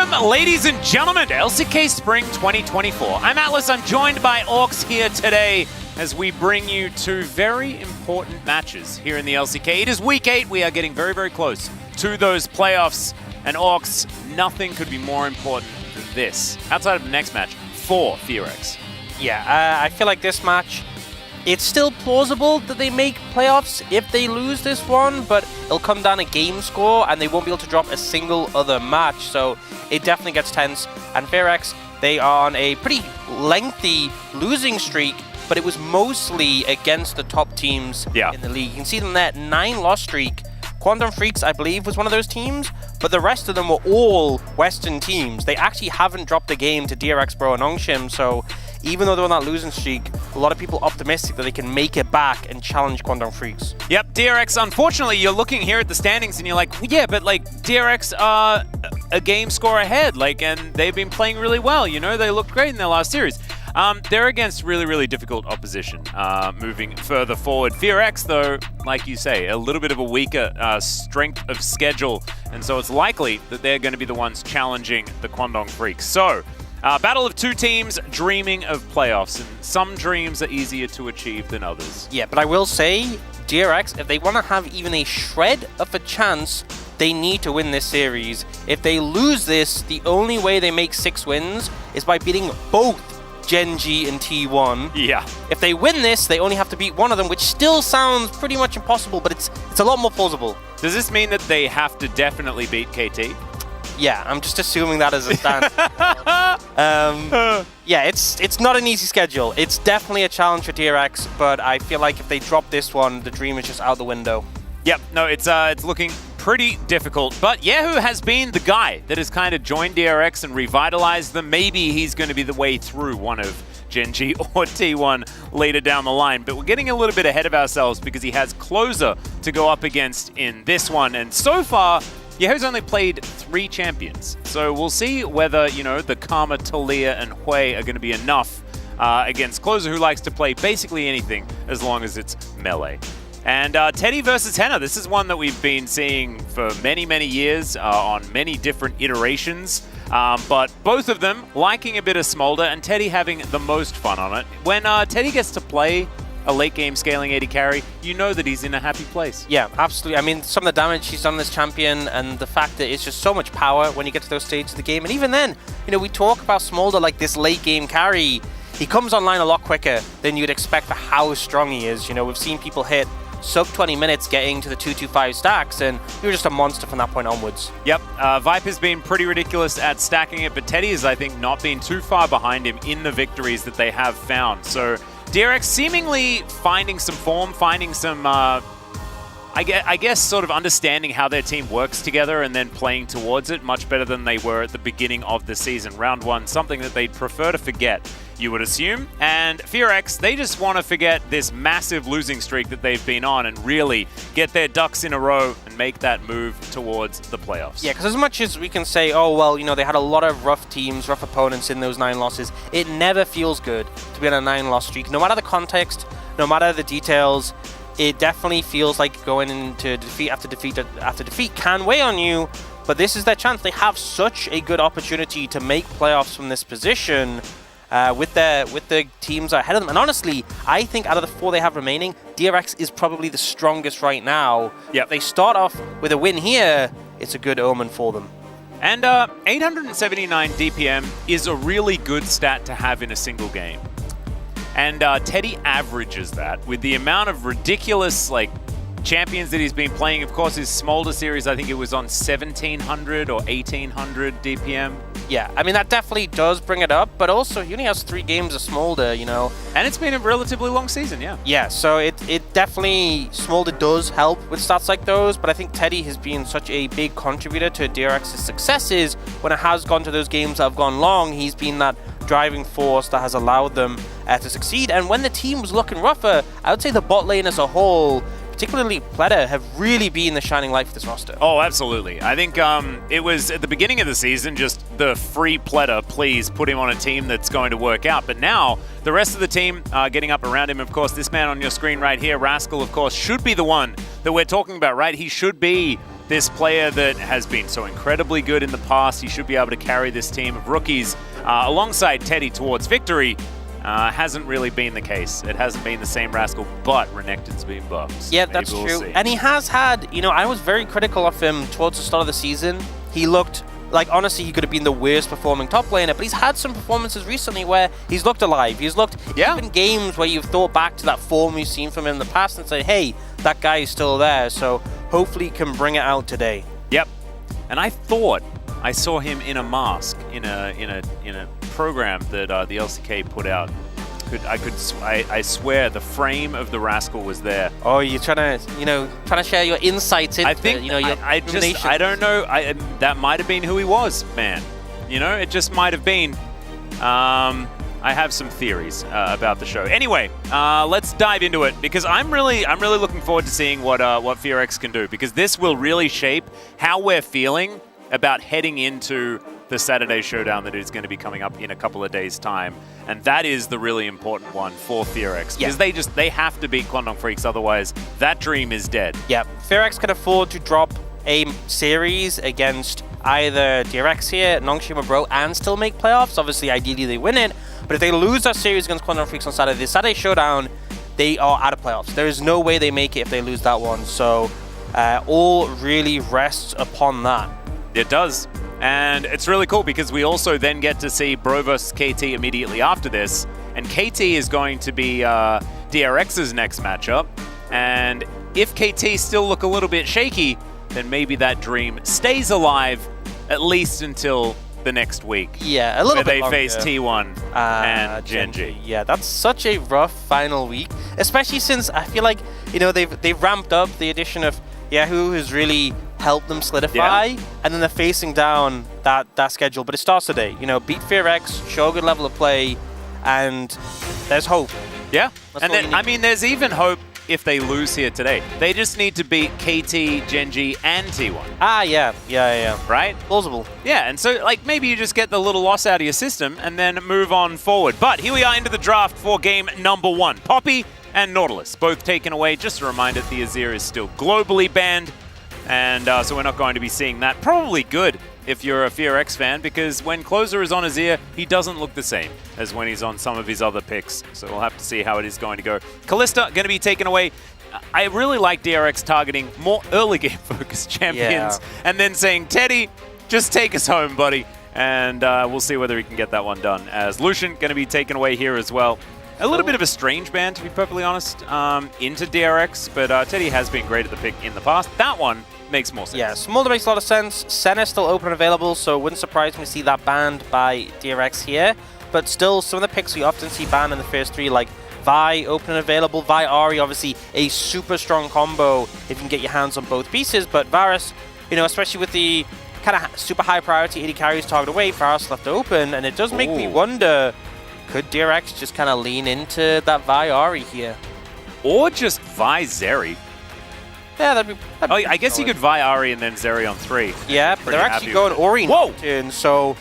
Welcome, ladies and gentlemen, to LCK Spring 2024. I'm Atlas. I'm joined by Orcs here today as we bring you two very important matches here in the LCK. It is Week 8. We are getting very, very close to those playoffs. And Orcs, nothing could be more important than this, outside of the next match, for DRX. Yeah, I feel like this match, it's still plausible that they make playoffs if they lose this one, but it'll come down to game score and they won't be able to drop a single other match. So it definitely gets tense. And DRX, they are on a pretty lengthy losing streak, but it was mostly against the top teams in the league. You can see them there, 9-loss streak. Quantum Freaks, I believe, was one of those teams, but the rest of them were all Western teams. They actually haven't dropped a game to DRX, Bro, and Ongshim, so even though they're on that losing streak, a lot of people optimistic that they can make it back and challenge Quantum Freaks. Yep, DRX, unfortunately, you're looking here at the standings and you're like, yeah, but like DRX are a game score ahead, like, and they've been playing really well, you know, they looked great in their last series. They're against really, really difficult opposition moving further forward. DRX, though, like you say, a little bit of a weaker strength of schedule, and so it's likely that they're going to be the ones challenging the Quantum Freaks. So, battle of two teams dreaming of playoffs, and some dreams are easier to achieve than others. Yeah, but I will say, DRX, if they want to have even a shred of a chance, they need to win this series. If they lose this, the only way they make 6 wins is by beating both Gen G and T1. Yeah. If they win this, they only have to beat one of them, which still sounds pretty much impossible, but it's a lot more plausible. Does this mean that they have to definitely beat KT? Yeah, I'm just assuming that as a stance. Yeah, it's not an easy schedule. It's definitely a challenge for DRX, but I feel like if they drop this one, the dream is just out the window. Yep, no, it's looking pretty difficult, but Yahoo has been the guy that has kind of joined DRX and revitalized them. Maybe he's going to be the way through one of Gen G or T1 later down the line, but we're getting a little bit ahead of ourselves because he has Closer to go up against in this one, and so far, Yahoo's only played 3 champions, so we'll see whether, you know, the Karma, Talia, and Hui are going to be enough against Closer, who likes to play basically anything as long as it's melee. And Teddy versus Henna, this is one that we've been seeing for many, many years on many different iterations. But both of them liking a bit of Smolder and Teddy having the most fun on it. When Teddy gets to play a late game scaling AD carry, you know that he's in a happy place. Yeah, absolutely. I mean, some of the damage he's done on this champion and the fact that it's just so much power when you get to those stages of the game. And even then, you know, we talk about Smolder like this late game carry. He comes online a lot quicker than you'd expect for how strong he is. You know, we've seen people hit sub 20 minutes getting to the 225 stacks, and you're just a monster from that point onwards. Yep, Viper's been pretty ridiculous at stacking it, but Teddy has, I think, not been too far behind him in the victories that they have found. So DRX seemingly finding some form, finding some, I guess, sort of understanding how their team works together and then playing towards it much better than they were at the beginning of the season. Round 1, something that they'd prefer to forget, you would assume. And DRX, they just want to forget this massive losing streak that they've been on and really get their ducks in a row and make that move towards the playoffs. Yeah, because as much as we can say, oh, well, you know, they had a lot of rough teams, rough opponents in those 9 losses, it never feels good to be on a 9-loss streak. No matter the context, no matter the details, it definitely feels like going into defeat after defeat can weigh on you, but this is their chance. They have such a good opportunity to make playoffs from this position with the teams ahead of them. And honestly, I think out of the 4 they have remaining, DRX is probably the strongest right now. Yep. If they start off with a win here, it's a good omen for them. And 879 DPM is a really good stat to have in a single game. And Teddy averages that with the amount of ridiculous, like, champions that he's been playing. Of course, his Smolder series, I think it was on 1700 or 1800 DPM. Yeah, I mean, that definitely does bring it up, but also he only has 3 games of Smolder, you know. And it's been a relatively long season, yeah. Yeah, so it definitely, Smolder does help with stats like those, but I think Teddy has been such a big contributor to DRX's successes. When it has gone to those games that have gone long, he's been that driving force that has allowed them to succeed. And when the team was looking rougher, I would say the bot lane as a whole, particularly Pleta, have really been the shining light for this roster. Oh, absolutely. I think it was at the beginning of the season just the free Pleta, please put him on a team that's going to work out. But now the rest of the team getting up around him. Of course, this man on your screen right here, Rascal, of course, should be the one that we're talking about, right? He should be this player that has been so incredibly good in the past. He should be able to carry this team of rookies alongside Teddy towards victory. Hasn't really been the case. It hasn't been the same Rascal, but Renekton's been buffed. Yeah, that's true. And he has had, I was very critical of him towards the start of the season. He looked like, honestly, he could have been the worst performing top laner, but he's had some performances recently where he's looked alive. He's looked even games where you've thought back to that form you've seen from him in the past and said, hey, that guy is still there. So hopefully he can bring it out today. Yep. And I thought I saw him in a mask in a program that the LCK put out. I swear the frame of the Rascal was there. Oh, you're trying to share your insights into I don't know. That might have been who he was, man. It just might have been. I have some theories about the show. Anyway, let's dive into it because I'm really looking forward to seeing what DRX can do, because this will really shape how we're feeling about heading into the Saturday showdown that is going to be coming up in a couple of days' time. And that is the really important one for DRX, because they have to beat Quandong Freaks, otherwise that dream is dead. Yeah, DRX can afford to drop a series against either DRX here, Nongshim or Bro, and still make playoffs. Obviously, ideally they win it, but if they lose that series against Quandong Freaks on Saturday, the Saturday showdown, they are out of playoffs. There is no way they make it if they lose that one. So all really rests upon that. It does. And it's really cool because we also then get to see Bro versus KT immediately after this. And KT is going to be DRX's next matchup. And if KT still look a little bit shaky, then maybe that dream stays alive at least until the next week. Yeah, a little bit longer. Where they face T1 and Gen.G. Yeah, that's such a rough final week. Especially since I feel like, they've ramped up the addition of Yahoo, who's really helped them solidify, and then they're facing down that schedule. But it starts today. Beat DRX, show a good level of play, and there's hope. Yeah, and then, there's even hope if they lose here today. They just need to beat KT, Gen.G, and T1. Yeah. Right? Plausible. Yeah, and so, maybe you just get the little loss out of your system and then move on forward. But here we are into the draft for game number 1. Poppy and Nautilus, both taken away. Just a reminder, the Azir is still globally banned, and so we're not going to be seeing that. Probably good if you're a DRX fan, because when Closer is on Azir, he doesn't look the same as when he's on some of his other picks. So we'll have to see how it is going to go. Kalista going to be taken away. I really like DRX targeting more early game focused champions and then saying, Teddy, just take us home, buddy. And we'll see whether he can get that one done. As Lucian going to be taken away here as well. A little bit of a strange ban, to be perfectly honest, into DRX, but Teddy has been great at the pick in the past. That one makes more sense. Yeah, Smolder makes a lot of sense. Senna is still open and available, so it wouldn't surprise me to see that banned by DRX here. But still, some of the picks we often see banned in the first 3, like Vi, open and available. Vi, Ahri, obviously a super strong combo if you can get your hands on both pieces. But Varus, especially with the kind of super high priority 80 carries target away, Varus left open, and it does make me wonder, could DRX just kind of lean into that Vi Ahri here? Or just Vi Zeri. Yeah, that'd be I guess you could Vi Ahri and then Zeri on 3. Yeah, but they're actually going Ori Nocturne, so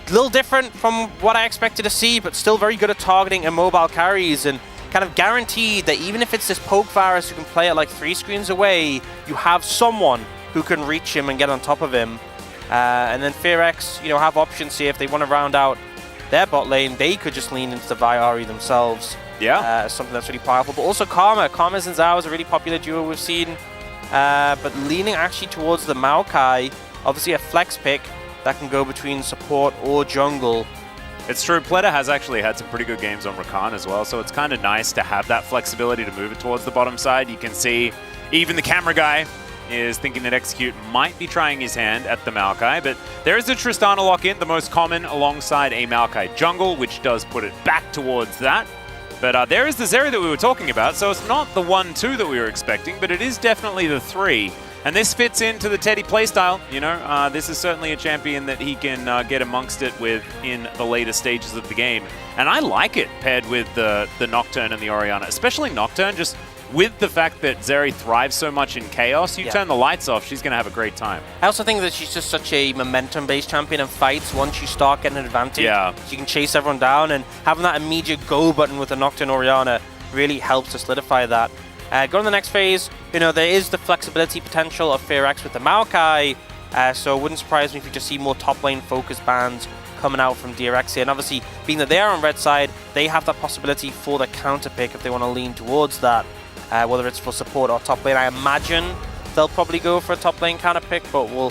a little different from what I expected to see, but still very good at targeting and mobile carries, and kind of guaranteed that even if it's this poke Varus who can play at 3 screens away, you have someone who can reach him and get on top of him. And then DRX, have options here if they want to round out their bot lane. They could just lean into the Vi Ahri themselves. Yeah. Something that's really powerful. But also Karma. Karma and Zhao is a really popular duo we've seen. But leaning actually towards the Maokai. Obviously a flex pick that can go between support or jungle. It's true. Pleta has actually had some pretty good games on Rakan as well. So it's kind of nice to have that flexibility to move it towards the bottom side. You can see even the camera guy is thinking that Execute might be trying his hand at the Maokai, but there is a Tristana lock-in, the most common alongside a Maokai jungle, which does put it back towards that. But there is the Zeri that we were talking about, so it's not the 1-2 that we were expecting, but it is definitely the 3. And this fits into the Teddy playstyle. This is certainly a champion that he can get amongst it with in the later stages of the game. And I like it paired with the Nocturne and the Orianna, especially Nocturne, just with the fact that Zeri thrives so much in chaos. You turn the lights off, she's going to have a great time. I also think that she's just such a momentum-based champion in fights. Once you start getting an advantage, you can chase everyone down, and having that immediate go button with the Nocturne Orianna really helps to solidify that. Going to the next phase, there is the flexibility potential of FearX with the Maokai, so it wouldn't surprise me if you just see more top lane focus bans coming out from DRX here. And obviously, being that they are on red side, they have that possibility for the counter pick if they want to lean towards that, whether it's for support or top lane. I imagine they'll probably go for a top lane counter pick, but we'll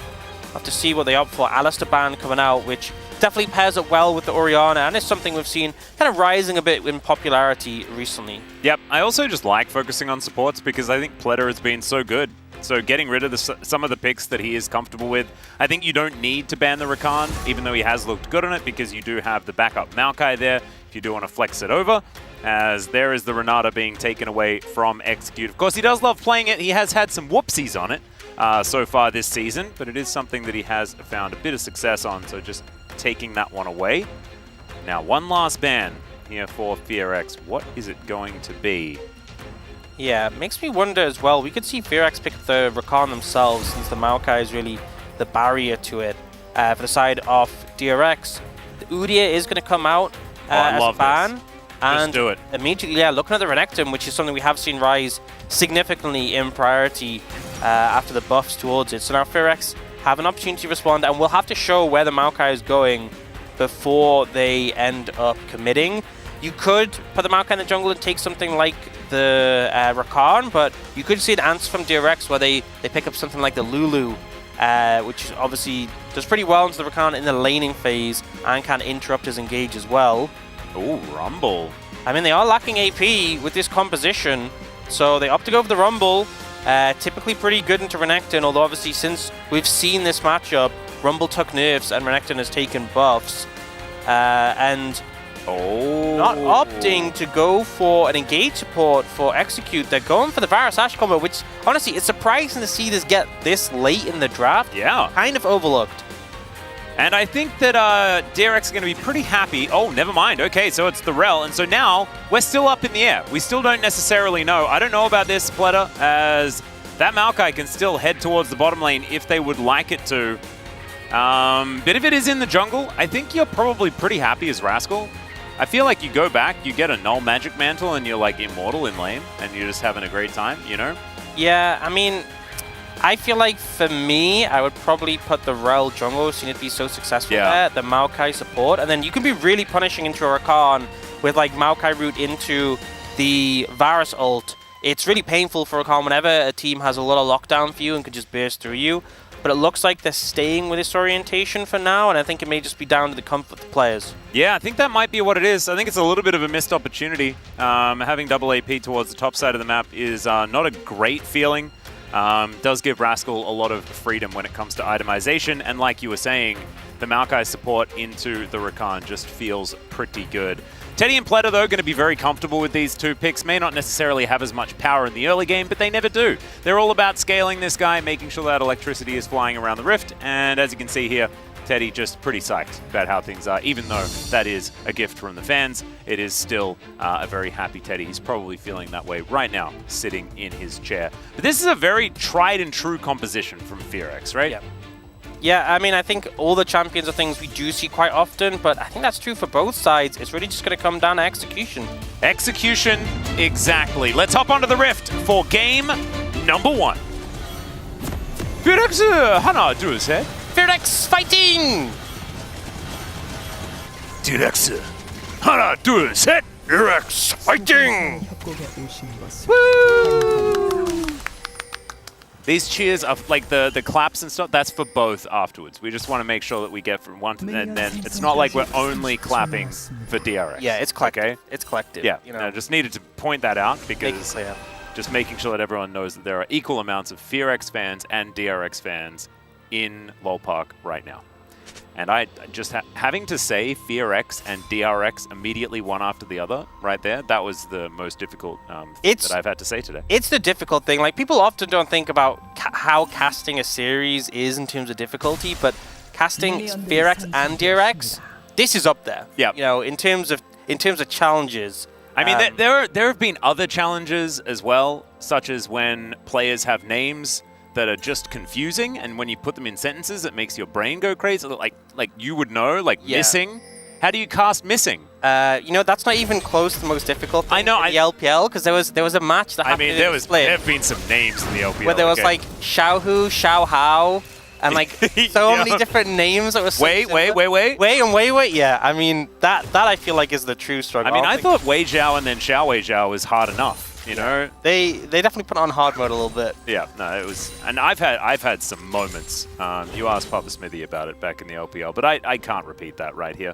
have to see what they opt for. Alistair ban coming out, which definitely pairs up well with the Orianna, and it's something we've seen kind of rising a bit in popularity recently. Yep, I also just like focusing on supports because I think Pleta has been so good. So getting rid of some of the picks that he is comfortable with, I think you don't need to ban the Rakan, even though he has looked good on it, because you do have the backup Maokai there if you do want to flex it over, as there is the Renata being taken away from Execute. Of course, he does love playing it. He has had some whoopsies on it so far this season, but it is something that he has found a bit of success on, so just taking that one away. Now, one last ban here for FearX. What is it going to be? Yeah, it makes me wonder as well. We could see FearX pick the Rakan themselves, since the Maokai is really the barrier to it. For the side of DRX, the Udyr is going to come out as a ban. This. And just do it. Immediately, looking at the Renekton, which is something we have seen rise significantly in priority after the buffs towards it. So now FearX have an opportunity to respond, and we'll have to show where the Maokai is going before they end up committing. You could put the Maokai in the jungle and take something like the Rakan, but you could see an answer from DRX where they pick up something like the Lulu, which obviously does pretty well into the Rakan in the laning phase and can interrupt his engage as well. Ooh, Rumble. I mean, they are lacking AP with this composition, so they opt to go for the Rumble. Typically pretty good into Renekton, although obviously since we've seen this matchup, Rumble took nerfs and Renekton has taken buffs. And not opting to go for an engage support for Execute. They're going for the Varus Ashe combo, which honestly, it's surprising to see this get this late in the draft. Yeah. Kind of overlooked. And I think that DRX are going to be pretty happy. Oh, never mind. Okay, so it's the Rel. And so now we're still up in the air. We still don't necessarily know. I don't know about this, Pleta, as that Maokai can still head towards the bottom lane if they would like it to. But if it is in the jungle, I think you're probably pretty happy as Rascal. I feel like you go back, you get a null magic mantle, and you're like immortal in lane, and you're just having a great time, you know? Yeah, I mean, I feel like for me, I would probably put the Rel jungle, seeing it be so successful there, the Maokai support, and then you can be really punishing into a Rakan with like Maokai root into the Varus ult. It's really painful for Rakan whenever a team has a lot of lockdown for you and can just burst through you. But it looks like they're staying with this orientation for now, and I think it may just be down to the comfort of the players. Yeah, I think that might be what it is. I think it's a little bit of a missed opportunity. Having double AP towards the top side of the map is not a great feeling. Does give Rascal a lot of freedom when it comes to itemization, and like you were saying, the Maokai support into the Rakan just feels pretty good. Teddy and Pleta, though, going to be very comfortable with these two picks. May not necessarily have as much power in the early game, but they never do. They're all about scaling this guy, making sure that electricity is flying around the Rift, and as you can see here, Teddy just pretty psyched about how things are. Even though that is a gift from the fans, it is still a very happy Teddy. He's probably feeling that way right now, sitting in his chair. But this is a very tried and true composition from FearX, right? Yep. Yeah, I mean, I think all the champions are things we do see quite often, but I think that's true for both sides. It's really just going to come down to execution. Execution, exactly. Let's hop onto the Rift for game number 1. FearX, Hana, do his head. FearX fighting! DRX, Hana, do his head. DRX fighting! Woo! These cheers are like the claps and stuff, that's for both afterwards. We just want to make sure that we get from one to then it's not like we're only clapping for DRX. Yeah, it's collective. Okay? It's collective. Yeah, you know. I just needed to point that out because just making sure that everyone knows that there are equal amounts of FearX fans and DRX fans in LoL Park right now. And I just having to say FearX and DRX immediately one after the other right there, that was the most difficult thing that I've had to say today. It's the difficult thing. Like, people often don't think about how casting a series is in terms of difficulty, but casting FearX and DRX, this is up there. Yeah. You know, in terms of challenges. I mean, there have been other challenges as well, such as when players have names that are just confusing, and when you put them in sentences, it makes your brain go crazy. Like you would know, like missing. How do you cast missing? You know, that's not even close to the most difficult thing I know, in the LPL, because there was a match that happened in the Split there have been some names in the LPL. where there was like Xiaohu, Xiaohao, and like so Yeah. many different names that were so Wait. Wait. Yeah, I mean, that I feel like is the true struggle. I mean, I thought Wei Zhao and then Xiao Wei Zhao was hard enough, you know? They definitely put on hard mode a little bit. Yeah, no, it was, and I've had some moments. You asked Papa Smithy about it back in the LPL, but I can't repeat that right here.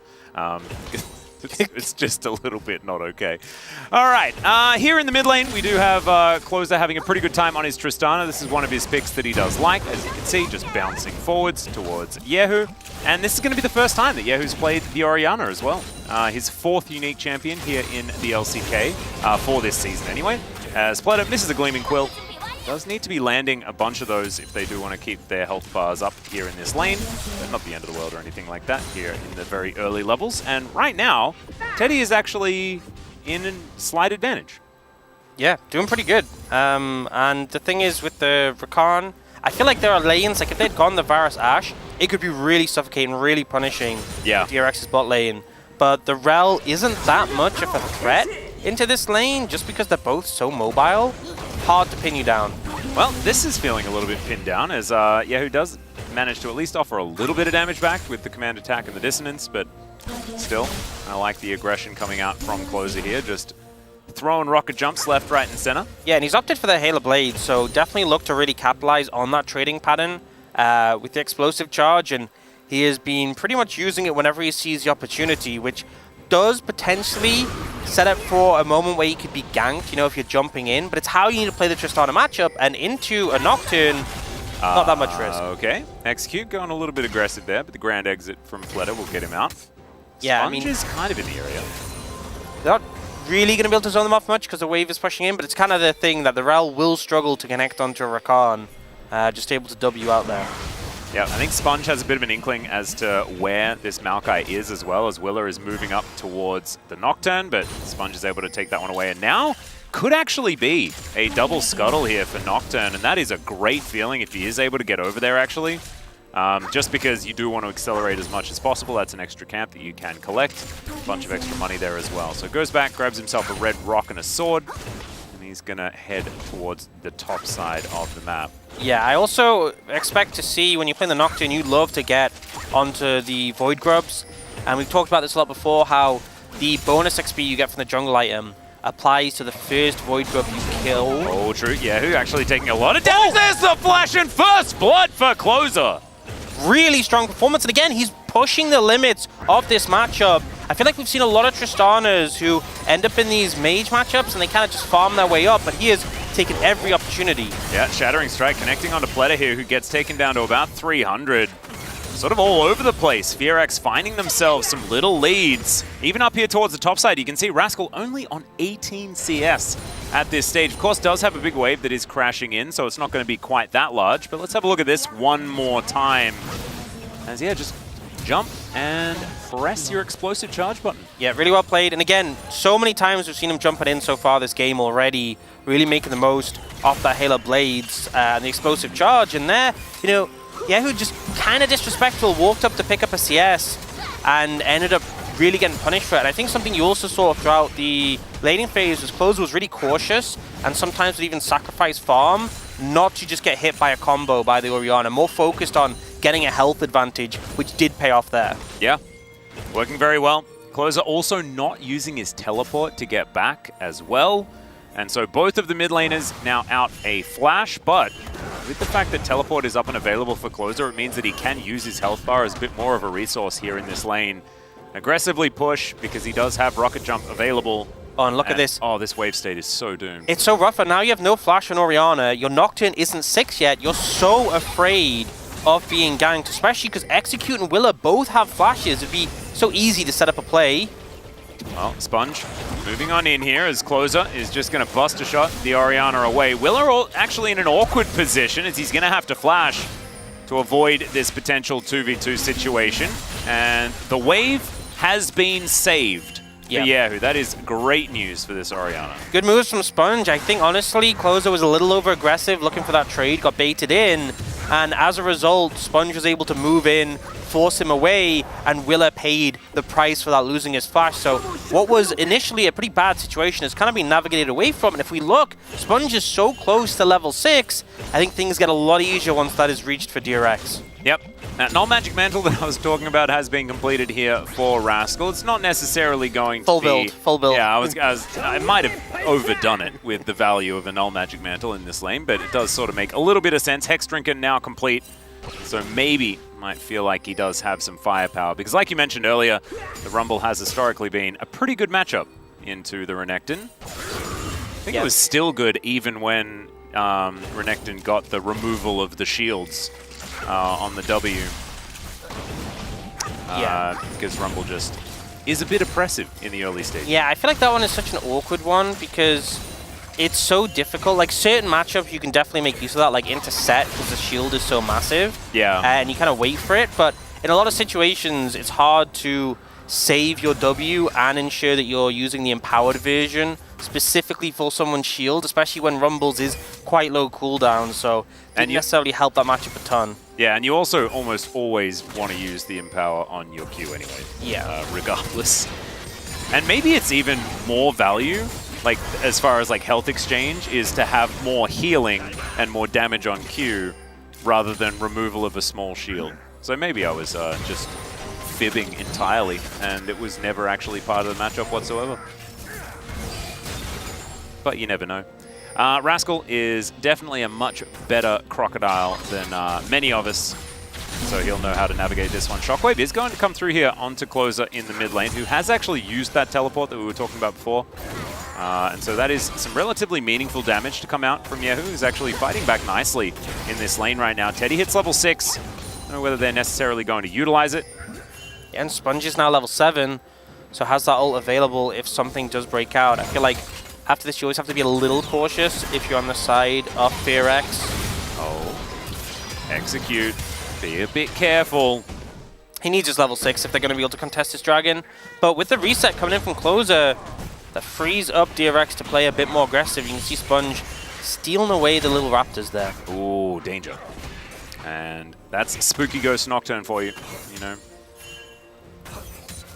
It's just a little bit not okay. All right, here in the mid lane, we do have Closer having a pretty good time on his Tristana. This is one of his picks that he does like, as you can see, just bouncing forwards towards Yehu. And this is going to be the first time that Yehu's played the Orianna as well. His 4th unique champion here in the LCK, for this season anyway. As Spletter misses a Gleaming Quill. Does need to be landing a bunch of those if they do want to keep their health bars up here in this lane. But not the end of the world or anything like that here in the very early levels. And right now, Teddy is actually in a slight advantage. Yeah, doing pretty good. And the thing is with the Rakan, I feel like there are lanes, like if they'd gone the Varus Ashe, it could be really suffocating, really punishing DRX's bot lane. But the Rel isn't that much of a threat into this lane just because they're both so mobile. Hard to pin you down. Well, this is feeling a little bit pinned down as Yehu does manage to at least offer a little bit of damage back with the command attack and the dissonance, but still, I like the aggression coming out from Closer here, just throwing rocket jumps left, right, and center. Yeah, and he's opted for the Halo Blade, so definitely look to really capitalize on that trading pattern with the explosive charge, and he has been pretty much using it whenever he sees the opportunity, which does potentially set up for a moment where you could be ganked, you know, if you're jumping in, but it's how you need to play the Tristana matchup, and into a Nocturne, not that much risk. Okay, Execute going a little bit aggressive there, but the grand exit from Fleta will get him out. Yeah, Sponge I mean, is kind of in the area. they're not really going to be able to zone them off much because the wave is pushing in, but it's kind of the thing that the Rel will struggle to connect onto a Rakan, just able to W out there. Yeah, I think Sponge has a bit of an inkling as to where this Maokai is, as well as Willer is moving up towards the Nocturne, but Sponge is able to take that one away. And now could actually be a double scuttle here for Nocturne, and that is a great feeling if he is able to get over there, actually. Just because you do want to accelerate as much as possible. That's an extra camp that you can collect. A bunch of extra money there as well. So goes back, grabs himself a red rock and a sword, and he's going to head towards the top side of the map. Yeah, I also expect to see when you play the Nocturne, you love to get onto the Void Grubs. And we've talked about this a lot before, how the bonus XP you get from the jungle item applies to the first Void Grub you kill. Oh, true. Yeah, who actually taking a lot of damage. There's the flash and first blood for Closer. Really strong performance. And again, he's pushing the limits of this matchup. I feel like we've seen a lot of Tristanas who end up in these mage matchups and they kind of just farm their way up, but he has taken every opportunity. Yeah, Shattering Strike connecting onto Pleta here, who gets taken down to about 300. Sort of all over the place. DRX finding themselves some little leads. Even up here towards the top side, you can see Rascal only on 18 CS at this stage. Of course, does have a big wave that is crashing in, so it's not going to be quite that large. But let's have a look at this one more time. As, yeah, just jump and press your explosive charge button. Yeah, really well played. And again, so many times we've seen him jumping in so far this game already, really making the most of that Halo Blades and the explosive charge. And there, you know, Yehu just kind of disrespectful, walked up to pick up a CS and ended up really getting punished for it. And I think something you also saw throughout the laning phase was Closer was really cautious and sometimes would even sacrifice farm not to just get hit by a combo by the Orianna, more focused on getting a health advantage, which did pay off there. Yeah, working very well. Closer also not using his teleport to get back as well. And so both of the mid laners now out a flash, but with the fact that teleport is up and available for Closer, it means that he can use his health bar as a bit more of a resource here in this lane. Aggressively push because he does have rocket jump available. Oh, and look at this. Oh, this wave state is so doomed. It's so rough, and now you have no flash on Orianna. Your Nocturne isn't 6 yet. You're so afraid of being ganked, especially because Execute and Willer both have flashes. It'd be so easy to set up a play. Well, Sponge moving on in here as Closer is just going to bust a shot the Orianna away. Willer actually in an awkward position as he's going to have to flash to avoid this potential 2v2 situation. And the wave has been saved. Yeah. Yehu. That is great news for this Orianna. Good moves from Sponge. I think, honestly, Closer was a little over-aggressive, looking for that trade, got baited in, and as a result, Sponge was able to move in, force him away, and Willa paid the price for that, losing his flash. So what was initially a pretty bad situation has kind of been navigated away from. And if we look, Sponge is so close to level 6, I think things get a lot easier once that is reached for DRX. Yep. Null Magic Mantle that I was talking about has been completed here for Rascal. It's not necessarily going to be... Full build. Yeah, I might have overdone it with the value of a Null Magic Mantle in this lane, but it does sort of make a little bit of sense. Hex Drinker now complete, so maybe might feel like he does have some firepower. Because like you mentioned earlier, the Rumble has historically been a pretty good matchup into the Renekton. I think it was still good even when Renekton got the removal of the shields on the W. Because Rumble just is a bit oppressive in the early stage. Yeah, I feel like that one is such an awkward one because it's so difficult. Like certain matchups, you can definitely make use of that, like into set because the shield is so massive. Yeah. And you kind of wait for it. But in a lot of situations, it's hard to save your W and ensure that you're using the empowered version specifically for someone's shield, especially when Rumble's is quite low cooldown. So it didn't necessarily help that matchup a ton. Yeah, and you also almost always want to use the Empower on your Q anyway. Yeah. Regardless. And maybe it's even more value, like as far as like health exchange, is to have more healing and more damage on Q rather than removal of a small shield. So maybe I was just fibbing entirely, and it was never actually part of the matchup whatsoever. But you never know. Rascal is definitely a much better Crocodile than many of us, so he'll know how to navigate this one. Shockwave is going to come through here onto Closer in the mid lane, who has actually used that teleport that we were talking about before. And so that is some relatively meaningful damage to come out from Yehu, who's actually fighting back nicely in this lane right now. Teddy hits level 6. I don't know whether they're necessarily going to utilize it. Yeah, and Sponge is now level 7, so has that ult available if something does break out. I feel like after this, you always have to be a little cautious if you're on the side of DRX. Oh, execute. Be a bit careful. He needs his level 6 if they're going to be able to contest this dragon. But with the reset coming in from Closer, that frees up DRX to play a bit more aggressive. You can see Sponge stealing away the little raptors there. Ooh, danger. And that's Spooky Ghost Nocturne for you, you know.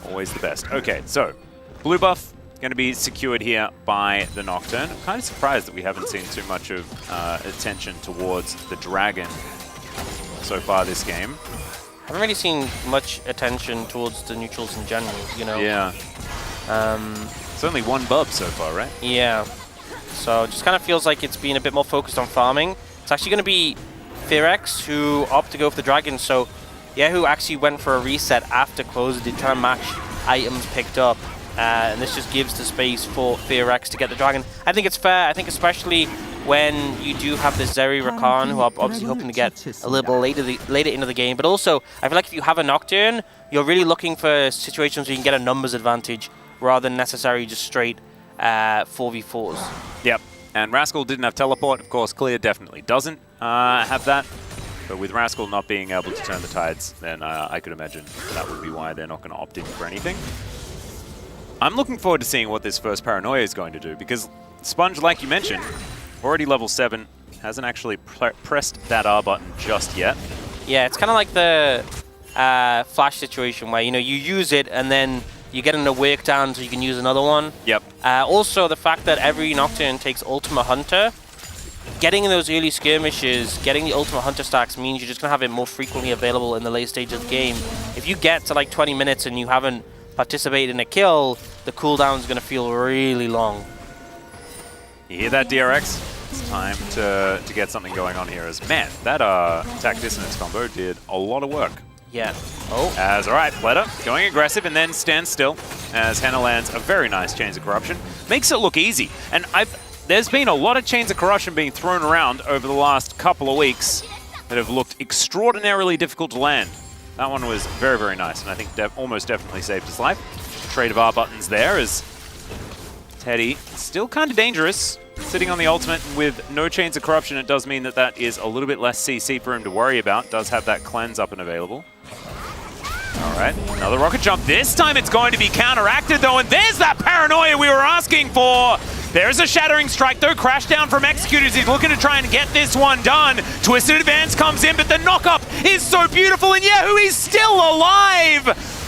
Always the best. Okay, so blue buff going to be secured here by the Nocturne. I'm kind of surprised that we haven't seen too much of attention towards the dragon so far this game. I haven't really seen much attention towards the neutrals in general, you know. Yeah. It's only one bub so far, right? Yeah. So it just kind of feels like it's been a bit more focused on farming. It's actually going to be DRX who opt to go for the dragon. So Yehu actually went for a reset after Closer did try to match items picked up. And this just gives the space for DRX to get the dragon. I think it's fair. I think especially when you do have this Zeri Rakan, who are obviously hoping to get a little bit later into the game. But also, I feel like if you have a Nocturne, you're really looking for situations where you can get a numbers advantage rather than necessarily just straight 4v4s. Yep. And Rascal didn't have teleport. Of course, Clear definitely doesn't have that. But with Rascal not being able to turn the tides, then I could imagine that would be why they're not going to opt in for anything. I'm looking forward to seeing what this first Paranoia is going to do, because Sponge, like you mentioned, already level 7, hasn't actually pressed that R button just yet. Yeah, it's kind of like the Flash situation where, you know, you use it and then you get in a work down so you can use another one. Yep. Also, the fact that every Nocturne takes Ultima Hunter, getting in those early skirmishes, getting the Ultima Hunter stacks means you're just going to have it more frequently available in the late stage of the game. If you get to like 20 minutes and you haven't participated in a kill, the cooldown is going to feel really long. You hear that, DRX? It's time to get something going on here. As man, that attack dissonance combo did a lot of work. Yeah. Oh. All right, Pleta going aggressive and then stands still as Henna lands a very nice Chains of Corruption. Makes it look easy. And there's been a lot of Chains of Corruption being thrown around over the last couple of weeks that have looked extraordinarily difficult to land. That one was very, very nice, and I think almost definitely saved his life. Trade of R buttons there as Teddy, still kind of dangerous, sitting on the ultimate with no Chains of Corruption. It does mean that that is a little bit less CC for him to worry about. Does have that cleanse up and available. All right, another rocket jump. This time it's going to be counteracted though, and there's that Paranoia we were asking for. There's a Shattering Strike, though. Crash down from Executors. He's looking to try and get this one done. Twisted Advance comes in, but the knock-up is so beautiful, and Yahoo is still alive!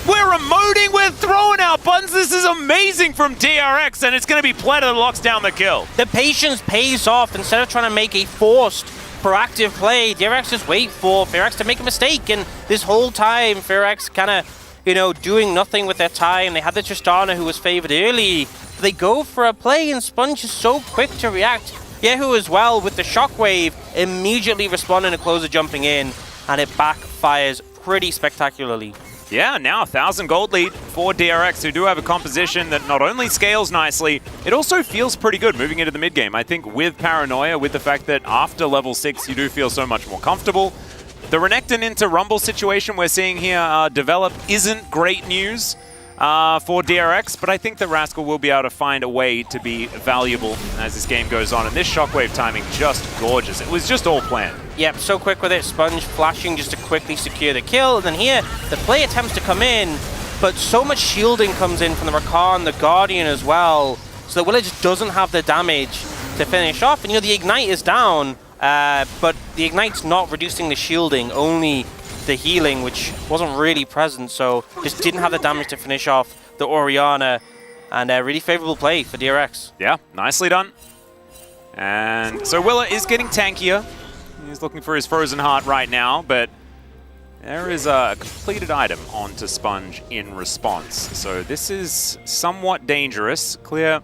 We're emoting, we're throwing out buttons. This is amazing from DRX, and it's going to be Pleta that locks down the kill. The patience pays off. Instead of trying to make a forced, proactive play, DRX just wait for FairX to make a mistake, and this whole time, FairX kind of, you know, doing nothing with their time. They had the Tristana who was favored early. They go for a play, and Sponge is so quick to react. Yahoo as well with the Shockwave, immediately responding to Closer jumping in, and it backfires pretty spectacularly. Yeah, now 1,000 gold lead for DRX, who do have a composition that not only scales nicely, it also feels pretty good moving into the mid-game. I think with Paranoia, with the fact that after level 6 you do feel so much more comfortable. The Renekton into Rumble situation we're seeing here develop isn't great news for DRX, but I think that Rascal will be able to find a way to be valuable as this game goes on. And this Shockwave timing, just gorgeous. It was just all planned. Yep, so quick with it. Sponge flashing just to quickly secure the kill. And then here, the play attempts to come in, but so much shielding comes in from the Rakan, the Guardian as well. So the Willa just doesn't have the damage to finish off. And you know, the Ignite is down, but the Ignite's not reducing the shielding, only the healing, which wasn't really present, so just didn't have the damage to finish off the Orianna, and a really favorable play for DRX. Yeah, nicely done. And so Willa is getting tankier. He's looking for his Frozen Heart right now, but there is a completed item onto Sponge in response. So this is somewhat dangerous. Clear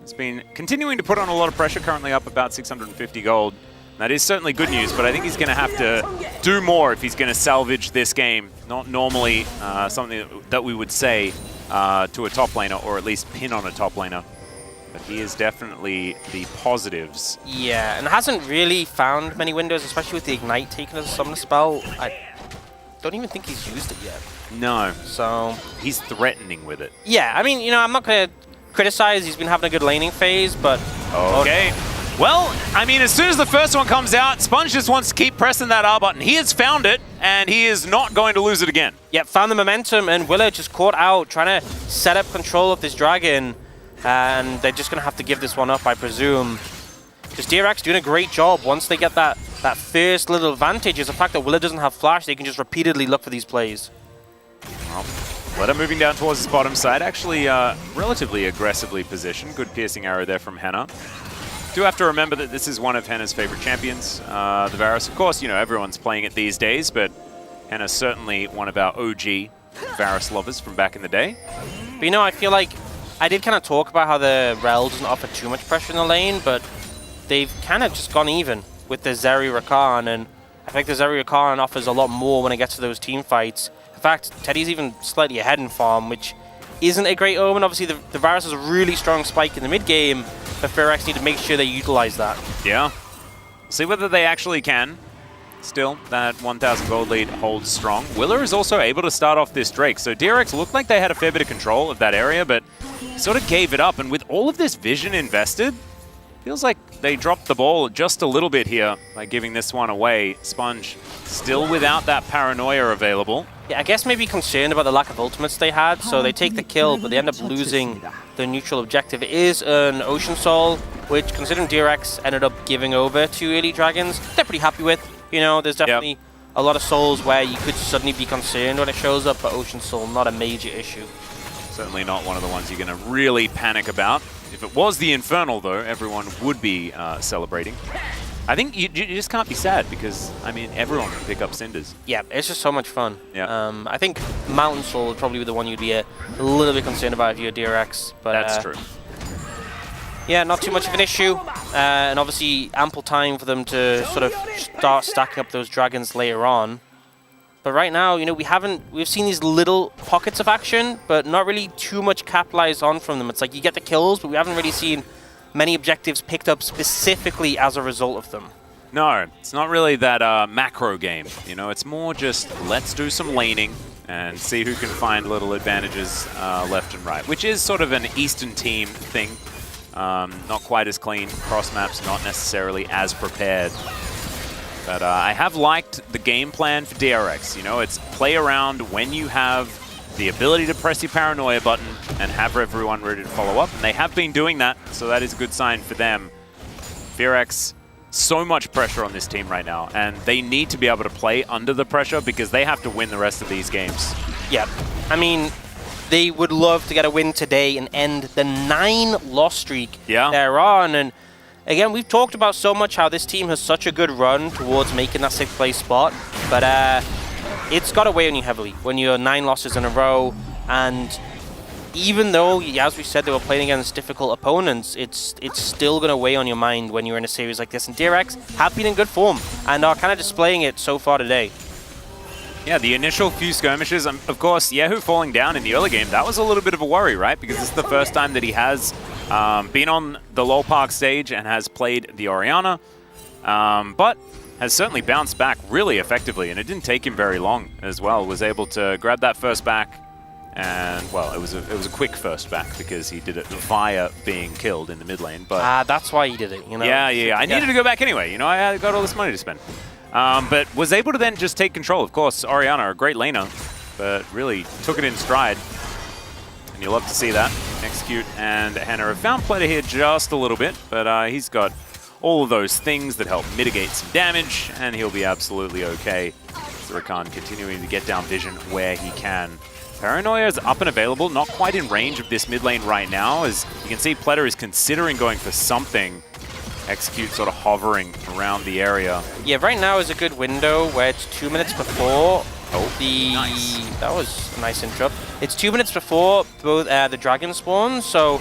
has been continuing to put on a lot of pressure, currently up about 650 gold. That is certainly good news, but I think he's going to have to do more if he's going to salvage this game. Not normally something that we would say to a top laner, or at least pin on a top laner. But he is definitely the positives. Yeah, and hasn't really found many windows, especially with the Ignite taken as a summoner spell. I don't even think he's used it yet. No. So he's threatening with it. Yeah, I mean, you know, I'm not going to criticize. He's been having a good laning phase, but... Okay. Well, I mean, as soon as the first one comes out, Sponge just wants to keep pressing that R button. He has found it, and he is not going to lose it again. Yep, found the momentum, and Willow just caught out, trying to set up control of this dragon, and they're just going to have to give this one up, I presume. Just DRX doing a great job. Once they get that first little advantage, is the fact that Willow doesn't have flash, they can just repeatedly look for these plays. Well, Letta moving down towards his bottom side, actually relatively aggressively positioned. Good piercing arrow there from Henna. Do have to remember that this is one of Henna's favorite champions, the Varus. Of course, you know, everyone's playing it these days, but Henna's certainly one of our OG Varus lovers from back in the day. But you know, I feel like I did kind of talk about how the Rel doesn't offer too much pressure in the lane, but they've kind of just gone even with the Zeri Rakan, and I think the Zeri Rakan offers a lot more when it gets to those team fights. In fact, Teddy's even slightly ahead in farm, which isn't a great omen. Obviously, the Varus has a really strong spike in the mid-game, but FairX need to make sure they utilize that. Yeah. See whether they actually can. Still, that 1,000 gold lead holds strong. Willa is also able to start off this Drake, so DRX looked like they had a fair bit of control of that area, but sort of gave it up. And with all of this vision invested, feels like they dropped the ball just a little bit here by giving this one away. Sponge still without that Paranoia available. Yeah, I guess maybe concerned about the lack of ultimates they had, so they take the kill, but they end up losing the neutral objective. It is an Ocean Soul, which, considering DRX ended up giving over to early dragons, they're pretty happy with. You know, there's definitely a lot of souls where you could suddenly be concerned when it shows up, but Ocean Soul, not a major issue. Certainly not one of the ones you're going to really panic about. If it was the Infernal, though, everyone would be celebrating. I think you just can't be sad because, I mean, everyone can pick up Cinders. Yeah, it's just so much fun. Yeah. I think Mountain Soul would probably be the one you'd be a little bit concerned about if you're DRX. But, that's true. Yeah, not too much of an issue. And obviously ample time for them to sort of start stacking up those dragons later on. But right now, you know, we've seen these little pockets of action, but not really too much capitalized on from them. It's like you get the kills, but we haven't really seen many objectives picked up specifically as a result of them. No, it's not really that macro game. You know, it's more just let's do some laning and see who can find little advantages left and right, which is sort of an Eastern team thing. Not quite as clean. Cross maps not necessarily as prepared. But I have liked the game plan for DRX. You know, it's play around when you have the ability to press your paranoia button and have everyone ready to follow up. And they have been doing that, so that is a good sign for them. DRX, so much pressure on this team right now, and they need to be able to play under the pressure because they have to win the rest of these games. Yeah, I mean, they would love to get a win today and end the 9-loss streak they're on. And again, we've talked about so much how this team has such a good run towards making that 6th place spot, but it's got to weigh on you heavily when you're 9 losses in a row. And even though, as we said, they were playing against difficult opponents, it's still going to weigh on your mind when you're in a series like this. And DRX have been in good form and are kind of displaying it so far today. Yeah, the initial few skirmishes, of course, Yehu falling down in the early game, that was a little bit of a worry, right? Because this is the first time that he has been on the LoL Park stage and has played the Orianna, but has certainly bounced back really effectively, and it didn't take him very long as well. Was able to grab that first back, and, well, it was a quick first back because he did it via being killed in the mid lane, but... that's why he did it, you know? Yeah, I needed to go back anyway, you know, I got all this money to spend. But was able to then just take control. Of course, Orianna, a great laner, but really took it in stride. And you'll love to see that. Execute and Henna have found Pletter here just a little bit, but he's got all of those things that help mitigate some damage, and he'll be absolutely okay. Rakan continuing to get down vision where he can. Paranoia is up and available, not quite in range of this mid lane right now. As you can see, Pletter is considering going for something. Execute sort of hovering around the area. Yeah, right now is a good window where it's 2 minutes before nice. That was a nice interrupt. It's 2 minutes before both the dragon spawn, so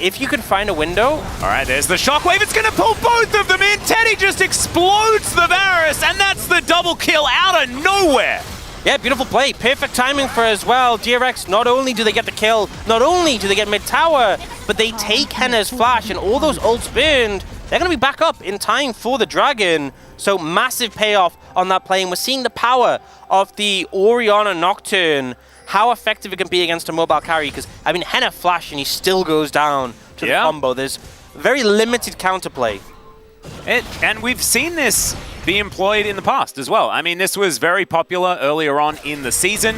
if you could find a window... All right, there's the shockwave. It's going to pull both of them in. Teddy just explodes the Varus, and that's the double kill out of nowhere. Yeah, beautiful play. Perfect timing for as well. DRX, not only do they get the kill, not only do they get mid-tower, but they take Henna's flash, and all those ults burned. They're going to be back up in time for the dragon. So massive payoff on that play. And we're seeing the power of the Orianna Nocturne, how effective it can be against a mobile carry. Because, I mean, Henna flash and he still goes down to the combo. There's very limited counterplay. And we've seen this be employed in the past as well. I mean, this was very popular earlier on in the season,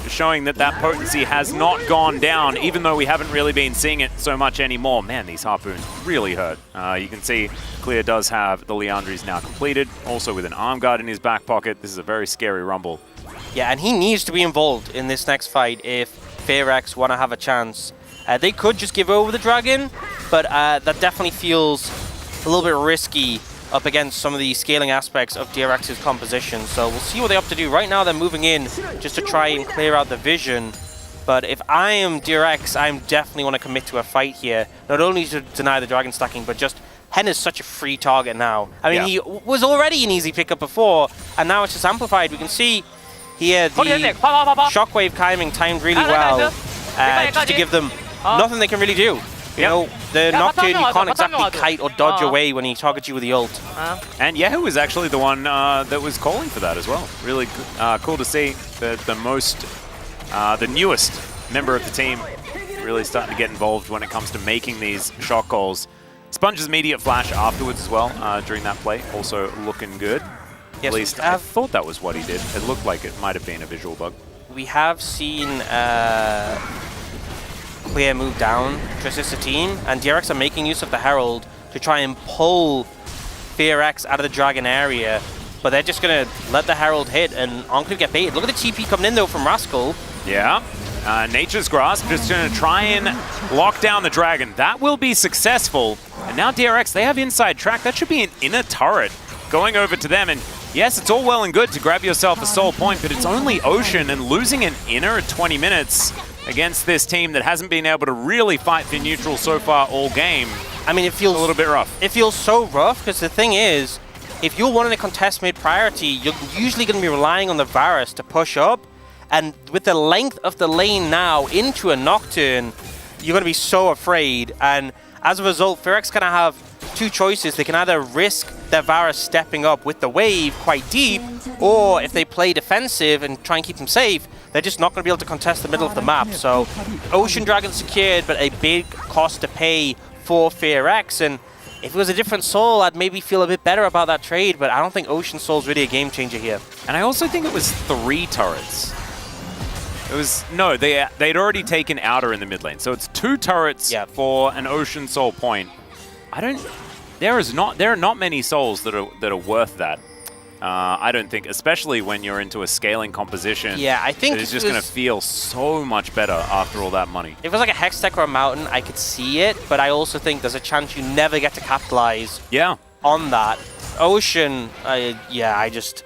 showing that that potency has not gone down, even though we haven't really been seeing it so much anymore. Man, these harpoons really hurt. You can see Clear does have the Liandry's now completed, also with an arm guard in his back pocket. This is a very scary rumble. Yeah, and he needs to be involved in this next fight if DRX want to have a chance. They could just give over the dragon, but that definitely feels a little bit risky up against some of the scaling aspects of DRX's composition. So we'll see what they're up to do. Right now they're moving in just to try and clear out the vision. But if I am DRX, I definitely want to commit to a fight here. Not only to deny the dragon stacking, but just Henna's such a free target now. I mean, he was already an easy pickup before, and now it's just amplified. We can see here the shockwave timing timed really well, just to give them nothing they can really do. You know, the Nocturne, you can't exactly kite or dodge away when he targets you with the ult. And Yehu was actually the one that was calling for that as well. Really cool to see the newest member of the team really starting to get involved when it comes to making these shot calls. Sponge's immediate flash afterwards as well during that play, also looking good. Yes, at least I thought that was what he did. It looked like it might have been a visual bug. We have seen Clear move down to assist the team, and DRX are making use of the Herald to try and pull DRX out of the Dragon area, but they're just going to let the Herald hit and Enclave get baited. Look at the TP coming in though from Rascal. Yeah, Nature's Grasp just going to try and lock down the Dragon. That will be successful, and now DRX, they have inside track. That should be an inner turret going over to them, and yes, it's all well and good to grab yourself a soul point, but it's only Ocean, and losing an inner at 20 minutes against this team that hasn't been able to really fight for neutral so far all game. I mean, it feels a little bit rough. It feels so rough because the thing is, if you're wanting to contest mid-priority, you're usually going to be relying on the Varus to push up, and with the length of the lane now into a Nocturne, you're going to be so afraid, and as a result, DRX kind of have two choices. They can either risk their Varus stepping up with the wave quite deep, or if they play defensive and try and keep them safe, they're just not going to be able to contest the middle of the map. So Ocean Dragon secured, but a big cost to pay for DRX. And if it was a different Soul, I'd maybe feel a bit better about that trade, but I don't think Ocean Soul's really a game changer here. And I also think it was 3 turrets. It was, no, they'd already taken Outer in the mid lane. So it's 2 turrets for an Ocean Soul point. There are not many souls that are worth that. I don't think, especially when you're into a scaling composition. Yeah, I think it's just going to feel so much better after all that money. If it was like a Hex Tech or a Mountain, I could see it, but I also think there's a chance you never get to capitalize on that. Ocean, I just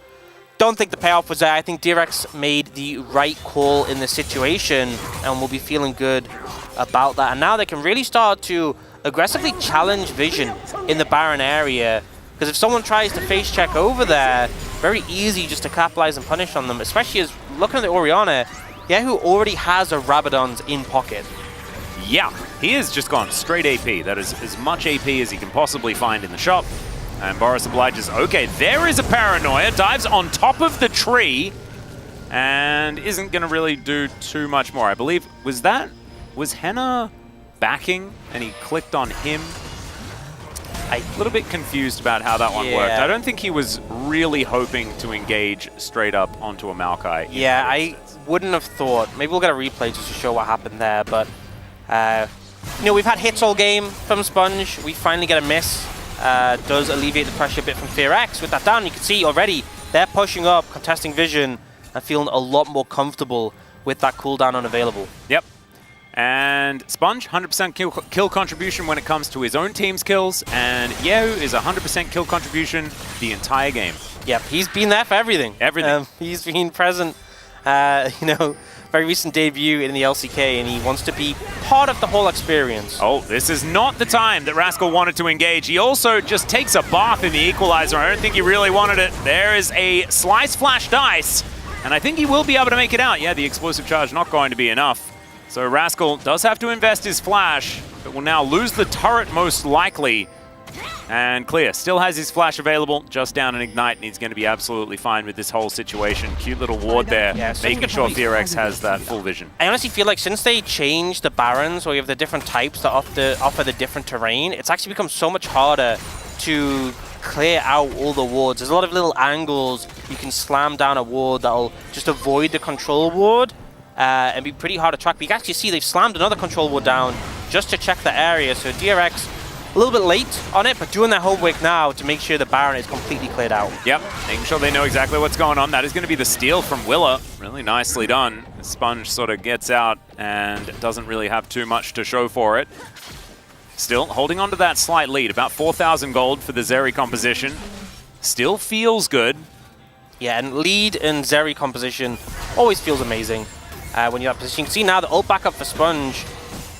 don't think the payoff was there. I think DRX made the right call in the situation and will be feeling good about that. And now they can really start to aggressively challenge Vision in the Baron area. Because if someone tries to face check over there, very easy just to capitalize and punish on them, especially as looking at the Orianna, who already has a Rabadon's in pocket. Yeah, he has just gone straight AP. That is as much AP as he can possibly find in the shop. And Boris obliges, okay, there is a Paranoia, dives on top of the tree, and isn't going to really do too much more. I believe, was Henna backing and he clicked on him? A little bit confused about how that one worked. I don't think he was really hoping to engage straight up onto a Maokai. Yeah, I wouldn't have thought. Maybe we'll get a replay just to show what happened there, but you know, we've had hits all game from Sponge. We finally get a miss. Does alleviate the pressure a bit from DRX. With that down, you can see already they're pushing up, contesting Vision, and feeling a lot more comfortable with that cooldown unavailable. Yep. And Sponge, 100% kill contribution when it comes to his own team's kills, and Yehu is 100% kill contribution the entire game. Yep, he's been there for everything. Everything. He's been present, you know, very recent debut in the LCK, and he wants to be part of the whole experience. Oh, this is not the time that Rascal wanted to engage. He also just takes a bath in the Equalizer. I don't think he really wanted it. There is a Slice Flash Dice, and I think he will be able to make it out. Yeah, the explosive charge not going to be enough. So Rascal does have to invest his flash, but will now lose the turret most likely. And Clear still has his flash available, just down an Ignite, and he's going to be absolutely fine with this whole situation. Cute little ward there, making sure DRX has that full vision. I honestly feel like since they changed the Barons, or you have the different types that offer the different terrain, it's actually become so much harder to clear out all the wards. There's a lot of little angles you can slam down a ward that'll just avoid the control ward. And be pretty hard to track. But you can actually see they've slammed another control ward down just to check the area. So DRX a little bit late on it, but doing their homework now to make sure the Baron is completely cleared out. Yep, making sure they know exactly what's going on. That is going to be the steal from Willa. Really nicely done. Sponge sort of gets out and doesn't really have too much to show for it. Still holding on to that slight lead. About 4,000 gold for the Zeri composition. Still feels good. Yeah, and lead in Zeri composition always feels amazing. When you're in that position. You can see now the ult back up for Sponge,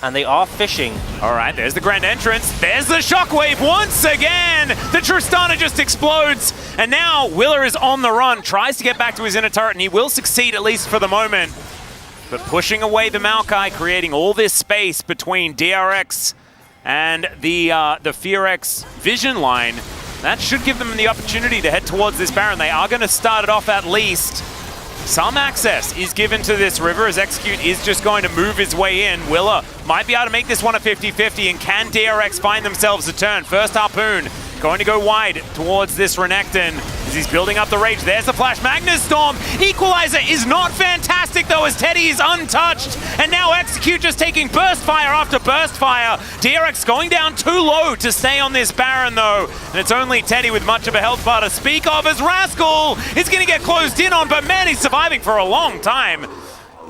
and they are fishing. All right, there's the grand entrance. There's the shockwave once again. The Tristana just explodes, and now Willa is on the run, tries to get back to his inner turret, and he will succeed at least for the moment. But pushing away the Maokai, creating all this space between DRX and the FearX Vision line, that should give them the opportunity to head towards this Baron. They are going to start it off at least. Some access is given to this river as Execute is just going to move his way in. Willa might be able to make this one a 50-50, and can DRX find themselves a turn? First Harpoon going to go wide towards this Renekton as he's building up the rage. There's the Flash Magnus Storm. Equalizer is not fantastic though, as Teddy is untouched, and now Execute just taking burst fire after burst fire. DRX going down too low to stay on this Baron though, and it's only Teddy with much of a health bar to speak of, as Rascal is going to get closed in on, but man, he's surviving for a long time.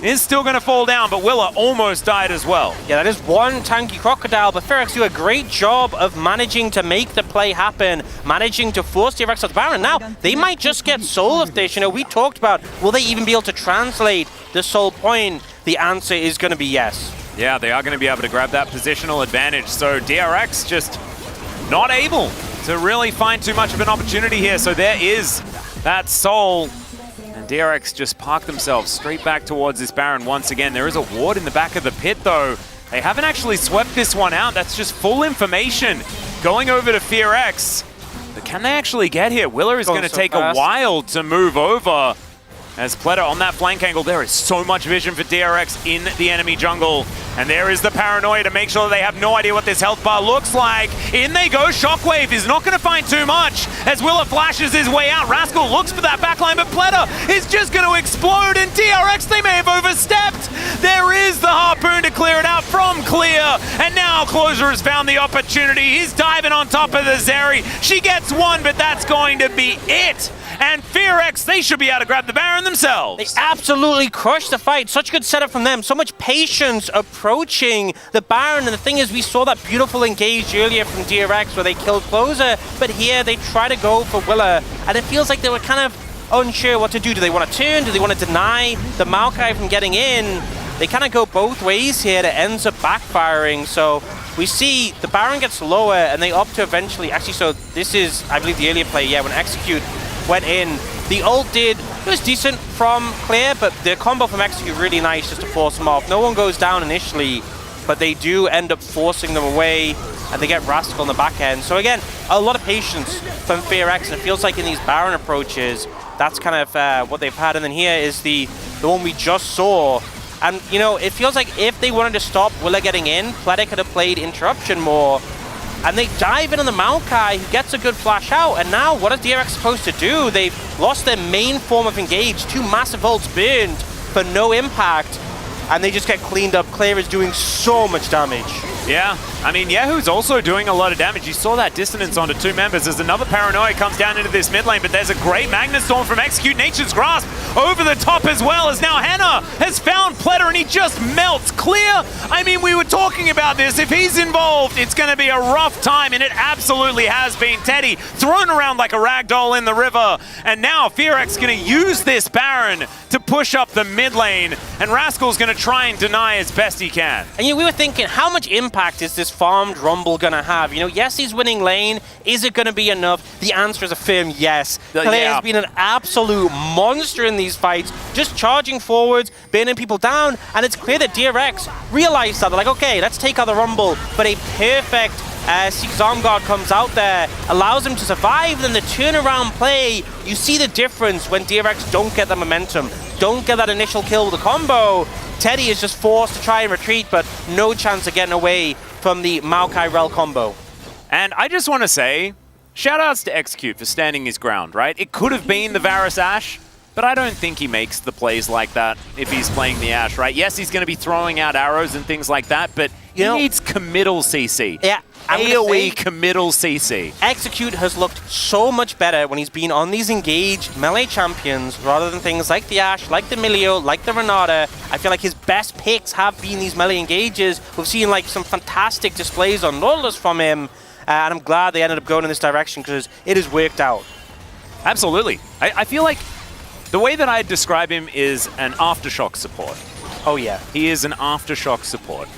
Is still going to fall down, but Willa almost died as well. Yeah, that is one tanky Crocodile, but FearX do a great job of managing to make the play happen, managing to force DRX out the Baron. Now, they might just get Soul of this. You know, we talked about, will they even be able to translate the Soul point? The answer is going to be yes. Yeah, they are going to be able to grab that positional advantage, so DRX just not able to really find too much of an opportunity here, so there is that Soul. DRX just park themselves straight back towards this Baron once again. There is a ward in the back of the pit though. They haven't actually swept this one out. That's just full information going over to FearX. But can they actually get here? Willa is going to take a while to move over. As Pleta on that flank angle, there is so much vision for DRX in the enemy jungle. And there is the paranoia to make sure that they have no idea what this health bar looks like. In they go. Shockwave is not going to find too much as Willa flashes his way out. Rascal looks for that backline, but Pleta is just going to explode. And DRX, they may have overstepped. There is the harpoon to clear it out from Clear. And now Closer has found the opportunity. He's diving on top of the Zeri. She gets one, but that's going to be it. And DRX, they should be able to grab the Baron themselves. They absolutely crushed the fight. Such good setup from them. So much patience approaching the Baron. And the thing is, we saw that beautiful engage earlier from DRX where they killed Closer. But here they try to go for Willa. And it feels like they were kind of unsure what to do. Do they want to turn? Do they want to deny the Maokai from getting in? They kind of go both ways here. It ends up backfiring. So we see the Baron gets lower and they opt to eventually... Actually, so this is, I believe, the earlier play. Yeah, when Execute went in. The ult it was decent from Clear, but the combo from Execute really nice just to force them off. No one goes down initially, but they do end up forcing them away, and they get Rascal on the back end. So again, a lot of patience from DRX, and it feels like in these Baron approaches, that's kind of what they've had. And then here is the one we just saw. And, you know, it feels like if they wanted to stop Willa getting in, Pleta could have played Interruption more. And they dive in on the Maokai, who gets a good flash out. And now, what is DRX supposed to do? They've lost their main form of engage. 2 massive ults burned for no impact. And they just get cleaned up. Clear is doing so much damage. Yeah, I mean, Yahoo's also doing a lot of damage. You saw that dissonance onto 2 members as another Paranoia comes down into this mid lane, but there's a great Magnet Storm from Execute. Nature's Grasp over the top as well, as now Hannah has found Pleta and he just melts. Clear, I mean, we were talking about this. If he's involved, it's going to be a rough time, and it absolutely has been. Teddy thrown around like a ragdoll in the river, and now DRX going to use this Baron to push up the mid lane, and Rascal's going to try and deny as best he can. And you know, we were thinking, how much impact is this farmed Rumble gonna have? You know, yes, he's winning lane. Is it gonna be enough? The answer is a firm yes. Claire has been an absolute monster in these fights, just charging forwards, burning people down, and it's clear that DRX realized that. They're like, okay, let's take out the Rumble, but a perfect Seek's Arm Guard comes out there, allows him to survive. Then the turnaround play, you see the difference when DRX don't get the momentum, don't get that initial kill with the combo. Teddy is just forced to try and retreat, but no chance of getting away from the Maokai Rel combo. And I just want to say, shout-outs to Execute for standing his ground, right? It could have been the Varus Ashe, but I don't think he makes the plays like that if he's playing the Ashe, right? Yes, he's going to be throwing out arrows and things like that, but he needs committal CC. Yeah. AoE committal CC. Execute has looked so much better when he's been on these engaged melee champions rather than things like the Ashe, like the Milio, like the Renata. I feel like his best picks have been these melee engages. We've seen like some fantastic displays on Nautilus from him, and I'm glad they ended up going in this direction because it has worked out. Absolutely. I feel like the way that I describe him is an Aftershock support. Oh yeah. He is an Aftershock support.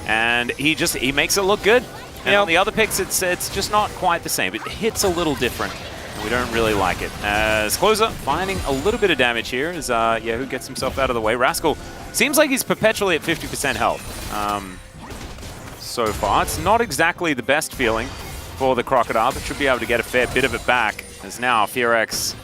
And he makes it look good. And on the other picks, it's just not quite the same. It hits a little different. We don't really like it. As Closer finding a little bit of damage here as Yahoo gets himself out of the way. Rascal seems like he's perpetually at 50% health so far. It's not exactly the best feeling for the Crocodile, but should be able to get a fair bit of it back. As now DRX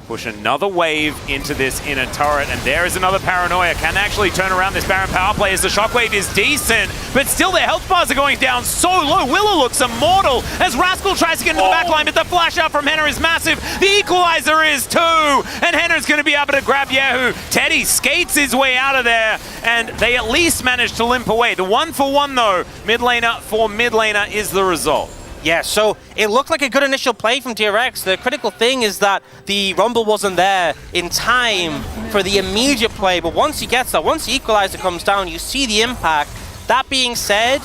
push another wave into this inner turret, and there is another Paranoia. Can actually turn around this Baron power play as the Shockwave is decent, but still their health bars are going down so low. Willa looks immortal as Rascal tries to get into the backline, but the flash out from Henna is massive. The equalizer is too, and Henna's going to be able to grab Yahoo. Teddy skates his way out of there, and they at least managed to limp away. The 1-for-1 though, mid laner for mid laner is the result. Yeah, so it looked like a good initial play from DRX. The critical thing is that the Rumble wasn't there in time for the immediate play, but once he gets that, once the equalizer comes down, you see the impact. That being said,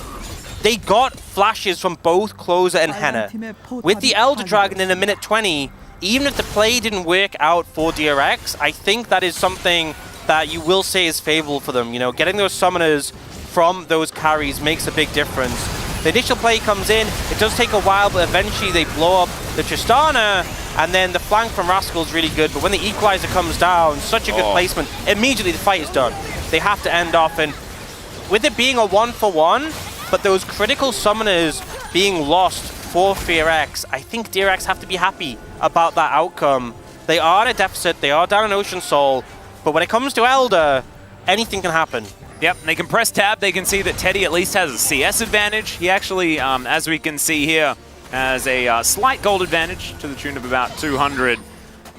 they got flashes from both Closer and Henna. With the Elder Dragon in a minute 20, even if the play didn't work out for DRX, I think that is something that you will say is favorable for them. You know, getting those summoners from those carries makes a big difference. The initial play comes in, it does take a while, but eventually they blow up the Tristana, and then the flank from Rascal is really good, but when the equalizer comes down, such a good placement, immediately the fight is done. They have to end off, and with it being a 1-for-1, but those critical summoners being lost for DRX, I think DRX have to be happy about that outcome. They are at a deficit, they are down an Ocean Soul, but when it comes to Elder, anything can happen. Yep, they can press tab. They can see that Teddy at least has a CS advantage. He actually, as we can see here, has a slight gold advantage to the tune of about 200.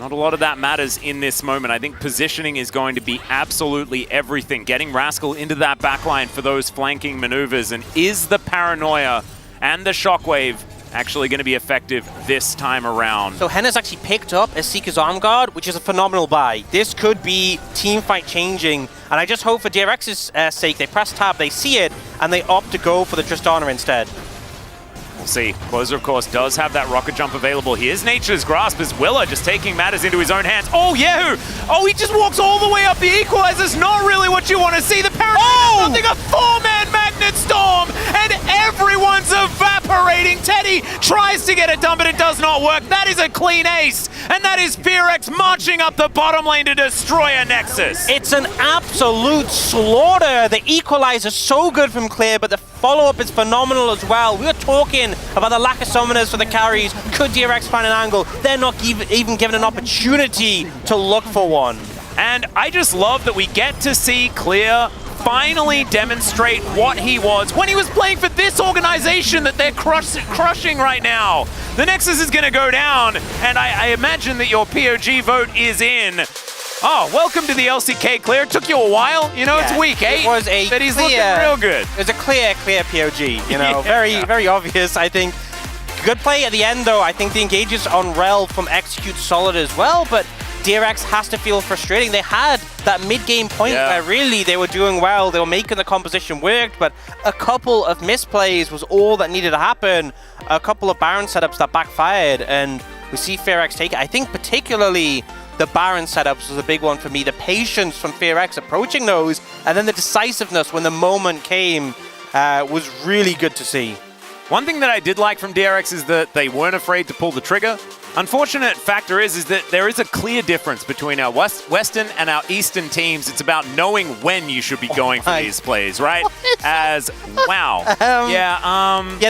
Not a lot of that matters in this moment. I think positioning is going to be absolutely everything. Getting Rascal into that backline for those flanking maneuvers. And is the paranoia and the shockwave actually going to be effective this time around? So Henna's actually picked up a Seeker's Arm Guard, which is a phenomenal buy. This could be team fight changing. And I just hope for DRX's sake, they press tab, they see it, and they opt to go for the Tristana instead. We'll see. Closer, of course, does have that rocket jump available. Here's Nature's Grasp as Willa just taking matters into his own hands. Oh, Yahoo! Oh, he just walks all the way up the equalizer's not really what you want to see. The Paranoia nothing, a four-man Magnet Storm, and everyone's evaporating. Teddy tries to get it done, but it does not work. That is a clean ace, and that is FearX marching up the bottom lane to destroy a Nexus. It's an absolute slaughter. The equalizer so good from Clear, but the follow-up is phenomenal as well. We were talking about the lack of summoners for the carries. Could DRX find an angle? They're not even given an opportunity to look for one. And I just love that we get to see Clear finally demonstrate what he was when he was playing for this organization that they're crushing right now. The Nexus is going to go down, and I imagine that your POG vote is in. Oh, welcome to the LCK, Clear. It took you a while. You know, yeah, it's week 8, but he's looking real good. It was a clear POG, you know, very obvious, I think. Good play at the end, though. I think the engages on Rel from Execute solid as well, but DRX has to feel frustrating. They had that mid-game point where really they were doing well. They were making the composition work, but a couple of misplays was all that needed to happen. A couple of Baron setups that backfired, and we see FearX take it. I think particularly the Baron setups was a big one for me. The patience from FearX approaching those, and then the decisiveness when the moment came was really good to see. One thing that I did like from DRX is that they weren't afraid to pull the trigger. Unfortunate factor is that there is a clear difference between our Western and our Eastern teams. It's about knowing when you should be going for these plays, right? Yeah,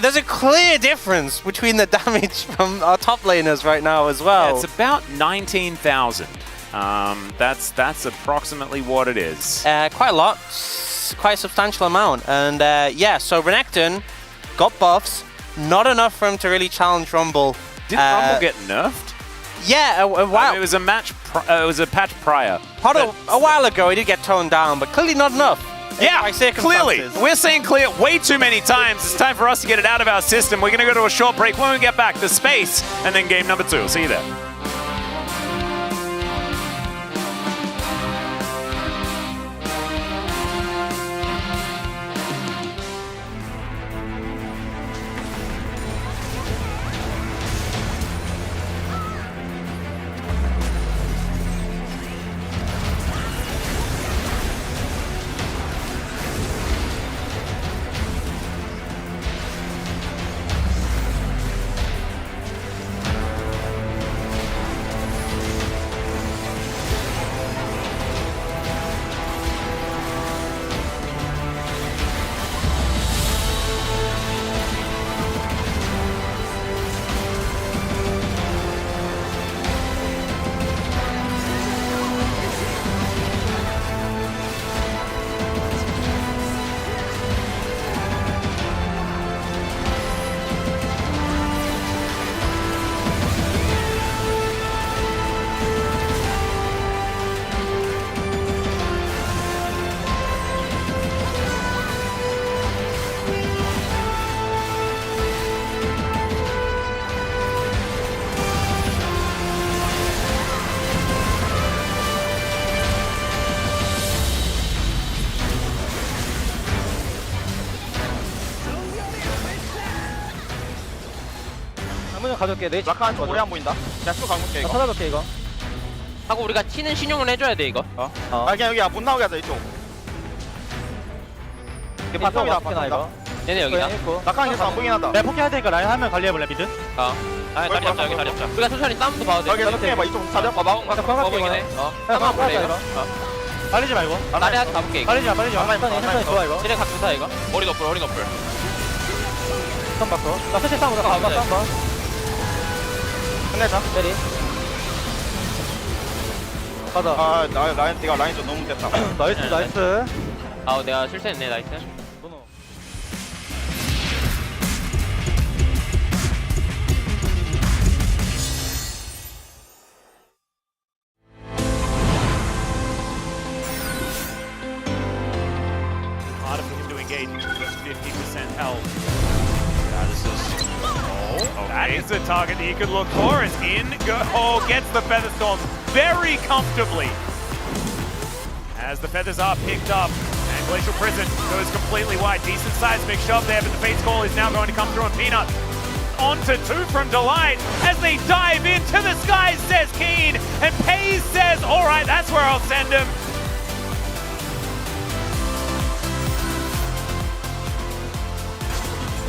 there's a clear difference between the damage from our top laners right now as well. Yeah, it's about 19,000. That's approximately what it is. Quite a lot, quite a substantial amount. And yeah, so Renekton got buffs, not enough for him to really challenge Rumble. Did Rumble get nerfed? Yeah, a while. It was a match. It was a patch prior. A while ago, he did get toned down, but clearly not enough. Yeah, clearly. We're saying clear way too many times. It's time for us to get it out of our system. We're going to go to a short break. When we get back, the space, and then game number 2. See you there. 가져올게. 내 라카 한쪽 오래 안 보인다. 그냥 쭉 감을게 이거. 찾아볼게 이거. 하고 우리가 튀는 신용을 해줘야 돼 이거. 아 그냥 여기 못 나오게 하자 이쪽. 이게 바텀이다 바텀이다. 얘네 여기다. 라카 계속 안 보이긴 하다. 내가 포기할 테니까 라인 하면 관리해볼래 미드? 아 다리 잡자 여기 다리 잡자. 우리가 천천히 싸움도 봐도 돼. 여기 해봐 이쪽 사자. 먹이긴 해. 싸움만 볼래 이거. 빨리지 말고. 다리 하나 가볼게 이거. 빨리지 마. 천천히 좋아 이거. 쟤네 각주사 이거. 머리 너플 머리 너플. 선 바꿔. 나 스시 싸움 보자. 싸움 봐. 끝내자. 때리. 가자. 아 네가 라인 좀 너무 됐다. 나이스 나이스. 아 내가 실수했네 나이스. Harder for him to engage. He's 50% health. This is. Oh, that is the target that he could look for. Is in. Gets the Feather Storm very comfortably. As the feathers are picked up, and Glacial Prison goes completely wide. Decent seismic shove there, but the Fate's Call is now going to come through on Peanut. Onto 2 from Delight as they dive into the skies, says Keen. And Pays says, all right, that's where I'll send him.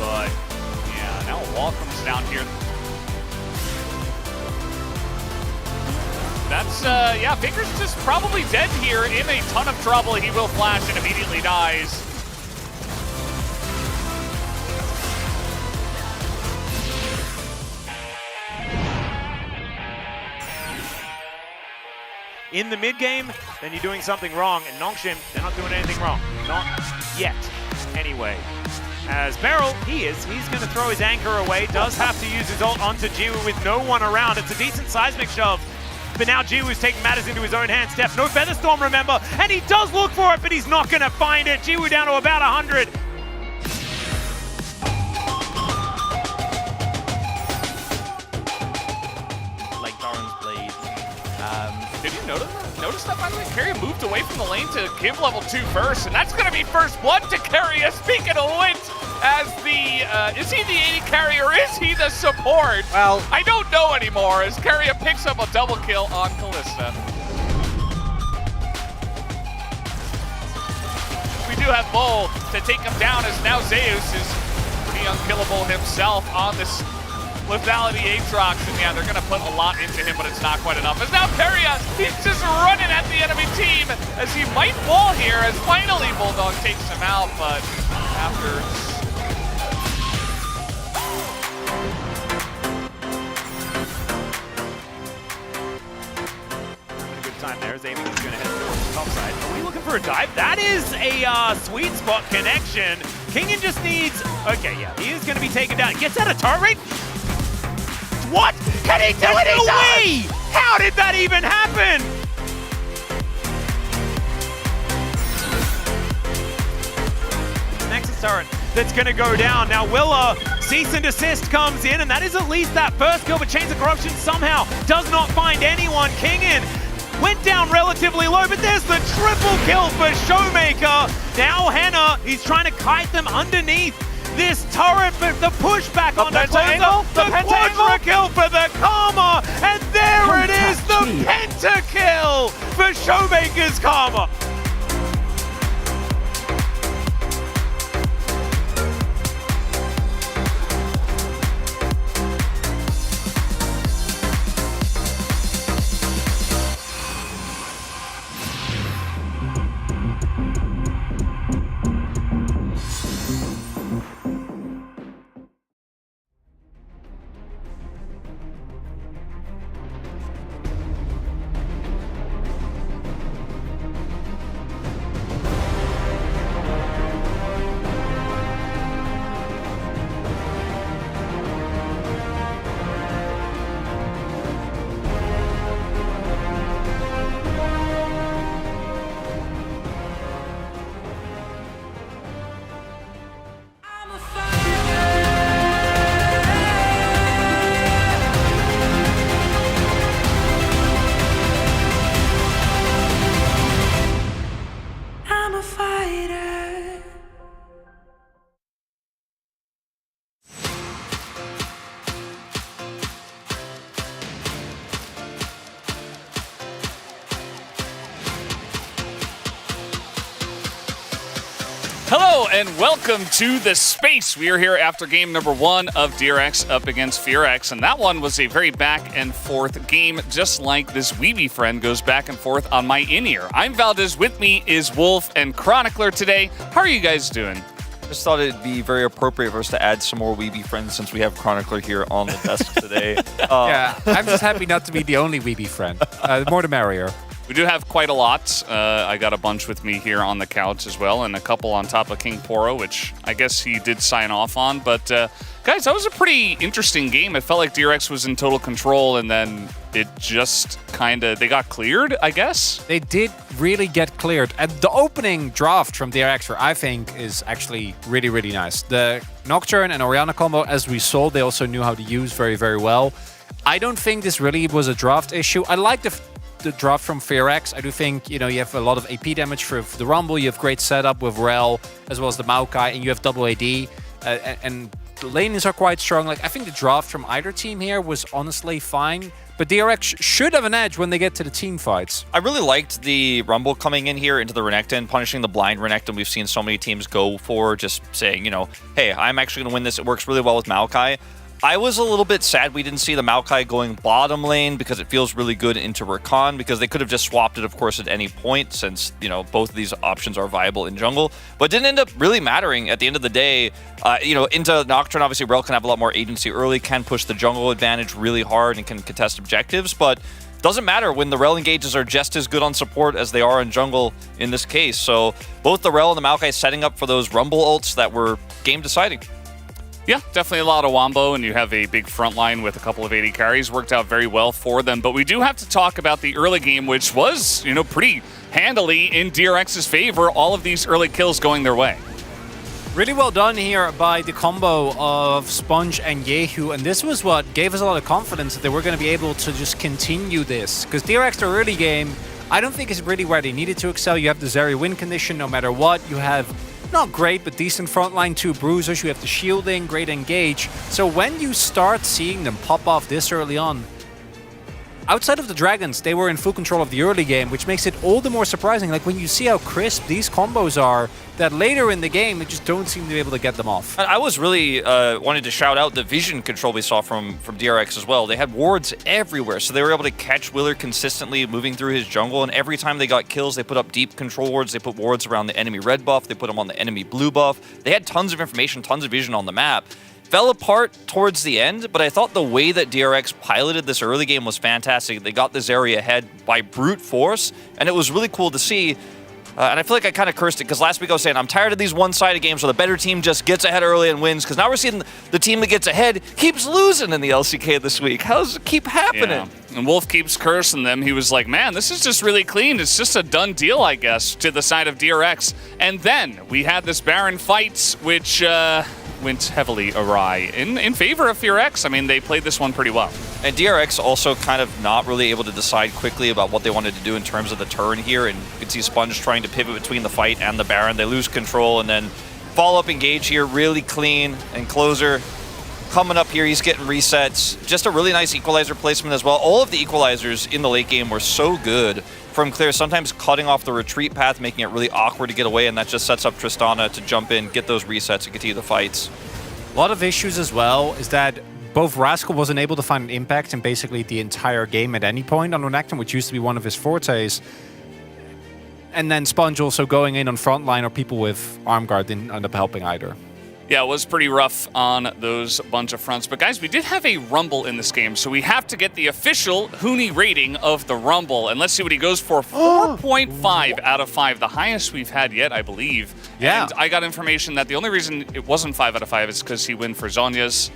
But, yeah, now a wall comes down here. That's, yeah, Faker's just probably dead here, in a ton of trouble. He will flash and immediately dies. In the mid game, then you're doing something wrong. And Nongshim, they're not doing anything wrong. Not yet, anyway. As Beryl, he's going to throw his anchor away. Does have to use his ult onto Jiwoo with no one around. It's a decent seismic shove. But now Jiwoo's taking matters into his own hands. Steph, no Featherstorm, remember. And he does look for it, but he's not going to find it. Jiwoo down to about 100. Like Darren's blade. Did you notice that, by the way? Carry moved away from the lane to give level 2 first, and that's going to be first blood to Carry. Speaking of Lint, as the, is he the AD carry or is he the support? Well, I don't know anymore, as Carry picks up a double kill on Kalista. We do have Bull to take him down, as now Zeus is pretty unkillable himself on this lethality Aatrox, and yeah, they're gonna put a lot into him, but it's not quite enough. As now Peria, he's just running at the enemy team, as he might fall here, as finally Bulldog takes him out, but after... Having a good time there, as aiming is gonna head towards the top side. Are we looking for a dive? That is a sweet spot connection. Kingen just needs, okay, yeah, he is gonna be taken down. Gets out of turret range. What? Can he do it? No way! How did that even happen? Nexus turret that's going to go down. Now Willa, cease and desist comes in, and that is at least that first kill, but Chains of Corruption somehow does not find anyone. Kingen went down relatively low, but there's the triple kill for Showmaker. Now Hannah, he's trying to kite them underneath this turret, but the pushback on the closer, the quadra kill for the Karma, and there it is, the pentakill for Showmaker's Karma. Hello and welcome to the space. We are here after game number 1 of DRX up against FearX, and that one was a very back and forth game, just like this Weeby friend goes back and forth on my in-ear. I'm Valdez, with me is Wolf and Chronicler today. How are you guys doing? Just thought it'd be very appropriate for us to add some more Weeby friends since we have Chronicler here on the desk today. Yeah, I'm just happy not to be the only Weeby friend. The more the merrier. We do have quite a lot. I got a bunch with me here on the couch as well, and a couple on top of King Poro, which I guess he did sign off on. But guys, that was a pretty interesting game. It felt like DRX was in total control, and then it just they got cleared, I guess? They did really get cleared. And the opening draft from DRX, I think, is actually really, really nice. The Nocturne and Orianna combo, as we saw, they also knew how to use very, very well. I don't think this really was a draft issue. I like the draft from FearX. I do think, you have a lot of AP damage for the Rumble. You have great setup with Rel, as well as the Maokai, and you have double AD. And the lanes are quite strong. Like, I think the draft from either team here was honestly fine. But DRX should have an edge when they get to the team fights. I really liked the Rumble coming in here into the Renekton, punishing the blind Renekton we've seen so many teams go for, just saying, hey, I'm actually going to win this. It works really well with Maokai. I was a little bit sad we didn't see the Maokai going bottom lane because it feels really good into Rakan, because they could have just swapped it, of course, at any point since, both of these options are viable in jungle. But it didn't end up really mattering at the end of the day. Into Nocturne, obviously, Rel can have a lot more agency early, can push the jungle advantage really hard and can contest objectives, but doesn't matter when the Rel engages are just as good on support as they are in jungle in this case. So both the Rel and the Maokai setting up for those Rumble ults that were game deciding. Yeah, definitely a lot of wombo, and you have a big front line with a couple of AD carries. Worked out very well for them. But we do have to talk about the early game, which was, pretty handily in DRX's favor. All of these early kills going their way. Really well done here by the combo of Sponge and Yehu, and this was what gave us a lot of confidence that they were going to be able to just continue this. Because DRX, the early game, I don't think is really where they needed to excel. You have the Zeri win condition no matter what. You have not great, but decent frontline, 2 bruisers. You have the shielding, great engage. So when you start seeing them pop off this early on, outside of the Dragons, they were in full control of the early game, which makes it all the more surprising. Like, when you see how crisp these combos are, that later in the game, they just don't seem to be able to get them off. I was really wanted to shout out the vision control we saw from DRX as well. They had wards everywhere, so they were able to catch Willer consistently moving through his jungle, and every time they got kills, they put up deep control wards. They put wards around the enemy red buff. They put them on the enemy blue buff. They had tons of information, tons of vision on the map. Fell apart towards the end, but I thought the way that DRX piloted this early game was fantastic. They got this area ahead by brute force, and it was really cool to see. And I feel like I kind of cursed it because last week I was saying I'm tired of these one-sided games where the better team just gets ahead early and wins, because now we're seeing the team that gets ahead keeps losing in the LCK this week. How does it keep happening? Yeah. And Wolf keeps cursing them. He was like, man, this is just really clean. It's just a done deal, I guess, to the side of DRX. And then we had this Baron fight, which went heavily awry in favor of FearX. I mean, they played this one pretty well. And DRX also kind of not really able to decide quickly about what they wanted to do in terms of the turn here. And you can see Sponge trying to pivot between the fight and the Baron. They lose control, and then follow-up engage here, really clean. And Closer coming up here, he's getting resets. Just a really nice equalizer placement as well. All of the equalizers in the late game were so good from Clear, sometimes cutting off the retreat path, making it really awkward to get away, and that just sets up Tristana to jump in, get those resets, and continue the fights. A lot of issues as well is that both Rascal wasn't able to find an impact in basically the entire game at any point on Renekton, which used to be one of his fortes. And then Sponge also going in on frontline, or people with arm guard didn't end up helping either. Yeah, it was pretty rough on those bunch of fronts. But guys, we did have a Rumble in this game, so we have to get the official Huni rating of the Rumble. And let's see what he goes for. 4.5 out of 5, the highest we've had yet, I believe. Yeah. And I got information that the only reason it wasn't 5 out of 5 is because he went for Zhonya's.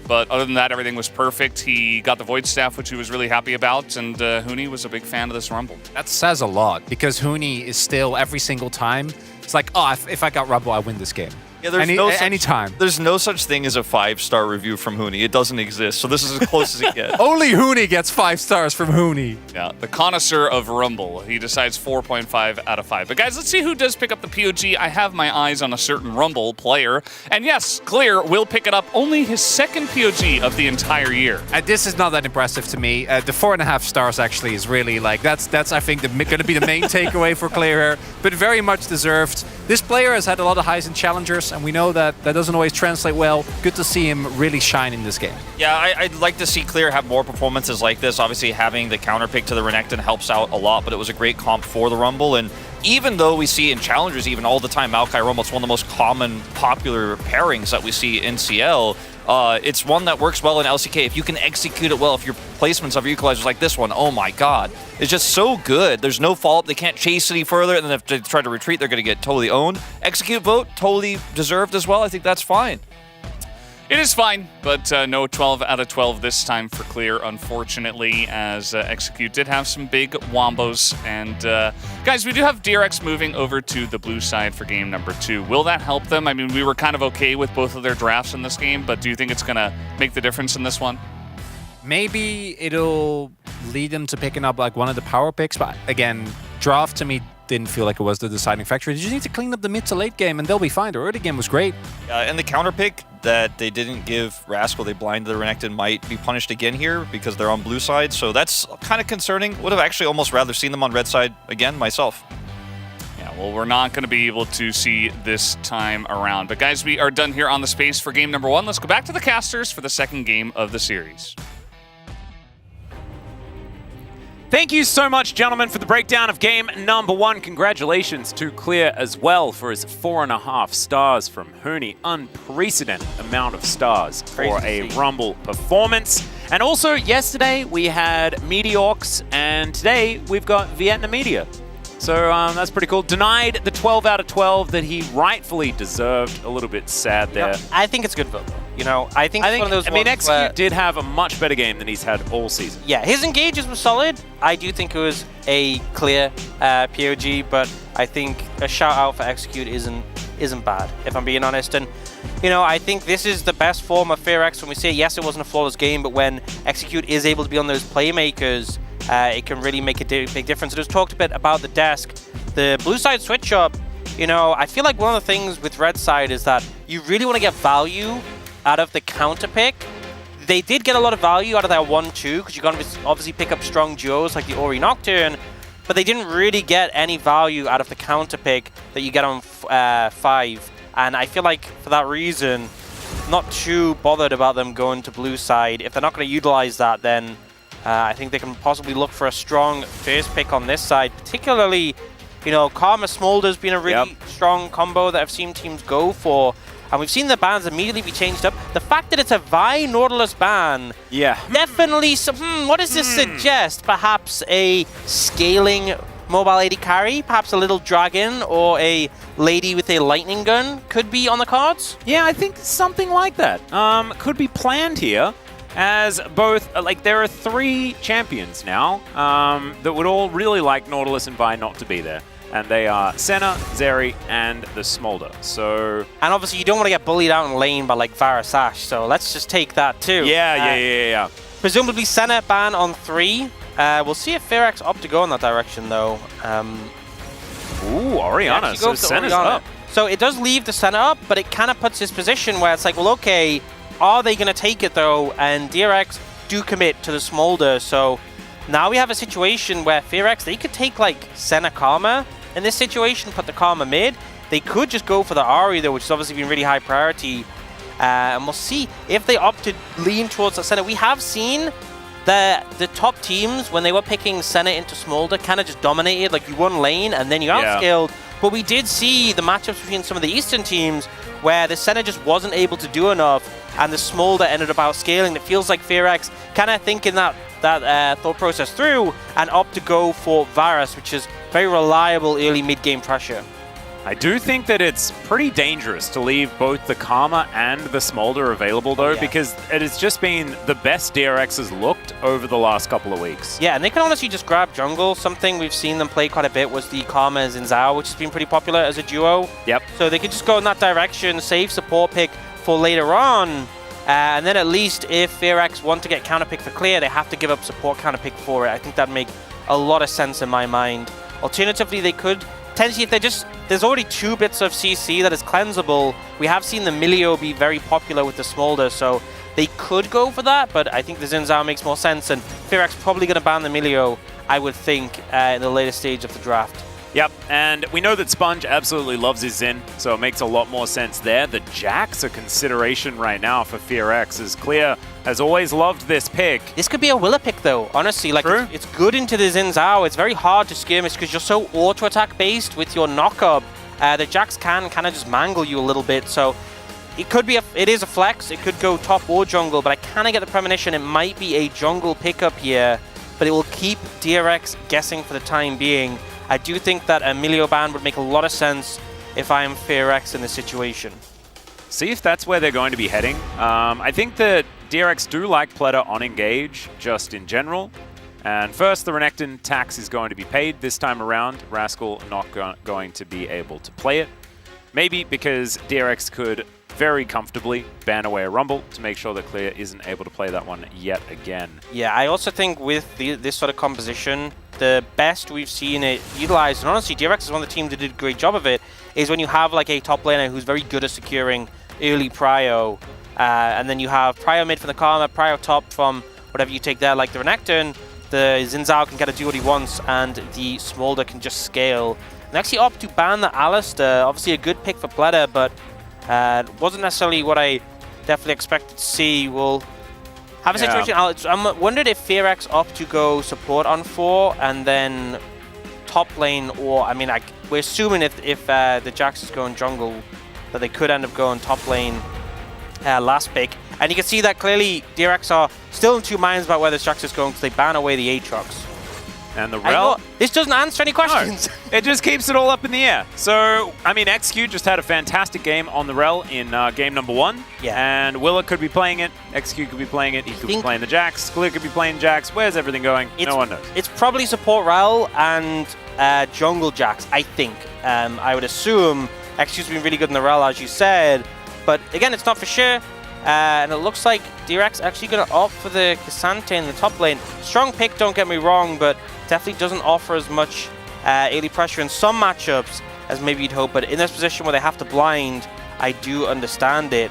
But other than that, everything was perfect. He got the Void Staff, which he was really happy about, and Huni was a big fan of this Rumble. That says a lot, because Huni is still, every single time, it's like, oh, if I got Rumble, I win this game. Yeah, there's anytime. There's no such thing as a 5-star review from Huni. It doesn't exist, so this is as close as it gets. Only Huni gets 5 stars from Huni. Yeah, the connoisseur of Rumble. He decides 4.5 out of 5. But guys, let's see who does pick up the POG. I have my eyes on a certain Rumble player. And yes, Clear will pick it up. Only his second POG of the entire year. This is not that impressive to me. The 4.5 stars actually is really like, that's I think going to be the main takeaway for Clear here, but very much deserved. This player has had a lot of highs and challengers, and we know that doesn't always translate well. Good to see him really shine in this game. Yeah, I'd like to see Clear have more performances like this. Obviously, having the counter pick to the Renekton helps out a lot, but it was a great comp for the Rumble. And even though we see in challengers even all the time Maokai Rumble, it's one of the most common, popular pairings that we see in CL. It's one that works well in LCK. If you can execute it well, if your placements of equalizers like this one, oh my god. It's just so good. There's no follow-up. They can't chase any further, and then if they try to retreat, they're going to get totally owned. Execute vote, totally deserved as well. I think that's fine. It is fine, but no 12 out of 12 this time for Clear, unfortunately, as Execute did have some big wombos. And guys, we do have DRX moving over to the blue side for game number 2. Will that help them? I mean, we were kind of okay with both of their drafts in this game, but do you think it's going to make the difference in this one? Maybe it'll lead them to picking up like one of the power picks, but again, draft to me didn't feel like it was the deciding factor. They just need to clean up the mid to late game and they'll be fine. The early game was great. And the counter pick that they didn't give Rascal, they blinded the Renekton, might be punished again here because they're on blue side. So that's kind of concerning. Would have actually almost rather seen them on red side again myself. Yeah, well, we're not going to be able to see this time around. But guys, we are done here on the space for game number 1. Let's go back to the casters for the second game of the series. Thank you so much, gentlemen, for the breakdown of game number 1. Congratulations to Clear as well for his 4.5 stars from Hooney. Unprecedented amount of stars for a Rumble performance. And also, yesterday we had Meteorx, and today we've got Vietnam Media. So that's pretty cool. Denied the 12 out of 12 that he rightfully deserved. A little bit sad there. No, I think it's good vote. You know, I think it's one of those ones Execute did have a much better game than he's had all season. Yeah, his engages were solid. I do think it was a clear POG, but I think a shout out for Execute isn't bad, if I'm being honest. And you know, I think this is the best form of FearX when we say yes, it wasn't a flawless game, but when Execute is able to be on those playmakers, it can really make a big difference. I just talked a bit about the desk, the blue side switch up. You know, I feel like one of the things with red side is that you really want to get value out of the counter pick. They did get a lot of value out of that 1-2 because you're going to obviously pick up strong duos like the Ori Nocturne, but they didn't really get any value out of the counter pick that you get on 5. And I feel like for that reason, not too bothered about them going to blue side. If they're not going to utilize that, then I think they can possibly look for a strong first pick on this side, particularly, you know, Karma Smolder's been a really strong combo that I've seen teams go for. And we've seen the bans immediately be changed up. The fact that it's a Vi Nautilus ban, definitely some, what does this suggest? Perhaps a scaling mobile AD carry, perhaps a little dragon or a lady with a lightning gun could be on the cards? Yeah, I think something like that could be planned here. As both, like, there are 3 champions now that would all really like Nautilus and Vi not to be there. And they are Senna, Zeri, and the Smolder. So, and obviously you don't want to get bullied out in lane by like Varus Ashe, so let's just take that too. Yeah. Presumably Senna ban on 3. We'll see if FearX opt to go in that direction though. Ooh, Orianna, so Senna's up. So it does leave the Senna up, but it kind of puts his position where it's like, well, okay, are they going to take it though? And DRX do commit to the Smolder, so now we have a situation where FearX, they could take like Senna Karma in this situation, put the Karma mid. They could just go for the Ahri though, which has obviously been really high priority. And we'll see if they opt to lean towards the Senna. We have seen the top teams, when they were picking Senna into Smolder, kind of just dominated. Like you won lane and then you outscaled. But we did see the matchups between some of the Eastern teams where the Senna just wasn't able to do enough and the Smolder ended up outscaling. It feels like FearX kind of thinking that thought process through and opt to go for Varus, which is very reliable early mid-game pressure. I do think that it's pretty dangerous to leave both the Karma and the Smolder available though, because it has just been the best DRX has looked over the last couple of weeks. Yeah, and they can honestly just grab jungle. Something we've seen them play quite a bit was the Karma and Zhao, which has been pretty popular as a duo. Yep. So they could just go in that direction, save support pick for later on. And then at least if FearX want to get counterpick for clear, they have to give up support counterpick for it. I think that'd make a lot of sense in my mind. Alternatively, they could potentially, if they just, there's already 2 bits of CC that is cleansable. We have seen the Milio be very popular with the Smolder, so they could go for that, but I think the Xin Zhao makes more sense, and FearX probably going to ban the Milio, I would think, in the later stage of the draft. Yep, and we know that Sponge absolutely loves his Xin, so it makes a lot more sense there. The Jack's a consideration right now for FearX, as Clear has always loved this pick. This could be a Willa pick though, honestly. Like it's good into the Xin Zhao. It's very hard to skirmish because you're so auto-attack based with your knock-up. The Jax can kind of just mangle you a little bit, so it could be it is a flex. It could go top or jungle, but I kind of get the premonition it might be a jungle pickup here, but it will keep DRX guessing for the time being. I do think that a Milio ban would make a lot of sense if I am FearX in this situation. See if that's where they're going to be heading. I think that DRX do like Pleta on engage, just in general. And first, the Renekton tax is going to be paid this time around. Rascal not going to be able to play it. Maybe because DRX could very comfortably ban away a Rumble to make sure that Clear isn't able to play that one yet again. Yeah, I also think with this sort of composition, the best we've seen it utilized, and honestly, DRX is one of the teams that did a great job of it, is when you have like a top laner who's very good at securing early prio, and then you have prio mid from the Karma, prio top from whatever you take there, like the Renekton. The Xin Zhao can kind of do what he wants, and the Smolder can just scale. And actually opt to ban the Alistair. Obviously a good pick for Pleta, but wasn't necessarily what I definitely expected to see. We'll have a situation. I'm wondering if FearX opt to go support on 4 and then top lane, or I mean, we're assuming if the Jax is going jungle, that they could end up going top lane last pick. And you can see that clearly DRX are still in two minds about where this Jax is going because they ban away the Aatrox. And the Rel... This doesn't answer any questions. No, it just keeps it all up in the air. So, I mean, XQ just had a fantastic game on the Rel in game number 1. Yeah. And Willa could be playing it. XQ could be playing it. He could be playing the Jax. Clear could be playing Jax. Where's everything going? No one knows. It's probably support Rel and jungle Jax, I think. I would assume XQ's been really good in the Rel, as you said. But again, it's not for sure. And it looks like DRX actually going to opt for the K'Sante in the top lane. Strong pick, don't get me wrong, but definitely doesn't offer as much early pressure in some matchups as maybe you'd hope. But in this position where they have to blind, I do understand it.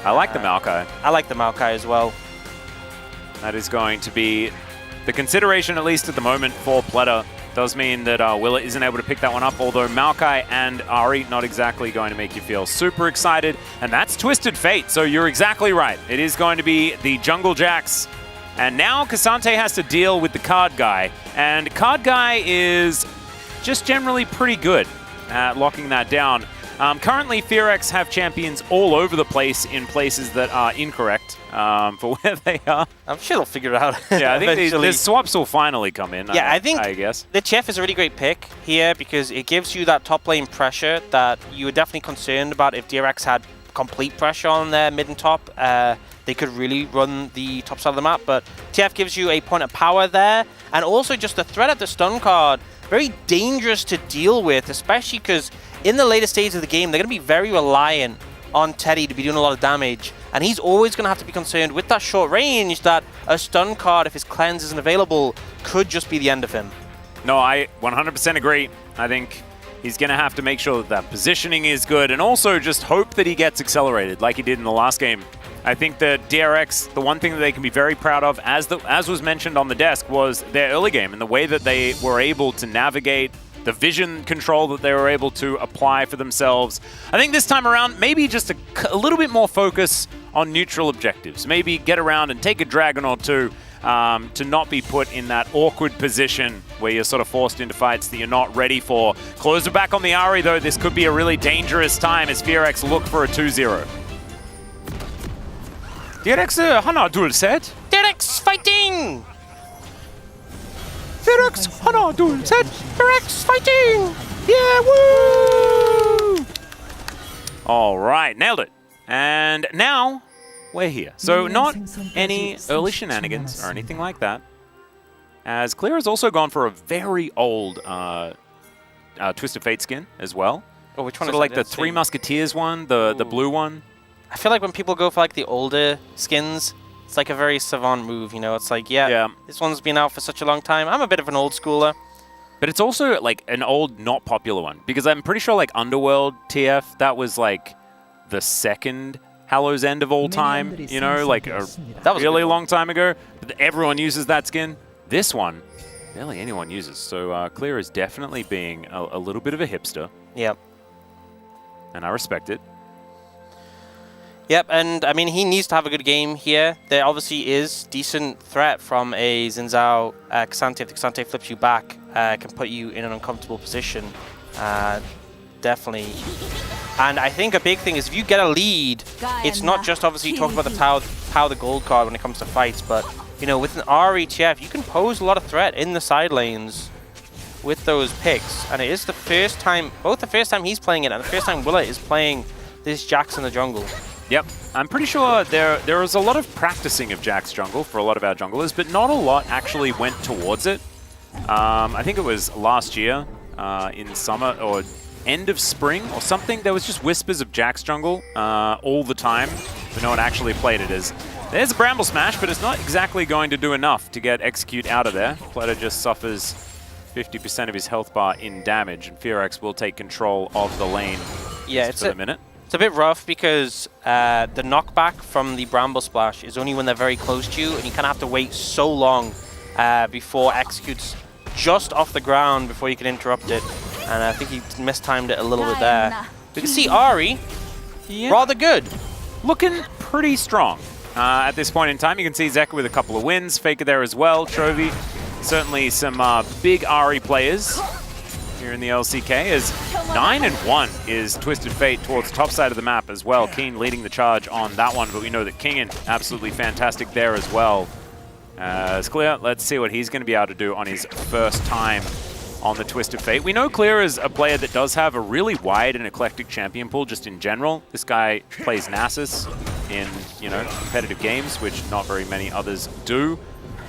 I like the Maokai. I like the Maokai as well. That is going to be the consideration, at least at the moment, for Pleta. Does mean that Willa isn't able to pick that one up, although Maokai and Ari not exactly going to make you feel super excited. And that's Twisted Fate, so you're exactly right. It is going to be the Jungle Jax. And now K'Sante has to deal with the Card Guy. And Card Guy is just generally pretty good at locking that down. Currently, FearX have champions all over the place in places that are incorrect for where they are. I'm sure they'll figure it out. Yeah, I think the swaps will finally come in. Yeah, I guess the Chef is a really great pick here because it gives you that top lane pressure that you were definitely concerned about. If DRX had complete pressure on their mid and top, they could really run the top side of the map. But TF gives you a point of power there, and also just the threat of the stun card. Very dangerous to deal with, especially because in the later stages of the game, they're going to be very reliant on Teddy to be doing a lot of damage. And he's always going to have to be concerned with that short range that a stun card, if his cleanse isn't available, could just be the end of him. No, I 100% agree. I think he's going to have to make sure that that positioning is good and also just hope that he gets accelerated like he did in the last game. I think that DRX, the one thing that they can be very proud of, as was mentioned on the desk, was their early game and the way that they were able to navigate the vision control that they were able to apply for themselves. I think this time around, maybe just a little bit more focus on neutral objectives. Maybe get around and take a dragon or two to not be put in that awkward position where you're sort of forced into fights that you're not ready for. Closer back on the Ari, though, this could be a really dangerous time as FearX look for a 2-0. DRX Hana duel set. DRX fighting! DRX Hana duel set. DRX fighting! Yeah, woo! All right, nailed it. And now we're here. So not any early shenanigans or anything like that. As Clear has also gone for a very old Twisted Fate skin as well. Oh, which one sort is of like that? the Three Musketeers one, the blue one. I feel like when people go for like the older skins, it's like a very savant move, you know? It's like, yeah, this one's been out for such a long time. I'm a bit of an old schooler. But it's also like an old, not popular one. Because I'm pretty sure like Underworld TF, that was like the second Hallow's End of all time, you know? Like that was really long time ago. But everyone uses that skin. This one, barely anyone uses. So Clear is definitely being a little bit of a hipster. Yep. And I respect it. Yep, and I mean, he needs to have a good game here. There obviously is decent threat from a Xin Zhao K'Sante. If the K'Sante flips you back, can put you in an uncomfortable position. Definitely And I think a big thing is if you get a lead, it's not just obviously talking about the power the gold card when it comes to fights, but you know, with an RETF, you can pose a lot of threat in the side lanes with those picks. And it is the first time, both the first time he's playing it and the first time Willa is playing this Jax in the jungle. Yep, I'm pretty sure there was a lot of practicing of Jax jungle for a lot of our junglers, but not a lot actually went towards it. I think it was last year in summer or end of spring or something. There was just whispers of Jax jungle all the time, but no one actually played it as. There's a Bramble Smash, but it's not exactly going to do enough to get Execute out of there. Platter just suffers 50% of his health bar in damage, and FearX will take control of the lane for the minute. It's a bit rough because the knockback from the Bramble Splash is only when they're very close to you, and you kind of have to wait so long before Execute's just off the ground before you can interrupt it. And I think he mistimed it a little bit there. You can see Ari, rather good. Looking pretty strong at this point in time. You can see Zeka with a couple of wins, Faker there as well, Chovy. Certainly some big Ari players here in the LCK, as 9-1 is Twisted Fate towards the top side of the map as well. Keen leading the charge on that one, but we know that Kingen absolutely fantastic there as well. It's Clear. Let's see what he's going to be able to do on his first time on the Twisted Fate. We know Clear is a player that does have a really wide and eclectic champion pool just in general. This guy plays Nasus in, you know, competitive games, which not very many others do.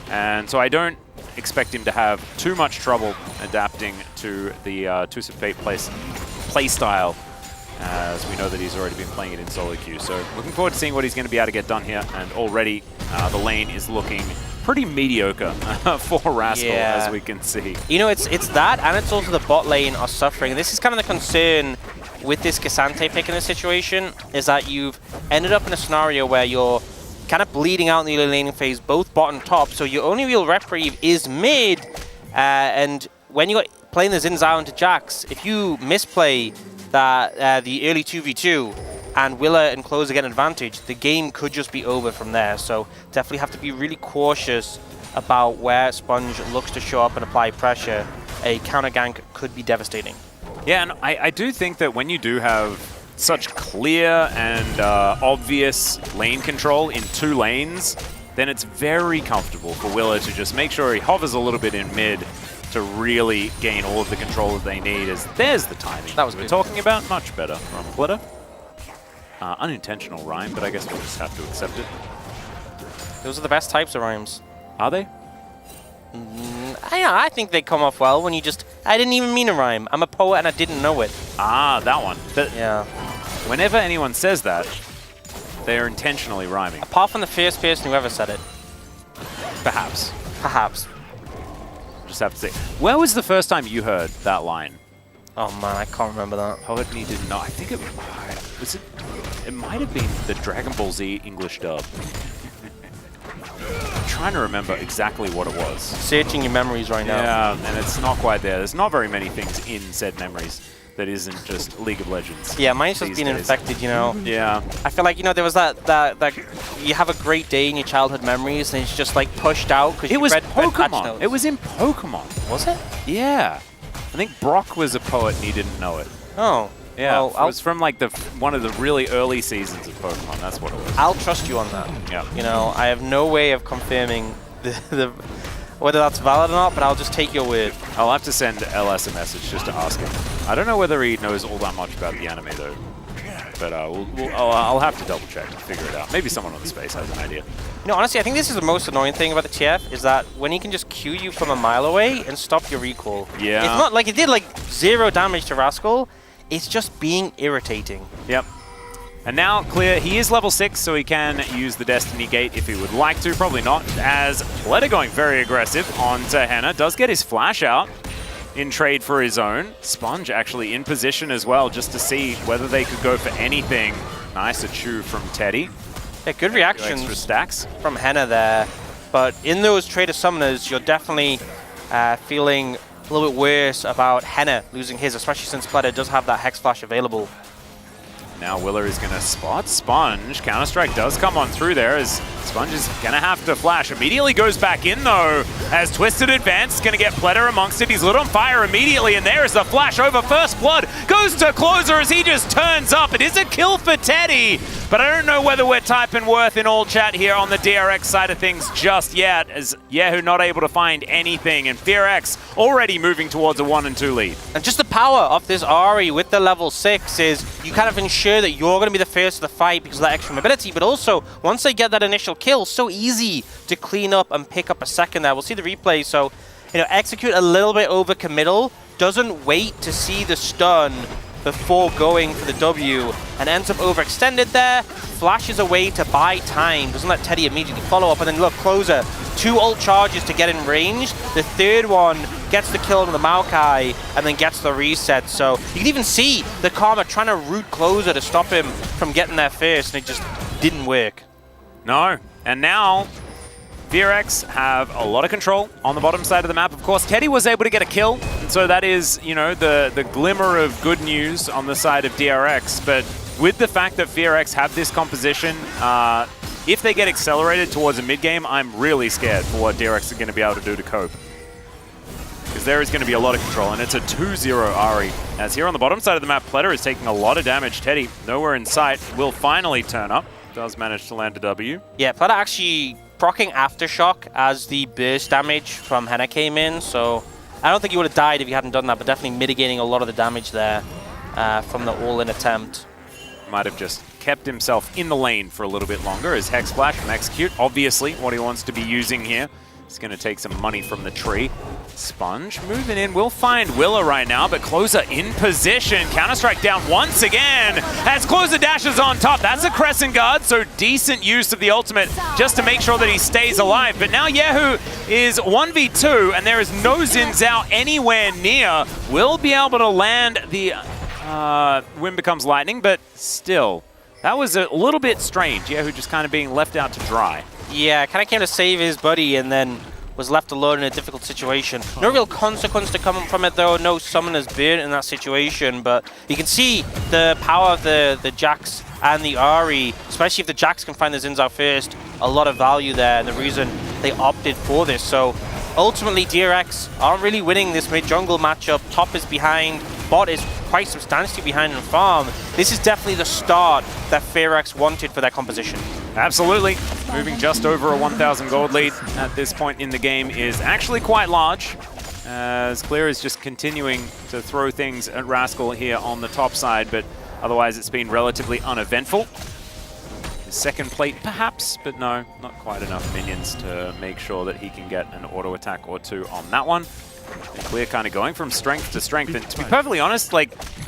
And so I don't expect him to have too much trouble adapting to the Twisted Fate play style, as we know that he's already been playing it in solo queue. So looking forward to seeing what he's going to be able to get done here. And already the lane is looking pretty mediocre for Rascal, as we can see. You know, it's that, and it's also the bot lane are suffering. This is kind of the concern with this Cassante pick in this situation, is that you've ended up in a scenario where you're kind of bleeding out in the early laning phase, both bot and top, so your only real reprieve is mid, and when you're playing the Xin Zhao into Jax, if you misplay that the early 2v2, and Willa and Closer get an advantage, the game could just be over from there. So definitely have to be really cautious about where Sponge looks to show up and apply pressure. A counter gank could be devastating. Yeah, and I do think that when you do have such clear and obvious lane control in two lanes, then it's very comfortable for Willa to just make sure he hovers a little bit in mid to really gain all of the control that they need. As there's the timing that was we're talking about. Much better from Plitter. Unintentional rhyme, but I guess we'll just have to accept it. Those are the best types of rhymes. Are they? I think they come off well when you just, I didn't even mean a rhyme. I'm a poet and I didn't know it. Ah, that one. Yeah. Whenever anyone says that, they're intentionally rhyming. Apart from the first person who ever said it. Perhaps. Perhaps. Just have to say. Where was the first time you heard that line? Oh man, I can't remember that. Poet needed not. I think it was it. It might have been the Dragon Ball Z English dub. I'm trying to remember exactly what it was. Searching your memories right now. Yeah, and it's not quite there. There's not very many things in said memories that isn't just League of Legends. Yeah, mine's just been infected, you know. Yeah. I feel like, you know, there was that you have a great day in your childhood memories and it's just like pushed out because you read Pokemon. It was in Pokemon. Was it? Yeah. I think Brock was a poet and he didn't know it. Oh. Yeah, well, it was from like one of the really early seasons of Pokemon. That's what it was. I'll trust you on that. Yeah. You know, I have no way of confirming whether that's valid or not, but I'll just take your word. I'll have to send LS a message just to ask him. I don't know whether he knows all that much about the anime though, but I'll have to double check and figure it out. Maybe someone on the space has an idea. You know, honestly, I think this is the most annoying thing about the TF is that when he can just Q you from a mile away and stop your recall. Yeah. It's not like it did like 0 damage to Rascal. It's just being irritating. Yep. And now Clear, he is level 6, so he can use the Destiny Gate if he would like to. Probably not, as Pletter going very aggressive onto Henna. Does get his flash out in trade for his own. Sponge actually in position as well, just to see whether they could go for anything. Nice a chew from Teddy. Yeah, good reactions extra stacks from Henna there. But in those Trader Summoners, you're definitely feeling a little bit worse about Henna losing his, especially since Pletter does have that Hex Flash available. Now Willer is going to spot Sponge. Counter-Strike does come on through there as Sponge is going to have to flash. Immediately goes back in though as Twisted Advance is going to get Pletter amongst it. He's lit on fire immediately and there is the flash over. First Blood goes to Closer as he just turns up. It is a kill for Teddy, but I don't know whether we're typing worth in all chat here on the DRX side of things just yet, as Yahoo not able to find anything and FearX already moving towards a 1 and 2 lead. And just the power of this Ahri with the level 6 is you kind of ensure that you're going to be the first to the fight because of that extra mobility, but also once they get that initial kill, so easy to clean up and pick up a second there. We'll see the replay, so Execute a little bit over committal, doesn't wait to see the stun before going for the W, and ends up overextended there, flashes away to buy time, doesn't let Teddy immediately follow up, and then look, Closer, 2 ult charges to get in range, the third one gets the kill on the Maokai, and then gets the reset, so you can even see the Karma trying to root Closer to stop him from getting there first, and it just didn't work. No, and now DRX have a lot of control on the bottom side of the map. Of course, Teddy was able to get a kill, and so that is, the glimmer of good news on the side of DRX. But with the fact that FearX have this composition, if they get accelerated towards a mid-game, I'm really scared for what DRX are going to be able to do to cope. Because there is going to be a lot of control, and it's a 2-0 Ahri. As here on the bottom side of the map, Pletter is taking a lot of damage. Teddy, nowhere in sight, will finally turn up. Does manage to land a W. Yeah, Pletter actually proccing Aftershock as the burst damage from Henna came in, so I don't think he would have died if he hadn't done that, but definitely mitigating a lot of the damage there from the all-in attempt. Might have just kept himself in the lane for a little bit longer as Hex Flash from Execute, obviously what he wants to be using here. He's going to take some money from the tree. Sponge moving in, will find Willa right now, but Closer in position. Counter-Strike down once again as Closer dashes on top. That's a Crescent Guard, so decent use of the ultimate just to make sure that he stays alive. But now Yahoo is 1v2 and there is no Xin Zhao anywhere near. Will be able to land the Wind Becomes Lightning, but still, that was a little bit strange. Yahoo just kind of being left out to dry. Yeah, kind of came to save his buddy and then was left alone in a difficult situation. No real consequence to come from it though, no Summoner's Burn in that situation, but you can see the power of the Jax and the Ahri, especially if the Jax can find the Xin Zhao first, a lot of value there, and the reason they opted for this. So ultimately DRX aren't really winning this mid-jungle matchup. Top is behind, bot is quite substantially behind in farm. This is definitely the start that FearX wanted for their composition. Absolutely. Moving just over a 1,000 gold lead at this point in the game is actually quite large, as Clear is just continuing to throw things at Rascal here on the top side, but otherwise it's been relatively uneventful. His second plate perhaps, but no, not quite enough minions to make sure that he can get an auto attack or two on that one. And Clear kind of going from strength to strength, and to be perfectly honest,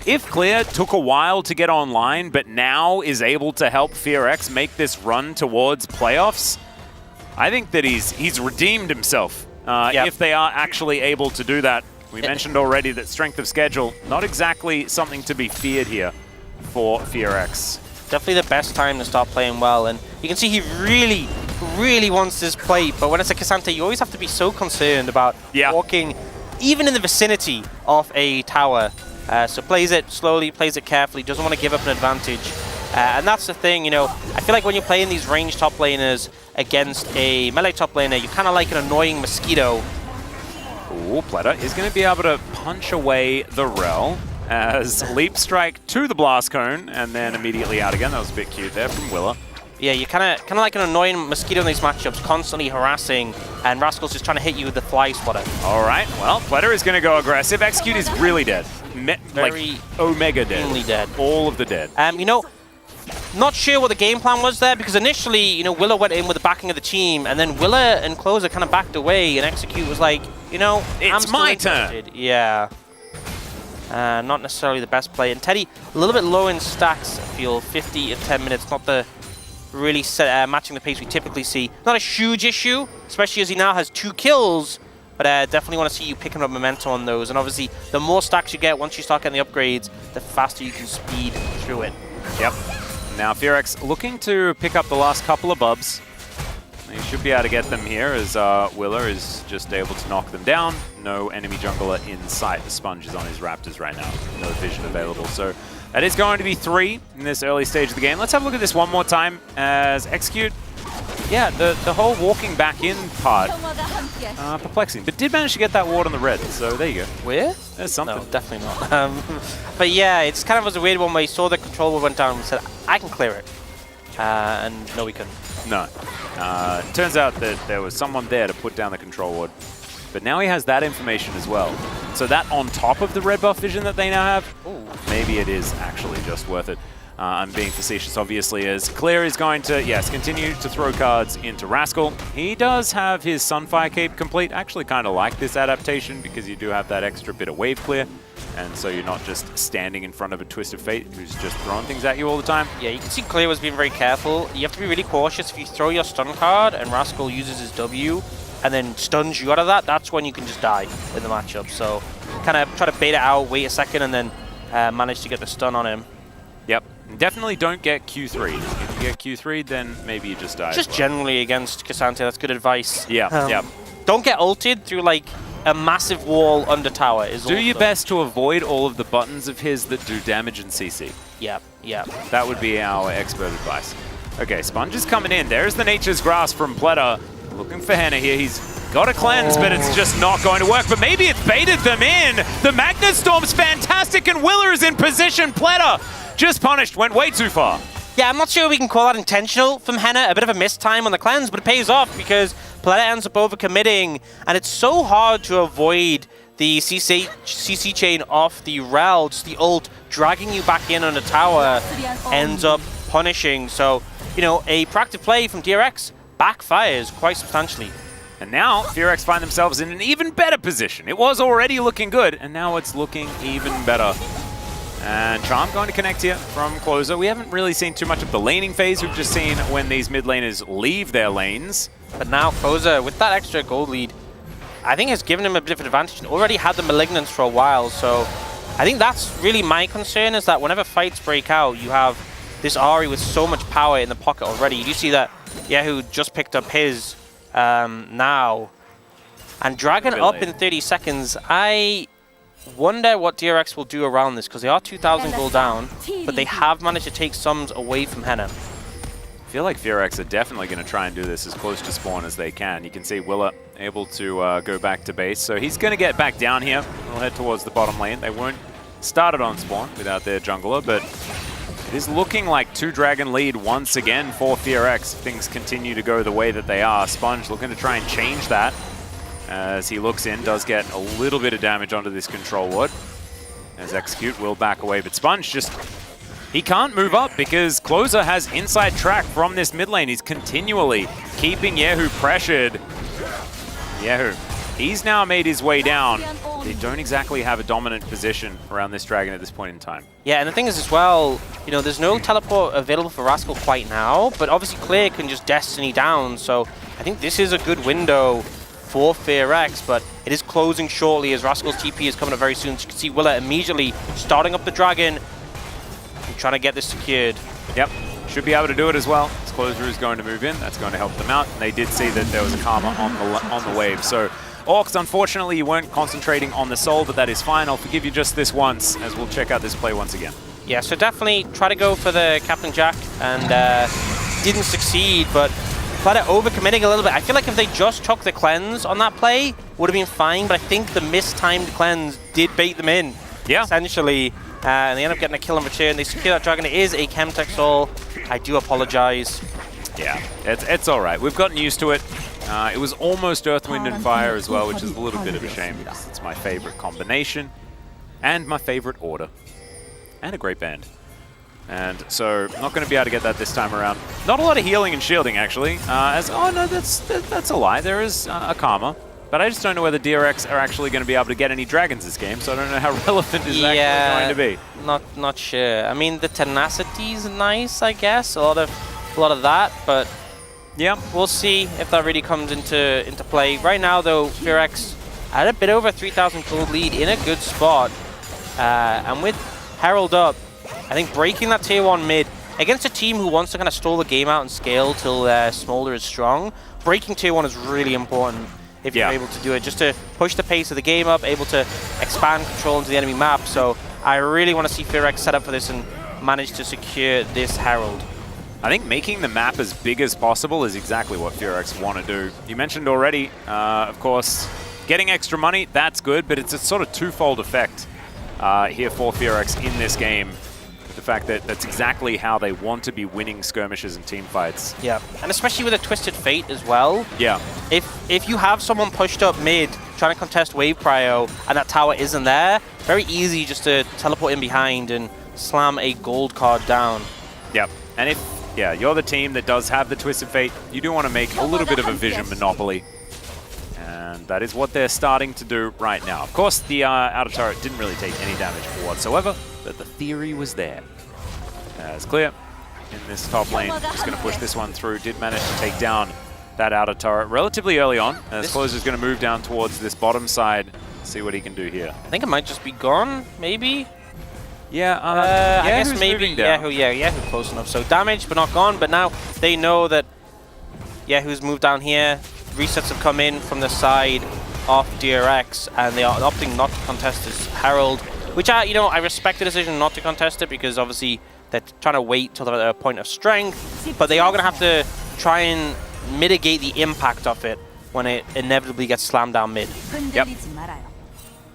if Clear took a while to get online, but now is able to help FearX make this run towards playoffs, I think that he's redeemed himself. If they are actually able to do that. We mentioned already that strength of schedule, not exactly something to be feared here for FearX. Definitely the best time to start playing well, and you can see he really, really wants this plate, but when it's a K'Sante, you always have to be so concerned about walking even in the vicinity of a tower. So plays it slowly, plays it carefully, doesn't want to give up an advantage. And that's the thing, I feel like when you're playing these ranged top laners against a melee top laner, you're kind of like an annoying mosquito. Ooh, Pletter is going to be able to punch away the Rel as Leap Strike to the Blast Cone and then immediately out again. That was a bit cute there from Willa. Yeah, you're kind of like an annoying mosquito in these matchups, constantly harassing, and Rascal's just trying to hit you with the Fly Swatter. All right, well, Pletter is going to go aggressive. Execute is really dead. Very Omega dead. Dead. All of the dead. Not sure what the game plan was there, because initially, Willa went in with the backing of the team, and then Willa and Closer kind of backed away, and Execute was like, it's my turn. Yeah. Not necessarily the best play. And Teddy, a little bit low in stacks, I feel. 50 in 10 minutes, not the really matching the pace we typically see. Not a huge issue, especially as he now has 2 kills, but definitely want to see you picking up momentum on those. And obviously, the more stacks you get once you start getting the upgrades, the faster you can speed through it. Yep. Now FearX looking to pick up the last couple of bubs. He should be able to get them here as Willer is just able to knock them down. No enemy jungler in sight. The Sponge is on his Raptors right now. No vision available. So That is going to be 3 in this early stage of the game. Let's have a look at this one more time as Execute. Yeah, the whole walking back in part, perplexing. But did manage to get that ward on the red, so there you go. Where? There's something. No, definitely not. But yeah, it's kind of was a weird one where you saw the control ward went down and said, I can clear it. And no, we couldn't. No. Turns out that there was someone there to put down the control ward. But now he has that information as well. So that on top of the red buff vision that they now have, maybe it is actually just worth it. I'm being facetious, obviously, as Clear is going to, yes, continue to throw cards into Rascal. He does have his Sunfire Cape complete. I actually kind of like this adaptation because you do have that extra bit of wave clear. And so you're not just standing in front of a Twist of Fate who's just throwing things at you all the time. Yeah, you can see Clear was being very careful. You have to be really cautious. If you throw your stun card and Rascal uses his W and then stuns you out of that, that's when you can just die in the matchup. So kind of try to bait it out, wait a second, and then manage to get the stun on him. Yep. Definitely don't get Q3. If you get Q3, then maybe you just die. Just generally against Cassante, that's good advice. Yeah, yeah. Don't get ulted through like a massive wall under tower. Do your best to avoid all of the buttons of his that do damage and CC. Yeah, yeah. That would be our expert advice. Okay, Sponge is coming in. There's the Nature's Grasp from Pleta. Looking for Henna here. He's got a cleanse, but it's just not going to work. But maybe it's baited them in. The Magnet Storm's fantastic, and Willer is in position. Pleta just punished, went way too far. Yeah, I'm not sure we can call that intentional from Henna. A bit of a missed time on the cleanse, but it pays off because Pleta ends up overcommitting, and it's so hard to avoid the CC chain off the Rel, just the ult dragging you back in on the tower ends up punishing. So, you know, a proactive play from DRX backfires quite substantially. And now, DRX find themselves in an even better position. It was already looking good, and now it's looking even better. And Charm going to connect here from Closer. We haven't really seen too much of the laning phase. We've just seen when these mid laners leave their lanes. But now Closer, with that extra gold lead, I think has given him a bit of an advantage and already had the Malignance for a while. So I think that's really my concern, is that whenever fights break out, you have this Ahri with so much power in the pocket already. You do see that Yahoo just picked up his now. And Dragon up in 30 seconds. I wonder what DRX will do around this, because they are 2,000 gold down, but they have managed to take sums away from Henna. I feel like DRX are definitely going to try and do this as close to spawn as they can. You can see Willa able to go back to base, so he's going to get back down here. We'll head towards the bottom lane. They won't start it on spawn without their jungler, but it is looking like 2-dragon lead once again for DRX. Things continue to go the way that they are. Sponge looking to try and change that. As he looks in, does get a little bit of damage onto this control ward. As Execute will back away, but Sponge just, he can't move up because Closer has inside track from this mid lane. He's continually keeping Yahoo pressured. Yahoo, he's now made his way down. They don't exactly have a dominant position around this dragon at this point in time. Yeah, and the thing is as well, you know, there's no teleport available for Rascal quite now, but obviously Clear can just Destiny down, so I think this is a good window for DRX, but it is closing shortly as Rascal's TP is coming up very soon. So you can see Willa immediately starting up the dragon and trying to get this secured. Yep, should be able to do it as well. As Closer is going to move in, that's going to help them out. And they did see that there was a Karma on the wave. So Orcs, unfortunately, you weren't concentrating on the soul, but that is fine. I'll forgive you just this once, as we'll check out this play once again. Yeah, so definitely try to go for the Captain Jack, and didn't succeed, but Pleta overcommitting a little bit. I feel like if they just took the cleanse on that play, would have been fine, but I think the mistimed cleanse did bait them in, essentially. And they end up getting a kill in return. They secure that dragon. It is a Chemtech soul. I do apologize. Yeah, it's all right. We've gotten used to it. It was almost Earth, Wind, and Fire as well, which is a little bit of a shame because it's my favorite combination and my favorite order and a great band. And so not going to be able to get that this time around. Not a lot of healing and shielding, actually. Oh, no, that's a lie. There is a Karma. But I just don't know whether DRX are actually going to be able to get any dragons this game, so I don't know how relevant is actually going to be. Not sure. I mean, the tenacity's nice, I guess. A lot of that, but yeah, we'll see if that really comes into play. Right now, though, DRX at a bit over 3,000 gold lead in a good spot, and with Herald up, I think breaking that tier 1 mid against a team who wants to kind of stall the game out and scale till Smolder is strong, breaking tier 1 is really important if you're able to do it, just to push the pace of the game up, able to expand control into the enemy map. So I really want to see FearX set up for this and manage to secure this Herald. I think making the map as big as possible is exactly what FearX want to do. You mentioned already, of course, getting extra money, that's good, but it's a sort of twofold effect here for FearX in this game. The fact that that's exactly how they want to be winning skirmishes and team fights. Yeah, and especially with a Twisted Fate as well. Yeah. If you have someone pushed up mid trying to contest wave prio and that tower isn't there, very easy just to teleport in behind and slam a gold card down. Yep. And if you're the team that does have the Twisted Fate, you do want to make a little bit of a vision monopoly. And that is what they're starting to do right now. Of course, the outer turret didn't really take any damage whatsoever, but the theory was there. It's clear in this top lane. Just going to push this one through. Did manage to take down that outer turret relatively early on. As Closer's going to move down towards this bottom side. See what he can do here. I think it might just be gone, maybe? Yeah, I guess maybe Yahoo close enough. So damage, but not gone. But now they know that Yahoo's moved down here. Resets have come in from the side of DRX, and they are opting not to contest this Herald, which I respect the decision not to contest it because obviously they're trying to wait till they're at a point of strength, but they are going to have to try and mitigate the impact of it when it inevitably gets slammed down mid. Yep.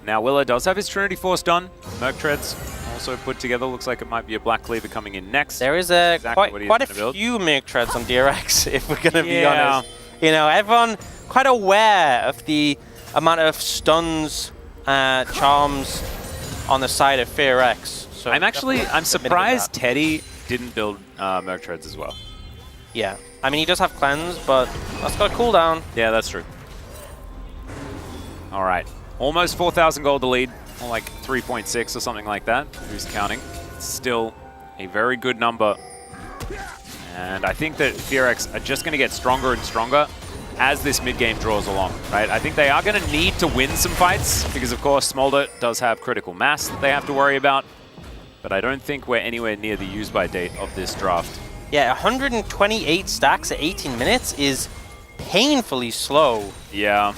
Now Willa does have his Trinity Force done. Merc Treads also put together. Looks like it might be a Black Cleaver coming in next. There is quite a few Merc Treads on DRX, if we're going to be honest. Everyone quite aware of the amount of stuns, charms on the side of FearX. So I'm surprised Teddy didn't build Merc Treads as well. Yeah, I mean he does have cleanse, but that's got a cooldown. Yeah, that's true. All right, almost 4,000 gold to lead, more like 3.6 or something like that. Who's counting? Still a very good number. And I think that FearX are just going to get stronger and stronger as this mid-game draws along, right? I think they are going to need to win some fights because, of course, Smolder does have critical mass that they have to worry about. But I don't think we're anywhere near the use-by date of this draft. Yeah, 128 stacks at 18 minutes is painfully slow. Yeah.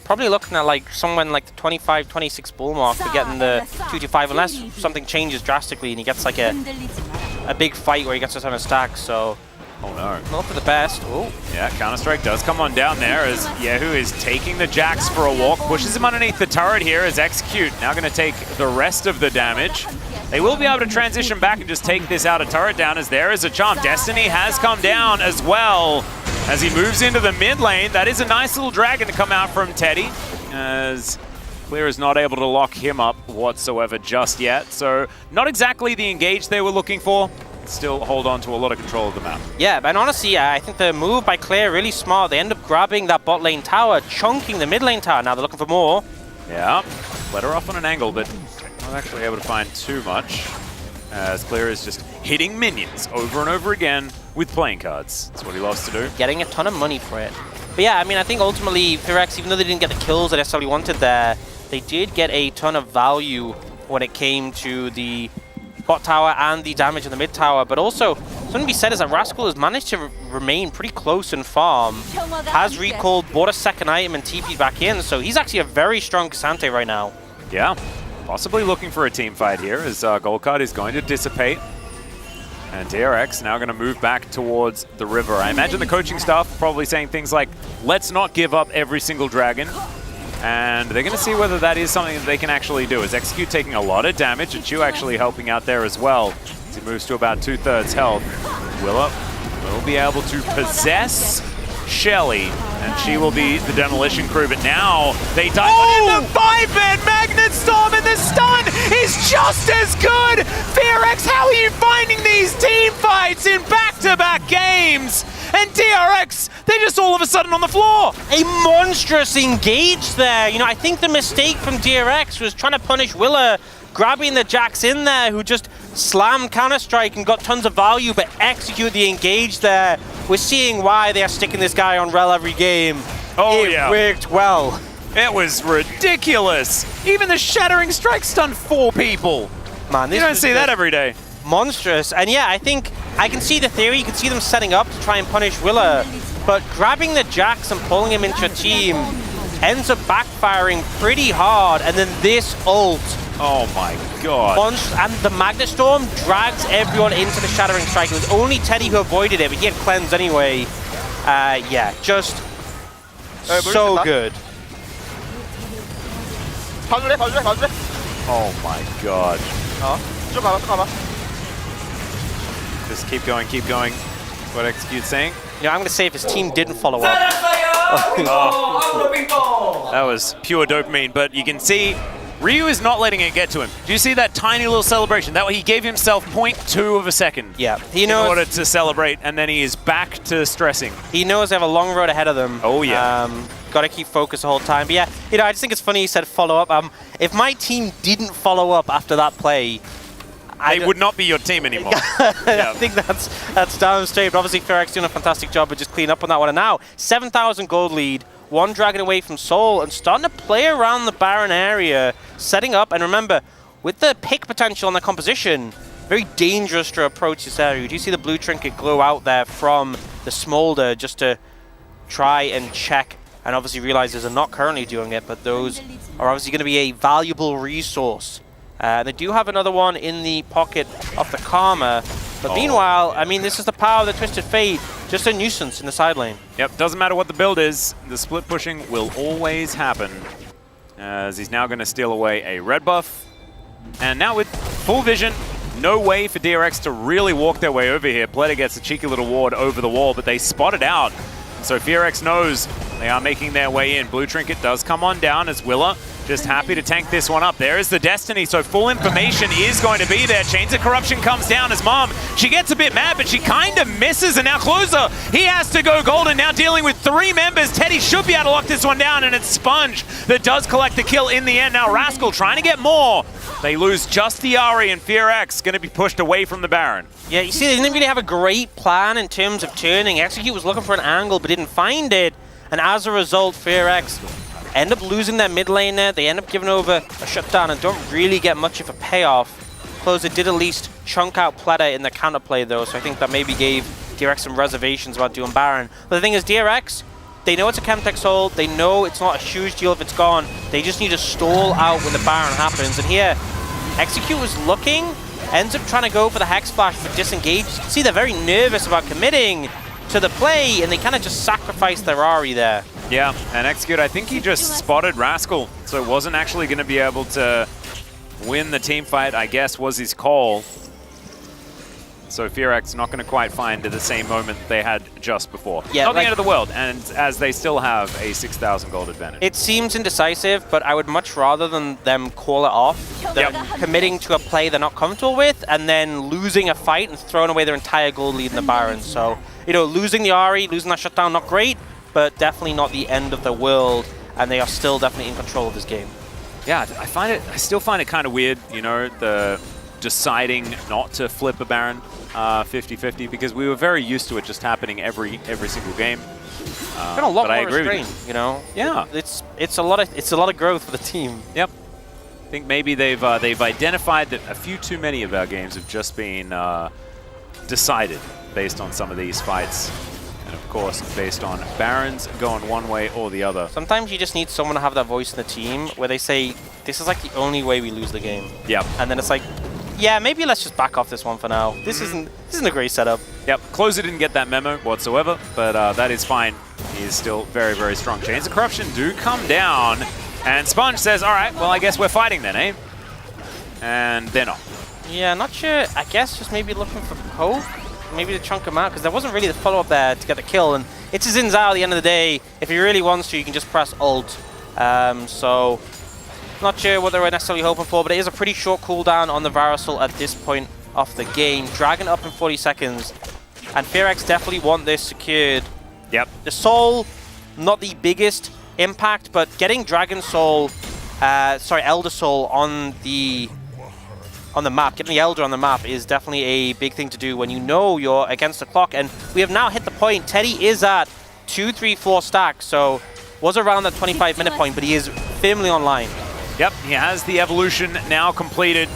Probably looking at like somewhere in like the 25, 26 bull mark to getting the 2-5 unless something changes drastically and he gets like a big fight where he gets a ton of stacks, so... Oh no. Not for the best. Oh. Yeah, Counter-Strike does come on down there as Yahoo is taking the Jax for a walk, pushes him underneath the turret here as Execute now going to take the rest of the damage. They will be able to transition back and just take this outer turret down as there is a charm. Destiny has come down as well as he moves into the mid lane. That is a nice little dragon to come out from Teddy as Clear is not able to lock him up whatsoever just yet. So not exactly the engage they were looking for. Still hold on to a lot of control of the map. Yeah, and honestly, I think the move by Clear really smart. They end up grabbing that bot lane tower, chunking the mid lane tower. Now they're looking for more. Yeah, let her off on an angle, but not actually able to find too much. As Clear is just hitting minions over and over again with playing cards. That's what he loves to do. Getting a ton of money for it. But yeah, I mean, I think ultimately FearX, even though they didn't get the kills they necessarily wanted there, they did get a ton of value when it came to the bot tower and the damage in the mid tower. But also, something to be said is that Rascal has managed to remain pretty close in farm, has recalled, bought a second item and TP'd back in, so he's actually a very strong Cassante right now. Yeah, possibly looking for a team fight here as gold card is going to dissipate. And DRX now going to move back towards the river. I imagine the coaching staff probably saying things like, let's not give up every single dragon. And they're going to see whether that is something that they can actually do. As Execute taking a lot of damage, and Chu actually helping out there as well. As he moves to about 2/3 health. Willa will be able to possess Shelly, and she will be the demolition crew. But now they dive on the 5-man Magnet Storm, and the stun is just as good! FearX, how are you finding these team fights in back-to-back games? And DRX, they're just all of a sudden on the floor. A monstrous engage there. You know, I think the mistake from DRX was trying to punish Willa, grabbing the Jax in there who just slammed Counter-Strike and got tons of value, but Execute the engage there. We're seeing why they are sticking this guy on Rel every game. Oh, it worked well. It was ridiculous. Even the Shattering Strike stunned 4 people. Man, you don't see that every day. Monstrous. And yeah, I think I can see the theory. You can see them setting up to try and punish Willa, but grabbing the Jax and pulling him into a team ends up backfiring pretty hard. And then this ult Oh my god. And the Magnet Storm drags everyone into the Shattering Strike. It was only Teddy who avoided it, but he had Cleanse anyway. Yeah, just so good. 봐줄래? Oh my god. 쭉 가봐. Just keep going, keep going. What Execute's saying? Yeah, I'm going to say if his team didn't follow up. That was pure dopamine, but you can see Ryu is not letting it get to him. Do you see that tiny little celebration? That he gave himself 0.2 of a second. Yeah, he knows, in order to celebrate, and then he is back to stressing. He knows they have a long road ahead of them. Oh yeah. Got to keep focused the whole time. But yeah, I just think it's funny he said follow up. If my team didn't follow up after that play, they would not be your team anymore. I think that's damn straight. But obviously, FairX doing a fantastic job of just cleaning up on that one. And now, 7,000 gold lead, one dragon away from Seoul, and starting to play around the Baron area, setting up. And remember, with the pick potential on the composition, very dangerous to approach this area. Do you see the blue trinket glow out there from the Smolder just to try and check? And obviously realizes they're not currently doing it, but those are obviously going to be a valuable resource. They do have another one in the pocket of the Karma. But meanwhile, I mean, this is the power of the Twisted Fate. Just a nuisance in the side lane. Yep, doesn't matter what the build is. The split pushing will always happen. As he's now going to steal away a red buff. And now with full vision, no way for DRX to really walk their way over here. Pleta gets a cheeky little ward over the wall, but they spot it out. So FearX knows they are making their way in. Blue Trinket does come on down as Willa just happy to tank this one up. There is the Destiny, so full information is going to be there. Chains of Corruption comes down as Mom. She gets a bit mad, but she kind of misses, and now Closer, he has to go golden, now dealing with 3 members. Teddy should be able to lock this one down, and it's Sponge that does collect the kill in the end. Now Rascal trying to get more. They lose just the Ari, and FearX going to be pushed away from the Baron. Yeah, you see, they didn't really have a great plan in terms of turning. Execute was looking for an angle, but didn't find it. And as a result, FearX end up losing their mid lane there. They end up giving over a shutdown and don't really get much of a payoff. Closer did at least chunk out Pleta in the counterplay, though, so I think that maybe gave DRX some reservations about doing Baron. But the thing is, DRX, they know it's a Chemtech hold. They know it's not a huge deal if it's gone. They just need to stall out when the Baron happens. And here, Execute was looking, ends up trying to go for the Hex Flash but disengaged. See, they're very nervous about committing to the play, and they kind of just sacrificed their Ari there. Yeah, and Execute, I think he just spotted Rascal, so wasn't actually going to be able to win the team fight, I guess, was his call. So FearX not going to quite find the same moment they had just before. Yeah, not the end of the world, and as they still have a 6,000 gold advantage. It seems indecisive, but I would much rather than them call it off than committing to a play they're not comfortable with and then losing a fight and throwing away their entire gold lead in the Baron. So, you know, losing the Ari, losing that shutdown, not great, but definitely not the end of the world, and they are still definitely in control of this game. Yeah, I still find it kind of weird, you know, the deciding not to flip a Baron 50-50, because we were very used to it just happening every single game. It's been a lot more restrained, you know. Yeah, it's a lot of growth for the team. Yep. I think maybe they've identified that a few too many of our games have just been decided based on some of these fights. And of course, based on Barons going one way or the other. Sometimes you just need someone to have that voice in the team where they say, this is like the only way we lose the game. Yep. And then it's like, yeah, maybe let's just back off this one for now. This isn't a great setup. Yep, Closer didn't get that memo whatsoever, but that is fine. He is still very, very strong. Chains of Corruption do come down, and Sponge says, all right, well, I guess we're fighting then, eh? And they're not. Yeah, not sure. I guess just maybe looking for poke, maybe to chunk him out, because there wasn't really the follow-up there to get the kill, and it's a Xin Zhao at the end of the day. If he really wants to, you can just press ult. So, not sure what they were necessarily hoping for, but it is a pretty short cooldown on the Varusol at this point of the game. Dragon up in 40 seconds, and FearX definitely want this secured. Yep. The Soul, not the biggest impact, but getting Dragon Soul, Elder Soul on the map, getting the Elder on the map is definitely a big thing to do when you know you're against the clock. And we have now hit the point. Teddy is at 2, 3, 4 stacks, so was around that 25-minute point, but he is firmly online. Yep, he has the evolution now completed.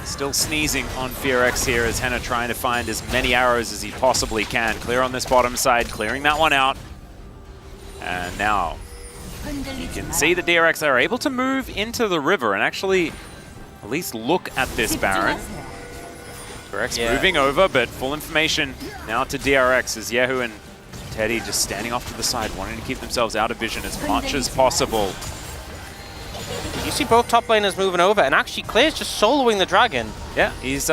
Still sneezing on FearX here as Henna trying to find as many arrows as he possibly can. Clear on this bottom side, clearing that one out. And now you can see the DRX are able to move into the river and actually at least look at this Baron. DRX Yeah. moving over, but full information now to DRX as Yehu and Teddy just standing off to the side, wanting to keep themselves out of vision as much as possible. You see both top laners moving over, and actually Clear's just soloing the dragon. Yeah, he's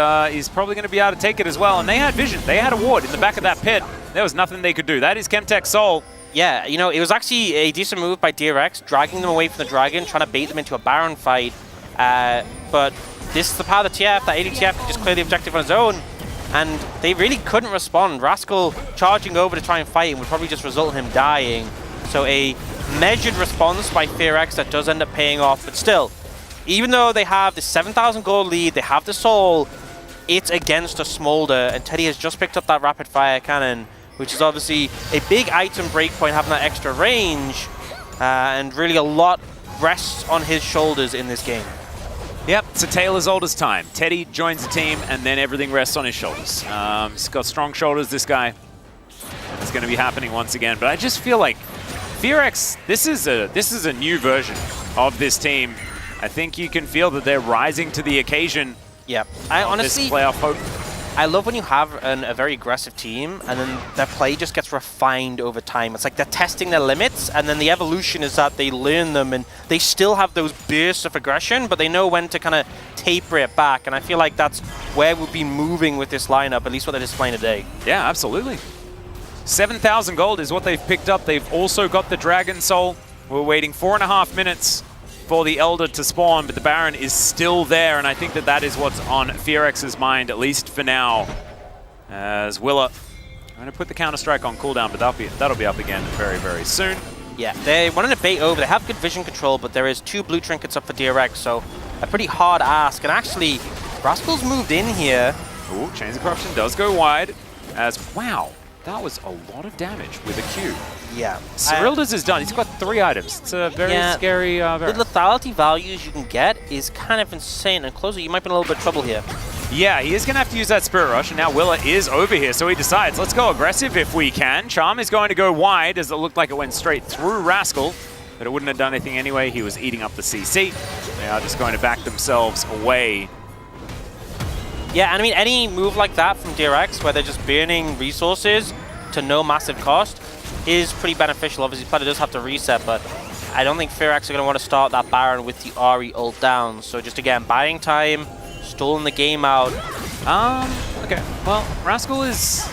probably going to be able to take it as well. And they had vision. They had a ward in the back of that pit. There was nothing they could do. That is Chemtech's soul. Yeah, you know, it was actually a decent move by DRX, dragging them away from the dragon, trying to bait them into a Baron fight. But this is the power of the TF, that AD TF could just clear the objective on his own. And they really couldn't respond. Rascal charging over to try and fight him would probably just result in him dying. So a measured response by FearX that does end up paying off. But still, even though they have the 7,000 gold lead, they have the soul, it's against a Smolder. And Teddy has just picked up that rapid fire cannon, which is obviously a big item breakpoint, having that extra range. And really a lot rests on his shoulders in this game. Yep, it's a tale as old as time. Teddy joins the team, and then everything rests on his shoulders. He's got strong shoulders, this guy. It's going to be happening once again. But I just feel like FearX, this is a new version of this team. I think you can feel that they're rising to the occasion. Yeah, I honestly, this playoff hope. I love when you have a very aggressive team and then their play just gets refined over time. It's like they're testing their limits, and then the evolution is that they learn them and they still have those bursts of aggression, but they know when to kind of taper it back. And I feel like that's where we'll be moving with this lineup, at least what they're displaying today. Yeah, absolutely. 7,000 gold is what they've picked up. They've also got the Dragon Soul. We're waiting 4.5 minutes for the Elder to spawn, but the Baron is still there, and I think that that is what's on FearX's mind, at least for now. As Willa, I'm going to put the Counter-Strike on cooldown, but that'll be up again very, very soon. Yeah, they wanted to bait over. They have good vision control, but there is 2 blue trinkets up for DRX, so a pretty hard ask. And actually, Rascal's moved in here. Ooh, Chains of Corruption does go wide. As, wow, that was a lot of damage with a Q. Yeah. Cyrilda's is done. He's got 3 items. It's a very scary The Baron. lethality values you can get is kind of insane. And Closer, you might be in a little bit of trouble here. Yeah, he is going to have to use that Spirit Rush, and now Willa is over here, so he decides, let's go aggressive if we can. Charm is going to go wide, as it looked like it went straight through Rascal, but it wouldn't have done anything anyway. He was eating up the CC. They are just going to back themselves away. Yeah, and I mean, any move like that from DRX, where they're just burning resources to no massive cost, is pretty beneficial. Obviously, Platter does have to reset, but I don't think FearX are going to want to start that Baron with the Ahri ult down. So just, again, buying time, stalling the game out. Okay, well, Rascal is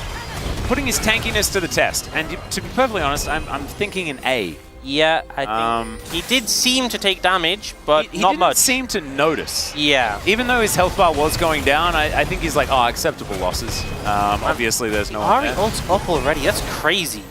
putting his tankiness to the test, and to be perfectly honest, I'm thinking an A. Yeah, I think he did seem to take damage, but He not didn't much. seem to notice. Yeah. Even though his health bar was going down, I think he's like, oh, acceptable losses. Obviously, there's no one Ahri there. ult's up already. That's crazy.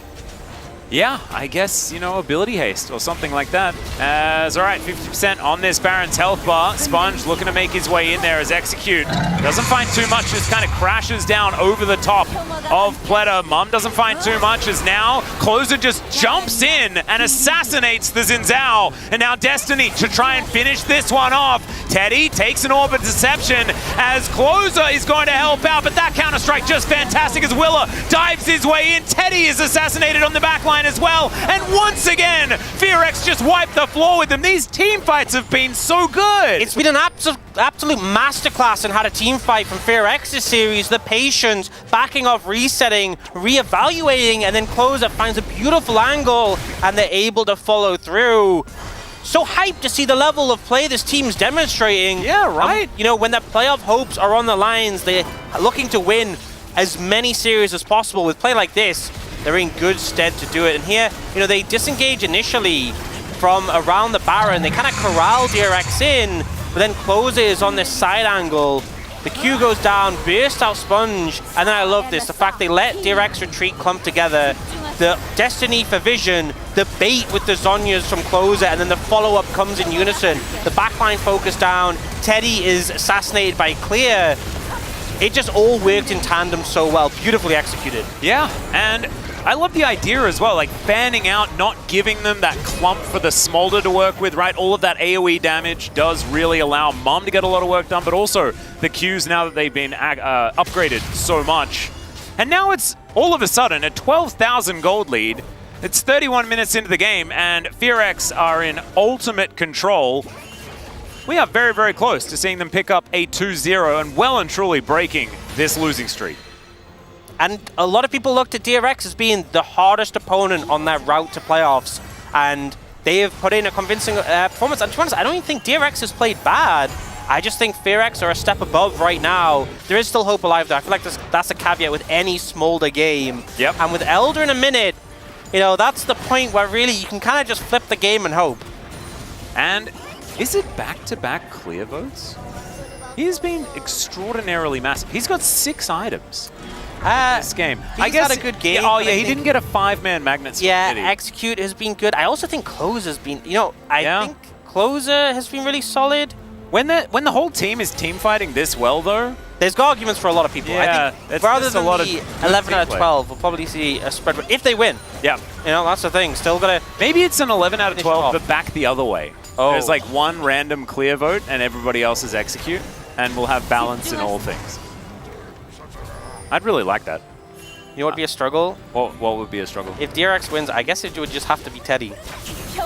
Yeah, I guess, you know, ability haste or something like that. As, all right, 50% on this Baron's health bar. Sponge looking to make his way in there as Execute. Doesn't find too much, just kind of crashes down over the top of Pleta. Mum doesn't find too much as now Closer just jumps in and assassinates the Xin Zhao. And now Destiny to try and finish this one off. Teddy takes an Orb of Deception as Closer is going to help out, but that Counter-Strike just fantastic as Willa dives his way in. Teddy is assassinated on the back line as well, and once again, FearX just wiped the floor with them. These team fights have been so good. It's been an absolute masterclass in how to team fight from FearX's series. The patience, backing off, resetting, reevaluating, and then Closer finds a beautiful angle, and they're able to follow through. So hyped to see the level of play this team's demonstrating. Yeah, right. You know, when their playoff hopes are on the lines, they're looking to win as many series as possible. With play like this, they're in good stead to do it. And here, you know, they disengage initially from around the Baron. They kind of corral DRX in, but then Closer is on this side angle. The Q goes down, bursts out Sponge, and then I love this, the fact they let DRX retreat clump together. The Destiny for Vision, the bait with the Zhonyas from Closer, and then the follow-up comes in unison. The backline focus down, Teddy is assassinated by Clear. It just all worked in tandem so well, beautifully executed. Yeah, and I love the idea as well, like fanning out, not giving them that clump for the Smolder to work with, right? All of that AoE damage does really allow Mum to get a lot of work done, but also the Qs now that they've been upgraded so much. And now it's all of a sudden a 12,000 gold lead. It's 31 minutes into the game, and FearX are in ultimate control. we are very, very close to seeing them pick up a 2-0 and well and truly breaking this losing streak. And a lot of people looked at DRX as being the hardest opponent on their route to playoffs, and they have put in a convincing performance. And to be honest, I don't even think DRX has played bad. I just think FearX are a step above right now. There is still hope alive though. I feel like that's a caveat with any Smolder game. Yep. And with Elder in a minute, you know, that's the point where really you can kind of just flip the game and hope. And is it back-to-back clear votes? He has been extraordinarily massive. He's got 6 items this game. He's had a good game. Yeah, he didn't get a 5-man magnet split, Yeah, did he? Execute has been good. I also think Close has been, you know, I think Closer has been really solid. When the whole team is team fighting this well, though, there's got arguments for a lot of people. Yeah, I think it's rather a than lot of the good 11 out of team play. 12, we'll probably see a spread if they win. yeah. You know, that's the thing. Still gotta. Maybe it's an 11 out of Finish 12, off. but back the other way. Oh. There's like one random clear vote and everybody else is execute, and we'll have balance in all things. I'd really like that. You know what would be a struggle? What would be a struggle? If DRX wins, I guess it would just have to be Teddy.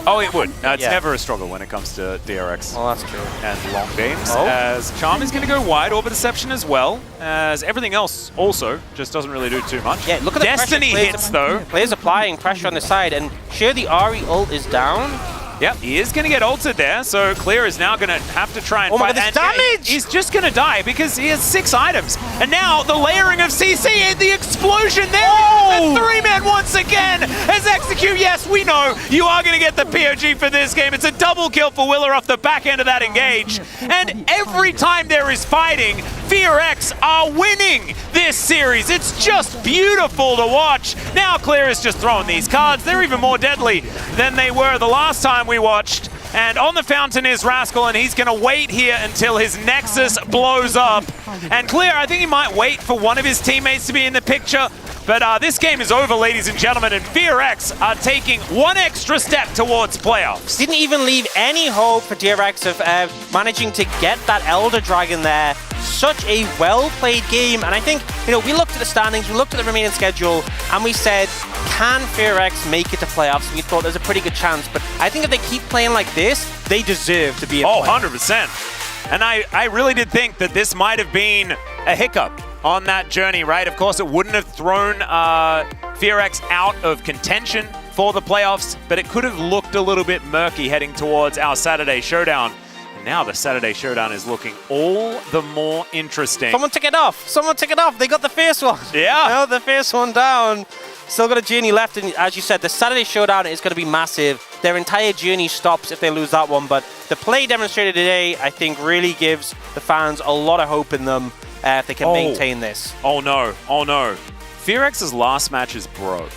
Oh, it would. It's Yeah. never a struggle when it comes to DRX. Well, that's true. And long games, Oh. as Charm is going to go wide, Orbit Deception as well, as everything else also just doesn't really do too much. Yeah, look at the Destiny pressure hits, though. Players applying pressure on the side, and sure, the Ari ult is down. Yep, he is going to get ulted there, so Clear is now going to have to try and Oh my fight. God, And this damage! he's just going to die because he has 6 items. And now the layering of CC and the explosion there. Oh! The 3-man once again as Execute. Yes, we know you are going to get the POG for this game. It's a double kill for Willer off the back end of that engage. And every time there is fighting, FearX are winning this series. It's just beautiful to watch. Now Clear is just throwing these cards. They're even more deadly than they were the last time we watched. And on the fountain is Rascal, and he's going to wait here until his Nexus blows up. And Clear, I think he might wait for one of his teammates to be in the picture. But this game is over, ladies and gentlemen, and FearX are taking one extra step towards playoffs. Didn't even leave any hope for DRX of managing to get that Elder Dragon there. Such a well-played game, and I think, you know, we looked at the standings, we looked at the remaining schedule, and we said, can FearX make it to playoffs? We thought there's a pretty good chance, but I think if they keep playing like this, they deserve to be in Oh, playoffs. 100%. And I really did think that this might have been a hiccup on that journey, right? Of course, it wouldn't have thrown FearX out of contention for the playoffs, but it could have looked a little bit murky heading towards our Saturday Showdown. And now the Saturday Showdown is looking all the more interesting. Someone took it off. Someone took it off. They got the first one. Yeah. No, the first one down. Still got a journey left, and as you said, the Saturday Showdown is going to be massive. Their entire journey stops if they lose that one, but the play demonstrated today, I think, really gives the fans a lot of hope in them if they can maintain this. Oh no, oh no. FearX's last match is Bro.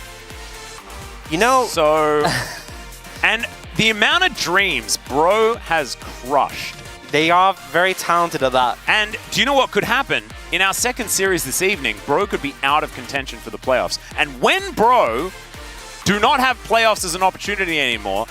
You know, So, and the amount of dreams Bro has crushed. they are very talented at that. And do you know what could happen? In our second series this evening, Bro could be out of contention for the playoffs. And when Bro do not have playoffs as an opportunity anymore,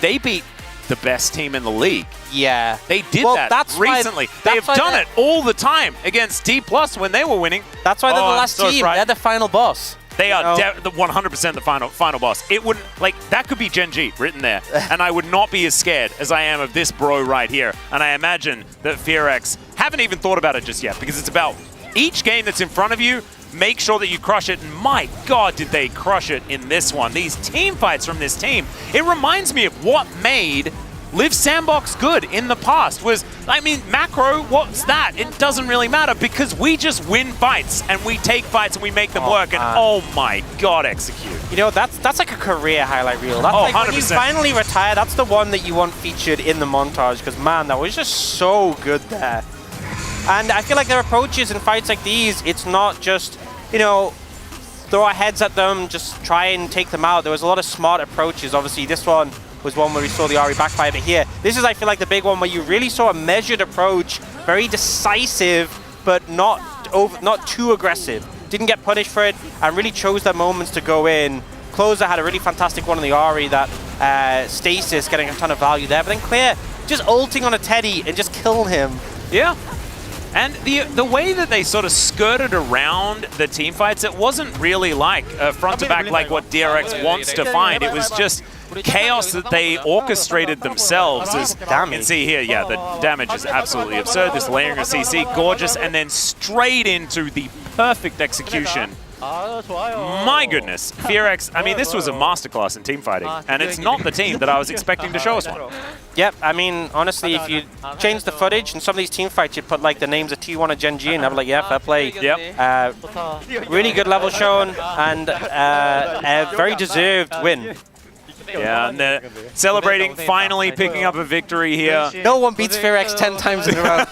they beat the best team in the league. Yeah. They did that recently. They have done it all the time against D+ when they were winning. That's why they're the I'm last so team. frightened. They're the final boss. They are know? the 100% the final boss. It wouldn't, like, that could be Gen G written there. And I would not be as scared as I am of this Bro right here. And I imagine that FearX haven't even thought about it just yet, because it's about each game that's in front of you, make sure that you crush it. And my God, did they crush it in this one. These team fights from this team. It reminds me of what made Live Sandbox good in the past. Was, I mean, macro, what's that? It doesn't really matter, because we just win fights and we take fights and we make them work. And oh my God, Execute. You know, that's like a career highlight reel. That's like when you 100%. finally retire, that's the one that you want featured in the montage, because man, that was just so good there. And I feel like their approaches in fights like these, it's not just, you know, throw our heads at them, just try and take them out. There was a lot of smart approaches. Obviously, this one was one where we saw the Ari backfire, but here, this is, I feel like, the big one where you really saw a measured approach, very decisive, but not too aggressive. Didn't get punished for it, and really chose their moments to go in. Closer had a really fantastic one on the Ari, that Stasis getting a ton of value there, but then Clear just ulting on a Teddy and just killing him. Yeah. And the way that they sort of skirted around the team fights, it wasn't really like front to back like what DRX wants to find. It was just chaos that they orchestrated themselves. As you can see here, yeah, the damage is absolutely absurd. This layering of CC, gorgeous, and then straight into the perfect execution. My goodness, FearX, I mean, this was a masterclass in team fighting, and it's not the team that I was expecting to show us one. Yep, I mean, honestly, if you change the footage in some of these team fights, you'd put like the names of T1 and Gen G, and I'd be like, yeah, fair play. Yep. Really good level shown, and a very deserved win. Yeah, and they're celebrating, finally picking up a victory here. No one beats FearX 10 times in a row.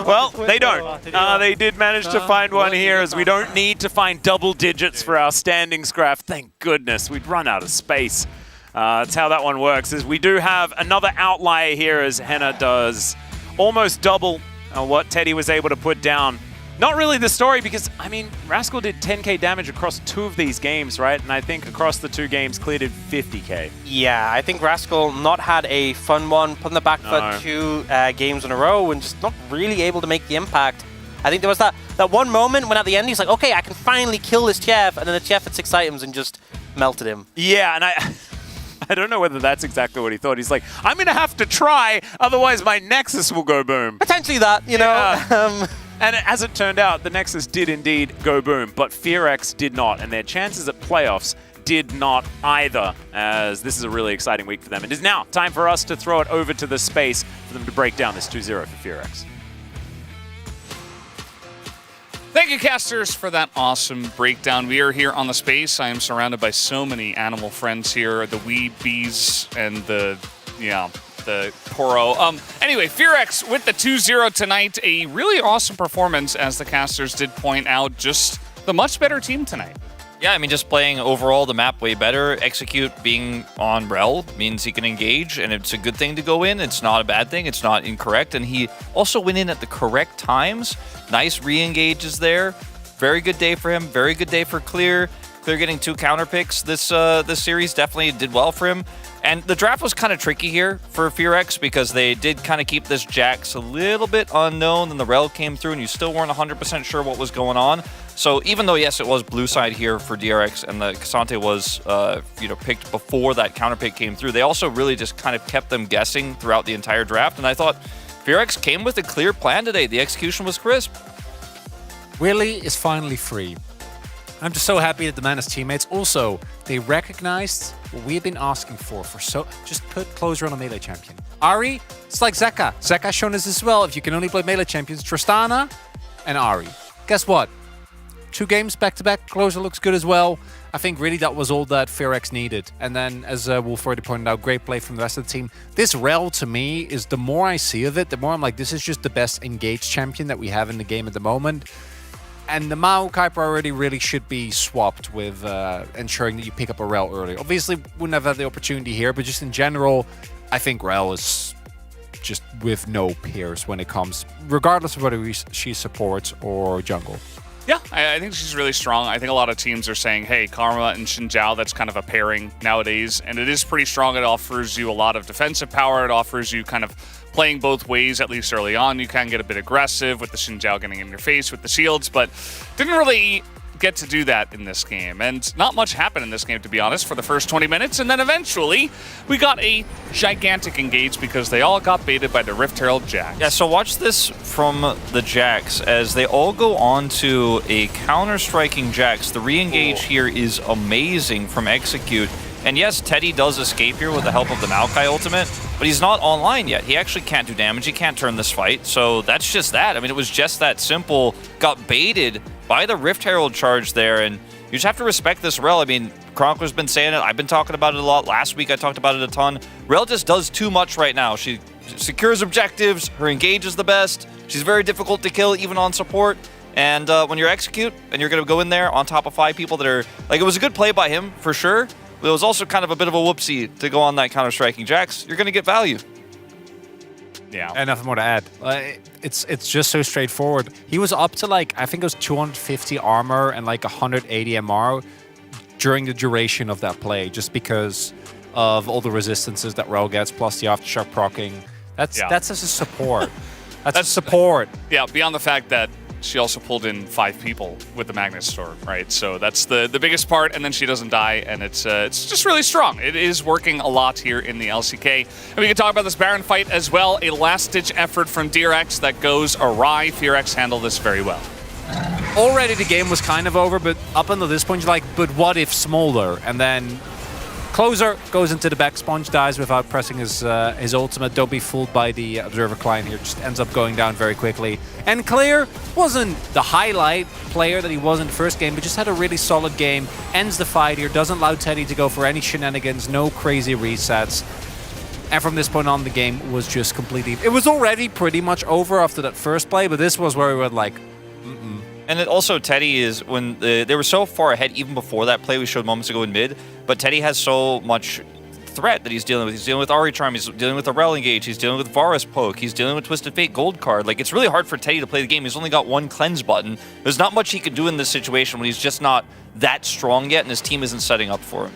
Well, they don't. They did manage to find one here, as we don't need to find double digits for our standings graph. Thank goodness, we'd run out of space. That's how that one works, is we do have another outlier here, as Henna does almost double what Teddy was able to put down. Not really the story, because, I mean, Rascal did 10k damage across 2 of these games, right? And I think across the 2 games cleared 50k. Yeah, I think Rascal not had a fun one, put in the back foot 2 games in a row, and just not really able to make the impact. I think there was that one moment when at the end he's like, okay, I can finally kill this TF, and then the TF had 6 items and just melted him. Yeah, and I don't know whether that's exactly what he thought. He's like, I'm going to have to try, otherwise my Nexus will go boom. Potentially that, you know. And as it turned out, the Nexus did indeed go boom, but FearX did not, and their chances at playoffs did not either, as this is a really exciting week for them. It is now time for us to throw it over to the space for them to break down this 2-0 for FearX. Thank you, casters, for that awesome breakdown. We are here on the space. I am surrounded by so many animal friends here, the wee bees and the Poro. Anyway, FearX with the 2-0 tonight. A really awesome performance, as the casters did point out. Just the much better team tonight. Yeah, I mean, just playing overall the map way better. Execute being on Rel means he can engage, and it's a good thing to go in. It's not a bad thing. It's not incorrect. And he also went in at the correct times. Nice re-engages there. Very good day for him. Very good day for Clear. Clear getting 2 counter picks this series definitely did well for him. And the draft was kind of tricky here for FearX, because they did kind of keep this Jax a little bit unknown, and the Rel came through and you still weren't 100% sure what was going on. So even though, yes, it was blue side here for DRX and the Cassante was picked before that counter pick came through, they also really just kind of kept them guessing throughout the entire draft. And I thought FearX came with a clear plan today. The execution was crisp. Willie is finally free. I'm just so happy that the man has teammates. Also, they recognized what we've been asking for so just put closer on a melee champion. Ahri, it's like Zeka. Zeka's shown us as well. If you can only play melee champions, Tristana and Ahri. Guess what? 2 games back-to-back, closer looks good as well. I think really that was all that FearX needed. And then, as Wolf already pointed out, great play from the rest of the team. This Rel, to me, is the more I see of it, the more I'm like, this is just the best engaged champion that we have in the game at the moment. And the Maokai priority really should be swapped with ensuring that you pick up a Rel early. Obviously, wouldn't have had the opportunity here, but just in general, I think Rel is just with no peers when it comes, regardless of whether she supports or jungle. Yeah, I think she's really strong. I think a lot of teams are saying, hey, Karma and Xin Zhao, that's kind of a pairing nowadays. And it is pretty strong. It offers you a lot of defensive power. It offers you kind of playing both ways, at least early on. You can get a bit aggressive with the Xin Zhao getting in your face with the shields, but didn't really get to do that in this game. And not much happened in this game, to be honest, for the first 20 minutes. And then eventually, we got a gigantic engage because they all got baited by the Rift Herald Jax. Yeah, so watch this from the Jax as they all go on to a counter-striking Jax. The re-engage here is amazing from Execute. And yes, Teddy does escape here with the help of the Maokai ultimate, but he's not online yet. He actually can't do damage. He can't turn this fight. So that's just that. I mean, it was just that simple. Got baited by the Rift Herald charge there, and you just have to respect this Rel. I mean, Kronkler's been saying it. I've been talking about it a lot. Last week, I talked about it a ton. Rel just does too much right now. She secures objectives. Her engage is the best. She's very difficult to kill, even on support. And when you're Execute, and you're going to go in there on top of 5 people that are... Like, it was a good play by him, for sure. But it was also kind of a bit of a whoopsie to go on that counter-striking Jax. You're going to get value. Yeah. And nothing more to add. It's just so straightforward. He was up to like, I think it was 250 armor and like 180 MR during the duration of that play, just because of all the resistances that Rel gets, plus the aftershock proccing. That's as a support. That's support. Yeah, beyond the fact that she also pulled in 5 people with the Magnet Storm, right? So that's the biggest part, and then she doesn't die, and it's just really strong. It is working a lot here in the LCK. And we can talk about this Baron fight as well. A last-ditch effort from DRX that goes awry. FearX handled this very well. Already the game was kind of over, but up until this point, you're like, but what if Smolder? And then Closer goes into the back, Sponge dies without pressing his ultimate. Don't be fooled by the Observer client here, just ends up going down very quickly. And Clear wasn't the highlight player that he was in the first game, but just had a really solid game, ends the fight here, doesn't allow Teddy to go for any shenanigans, no crazy resets. And from this point on, the game was just completely... It was already pretty much over after that first play, but this was where we were like, And it also, Teddy is, when they were so far ahead even before that play we showed moments ago in mid, but Teddy has so much threat that he's dealing with. He's dealing with Ari Charm, he's dealing with the Rel engage, he's dealing with Varus poke, he's dealing with Twisted Fate gold card. Like, it's really hard for Teddy to play the game. He's only got one cleanse button. There's not much he can do in this situation when he's just not that strong yet and his team isn't setting up for him.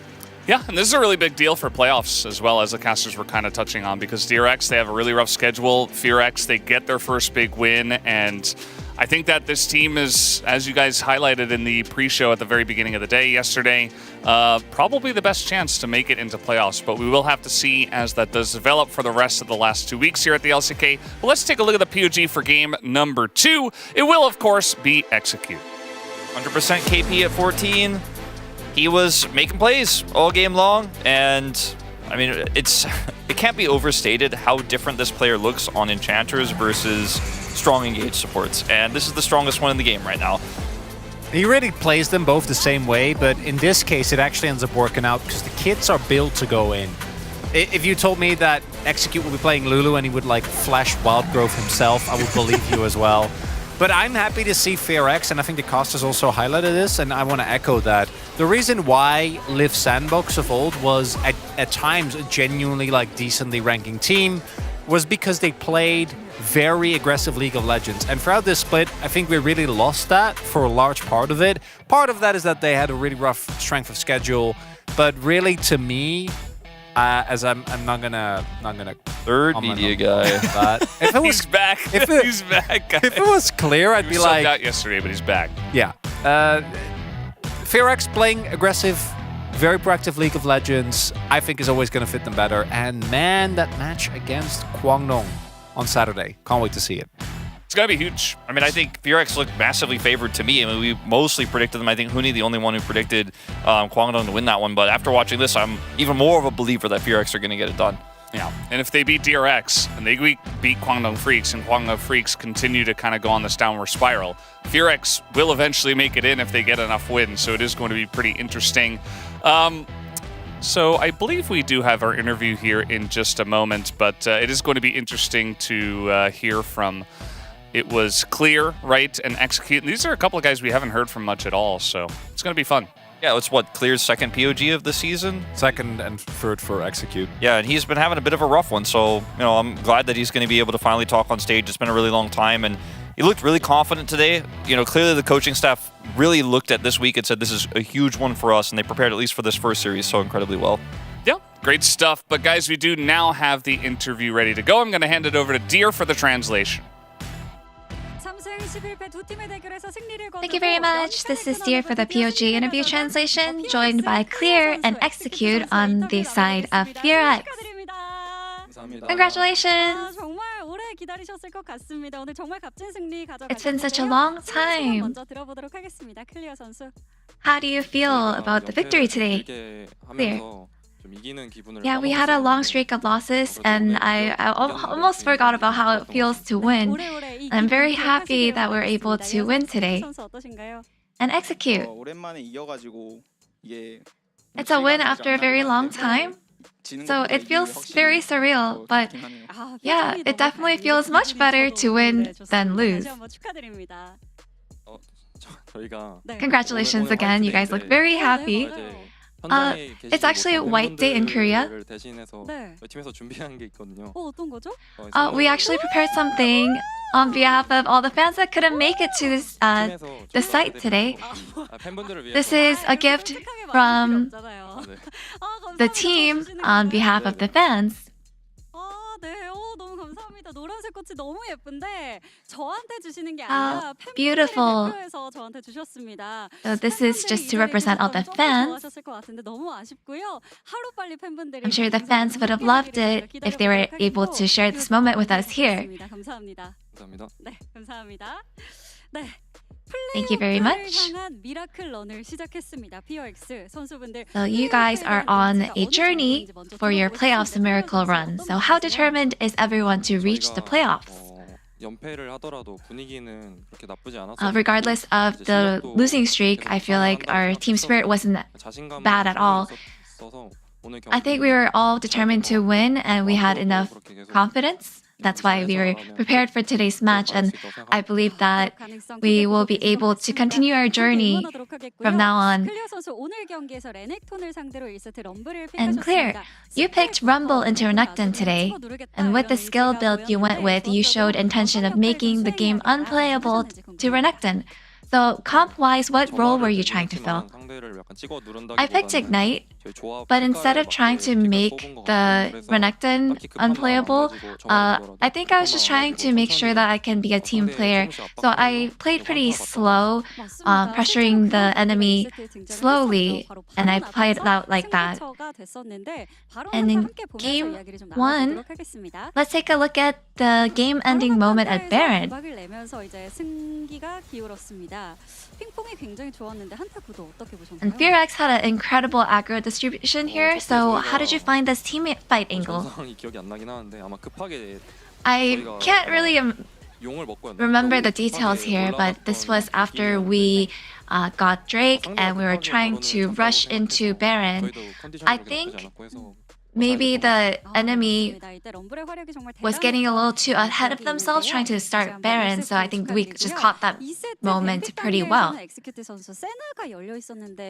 Yeah, and this is a really big deal for playoffs as well, as the casters were kind of touching on, because DRX, they have a really rough schedule. FearX, they get their first big win, and I think that this team is, as you guys highlighted in the pre-show at the very beginning of the day yesterday, probably the best chance to make it into playoffs. But we will have to see as that does develop for the rest of the last 2 weeks here at the LCK. But let's take a look at the POG for game number 2. It will, of course, be Execute. 100% KP at 14. He was making plays all game long, and I mean, it can't be overstated how different this player looks on Enchanters versus strong engage supports, and this is the strongest one in the game right now. he really plays them both the same way, but in this case, it actually ends up working out because the kits are built to go in. If you told me that Execute would be playing Lulu and he would like flash Wild Growth himself, I would believe you as well. But I'm happy to see FearX, and I think the casters also highlighted this, and I want to echo that. The reason why Live Sandbox of old was at times a genuinely like decently ranking team was because they played very aggressive League of Legends. And throughout this split, I think we really lost that for a large part of it. Part of that is that they had a really rough strength of schedule, but really to me, as I'm not gonna Third media guy. But if it was He's back. He's back, guys. if it was Clear, I'd He be was like, subbed out yesterday, but he's back. yeah. FearX playing aggressive, very proactive League of Legends, I think is always going to fit them better. And man, that match against Kwangdong on Saturday, can't wait to see it. It's gonna be huge. I mean, I think FearX looked massively favored to me. I mean, we mostly predicted them. I think Huni, the only one who predicted Kwangdong to win that one. But after watching this, I'm even more of a believer that FearX are going to get it done. Yeah, and if they beat DRX and they beat Kwangdong Freaks and Kwangdong Freaks continue to kind of go on this downward spiral, FearX will eventually make it in if they get enough wins. So it is going to be pretty interesting. So I believe we do have our interview here in just a moment, but it is going to be interesting to hear from. It was Clear, right, and Execute. And these are a couple of guys we haven't heard from much at all, so it's going to be fun. Yeah, it's what, Clear's second POG of the season? Second and third for Execute. Yeah, and he's been having a bit of a rough one, so, you know, I'm glad that he's going to be able to finally talk on stage. It's been a really long time, and he looked really confident today. You know, clearly the coaching staff really looked at this week and said this is a huge one for us, and they prepared at least for this first series so incredibly well. Yeah, great stuff. But guys, we do now have the interview ready to go. I'm going to hand it over to Deer for the translation. Thank you very much. This is Deer for the POG interview translation, joined by Clear and Execute on the side of FearX. Congratulations! It's been such a long time. How do you feel about the victory today, Clear? Yeah, we had a long streak of losses, and I almost forgot about how it feels to win. I'm very happy that we're able to win today. And Execute. It's a win after a very long time, so it feels very surreal, but yeah, it definitely feels much better to win than lose. Congratulations again, you guys look very happy. It's actually a white day in Korea. We actually prepared something on behalf of all the fans that couldn't make it to this the site today. This is a gift from the team on behalf of the fans. 로즈 꽃이 너무 예쁜데 저한테 주시는 게 How 아니라 팬분들을 beautiful. 대표해서 저한테 주셨습니다. So this is just to represent all the fans. 좋아하셨을 것 같은데 너무 아쉽고요. 하루빨리 팬분들이 I'm sure the fans would have loved it if they were able to share this moment with us here. 감사합니다. 감사합니다. 네, 감사합니다. 네. Thank you very much. 향한 미라클 런을 시작했습니다. PRX 선수분들. So you guys are on a journey for your playoffs miracle run. So how determined is everyone to reach the playoffs? 연패를 하더라도 분위기는 그렇게 나쁘지 않아서 Regardless of the losing streak, I feel like our team spirit wasn't bad at all. I think we were all determined to win and we had enough confidence. That's why we were prepared for today's match, and I believe that we will be able to continue our journey from now on. And Clear, you picked Rumble into Renekton today, and with the skill build you went with, you showed intention of making the game unplayable to Renekton. So comp-wise, what role were you trying to fill? I picked Ignite, but instead of trying to make the Renekton unplayable, I think I was just trying to make sure that I can be a team player. So I played pretty slow, pressuring the enemy slowly, and I played it out like that. And in game 1, let's take a look at the game-ending moment at Baron. And DRX had an incredible aggro distribution here, so how did you find this teammate fight angle? I can't really remember the details here, but this was after we got Drake and we were trying to rush into Baron. I think maybe the enemy was getting a little too ahead of themselves trying to start Baron, so I think we just caught that moment pretty well.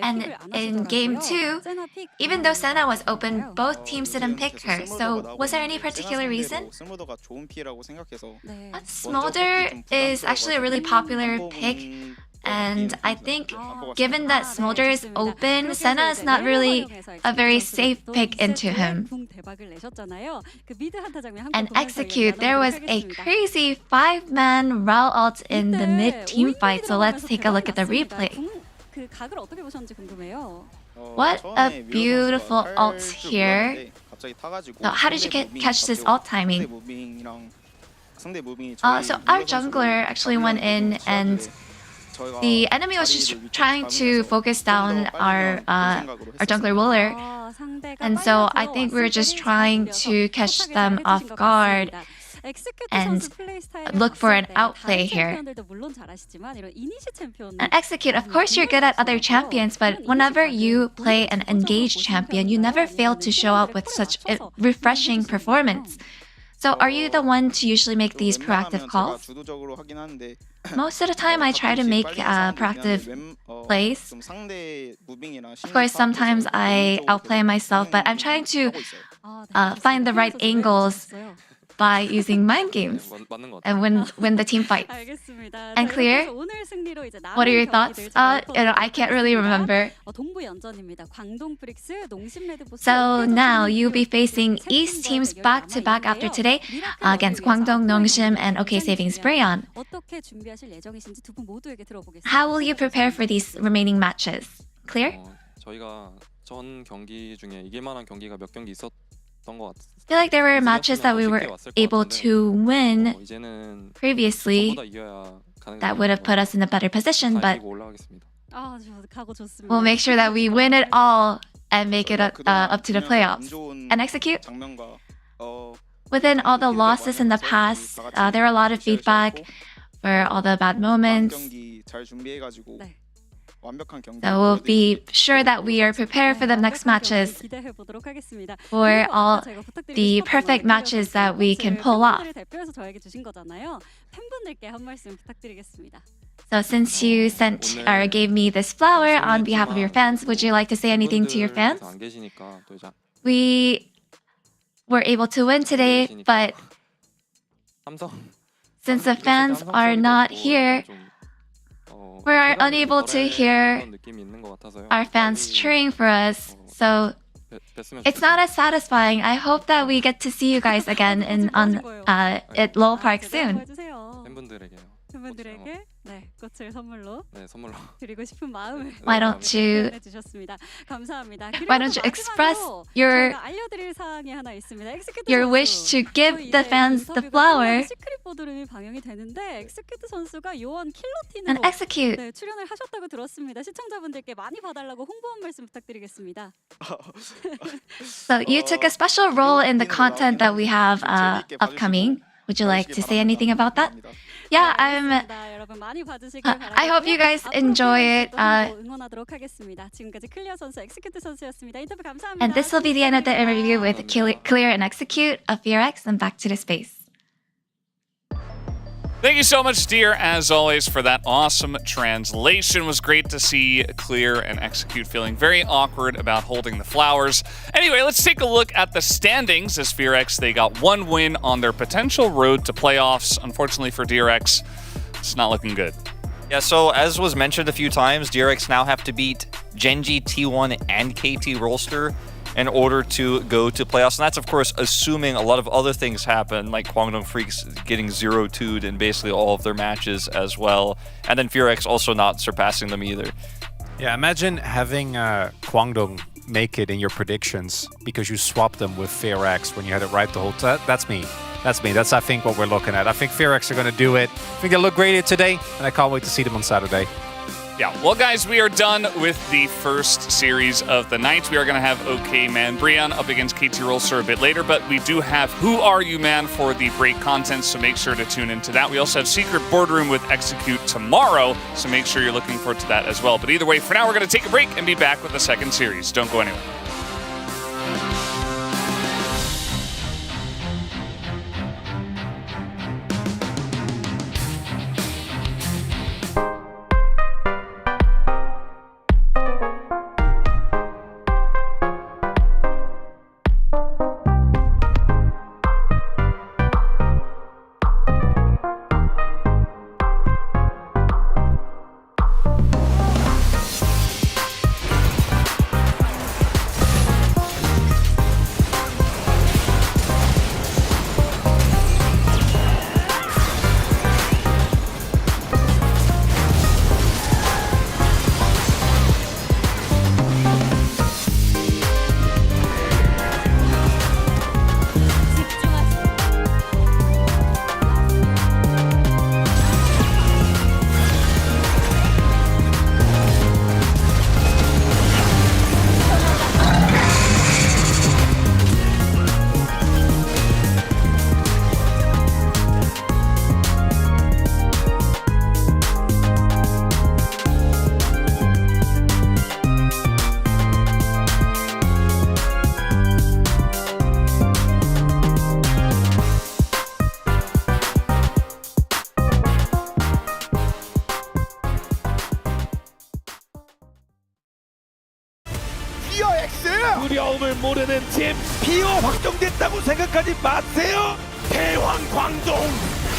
And in game 2, even though Senna was open, both teams didn't pick her. So was there any particular reason? Smolder is actually a really popular pick. And I think given that Smolder is open, Senna is not really a very safe pick into him. And Execute, there was a crazy 5-man Rao ult in the mid-team fight, so let's take a look at the replay. What a beautiful ult here. So how did you catch this ult timing? So our jungler actually went in and the enemy was just trying to focus down our jungler Wooler, and so I think we were just trying to catch them off guard and look for an outplay here. And Execute, of course you're good at other champions, but whenever you play an engaged champion, you never fail to show up with such a refreshing performance. So are you the one to usually make these proactive calls? Most of the time I try to make proactive plays. Of course, sometimes I outplay myself, but I'm trying to find the right angles by using mind games and win the team fights. And Clear, what are your thoughts? I can't really remember. So now you'll be facing East teams back-to-back after today against Kwangdong Nongshim and OK Savings Brion. How will you prepare for these remaining matches? Clear? 저희가 전 경기 중에 이길 만한 경기가 몇 경기 있었던 것 같아요. I feel like there were matches that we were able to win previously that would have put us in a better position, but we'll make sure that we win it all and make it up to the playoffs. And Execute? Within all the losses in the past, there are a lot of feedback for all the bad moments. So we'll be sure that we are prepared for the next matches, for all the perfect matches that we can pull off. So since you sent or gave me this flower on behalf of your fans, would you like to say anything to your fans? We were able to win today, but since the fans are not here, we're unable to hear our fans cheering for us. So 뺐으면 It's not as satisfying. I hope that we get to see you guys again at Lowell Park soon. 해주세요. 팬분들에게요. 팬분들에게 네, 꽃을 선물로 네, 선물로. 드리고 싶은 마음을 Why don't you 표현해 주셨습니다. 감사합니다. Why don't you express your 알려드릴 사항이 하나 있습니다. your wish to give the fans the flower 시크릿 보드룸이 방영이 되는데 엑스큐트 선수가 요원 and 킬러틴으로 execute? 네, 출연을 하셨다고 들었습니다. 시청자분들께 많이 봐달라고 홍보 한 말씀 부탁드리겠습니다. So you took a special role in the content that we have upcoming. Would you like to say anything about that? Yeah, 알겠습니다. 여러분 많이 봐주시길 바라겠고요. I hope you guys enjoy it. 응원하도록 하겠습니다. 지금까지 클리어 선수, 엑스큐트 선수였습니다. 인터뷰 감사합니다. And this will be the end of the interview with Clear and Execute of DRX and Back to the Space. Thank you so much, dear, as always, for that awesome translation. It was great to see Clear and Execute feeling very awkward about holding the flowers. Anyway, let's take a look at the standings. As DRX, they got one win on their potential road to playoffs. Unfortunately for DRX, it's not looking good. Yeah, so as was mentioned a few times, DRX now have to beat Genji, T1, and KT Rolster in order to go to playoffs. And that's, of course, assuming a lot of other things happen, like Kwangdong Freaks getting 0-2'd in basically all of their matches as well. And then FearX also not surpassing them either. Yeah, imagine having Kwangdong make it in your predictions because you swapped them with FearX when you had it right the whole time. That's me. That's me. That's, I think, what we're looking at. I think FearX are going to do it. I think they look great today, and I can't wait to see them on Saturday. Yeah, well, guys, we are done with the first series of the night. We are going to have OK Man Brion up against KT Rolster a bit later, but we do have Who Are You Man for the break content, so make sure to tune into that. We also have Secret Boardroom with Execute tomorrow, so make sure you're looking forward to that as well. But either way, for now, we're going to take a break and be back with the second series. Don't go anywhere. 두려움을 모르는 팀 피오 확정됐다고 생각하지 마세요. 대왕 광동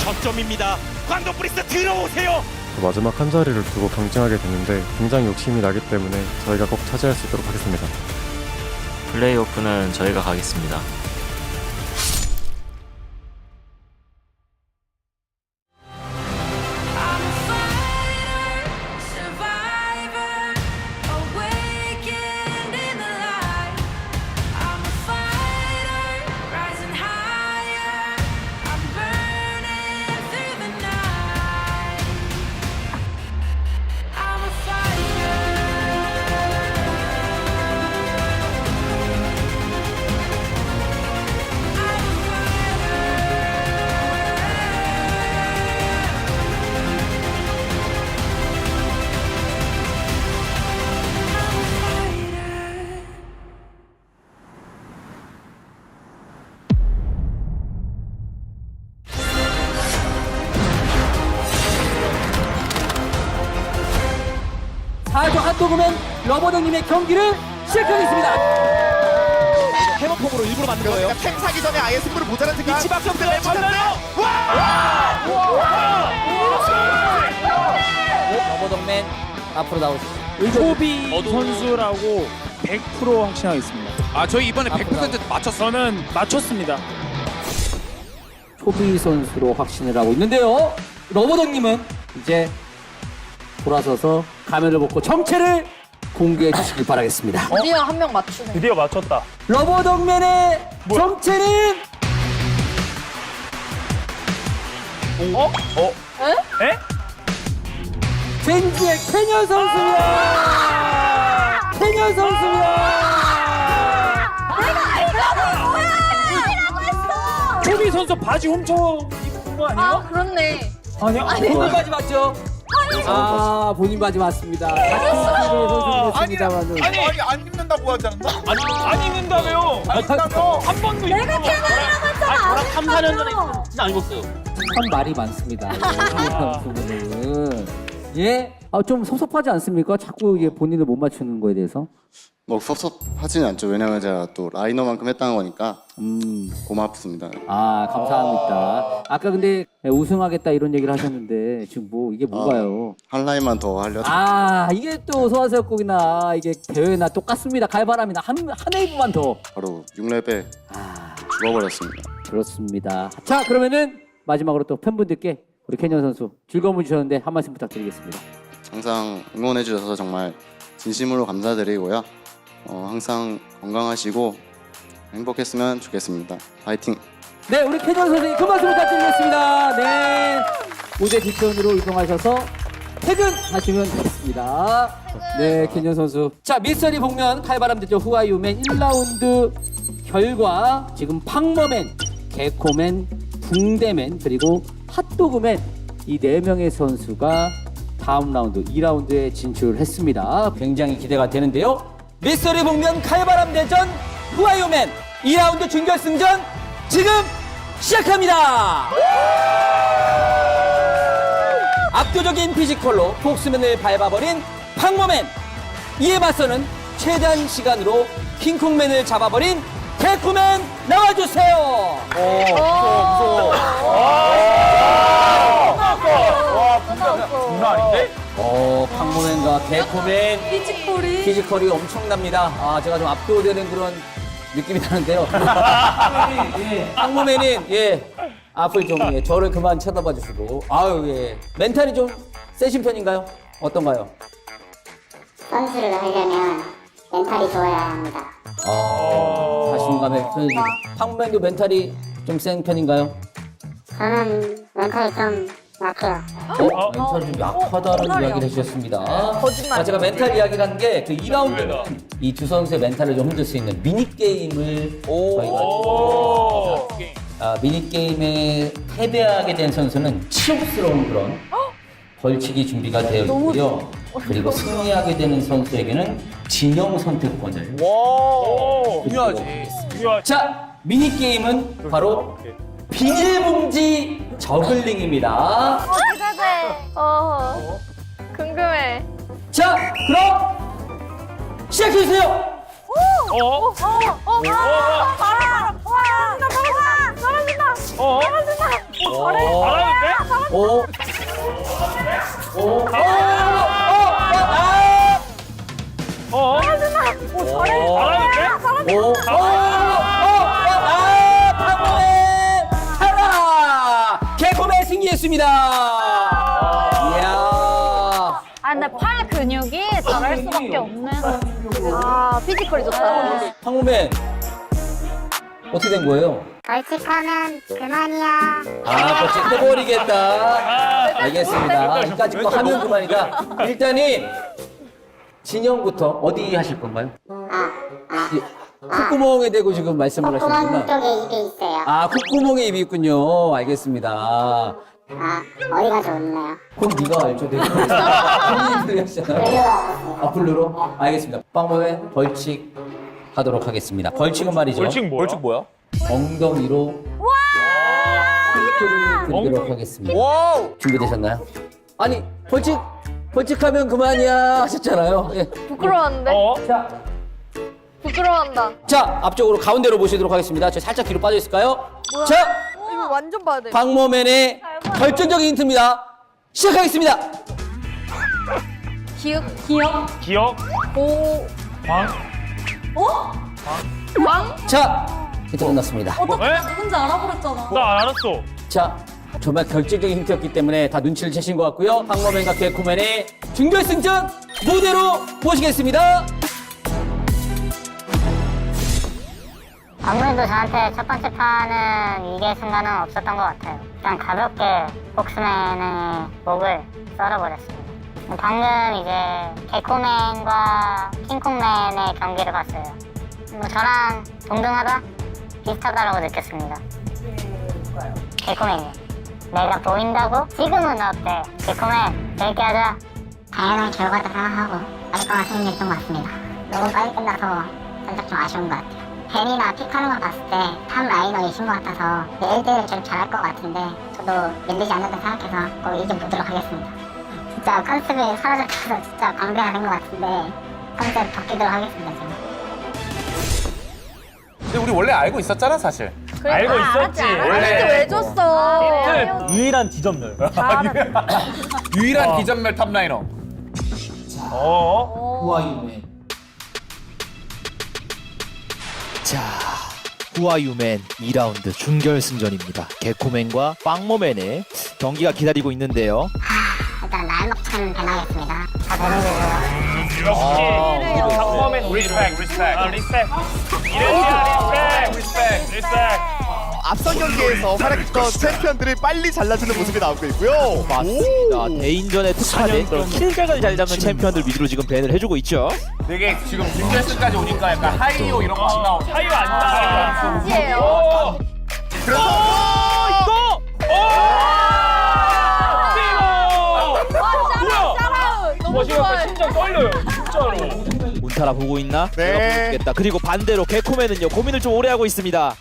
저점입니다. 광동 프리스트 들어오세요. 마지막 한 자리를 두고 경쟁하게 됐는데 굉장히 욕심이 나기 때문에 저희가 꼭 차지할 수 있도록 하겠습니다. 플레이오프는 저희가 가겠습니다. 한도구면 러버덕님의 경기를 시작하겠습니다. 해머폼으로 일부러 만든 거예요. 템 사기 전에 아예 승부를 보자는 생각. 이치밖에 없어요. 러버덕맨 앞으로 나오시죠. 초비 선수라고 100% 확신하겠습니다. 아 저희 이번에 100% 맞췄어요. 저는 맞췄습니다. 초비 선수로 확신을 하고 있는데요. 러버덕님은 이제 돌아서서 가면을 벗고 정체를 공개해 주시길 바라겠습니다. 드디어 한 명 맞추네. 드디어 맞췄다. 러버덕맨의 정체는 에? 젠지의 캐년 선수입니다. 캐년 선수입니다. 초비 선수 바지 훔쳐 입은 거 아니에요? 아 그렇네. 아니요? 본인 바지 맞죠? 아 본인 바지 맞습니다. 같은 팀의 선수였습니다만은. 아니 안 입는다고 하지 않았나? 안 입는다며요? 한 번도 입고 내가 캐논이라고 했잖아. 저랑 3, 4년 전에 진짜 안 입었어요. 참 말이 많습니다. 부분은 예? 좀 섭섭하지 않습니까? 자꾸 이게 본인을 못 맞추는 거에 대해서. 뭐 섭섭하지는 않죠. 왜냐면 제가 또 라이너만큼 했다는 거니까 고맙습니다. 아 감사합니다. 아까 근데 우승하겠다 이런 얘기를 하셨는데 지금 뭐 이게 뭔가요? 한 라인만 더 하려다. 아 이게 또 소환사역곡이나 이게 대회나 똑같습니다. 갈바람이나 한 웨이브만 더. 바로 6렙에 죽어버렸습니다. 그렇습니다. 자 그러면은 마지막으로 또 팬분들께 우리 캐년 선수 즐거움을 주셨는데 한 말씀 부탁드리겠습니다. 항상 응원해 주셔서 정말 진심으로 감사드리고요. 항상 건강하시고 행복했으면 좋겠습니다. 파이팅! 네, 우리 캐년 선생님 그 말씀 부탁드리겠습니다. 네, 무대 뒤편으로 이동하셔서 퇴근하시면 되겠습니다. 네, 캐년 선수. 자, 미스터리 복면 칼바람 대전 후아유맨 1라운드 결과 지금 팡머맨, 개코맨, 붕대맨 그리고 핫도그맨 이 4명의 선수가 다음 라운드 2라운드에 진출했습니다. 굉장히 기대가 되는데요. 미스터리 복면 칼바람 대전 후아유맨 2라운드 준결승전 지금 시작합니다. 압도적인 피지컬로 폭스맨을 밟아버린 팡머맨, 이에 맞서는 최단 시간으로 킹콩맨을 잡아버린 개코맨 나와주세요. 무서워. 장난 아닌데? 팡머맨과 개코맨 피지컬이 엄청납니다. 제가 좀 압도되는 그런 느낌이 나는데요. 팡머맨은 앞을 좀 저를 그만 쳐다봐 주시고 멘탈이 좀 세신 편인가요? 어떤가요? 선수를 하려면 멘탈이 좋아야 합니다. 자신감의 편이지. 팡머맨도 멘탈이 좀 센 편인가요? 저는 멘탈이 좀 약해요. 멘탈이 좀 약하다는 이야기를 해주셨습니다. 거짓말. 제가 멘탈 이야기를 한 게 그 2라운드는 이 두 선수의 멘탈을 좀 흔들 수 있는 미니게임을 저희가 미니게임에 패배하게 된 선수는 치욕스러운 그런 벌칙이 준비가 되어 있고요. 그리고 승리하게 되는 선수에게는 진영 선택권을 중요하지. 자, 미니게임은 바로 비닐봉지 저글링입니다. 궁금해. 자, 그럼 시작해주세요. 개코맨 승리했습니다. 이야. 근데 팔 근육이 잘할 수밖에 없는. 피지컬이 좋다. 팡모맨 어떻게 된 거예요? 벌칙하면 그만이야. 벌칙 해버리겠다. 알겠습니다. 이까짓 거 하면 그만이다. 일단은 진영부터 어디 하실 건가요? 콧구멍에 대고 지금 말씀을 하시는구나. 콧구멍 쪽에 입이 있어요. 콧구멍에 입이 있군요. 알겠습니다. 어디가 좋나요? 그건 네가 알죠. 내가 본인이 하시잖아요. 블루로? 알겠습니다. 빵모에 벌칙 하도록 하겠습니다. 벌칙은 말이죠. 벌칙 뭐야? 엉덩이로 힌트를 드리도록 하겠습니다. 준비되셨나요? 아니 벌칙하면 그만이야 하셨잖아요. 부끄러웠는데? 부끄러워한다. 자, 앞쪽으로 가운데로 모시도록 하겠습니다. 저 살짝 뒤로 빠져 있을까요? 자, 이거 완전 봐야 돼. 박모맨의 결정적인 힌트입니다. 시작하겠습니다. 기억. 기억? 자, 힌트 끝났습니다. 누군지 알아버렸잖아. 나 알았어. 자, 정말 결정적인 힌트였기 때문에 다 눈치를 채신 것 같고요. 박모맨과 개코맨의 준결승전 무대로 모시겠습니다. 아무래도 저한테 첫 번째 판은 이길 순간은 없었던 것 같아요. 그냥 가볍게 복스맨의 목을 썰어버렸습니다. 방금 이제 개코맨과 킹콩맨의 경기를 봤어요. 저랑 동등하다? 비슷하다라고 느꼈습니다. 개코맨이 내가 보인다고? 지금은 어때? 개코맨 재밌게 하자. 당연한 결과다 생각하고 깔끔한 승리했던 것 같습니다. 너무 빨리 끝나서 살짝 좀 아쉬운 것 같아요. 벤이나 픽하는 거 봤을 때 탑 라이너이신 것 같아서 1대1을 좀 잘할 것 같은데 저도 밀리지 않는다 생각해서 꼭 이겨보도록 하겠습니다. 진짜 컨셉이 사라져서 진짜 광대가 된 것 같은데 컨셉 바뀌도록 하겠습니다. 지금. 근데 우리 원래 알고 있었잖아 사실. 알고 있었지. 원래 왜 줬어? 유일한 디전멸. 유일한 기전멸 탑라이너. 후아유맨. 자, 후아유맨 2라운드 준결승전입니다. 개코맨과 빵모맨의 경기가 기다리고 있는데요. 일단 라인업차는 변하겠습니다. 다 되는 역시 박범맨 리스펙. 이래야 리스펙. 앞선 경기에서 활약했던 챔피언들을 빨리 잘라주는 모습이 나오고 있고요. 맞습니다. 대인전에 특화된 그런 킬각을 잘 잡는 챔피언들 위주로 지금 밴을 해주고 있죠. 되게 지금 준결승까지 오니까 약간 하이오 이런 거 안 나오죠. 하이오 안 나와. 진지해요. 너무 좋아요. 심장 떨려요. 진짜로. 운타라 보고 있나? 네. 내가 보겠다. 그리고 반대로 개코맨은요 고민을 좀 오래 하고 있습니다.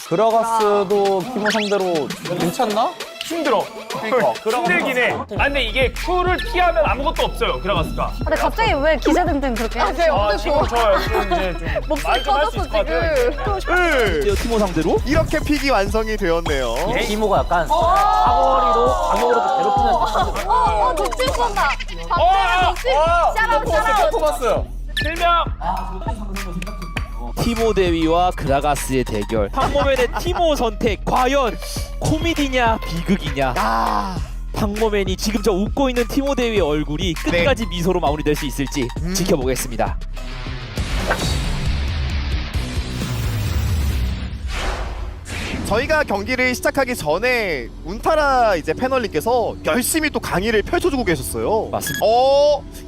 그라가스도 티모 상대로 괜찮나? 힘들어. 힘들긴 해. 아 근데 이게 Q를 피하면 아무것도 없어요. 그라가스가. 근데 갑자기 왜 기자등등 그렇게 하세요? 아 지금 좋아요. 지금 이제 좀 목소리 꺼졌어 지금. 티모 상대로 이렇게 픽이 완성이 되었네요. 티모가 약간 사거리로 강력으로 괴롭히는 독질 쏜다. 박재현 독질. 샤라웃. 토마스. 실명. 티모 대위와 그라가스의 대결. 황모맨의 티모 선택 과연 코미디냐 비극이냐. 황모맨이 지금 저 웃고 있는 티모 대위의 얼굴이 끝까지 미소로 마무리될 수 있을지 지켜보겠습니다. 저희가 경기를 시작하기 전에 운타라 이제 패널님께서 열심히 또 강의를 펼쳐주고 계셨어요. 맞습니다.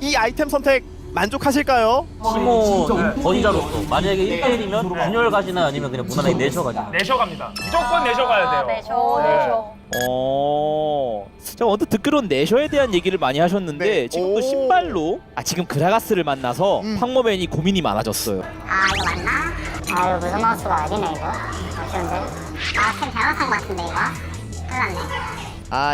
이 아이템 선택 만족하실까요? 티모 전자로서 만약에 1대1이면 분열 가시나 아니면 그냥 무난하게 내셔 가시나? 내셔 갑니다. 무조건 내셔 가야 돼요. 내셔. 제가 언뜻 듣기로는 내셔에 대한 얘기를 많이 하셨는데 네. 지금 또 신발로 지금 그라가스를 만나서 황모맨이 고민이 많아졌어요. 아 이거 맞나? 아 이거 무슨 마우스가 아니네 이거. 아쉬운데. 템 잘못한 것 같은데 이거. 큰일 났네.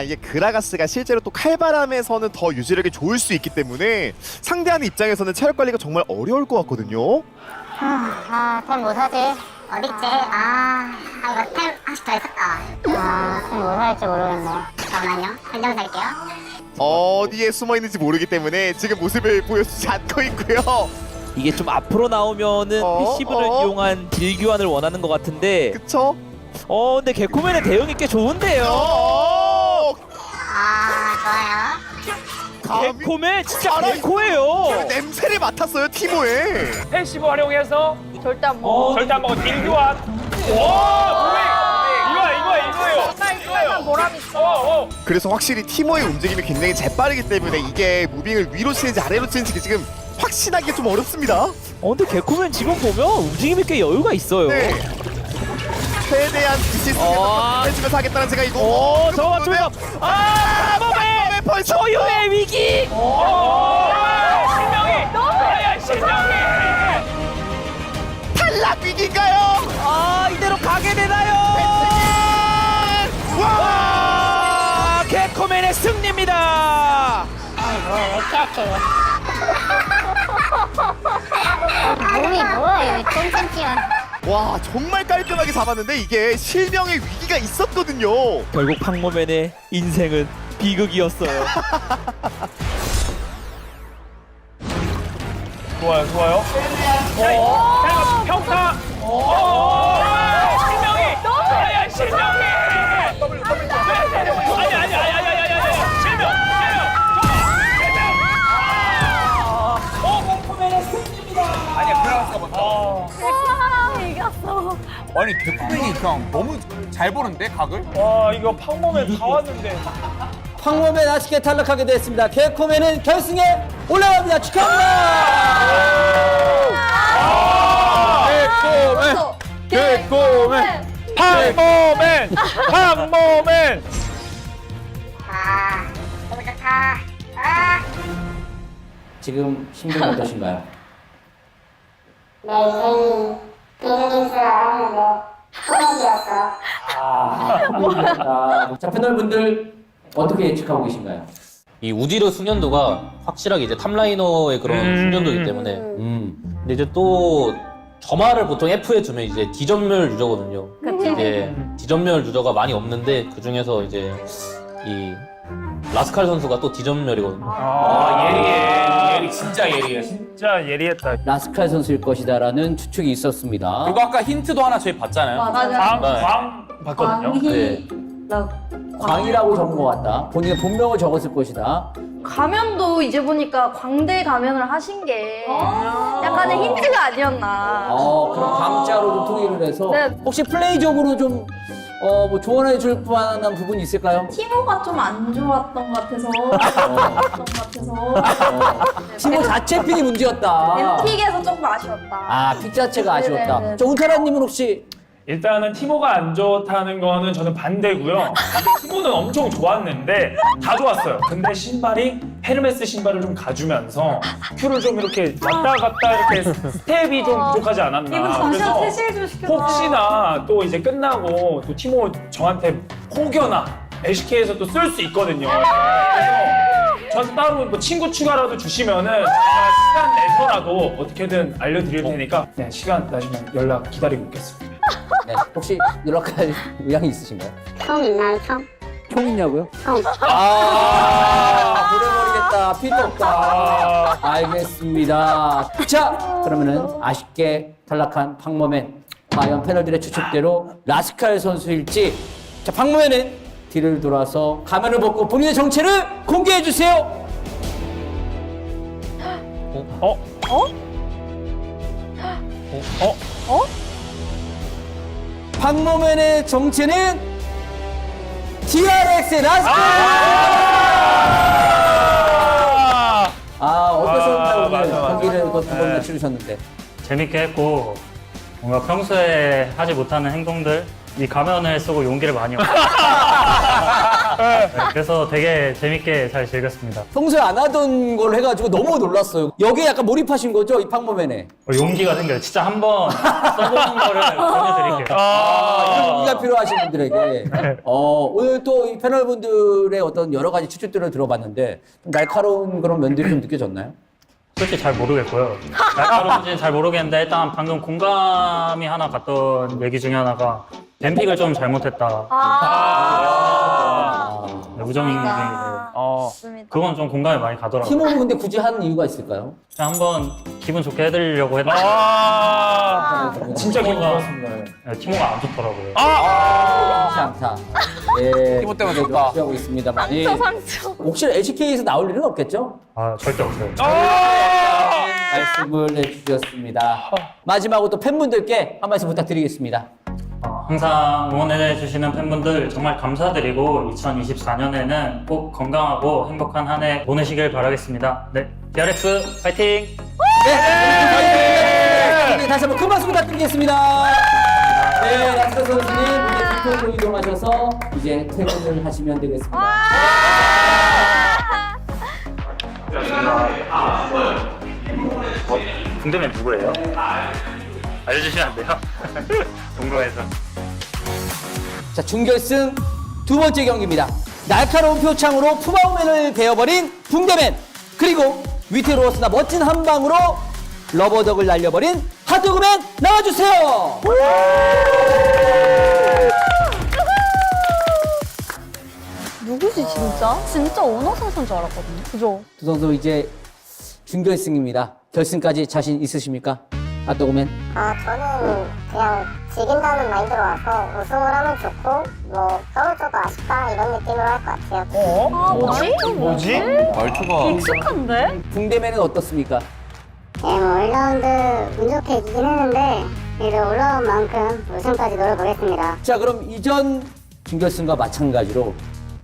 이게 그라가스가 실제로 또 칼바람에서는 더 유지력이 좋을 수 있기 때문에 상대하는 입장에서는 체력 관리가 정말 어려울 것 같거든요. 템 뭐 사지? 어딨지? 이거 템 하나씩 더 있었다. 템 뭐 살지 모르겠네. 잠깐만요. 한정 살게요. 어디에 숨어있는지 모르기 때문에 지금 모습을 보여주지 않고 있고요. 이게 좀 앞으로 나오면은 패시브를 이용한 딜 교환을 원하는 것 같은데 그쵸? 근데 개코맨의 대응이 꽤 좋은데요. 좋아요. 개코맨 진짜 개코예요. 냄새를 맡았어요 티모에. 패시브 활용해서 절대 안 먹어. 절대 안 먹어. 딜 교환. 이거예요. 이거만 보람 있어. 그래서 확실히 티모의 움직임이 굉장히 재빠르기 때문에 이게 무빙을 위로 치는지 아래로 치는지 지금 확신하기 좀 어렵습니다. 근데 개코맨 지금 보면 움직임이 꽤 여유가 있어요. 네. 최대한 디시스에서 해주면서 하겠다는 생각이고. 저거 맞추면 몸에 펄쳐. 초유의 위기. 실명이. 탈락 위기인가요? 이대로 가게 되나요? 와! 개코맨의 승리입니다. 몸이 뭐야 이거 똥 챔피언. 와 정말 깔끔하게 잡았는데 이게 실명의 위기가 있었거든요. 결국 황모맨의 인생은 비극이었어요. 좋아요, 좋아요. 자, 평타. 실명이. 야, 실명이. 아니. 실명. 아니야 그라가스가 먼저. 이겼어. 아니 개코맨이 그냥 너무 잘 보는데 각을? 와, 이거 팡몸에 다 왔는데. 황몸에 아쉽게 탈락하게 됐습니다. 개코맨은 결승에 올라갑니다. 축하합니다. 개코맨. 팡몸맨. 팡몸맨. 너무 좋다. 지금 심정이 어떠신가요? 내 인생이 비극인 줄 알았는데 코멘트였어. 자, 패널분들 어떻게 예측하고 계신가요? 이 우디르 숙련도가 확실하게 이제 탑라이너의 그런 숙련도이기 때문에 근데 이제 또 점화를 보통 F에 두면 이제 D전멸 유저거든요. 이제 D전멸 유저가 많이 없는데 그 중에서 이제 이 라스칼 선수가 또 D전멸이거든요. 예리해. 예리 진짜 예리해. 진짜 예리했다. 라스칼 선수일 것이다라는 추측이 있었습니다. 그리고 아까 힌트도 하나 저희 봤잖아요. 광 봤거든요. 네. 광이라고 적은 것 같다. 본인의 본명을 적었을 것이다. 가면도 이제 보니까 광대 가면을 하신 게 약간의 힌트가 아니었나. 그럼 광자로 좀 통일을 해서 네. 혹시 플레이적으로 좀 뭐 조언해 줄 만한 부분이 있을까요? 티모가 좀 안 좋았던 것 같아서. 티모 자체 픽이 문제였다. 픽에서 조금 아쉬웠다. 픽 자체가 아쉬웠다. 네네네. 저 운타라님은 혹시 일단은 티모가 안 좋다는 거는 저는 반대고요. 티모는 엄청 좋았는데 다 좋았어요. 근데 신발이 헤르메스 신발을 좀 가주면서 큐를 좀 이렇게 왔다 갔다 이렇게 스텝이 좀 부족하지 않았나. 이분 잠시만 퇴실 좀 시켜줘. 혹시나 또 이제 끝나고 또 티모 저한테 혹여나 LCK에서 또 쓸 수 있거든요. 그래서 저한테 따로 뭐 친구 추가라도 주시면은 제가 시간 내서라도 어떻게든 알려드릴 테니까 네, 시간 나시면 연락 기다리고 있겠습니다. 네, 혹시 연락할 의향이 있으신가요? 총 있나요, 총? 총 있냐고요? 총. 보내버리겠다. 필요 없다. 알겠습니다. 자, 그러면은 아쉽게 탈락한 팡모맨. 과연 패널들의 추측대로 라스칼 선수일지. 자, 팡모맨은 뒤를 돌아서 가면을 벗고 본인의 정체를 공개해주세요. 팡모맨의 정체는 DRX의 라스칼! 어떠셨나요? 오늘 경기를 두 번이나 치르셨는데. 재밌게 했고 뭔가 평소에 하지 못하는 행동들 이 가면을 쓰고 용기를 많이 얻었어요. 네, 그래서 되게 재밌게 잘 즐겼습니다. 평소에 안 하던 걸 해가지고 너무 놀랐어요. 여기에 약간 몰입하신 거죠? 이 팡모맨에. 용기가 생겨요. 진짜 한번 써보는 거를 권해드릴게요. 이런 용기가 필요하신 분들에게. 오늘 또 이 패널분들의 어떤 여러 가지 추측들을 들어봤는데 좀 날카로운 그런 면들이 좀 느껴졌나요? 솔직히 잘 모르겠고요. 날카로운지는 잘 모르겠는데 일단 방금 공감이 하나 갔던 얘기 중에 하나가 뱀픽을 좀 잘못했다. 우정이 그건 좀 공감이 많이 가더라고요. 팀원은 근데 굳이 하는 이유가 있을까요? 그냥 한번 기분 좋게 해드리려고 했는데 진짜 기분 좋았습니다. 티모가 안 좋더라고요. 그렇지 않다. 예, 티모 때문에 좋다. 하고 있습니다. 많이. 상처. 혹시 LCK에서 나올 일은 없겠죠? 절대 없어요. 말씀을 해주셨습니다. 마지막으로 또 팬분들께 한 말씀 부탁드리겠습니다. 항상 응원해주시는 팬분들 정말 감사드리고 2024년에는 꼭 건강하고 행복한 한 해 보내시길 바라겠습니다. 네, DRX 파이팅! 네, 다시 한번 큰 박수 부탁드리겠습니다. 네, 라스칼 선수님 이제 뒤쪽으로 이동하셔서 이제 퇴근을 하시면 되겠습니다. 궁금해 누구예요? 알려주시면 안 돼요? 궁금해서. 자, 준결승 두 번째 경기입니다. 날카로운 표창으로 푸마우맨을 베어버린 붕대맨, 그리고 위태로웠으나 멋진 한 방으로 러버덕을 날려버린 핫도그맨 나와주세요. 누구지 진짜? 진짜 오너 선수인 줄 알았거든요. 그죠? 두 선수 이제 준결승입니다. 결승까지 자신 있으십니까? 핫도그맨? 저는 그냥 즐긴다는 마인드로 와서 우승을 하면 좋고 뭐 떨어져도 아쉽다 이런 느낌으로 할 것 같아요. 뭐지? 말투가 익숙한데? 붕대맨은 어떻습니까? 네, 뭐 1라운드 운 좋게 이기긴 했는데 그래도 올라온 만큼 우승까지 노려보겠습니다. 자, 그럼 이전 준결승과 마찬가지로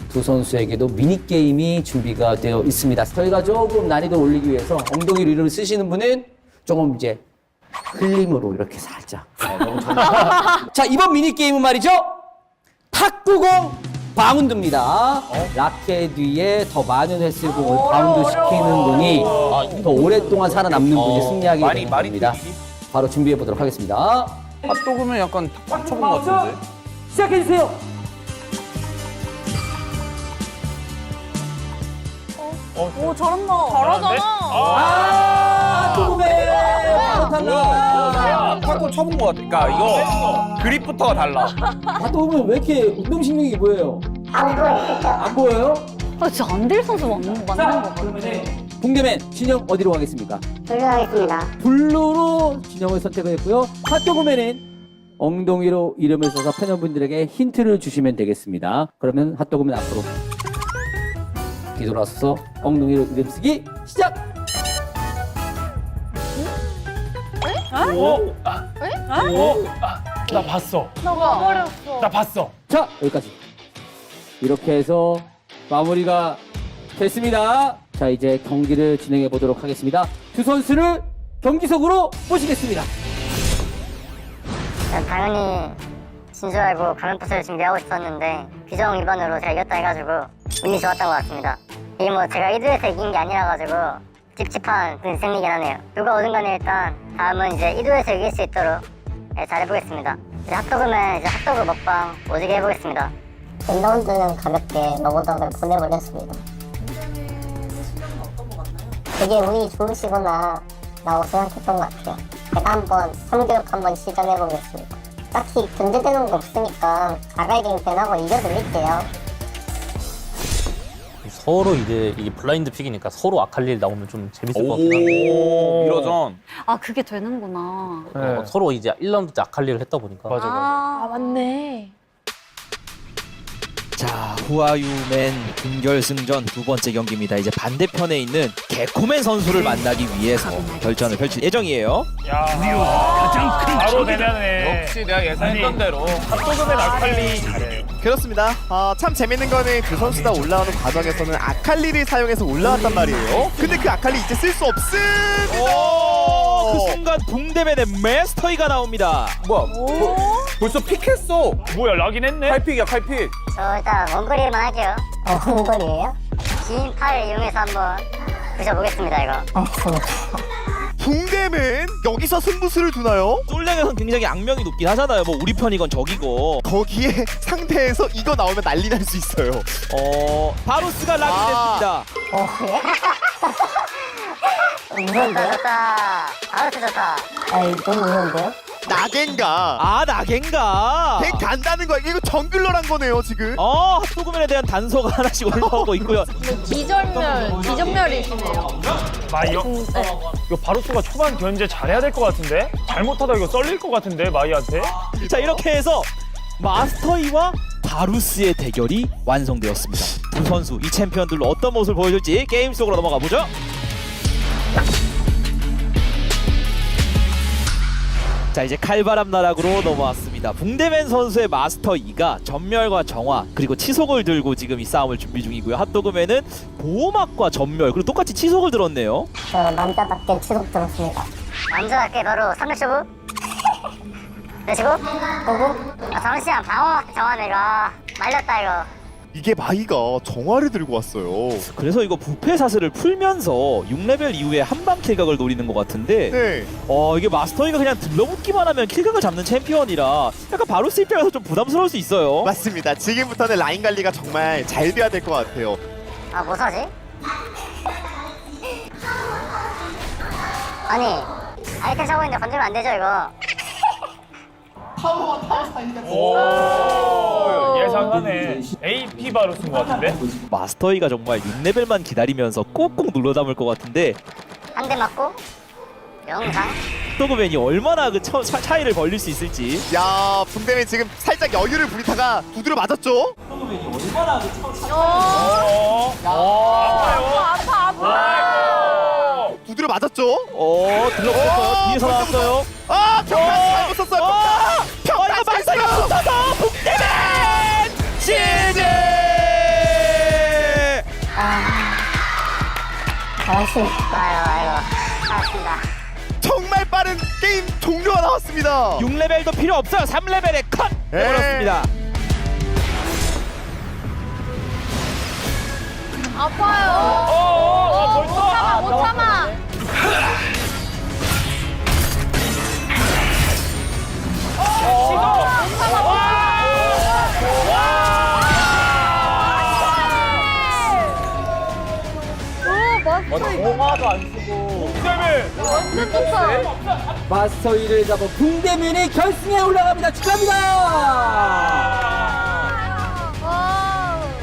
두 선수에게도 미니게임이 준비가 되어 있습니다. 저희가 조금 난이도를 올리기 위해서 엉덩이로 이름을 쓰시는 분은 조금 이제 흘림으로 이렇게 살짝. 자, 이번 미니게임은 말이죠. 탁구공 바운드입니다. 라켓 위에 더 많은 횟수공을 바운드 시키는 분이 더 오랫동안 살아남는 분이 승리하게 되는 겁니다. 바로 준비해 보도록 하겠습니다. 핫도그면 약간 탁 쳐본 것 같은데? 시작해 주세요. 오 잘한다. 잘하잖아. 핫도그맨 바로 탈락. 탁구 쳐본 것 같아. 그러니까 이거 그립부터가 달라. 핫도그맨 왜 이렇게 운동신경이 보여요? 안 보여요? 진짜 안될 선수 맞는 거 같아. 붕대맨 진영 어디로 가겠습니까? 블루 하겠습니다. 블루로 진영을 선택했고요. 핫도그맨은 엉덩이로 이름을 써서 팬여분들에게 힌트를 주시면 되겠습니다. 그러면 핫도그맨 앞으로 뒤돌아서서 엉덩이로 이름 쓰기 시작! 나 봤어. 너가 버렸어. 나 봤어. 자, 여기까지. 이렇게 해서 마무리가 됐습니다. 자, 이제 경기를 진행해 보도록 하겠습니다. 두 선수를 경기석으로 모시겠습니다. 당연히 진줄 알고 가면부스를 준비하고 있었는데 규정 위반으로 제가 이겼다 해가지고 운이 좋았던 것 같습니다. 이게 뭐 제가 1위에서 이긴 게 아니라가지고 찝찝한 승리긴 하네요. 누가 오든 간에 일단 다음은 이제 1위에서 이길 수 있도록 잘해보겠습니다. 이제 핫도그면 이제 핫도그 먹방 오지게 해보겠습니다. 1라운드는 가볍게 먹었던 걸 보내버렸습니다. 되게 운이 좋으시구나 라고 생각했던 것 같아요. 제가 한번 성교육 한번 시전해보겠습니다. 딱히 견제되는 거 없으니까 아가이딩 밴하고 이겨드릴게요. 서로 이제 이게 블라인드 픽이니까 서로 아칼리를 나오면 좀 재밌을 것 같긴 한데. 미러전. 아 그게 되는구나. 서로 이제 1라운드 때 아칼리를 했다 보니까. 아 맞네. 자, 후아유맨 준결승전 두 번째 경기입니다. 이제 반대편에 있는 개코맨 선수를 만나기 위해서 결전을 펼칠 예정이에요. 바로 되냐네. 역시 내가 예상했던 대로 핫도그맨 아칼리 잘해. 그렇습니다. 참 재밌는 거는 두 선수 다 올라오는 과정에서는 아칼리를 사용해서 올라왔단 말이에요. 근데 그 아칼리 이제 쓸 수 없습니다. 그 순간 붕대맨의 메스터이가 나옵니다. 뭐야? 벌써 픽했어. 뭐야, 락인 했네? 칼픽이야 칼픽. 저 일단 원거리만 할게요. 원거리예요? 긴 팔을 이용해서 한번 부셔보겠습니다 이거. 붕대맨 여기서 승부수를 두나요? 솔랭에선 굉장히 악명이 높긴 하잖아요. 뭐 우리 편이건 적이건. 거기에 상대에서 이거 나오면 난리 날 수 있어요. 바루스가 락이 됐습니다. 좋다. 바루스 좋다. 너무 무서운데요? 나겐가. 나겐가. 갱 간다는 거야. 이거 정글러란 거네요 지금. 핫도그맨에 대한 단서가 하나씩 올라오고 있고요. 기전멸이시네요. 마이어? 이거 바루스가 초반 견제 잘해야 될 것 같은데? 잘못하다 이거 썰릴 것 같은데, 마이한테? 자, 이렇게 해서 마스터이와 바루스의 대결이 완성되었습니다. 두 선수, 이 챔피언들로 어떤 모습을 보여줄지 게임 속으로 넘어가 보죠. 자, 이제 칼바람 나락으로 넘어왔습니다. 붕대맨 선수의 마스터 2가 전멸과 정화 그리고 치속을 들고 지금 이 싸움을 준비 중이고요. 핫도그맨은 보호막과 전멸 그리고 똑같이 치속을 들었네요. 저 남자답게 치속 들었습니다. 남자답게 바로 365 그리고 99 잠시만 방어 정하네 이거 말렸다 이거. 이게 마이가 정화를 들고 왔어요. 그래서 이거 부패 사슬을 풀면서 6레벨 이후에 한방 킬각을 노리는 것 같은데 네. 이게 마스터이가 그냥 들러붙기만 하면 킬각을 잡는 챔피언이라 약간 바루스 입장에서 좀 부담스러울 수 있어요. 맞습니다. 지금부터는 라인 관리가 정말 잘 돼야 될 것 같아요. 뭐 사지? 아니 아이템 사고 있는데 건들면 안 되죠 이거. 예상하네. AP 바루스인 것 같은데? 마스터이가 정말 6레벨만 기다리면서 꼭꼭 눌러 담을 것 같은데 한 대 맞고 영상? 핫도그맨이 얼마나 그 차이를 벌릴 수 있을지. 야, 붕대맨 지금 살짝 여유를 부리다가 두드려 맞았죠? 핫도그맨이 얼마나 그 아파. 두드려 맞았죠? 들러붙었어요. 뒤에서 나왔어요. 아, 평타 잘못 썼어요. 평타 막상이 붙어서 붕대맨 시즈. 아이고. 알았습니다. 정말 빠른 게임 종료가 나왔습니다. 6레벨도 필요 없어요. 3레벨에 컷 해버렸습니다. 아파요. 벌써? 못 참아. 공화도 안 쓰고. 완전 좋다. 마스터 1을 잡은 붕대맨이 결승에 올라갑니다. 축하합니다.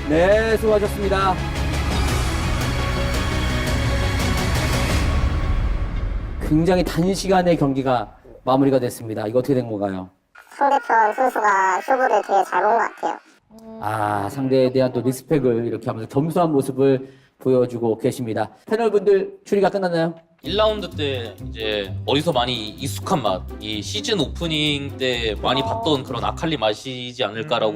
네, 수고하셨습니다. 굉장히 단시간에 경기가 마무리가 됐습니다. 이거 어떻게 된 건가요? 상대편 선수가 쇼부를 되게 잘 본 것 같아요. 아, 상대에 대한 또 리스펙을 이렇게 하면서 겸손한 모습을 보여주고 계십니다. 패널분들 추리가 끝났나요? 1라운드 때 이제 어디서 많이 익숙한 맛, 이 시즌 오프닝 때 많이 봤던 그런 아칼리 맛이지 않을까라고.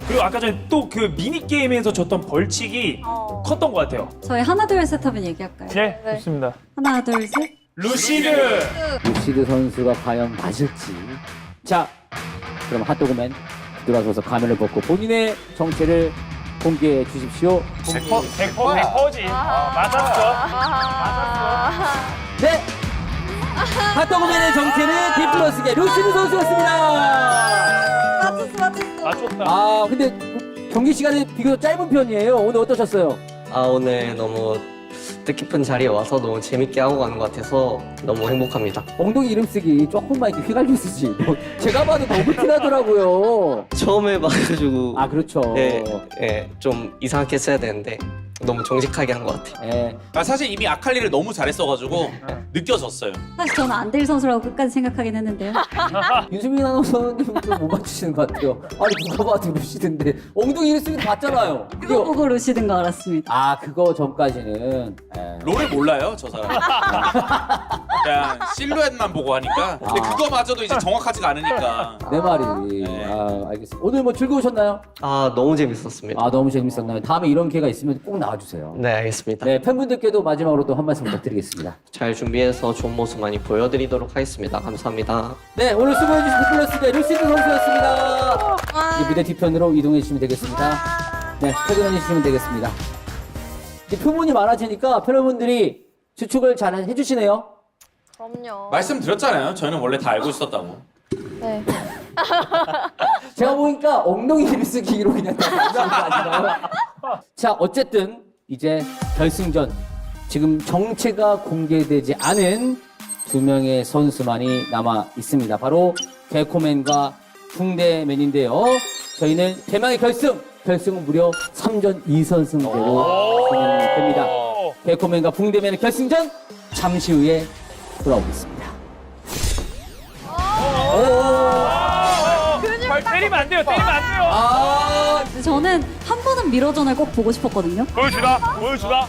그리고 아까 전에 또 그 미니게임에서 줬던 벌칙이 컸던 것 같아요. 저희 하나 둘 셋 하면 얘기할까요? 네, 좋습니다. 하나 둘 셋. 루시드! 루시드 선수가 과연 맞을지. 자, 그럼 핫도그맨 들어서서 가면을 벗고 본인의 정체를 공개해 주십시오. 100%지. 맞았어. 네! 핫도그맨의 정체는 디플러스계 루시드 선수였습니다. 맞췄다. 아, 근데 경기 시간이 비교적 짧은 편이에요. 오늘 어떠셨어요? 아, 오늘 너무 뜻깊은 자리에 와서 너무 재밌게 하고 가는 것 같아서 너무 행복합니다. 엉덩이 이름 쓰기 조금만 이렇게 휘갈려 쓰지. 뭐 제가 봐도 너무 티나더라고요. 처음 해봐가지고. 아, 그렇죠. 좀 이상하게 써야 되는데 너무 정직하게 한 것 같아요. 사실 이미 아칼리를 너무 잘했어가지고 느껴졌어요. 사실 저는 안될 선수라고 끝까지 생각하긴 했는데요. 윤수민 아나운서님은 좀 못 맞추시는 것 같아요. 아니, 누가 봐도 루시드인데 엉덩이 이름 쓰기 봤잖아요. 그거 보고 루시드인 거 알았습니다. 아, 그거 전까지는. 롤을 몰라요, 저 사람. 그냥 실루엣만 보고 하니까. 근데 그거마저도 이제 정확하지가 않으니까. 내 말이. 아, 알겠습니다. 오늘 뭐 즐거우셨나요? 아, 너무 재밌었습니다. 아, 너무 재밌었나요? 다음에 이런 기회가 있으면 꼭 나와주세요. 네, 알겠습니다. 네, 팬분들께도 마지막으로 또 한 말씀 부탁드리겠습니다. 잘 준비해서 좋은 모습 많이 보여드리도록 하겠습니다. 감사합니다. 네, 오늘 수고해주신 디플러스의 루시드 선수였습니다. 이제 무대 뒤편으로 이동해 주시면 되겠습니다. 네, 퇴근해 주시면 되겠습니다. 이제 표본이 많아지니까 패널분들이 추측을 잘 해주시네요. 그럼요. 말씀드렸잖아요. 저희는 원래 다 알고 있었다고. 네. 제가 보니까 엉덩이 이름 쓰기로 그냥 다 가져간 거 아닌가요? 자, 어쨌든 이제 결승전 지금 정체가 공개되지 않은 두 명의 선수만이 남아 있습니다. 바로 개코맨과 붕대맨인데요. 저희는 대망의 결승은 무려 3전 2선승제로 진행됩니다. 개코맨과 붕대맨의 결승전 잠시 후에 돌아오겠습니다. 때리면 안 돼요. 때리면 안 돼요. 근데 저는 한 번은 미러전을 꼭 보고 싶었거든요. 보여주다.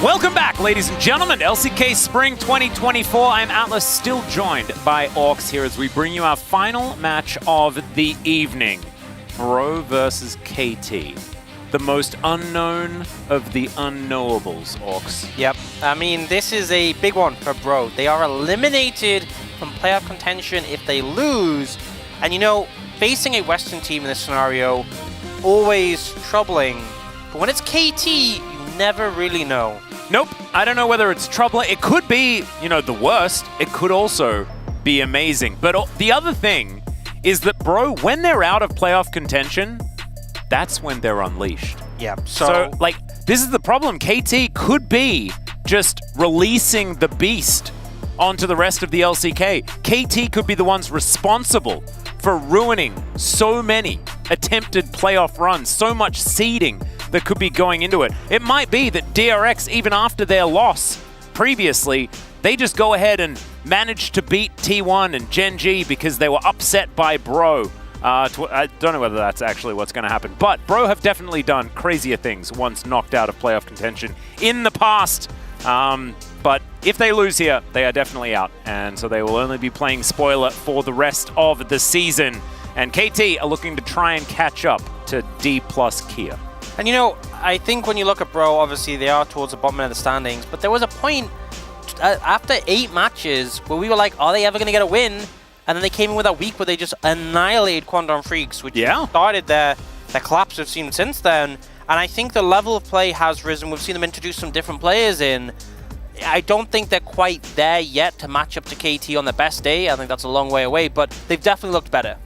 Welcome back, ladies and gentlemen. LCK Spring 2024. I'm Atlas, still joined by Orcs here as we bring you our final match of the evening. Bro versus KT. The most unknown of the unknowables, Orcs. Yep. I mean, this is a big one for Bro. They are eliminated from playoff contention if they lose. And you know, facing a Western team in this scenario, always troubling. But when it's KT, you never really know. Nope. I don't know whether it's troubling. It could be, you know, the worst. It could also be amazing. But the other thing is that, Bro, when they're out of playoff contention, that's when they're unleashed. Yeah. So, like, this is the problem. KT could be just releasing the beast onto the rest of the LCK. KT could be the ones responsible for ruining so many attempted playoff runs, so much seeding that could be going into it. It might be that DRX, even after their loss previously, they just go ahead and manage to beat T1 and Gen G because they were upset by Bro. I don't know whether that's actually what's going to happen, but Bro have definitely done crazier things once knocked out of playoff contention in the past. But if they lose here, they are definitely out, and so they will only be playing spoiler for the rest of the season. And KT are looking to try and catch up to D+ Kia. And you know, I think when you look at Bro, obviously they are towards the bottom end of the standings, but there was a point after 8 matches where we were like, are they ever going to get a win? And then they came in with a week where they just annihilated Quandong Freaks, which started their collapse we've seen since then. And I think the level of play has risen. We've seen them introduce some different players in. I don't think they're quite there yet to match up to KT on their best day. I think that's a long way away, but they've definitely looked better.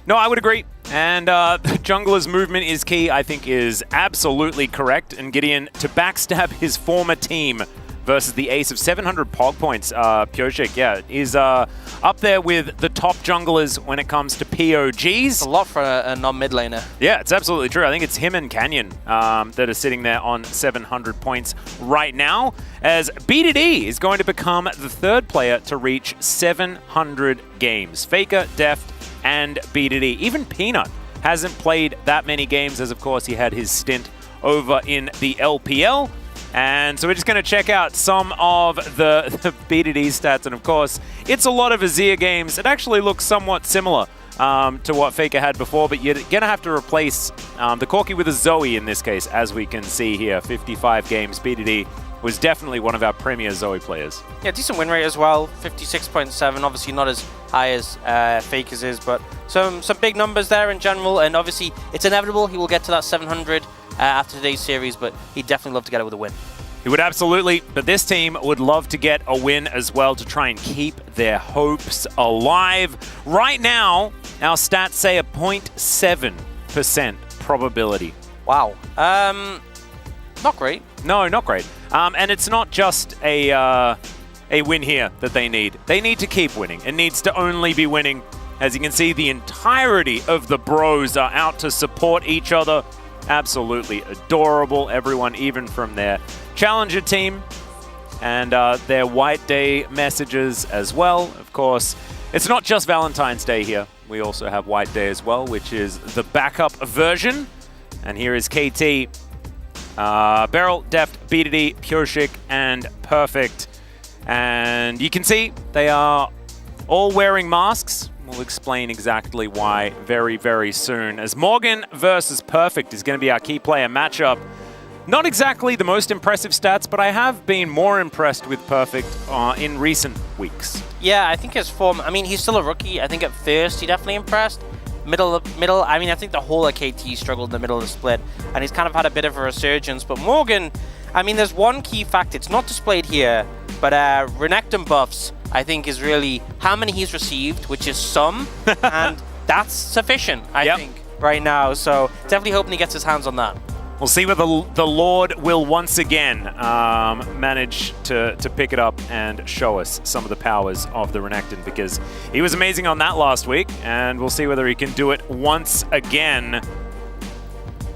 No, I would agree. And the jungler's movement is key, I think, is absolutely correct. And Gideon, to backstab his former team versus the ace of 700 Pog points, Pioshik, is up there with the top junglers when it comes to POGs. It's a lot for a non-mid laner. Yeah, it's absolutely true. I think it's him and Canyon that are sitting there on 700 points right now, as BDD is going to become the 3rd player to reach 700 games. Faker, Deft, and BDD. Even Peanut hasn't played that many games, as of course he had his stint over in the LPL. And so we're just going to check out some of the BDD stats. And of course, it's a lot of Azir games. It actually looks somewhat similar to what Faker had before, but you're going to have to replace the Corki with a Zoe in this case, as we can see here. 55 games. BDD was definitely one of our premier Zoe players. Yeah, decent win rate as well. 56.7, obviously not as high as Faker's is, but some big numbers there in general. And obviously, it's inevitable he will get to that 700 after today's series, but he'd definitely love to get it with a win. He would absolutely, but this team would love to get a win as well to try and keep their hopes alive. Right now, our stats say a 0.7% probability. Wow. Not great. No, not great. And it's not just a win here that they need. They need to keep winning. It needs to only be winning. As you can see, the entirety of the bros are out to support each other. Absolutely adorable. Everyone, even from their challenger team and their White Day messages as well. Of course, it's not just Valentine's Day here. We also have White Day as well, which is the backup version. And here is KT. Beryl, Deft, BDD, Pioshik, and Perfect. And you can see they are all wearing masks. We'll explain exactly why very, very soon. As Morgan versus Perfect is going to be our key player matchup. Not exactly the most impressive stats, but I have been more impressed with Perfect in recent weeks. Yeah, I think his form, I mean, he's still a rookie. I think at first he definitely impressed. Middle, I mean, I think the whole of KT struggled in the middle of the split, and he's kind of had a bit of a resurgence. But Morgan, I mean, there's one key fact. It's not displayed here, but Renekton buffs, I think, is really how many he's received, which is some, and that's sufficient, I think, right now. So definitely hoping he gets his hands on that. We'll see whether the Lord will once again manage to pick it up and show us some of the powers of the Renekton, because he was amazing on that last week, and we'll see whether he can do it once again.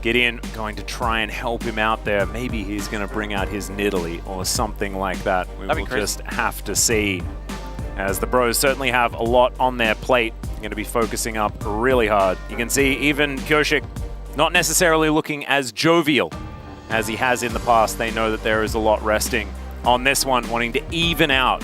Gideon going to try and help him out there. Maybe he's going to bring out his Nidalee or something like that. We will just have to see, as the bros certainly have a lot on their plate. They're going to be focusing up really hard. You can see even Pioshik not necessarily looking as jovial as he has in the past. They know that there is a lot resting on this one, wanting to even out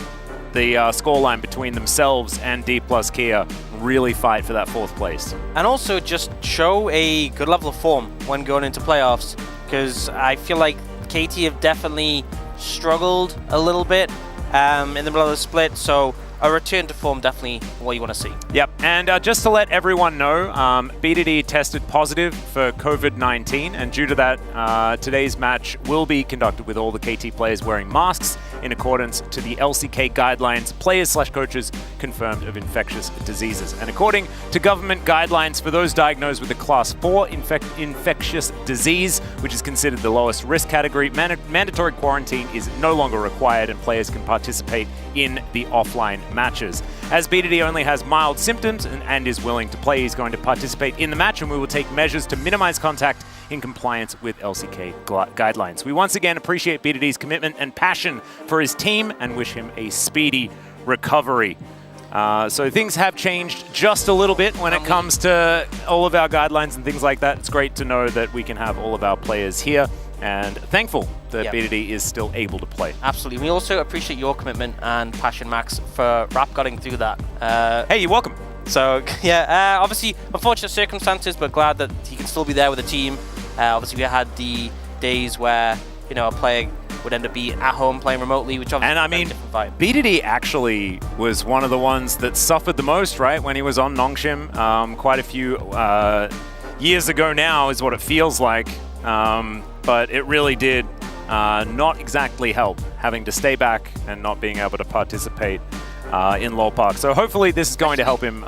the scoreline between themselves and D+ Kia, really fight for that 4th place. And also just show a good level of form when going into playoffs, because I feel like KT have definitely struggled a little bit in the middle of the split, so a return to form definitely what you want to see. Yep, and just to let everyone know, BDD tested positive for COVID-19, and due to that, today's match will be conducted with all the KT players wearing masks in accordance to the LCK guidelines, players/coaches confirmed of infectious diseases. And according to government guidelines, for those diagnosed with a Class 4 infectious disease, which is considered the lowest risk category, mandatory quarantine is no longer required, and players can participate in the offline matches. As BDD only has mild symptoms and is willing to play, he's going to participate in the match, and we will take measures to minimize contact in compliance with LCK guidelines. We once again appreciate BDD's commitment and passion for his team and wish him a speedy recovery. So things have changed just a little bit when it comes to all of our guidelines and things like that. It's great to know that we can have all of our players here, and thankful that BDD is still able to play. Absolutely. We also appreciate your commitment and passion, Max, for Rap getting through that. Hey, you're welcome. So, yeah, obviously, unfortunate circumstances, but glad that he can still be there with the team. Obviously, we had the days where, you know, a player would end up being at home playing remotely, which obviously and I mean, BDD actually was one of the ones that suffered the most, right, when he was on Nongshim. Quite a few years ago now is what it feels like, but it really did not exactly help having to stay back and not being able to participate in LoL Park. So hopefully this is going to help him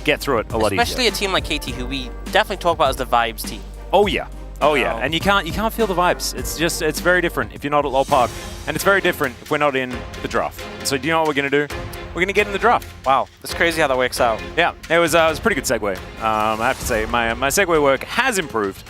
get through it a lot easier. Especially a team like KT, who we definitely talk about as the vibes team. Oh yeah. Oh yeah, and you can't feel the vibes. It's very different if you're not at LoL Park, and it's very different if we're not in the draft. So do you know what we're gonna do? We're gonna get in the draft. Wow, that's crazy how that works out. Yeah, it was a pretty good segue. I have to say my segue work has improved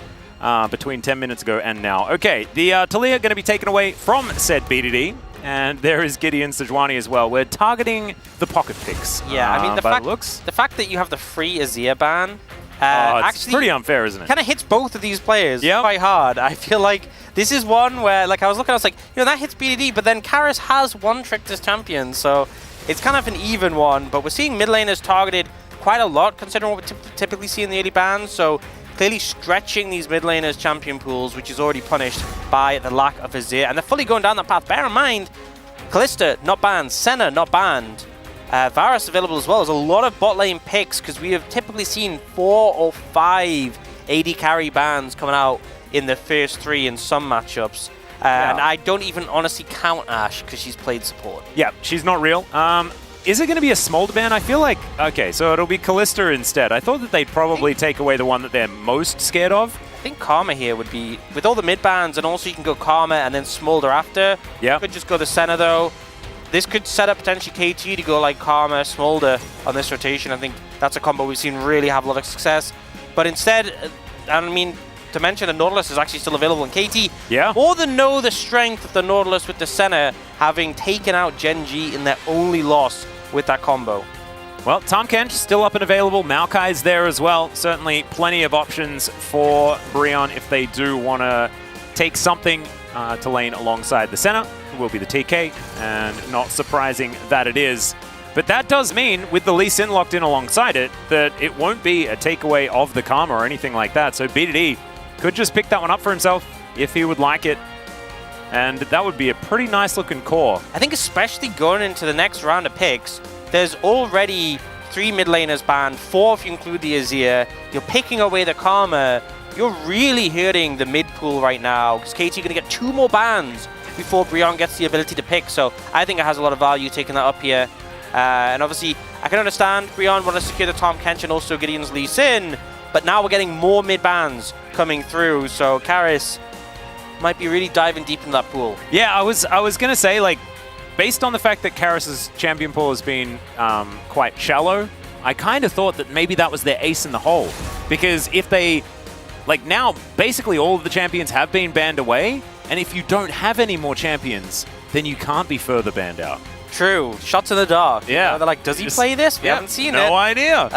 between 10 minutes ago and now. Okay, the Talia gonna be taken away from said BDD. And there is Gideon Sejuani as well. We're targeting the pocket picks. Yeah, I mean, the fact that you have the free Azir ban it's actually pretty unfair, isn't it? Kind of hits both of these players quite hard. I feel like this is one where, like, I was looking, I was like, you know, that hits BDD, but then Karis has one-tricked his champion, so it's kind of an even one. But we're seeing mid laners targeted quite a lot, considering what we typically see in the early bans. So clearly stretching these mid laners' champion pools, which is already punished by the lack of Azir, and they're fully going down that path. Bear in mind, Kalista not banned, Senna not banned. Varus available as well. There's a lot of bot lane picks because we have typically seen 4 or 5 AD carry bans coming out in the first 3 in some matchups. And I don't even honestly count Ashe because she's played support. Yeah, she's not real. Is it going to be a Smolder ban? I feel like, okay, so it'll be Kalista instead. I thought that they'd probably take away the one that they're most scared of. I think Karma here would be, with all the mid bans, and also you can go Karma and then Smolder after. Yeah. You could just go the Senna though. This could set up potentially KT to go like Karma, Smolder on this rotation. I think that's a combo we've seen really have a lot of success. But instead, I mean, to mention the Nautilus is actually still available in KT. Yeah. More than know the strength of the Nautilus with the Senna, having taken out Gen G in their only loss with that combo. Well, Tahm Kench still up and available. Maokai's there as well. Certainly plenty of options for Brion if they do want to take something to lane alongside the Senna. It will be the TK, and not surprising that it is. But that does mean, with the Lee Sin locked in alongside it, that it won't be a takeaway of the Karma or anything like that. So BDD could just pick that one up for himself if he would like it. And that would be a pretty nice looking core. I think especially going into the next round of picks, there's already 3 mid laners banned, 4 if you include the Azir. You're picking away the Karma. You're really hurting the mid pool right now, because KT are going to get 2 more bans before Brion gets the ability to pick. So I think it has a lot of value taking that up here. And obviously, I can understand Brion want to secure the Tahm Kench and also Gideon's Lee Sin, but now we're getting more mid bans coming through. So Karis might be really diving deep in that pool. Yeah, I was going to say, like, based on the fact that Karis's champion pool has been quite shallow, I kind of thought that maybe that was their ace in the hole. Because if they, like, now basically all of the champions have been banned away, and if you don't have any more champions, then you can't be further banned out. True. Shots in the dark. Yeah. You know, they're like, does he play this? We haven't seen it. No idea.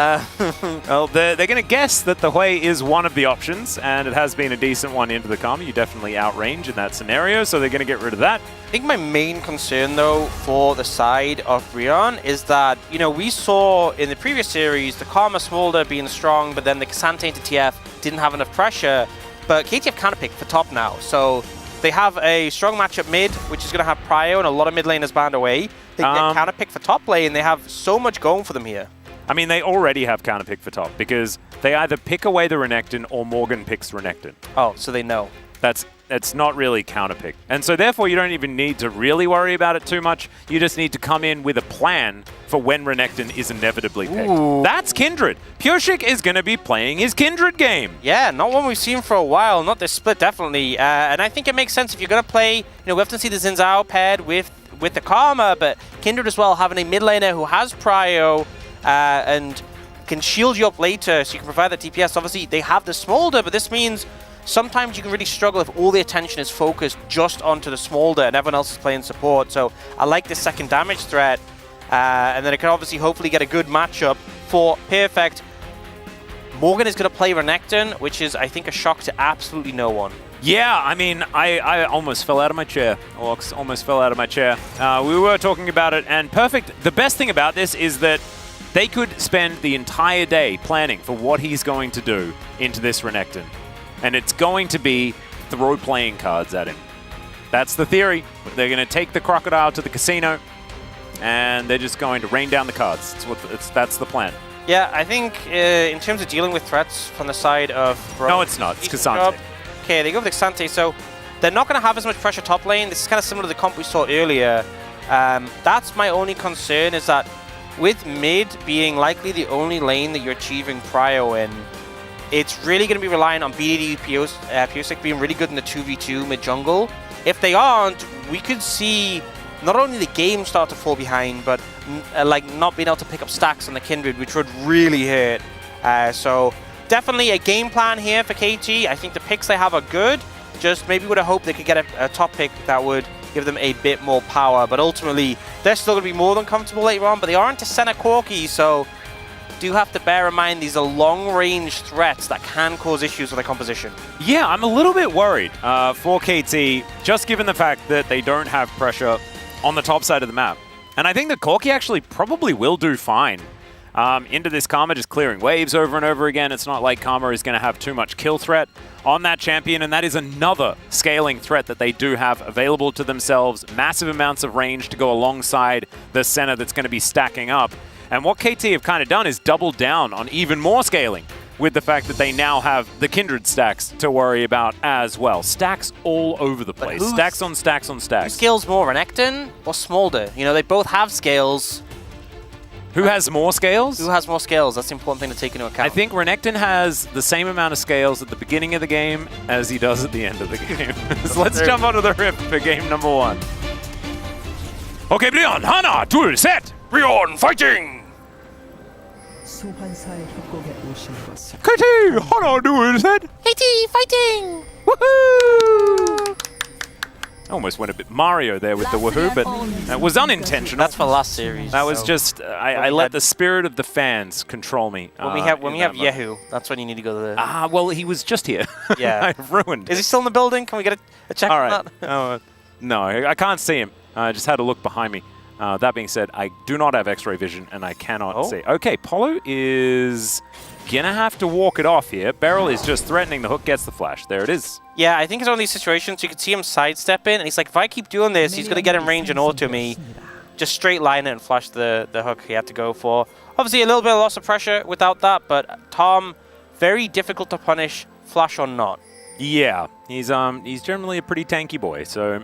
Well, they're going to guess that the Hui is one of the options, and it has been a decent one into the Karma. You definitely outrange in that scenario, so they're going to get rid of that. I think my main concern, though, for the side of Brion is that, you know, we saw in the previous series the Karma Smolder being strong, but then the K'Sante into TF didn't have enough pressure. But KTF counterpick for top now, so they have a strong matchup mid, which is going to have Prio and a lot of mid laners banned away. They get counterpick for top lane. They have so much going for them here. I mean, they already have counterpick for top, because they either pick away the Renekton or Morgan picks Renekton. Oh, so they know. That's not really counterpick. And so therefore, you don't even need to really worry about it too much. You just need to come in with a plan for when Renekton is inevitably picked. Ooh. That's Kindred. Pureshik is going to be playing his Kindred game. Yeah, not one we've seen for a while. Not this split, definitely. And I think it makes sense if you're going to play, you know, we often see the Xin Zhao paired with the Karma, but Kindred as well, having a mid laner who has Prio and can shield you up later, so you can provide that DPS. Obviously, they have the Smolder, but this means sometimes you can really struggle if all the attention is focused just onto the Smolder and everyone else is playing support. So I like this second damage threat, and then it can obviously hopefully get a good matchup for Perfect. Morgan is going to play Renekton, which is, I think, a shock to absolutely no one. Yeah, I mean, I almost fell out of my chair. Orcs almost fell out of my chair. We were talking about it, and Perfect, the best thing about this is that they could spend the entire day planning for what he's going to do into this Renekton. And it's going to be throw playing cards at him. That's the theory. They're going to take the Crocodile to the casino, and they're just going to rain down the cards. That's the plan. Yeah, I think in terms of dealing with threats from the side of Bro, no, it's not. It's Cassante. Okay, they go with Cassante, so they're not going to have as much pressure top lane. This is kind of similar to the comp we saw earlier. That's my only concern, is that with mid being likely the only lane that you're achieving prio in, it's really going to be relying on BDD Pyosik being really good in the 2v2 mid jungle. If they aren't, we could see not only the game start to fall behind, but like not being able to pick up stacks on the Kindred, which would really hurt. So definitely a game plan here for KT. I think the picks they have are good. Just maybe would have hoped they could get a top pick that would give them a bit more power. But ultimately, they're still going to be more than comfortable later on. But they aren't a center Corki, so do have to bear in mind these are long-range threats that can cause issues with the composition. Yeah, I'm a little bit worried for KT, just given the fact that they don't have pressure on the top side of the map. And I think that Corki actually probably will do fine into this Karma, just clearing waves over and over again. It's not like Karma is going to have too much kill threat on that champion, and that is another scaling threat that they do have available to themselves. Massive amounts of range to go alongside the center that's going to be stacking up. And what KT have kind of done is doubled down on even more scaling with the fact that they now have the Kindred stacks to worry about as well. Stacks all over the place. Stacks on stacks on stacks. Who scales more, Renekton or Smolder? You know, they both have scales. Who has more scales? Who has more scales? That's the important thing to take into account. I think Renekton has the same amount of scales at the beginning of the game as he does at the end of the game. So let's jump onto the rift for game number 1. Okay, Brion, 하나, 둘, 셋! Brion fighting! KT, 하나, 둘, 셋! KT fighting! Woohoo! I almost went a bit Mario there with the woohoo, but that was unintentional. That's for last series. That was just, I let the spirit of the fans control me. When we have Yehu, that's when you need to go to the... well, he was just here. Yeah. I've ruined. Is he still in the building? Can we get a check on that? No, I can't see him. I just had to look behind me. That being said, I do not have X-ray vision, and I cannot see. Okay, Polo is gonna have to walk it off here. Beryl is just threatening. The hook gets the flash. There it is. Yeah, I think it's one of these situations you can see him sidestep in, and he's like, if I keep doing this, he's going to get in range and auto me. Just straight line it and flash the hook he had to go for. Obviously, a little bit of loss of pressure without that, but Tom, very difficult to punish, flash or not. Yeah, he's generally a pretty tanky boy, so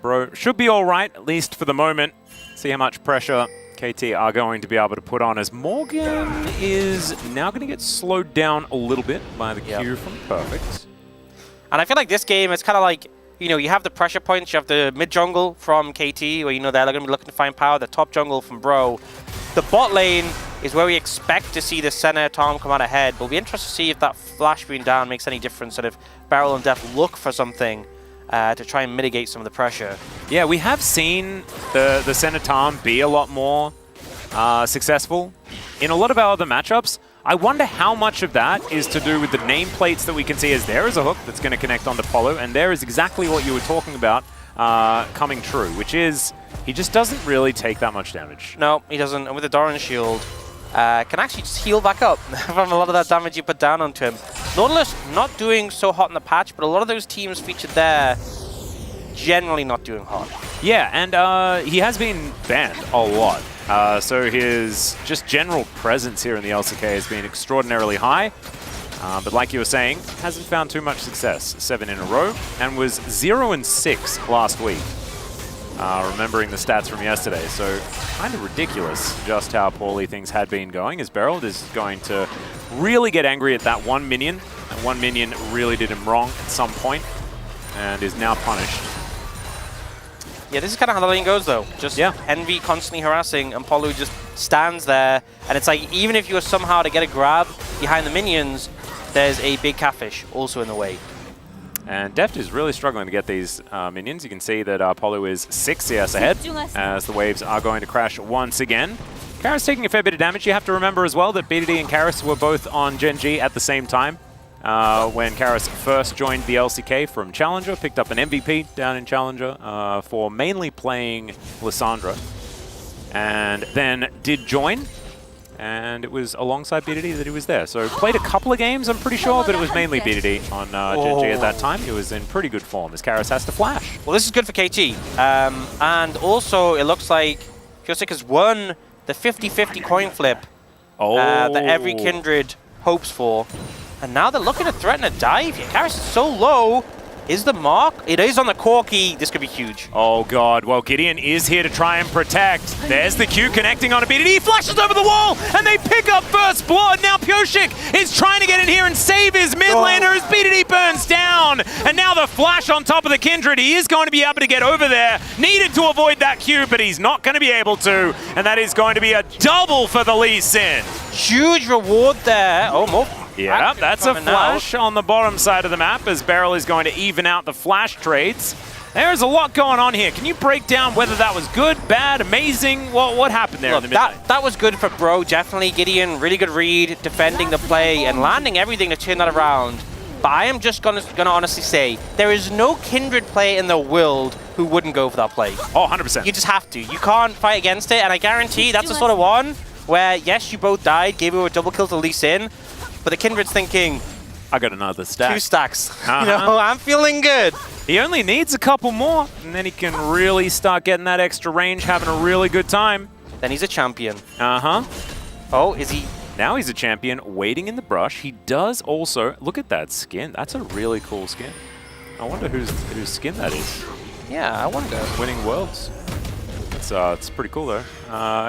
bro should be all right, at least for the moment. See how much pressure KT are going to be able to put on, as Morgan is now going to get slowed down a little bit by the Q from Perfect. And I feel like this game, it's kind of like, you know, you have the pressure points, you have the mid jungle from KT, where, you know, they're going to be looking to find power, the top jungle from Bro. The bot lane is where we expect to see the center Tom come out ahead, but we'll be interested to see if that flash being down makes any difference, and if Beryl and Death look for something to try and mitigate some of the pressure. Yeah, we have seen the center Tom be a lot more successful in a lot of our other matchups. I wonder how much of that is to do with the nameplates that we can see, as there is a hook that's going to connect onto Polo, and there is exactly what you were talking about coming true, which is he just doesn't really take that much damage. No, he doesn't. And with the Doran shield, can actually just heal back up from a lot of that damage you put down onto him. Nautilus not doing so hot in the patch, but a lot of those teams featured there generally not doing hot. Yeah, and he has been banned a lot. So his just general presence here in the LCK has been extraordinarily high. But like you were saying, hasn't found too much success. 7 in a row, and was 0-6 last week. Remembering the stats from yesterday. So kind of ridiculous just how poorly things had been going, as Beryl is going to really get angry at that one minion. That one minion really did him wrong at some point, and is now punished. Yeah, this is kind of how the lane goes, though. Just Envy constantly harassing, and Polu just stands there. And it's like, even if you were somehow to get a grab behind the minions, there's a big catfish also in the way. And Deft is really struggling to get these minions. You can see that Apollo is 6 CS ahead as the waves are going to crash once again. Karis taking a fair bit of damage. You have to remember as well that BDD and Karis were both on Gen G at the same time. When Karis first joined the LCK from Challenger, picked up an MVP down in Challenger for mainly playing Lissandra. And then did join. And it was alongside BDD that he was there. So played a couple of games, I'm pretty sure, but it was mainly BDD on Gen G at that time. He was in pretty good form as Karis has to flash. Well, this is good for KT. And also, it looks like Pyosik has won the 50-50 coin flip that every Kindred hopes for. And now they're looking to threaten a dive here. Karis is so low. Is the mark? It is on the Corki. This could be huge. Oh, God. Well, Gideon is here to try and protect. There's the Q connecting on a BDD. He flashes over the wall, and they pick up first blood. Now Pyosik is trying to get in here and save his mid laner as BDD burns down. And now the flash on top of the Kindred. He is going to be able to get over there. Needed to avoid that Q, but he's not going to be able to. And that is going to be a double for the Lee Sin. Huge reward there. Oh, more. Yeah, that's a flash on the bottom side of the map as Beryl is going to even out the flash trades. There's a lot going on here. Can you break down whether that was good, bad, amazing? What happened there in the mid lane? That was good for Bro, definitely. Gideon, really good read, defending the play and landing everything to turn that around. But I am just gonna honestly say, there is no Kindred player in the world who wouldn't go for that play. Oh, 100%. You just have to. You can't fight against it, and I guarantee that's the sort of one where, yes, you both died, gave you a double kill to Lee Sin, but the Kindred's thinking, I got another stack. 2 stacks. You know, I'm feeling good. He only needs a couple more, and then he can really start getting that extra range, having a really good time. Then he's a champion. Oh, is he? Now he's a champion, waiting in the brush. He does also, look at that skin. That's a really cool skin. I wonder whose skin that is. Yeah, I wonder. Winning Worlds. It's pretty cool though.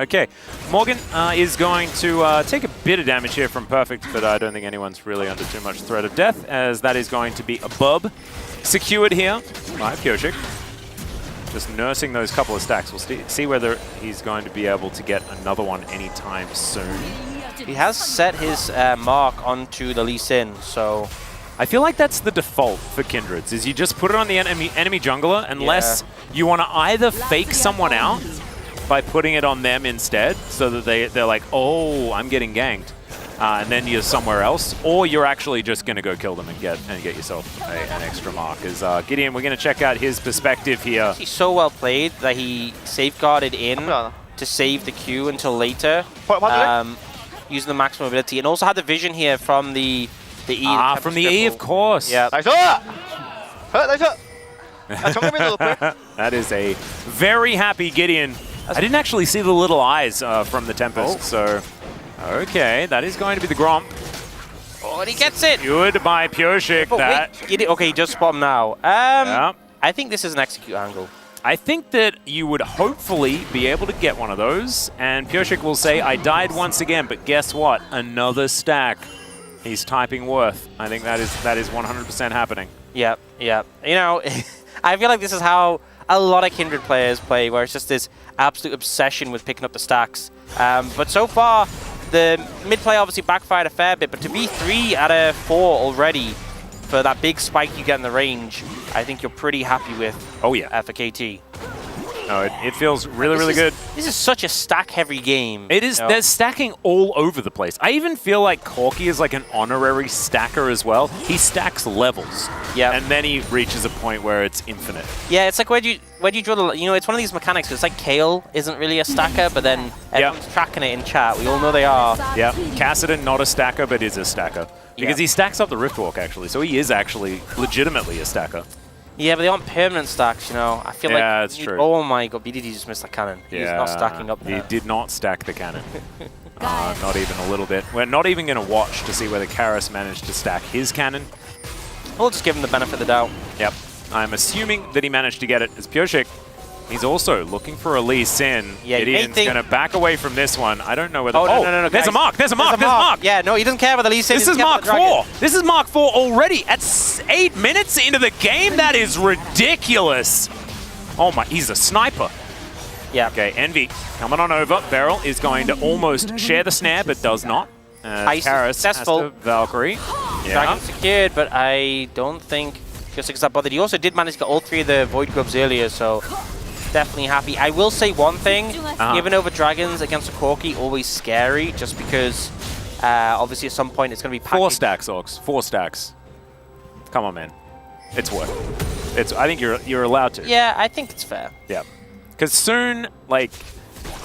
Okay, Morgan is going to take a bit of damage here from Perfect, but I don't think anyone's really under too much threat of death, as that is going to be a bub secured here by Pyosik. Just nursing those couple of stacks. We'll see whether he's going to be able to get another one anytime soon. He has set his mark onto the Lee Sin, so I feel like that's the default for Kindreds, is you just put it on the enemy jungler unless you want to either fake someone out by putting it on them instead so that they're like, oh, I'm getting ganked, and then you're somewhere else, or you're actually just going to go kill them and get yourself an extra mark. As Gideon, we're going to check out his perspective here. He's so well played that he safeguarded in to save the Q until later, using the max mobility, and also had the vision here from the E. From the E, of course. Yeah. That is a very happy Gideon. I didn't actually see the little eyes from the Tempest, so okay, that is going to be the Gromp. Oh, and he gets it. Good by Pyosik. Okay, he just spot him now. I think this is an execute angle. I think that you would hopefully be able to get one of those, and Pyosik will say, I died once again, but guess what? Another stack. He's typing worth. I think that is 100% happening. Yep. You know, I feel like this is how a lot of Kindred players play, where it's just this absolute obsession with picking up the stacks. But so far, the mid play obviously backfired a fair bit, but to be 3 out of 4 already for that big spike you get in the range, I think you're pretty happy with. Oh yeah, for KT. No, it feels really good. This is such a stack-heavy game. It is. There's stacking all over the place. I even feel like Corki is like an honorary stacker as well. He stacks levels, and then he reaches a point where it's infinite. Yeah, it's like where do you draw the? You know, it's one of these mechanics. It's like Kale isn't really a stacker, but then everyone's tracking it in chat. We all know they are. Yeah, Kassadin not a stacker, but is a stacker because he stacks up the Riftwalk actually. So he is actually legitimately a stacker. Yeah, but they aren't permanent stacks, you know. I feel like... Yeah, it's true. Oh my god, BDD just missed the cannon. He's not stacking up there. He did not stack the cannon. Not even a little bit. We're not even going to watch to see whether Karis managed to stack his cannon. We'll just give him the benefit of the doubt. Yep. I'm assuming that he managed to get it as Pyosik. He's also looking for a Lee Sin. Yeah, Gideon's going to back away from this one. I don't know whether... Oh, no, there's a mark! There's a mark! Yeah, no, he doesn't care about the Lee Sin. This is Mark 4! This is Mark 4 already at 8 minutes into the game? That is ridiculous! Oh my, he's a sniper. Yeah. Okay, Envy coming on over. Beryl is going to almost share the snare, but does not. Ice Karis successful. has to Valkyrie. Dragon secured, but I don't think just because that bothered. He also did manage to get all 3 of the Void Grubs earlier, so definitely happy. I will say one thing, giving over Dragons against a Corki, always scary, just because obviously at some point it's going to be packaged. 4 stacks, Ox. 4 stacks. Come on, man. It's worth it. I think you're allowed to. Yeah, I think it's fair. Yeah. Because soon, like,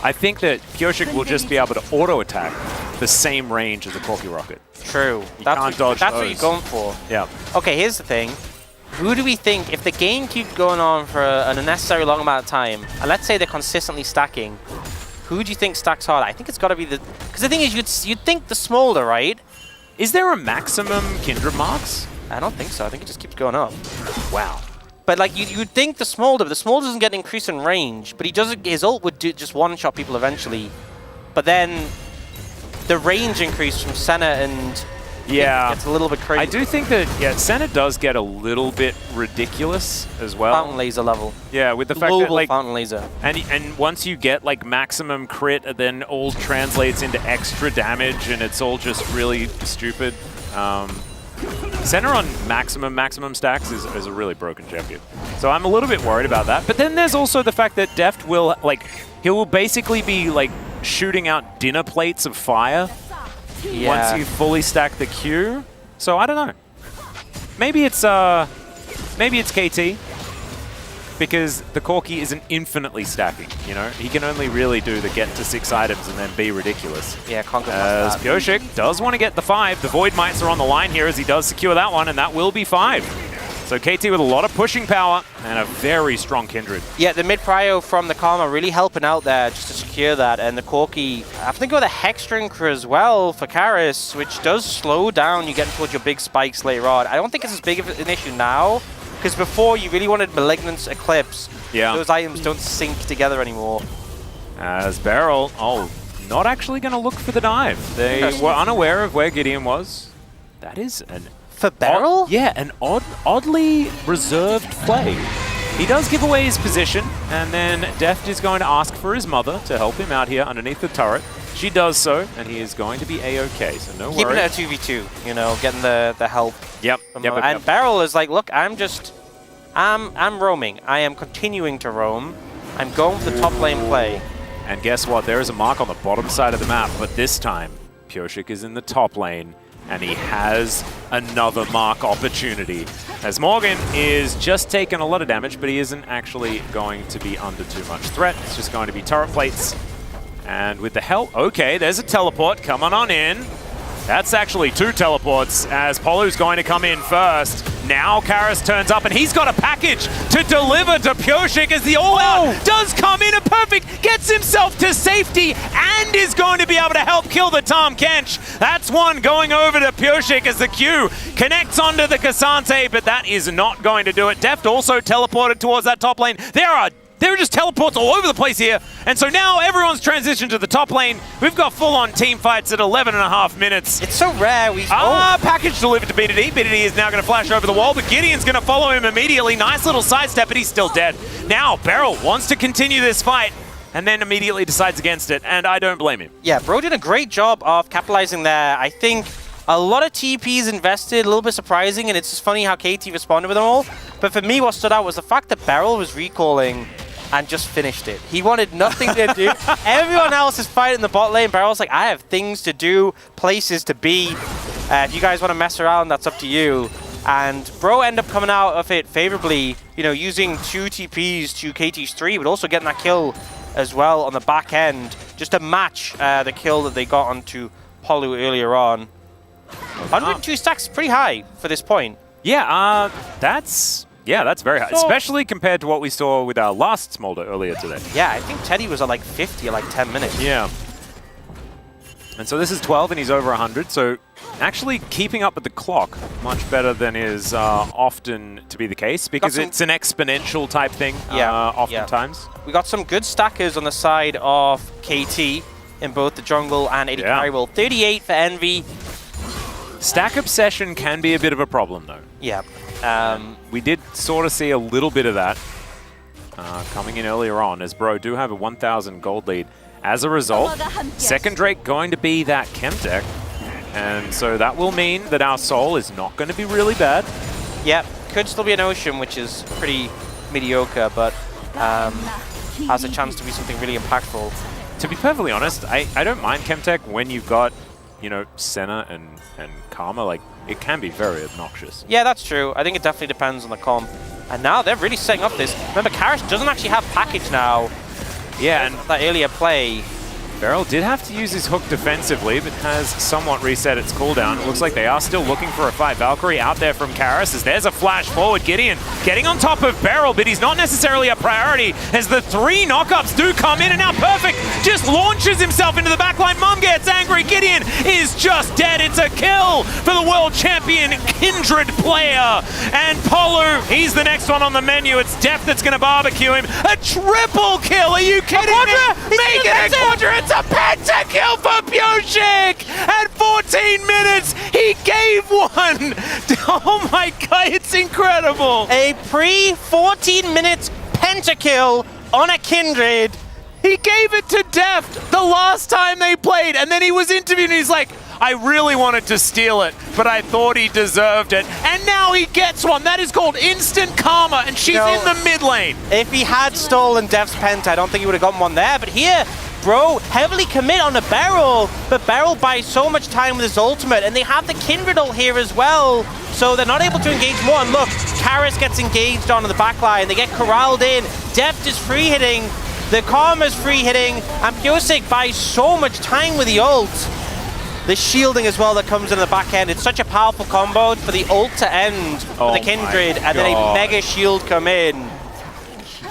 I think that Pyosik will just be able to auto-attack the same range as a Corki Rocket. True. You That's can't dodge That's those. what you're going for. Yeah. Okay, here's the thing. Who do we think, if the game keeps going on for an unnecessary long amount of time, and let's say they're consistently stacking, who do you think stacks harder? I think it's got to be the... Because the thing is, you'd think the Smolder, right? Is there a maximum Kindred marks? I don't think so. I think it just keeps going up. Wow. But like you'd think the Smolder, but the Smolder doesn't get an increase in range, but he doesn't. His ult would just one-shot people eventually. But then the range increase from Senna and gets a little bit crazy. I do think that Senna does get a little bit ridiculous as well. Fountain laser level. Yeah, with the fact Global that like fountain laser. And once you get like maximum crit, it then all translates into extra damage, and it's all just really stupid. Senna on maximum stacks is a really broken champion. So I'm a little bit worried about that. But then there's also the fact that Deft will, like, he will basically be, like, shooting out dinner plates of fire once you fully stack the Q. So I don't know. Maybe it's KT, because the Corki isn't infinitely stacking, you know? He can only really do the get to 6 items and then be ridiculous. Yeah, can't go As past that. Pyosik does want to get the 5. The Void Mites are on the line here as he does secure that one, and that will be 5. So KT with a lot of pushing power and a very strong Kindred. Yeah, the mid-prio from the Karma really helping out there just to secure that, and the Corki, I think with a Hex Drinker as well for Karis, which does slow down you getting towards your big spikes later on. I don't think it's as big of an issue now, because before you really wanted Malignance Eclipse. Yeah. Those items don't sync together anymore. As Beryl, not actually going to look for the dive. They were unaware of where Gideon was. That is an... For Beryl? An oddly reserved play. He does give away his position, and then Deft is going to ask for his mother to help him out here underneath the turret. She does so, and he is going to be A-OK, so no worries. Keeping it a 2v2, you know, getting the help. Yep. And Beryl is like, look, I'm roaming. I am continuing to roam. I'm going for the top lane play. And guess what? There is a mark on the bottom side of the map, but this time, Pyosik is in the top lane, and he has another mark opportunity. As Morgan is just taking a lot of damage, but he isn't actually going to be under too much threat. It's just going to be turret plates. And with the help, okay, there's a teleport coming on in. That's actually 2 teleports as Polu's going to come in first. Now Karis turns up and he's got a package to deliver to Pyosik as the all-out does come in and perfect, gets himself to safety and is going to be able to help kill the Tahm Kench. That's one going over to Pyosik as the Q connects onto the Cassante, but that is not going to do it. Deft also teleported towards that top lane. There are just teleports all over the place here. And so now everyone's transitioned to the top lane. We've got full-on team fights at 11.5 minutes. It's so rare. Package delivered to BDD. BDD is now going to flash over the wall, but Gideon's going to follow him immediately. Nice little sidestep, but he's still dead. Now, Beryl wants to continue this fight and then immediately decides against it, and I don't blame him. Yeah, Bro did a great job of capitalizing there. I think a lot of TPs invested, a little bit surprising, and it's just funny how KT responded with them all. But for me, what stood out was the fact that Beryl was recalling and just finished it. He wanted nothing to do. Everyone else is fighting the bot lane. Beryl's like, I have things to do, places to be. If you guys want to mess around, that's up to you. And Bro ended up coming out of it favorably, you know, using 2 TPs to KT's 3, but also getting that kill as well on the back end, just to match the kill that they got onto Polu earlier on. 102 stacks, pretty high for this point. Yeah, that's very high, especially compared to what we saw with our last Smolder earlier today. Yeah, I think Teddy was at like 50 in like 10 minutes. Yeah. And so this is 12 and he's over 100, so actually keeping up with the clock much better than is often to be the case, because it's an exponential type thing oftentimes. Yeah. We got some good stackers on the side of KT in both the jungle and 80 carry roll. 38 for Envy. Stack obsession can be a bit of a problem though. Yeah. We did sort of see a little bit of that coming in earlier on, as Bro do have a 1,000 gold lead. As a result, second Drake going to be that Chem deck, and so that will mean that our Soul is not going to be really bad. Yep. could still be an Ocean, which is pretty mediocre, but has a chance to be something really impactful. To be perfectly honest, I don't mind Chemtech when you've got, you know, Senna and Karma. Like, it can be very obnoxious. Yeah, that's true. I think it definitely depends on the comp. And now they're really setting up this. Remember, Karish doesn't actually have package now. Yeah, and that earlier play. Beryl did have to use his hook defensively, but has somewhat reset its cooldown. It looks like they are still looking for a fight. Valkyrie out there from Karis as there's a flash forward. Gideon getting on top of Beryl, but he's not necessarily a priority as the 3 knockups do come in, and now Perfect just launches himself into the backline. Mum gets angry. Gideon is just dead. It's a kill for the world champion Kindred player. And Polu, he's the next one on the menu. It's Deft that's going to barbecue him. A triple kill. Are you kidding me? Make it a quadra. It's a pentakill for Pyosik! At 14 minutes, he gave one! Oh my god, it's incredible! A pre-14 minutes pentakill on a Kindred. He gave it to Deft the last time they played, and then he was interviewed and he's like, I really wanted to steal it, but I thought he deserved it. And now he gets one. That is called instant karma, and she's in the mid lane. If he had stolen Deft's penta, I don't think he would have gotten one there, but here, bro, heavily commit on the Beryl, but Beryl buys so much time with his ultimate, and they have the Kindred ult here as well, so they're not able to engage more. And look, Karis gets engaged on the backline, they get corralled in, Deft is free hitting, the Karma's free hitting, and Pyosik buys so much time with the ult. The shielding as well that comes in the back end. It's such a powerful combo for the ult to end for the Kindred, and then a mega shield come in.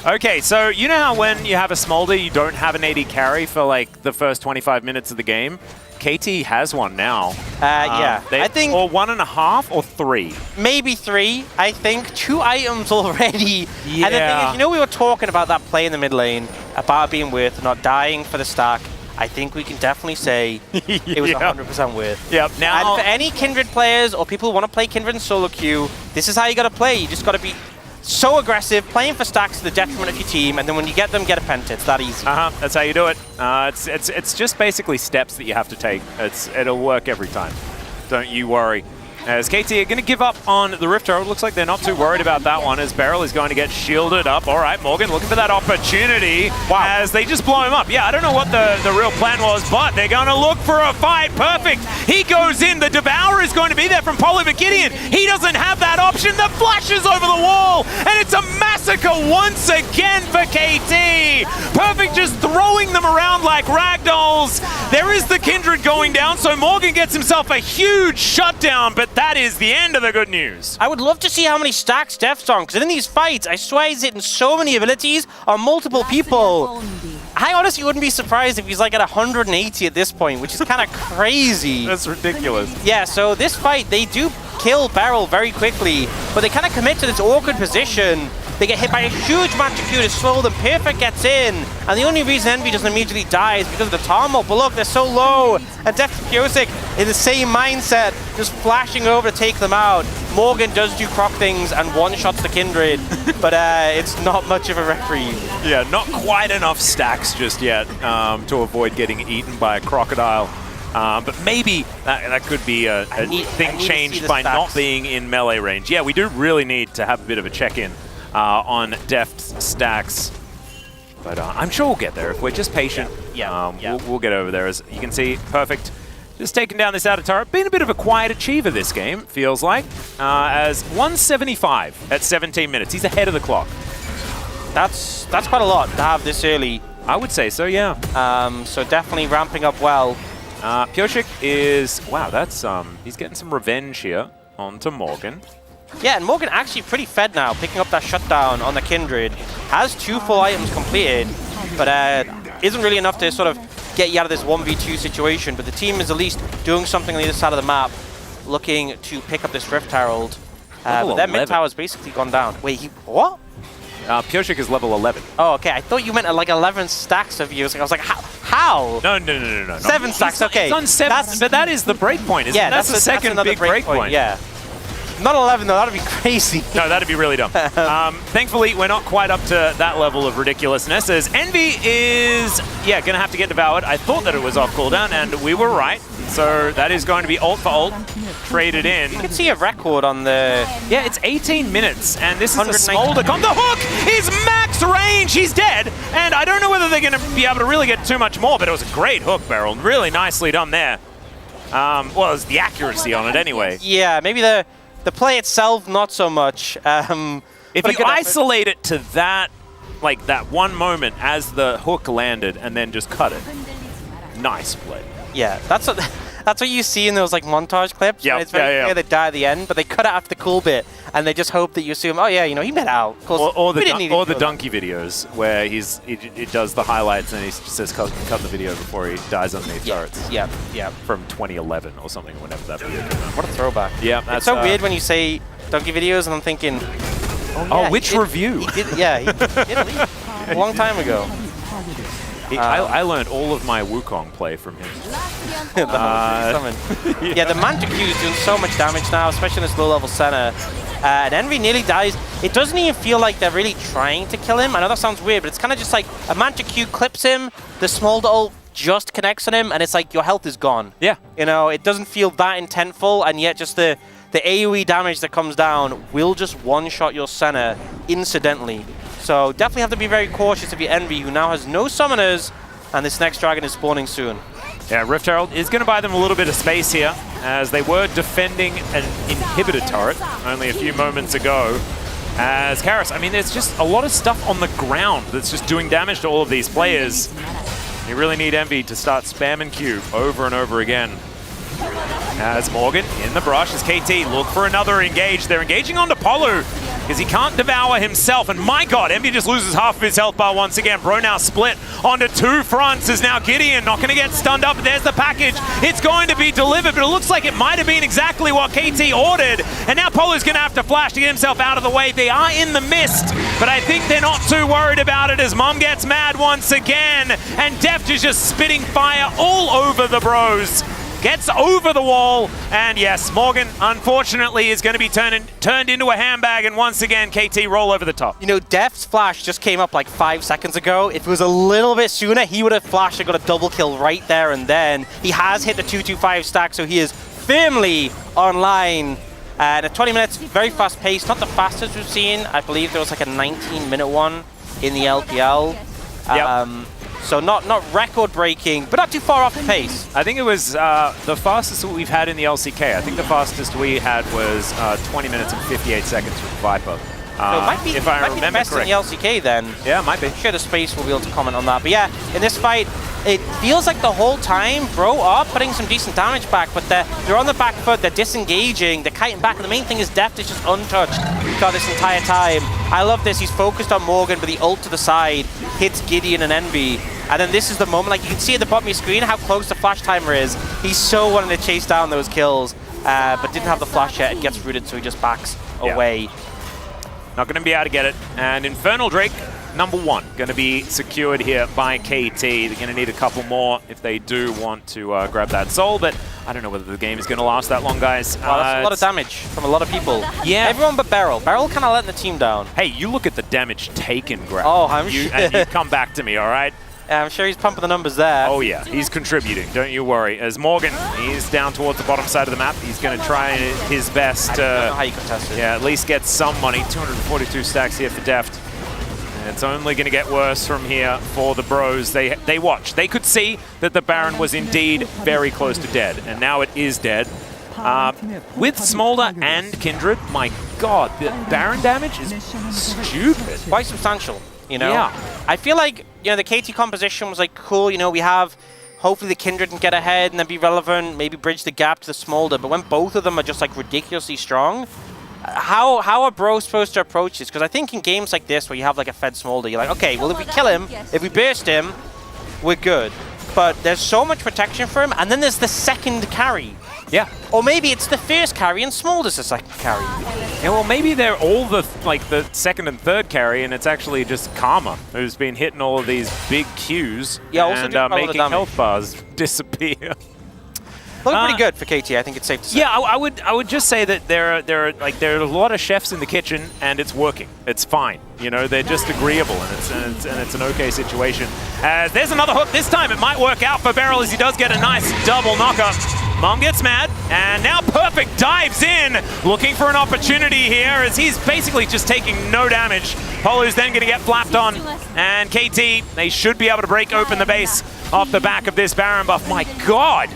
Okay, so you know how when you have a Smolder, you don't have an AD carry for like the first 25 minutes of the game? KT has one now. Yeah, I think... Or 1.5 or 3? Maybe 3, I think. 2 items already. Yeah. And the thing is, you know, we were talking about that play in the mid lane, about being worth not dying for the stack. I think we can definitely say it was 100% worth. Yep. Now, and for any Kindred players or people who want to play Kindred in solo queue, this is how you got to play. You just got to be so aggressive, playing for stacks to the detriment of your team, and then when you get them, get a penta. It's that easy. That's how you do it. It's just basically steps that you have to take. It'll work every time. Don't you worry. As KT are going to give up on the Rift Herald. Looks like they're not too worried about that one, as Beryl is going to get shielded up. All right, Morgan looking for that opportunity as they just blow him up. Yeah, I don't know what the real plan was, but they're going to look for a fight. Perfect. He goes in. The Devourer is going to be there from Polu, but Gideon, he doesn't have that option. The flash is over the wall, and it's a massacre once again for KT. Perfect just throwing them around like ragdolls. There is the Kindred going down, so Morgan gets himself a huge shutdown, but that is the end of the good news. I would love to see how many stacks Deft's on, because in these fights, I swear he's hitting so many abilities on multiple people. I honestly wouldn't be surprised if he's like at 180 at this point, which is kind of crazy. That's ridiculous. Yeah, so this fight, they do kill Beryl very quickly, but they kind of commit to this awkward position. They get hit by a huge magic Q to slow them. Perfect gets in, and the only reason Envy doesn't immediately die is because of the Tarmo. But look, they're so low, and Deft and Pyosik in the same mindset, just flashing over to take them out. Morgan does do croc things and one-shots the Kindred, but it's not much of a reprieve. Yeah, not quite enough stacks just yet to avoid getting eaten by a crocodile. But maybe that could be a thing changed by not being in melee range. Yeah, we do really need to have a bit of a check-in on Deft's stacks. But I'm sure we'll get there if we're just patient. We'll get over there. As you can see, Perfect just taking down this outer turret. Been a bit of a quiet achiever this game, feels like. As 175 at 17 minutes. He's ahead of the clock. That's quite a lot to have this early. I would say so, yeah. So definitely ramping up well. Pyosik is, wow, that's, he's getting some revenge here onto Morgan. Yeah, and Morgan actually pretty fed now, picking up that shutdown on the Kindred. Has 2 full items completed, but isn't really enough to sort of get you out of this 1v2 situation. But the team is at least doing something on the other side of the map, looking to pick up this Rift Herald. But their mid tower's basically gone down. Wait, what? Pyosik is level 11. Oh, okay. I thought you meant like 11 stacks of views. I was like, how? No. 7 stacks, okay. It's on 7, but that is the break point, isn't it? That's the second big break point. Yeah. Not 11 though, that'd be crazy. No, that'd be really dumb. Thankfully, we're not quite up to that level of ridiculousness, as Envy is, yeah, going to have to get devoured. I thought that it was off cooldown, and we were right. So that is going to be ult for ult, traded in. You can see a record on the... Yeah, it's 18 minutes, and this is a Smolder comp. The hook is max range! He's dead! And I don't know whether they're going to be able to really get too much more, but it was a great hook, Beryl. Really nicely done there. Well, it's the accuracy on it anyway. Yeah, maybe the play itself, not so much. If you isolate it to that, like that one moment as the hook landed and then just cut it, nice play. Yeah, that's what you see in those like montage clips. Yeah, it's very clear they die at the end, but they cut it after the cool bit, and they just hope that you assume, oh yeah, you know, he made out. Or the donkey videos where he does the highlights and he says cut the video before he dies underneath turrets. Yeah. From 2011 or something, whenever that video came out. What a throwback. Yeah, it's so weird when you say donkey videos, and I'm thinking, which review? He did leave a long time ago. I learned all of my Wukong play from him. Yeah, the Manticore is doing so much damage now, especially in this low-level center. And Envy nearly dies. It doesn't even feel like they're really trying to kill him. I know that sounds weird, but it's kind of just like a Manticore clips him, the Smolder ult just connects on him, and it's like your health is gone. Yeah. You know, it doesn't feel that intentful, and yet just the AoE damage that comes down will just one-shot your center incidentally. So definitely have to be very cautious of your Envy, who now has no summoners, and this next dragon is spawning soon. Yeah, Rift Herald is going to buy them a little bit of space here, as they were defending an inhibitor turret only a few moments ago. As Karis, I mean, there's just a lot of stuff on the ground that's just doing damage to all of these players. You really need Envy to start spamming Q over and over again. As Morgan in the brush, as KT look for another engage. They're engaging onto Polu because he can't devour himself. And my god, Envy just loses half of his health bar once again. Bro now split onto two fronts as now Gideon not going to get stunned up. There's the package. It's going to be delivered, but it looks like it might have been exactly what KT ordered. And now Polu's going to have to flash to get himself out of the way. They are in the mist, but I think they're not too worried about it as Mom gets mad once again. And Deft is just spitting fire all over the bros. Gets over the wall, and yes, Morgan, unfortunately, is going to be turned into a handbag, and once again, KT roll over the top. You know, Deft's flash just came up like 5 seconds ago. If it was a little bit sooner, he would have flashed and got a double kill right there and then. He has hit the 225 stack, so he is firmly online. The 20 minutes, very fast pace, not the fastest we've seen. I believe there was like a 19-minute one in the LPL. Yep. So not record-breaking, but not too far off the pace. I think it was the fastest that we've had in the LCK. I think the fastest we had was 20 minutes and 58 seconds with Viper. So it might be, if I might be the remember best correctly. in the LCK then. Yeah, it might be. I'm sure the space will be able to comment on that. But yeah, in this fight, it feels like the whole time Bro are putting some decent damage back, but they're on the back foot, they're disengaging, they're kiting back, and the main thing is Deft is just untouched throughout this entire time. I love this, he's focused on Morgan, but the ult to the side hits Gideon and Envy. And then this is the moment, like you can see at the bottom of your screen how close the flash timer is. He's so wanting to chase down those kills, but didn't have the flash yet and gets rooted, so he just backs away. Not going to be able to get it. And Infernal Drake, #1, going to be secured here by KT. They're going to need a couple more if they do want to grab that soul, but I don't know whether the game is going to last that long, guys. Well, that's a lot of damage from a lot of people. Yeah. Everyone but Beryl. Beryl kind of letting the team down. Hey, you look at the damage taken, Greg. Oh, I'm sure. And you come back to me, all right? Yeah, I'm sure he's pumping the numbers there. Oh yeah, he's contributing, don't you worry. As Morgan, he's down towards the bottom side of the map. He's going to try his best to, I don't know how you contest it. Yeah, at least get some money. 242 stacks here for Deft. And it's only going to get worse from here for the bros. They watch. They could see that the Baron was indeed very close to dead, and now it is dead. With Smolder and Kindred, my god, the Baron damage is stupid. Quite substantial. You know, yeah. I feel like, you know, the KT composition was like cool. You know, we have hopefully the Kindred can get ahead and then be relevant, maybe bridge the gap to the Smolder. But when both of them are just like ridiculously strong, how are bros supposed to approach this? Because I think in games like this where you have like a fed Smolder, you're like, okay, well if we kill him, if we burst him, we're good. But there's so much protection for him, and then there's the second carry. Yeah. Or maybe it's the first carry and Smolder's the second carry. Yeah, well, maybe they're all the second and third carry, and it's actually just Karma who's been hitting all of these big Qs and making health bars disappear. Looking pretty good for KT, I think it's safe to say. Yeah, I would just say that there are a lot of chefs in the kitchen, and it's working. It's fine. You know, they're just agreeable, and it's an okay situation. There's another hook. This time it might work out for Beryl as he does get a nice double knockup. Mom gets mad, and now Perfect dives in, looking for an opportunity here as he's basically just taking no damage. Polu's then going to get flapped on, and KT, they should be able to break open the base off the back of this Baron buff. My God!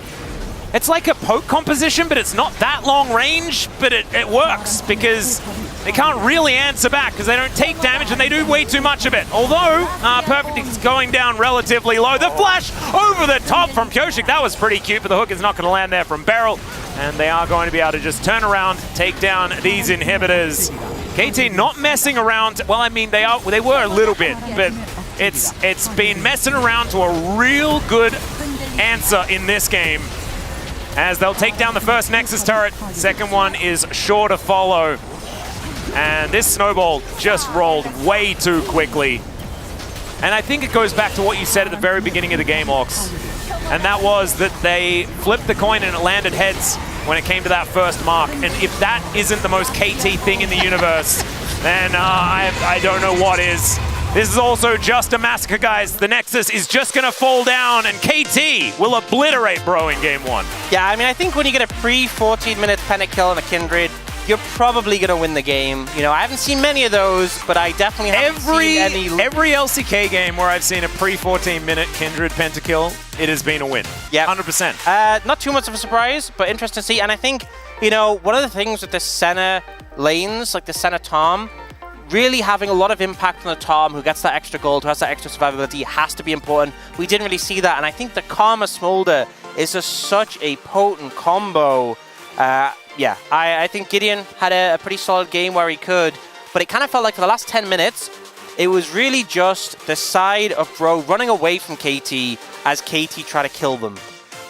It's like a poke composition, but it's not that long range, but it works because they can't really answer back because they don't take damage and they do way too much of it. Although, Perfect is going down relatively low. The flash over the top from Pyosik, that was pretty cute, but the hook is not going to land there from Beryl. And they are going to be able to just turn around, take down these inhibitors. KT not messing around. Well, I mean, they were a little bit, but it's been messing around to a real good answer in this game, as they'll take down the first Nexus turret. Second one is sure to follow. And this snowball just rolled way too quickly. And I think it goes back to what you said at the very beginning of the game, Ox. And that was that they flipped the coin and it landed heads when it came to that first mark. And if that isn't the most KT thing in the universe, then I don't know what is. This is also just a massacre, guys. The Nexus is just going to fall down, and KT will obliterate Bro in game one. Yeah, I mean, I think when you get a pre-14-minute pentakill on a Kindred, you're probably going to win the game. You know, I haven't seen many of those, but I definitely haven't seen any. Every LCK game where I've seen a pre-14-minute Kindred pentakill, it has been a win. Yeah, 100%. Not too much of a surprise, but interesting to see. And I think, you know, one of the things with the center lanes, like the center Tom, really having a lot of impact on the Tom, who gets that extra gold, who has that extra survivability, has to be important. We didn't really see that, and I think the Karma Smolder is just such a potent combo. Yeah, I think Gideon had a pretty solid game where he could, but it kind of felt like for the last 10 minutes, it was really just the side of Bro running away from KT as KT tried to kill them.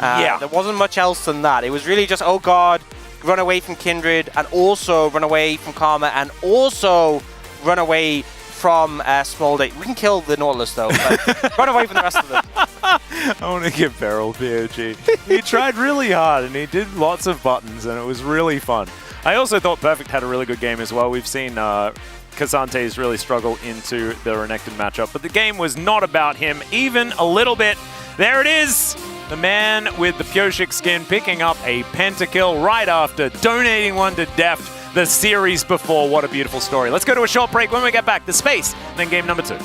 Yeah. There wasn't much else than that. It was really just, oh God, run away from Kindred, and also run away from Karma, and also run away from Smolder. We can kill the Nautilus though, but run away from the rest of them. I want to give Beryl POG. He tried really hard and he did lots of buttons and it was really fun. I also thought Perfect had a really good game as well. We've seen Casantes really struggle into the Renekton matchup, but the game was not about him even a little bit. There it is! The man with the Pyosik skin picking up a pentakill right after donating one to Deft the series before. What a beautiful story. Let's go to a short break. When we get back, the space, then game number 2.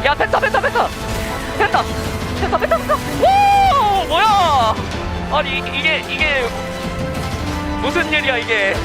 야 뺐다 뺐다 뺐다 뺐다 뺐다 뺐다 뺐다 오 뭐야 아니 이게 무슨 일이야 이게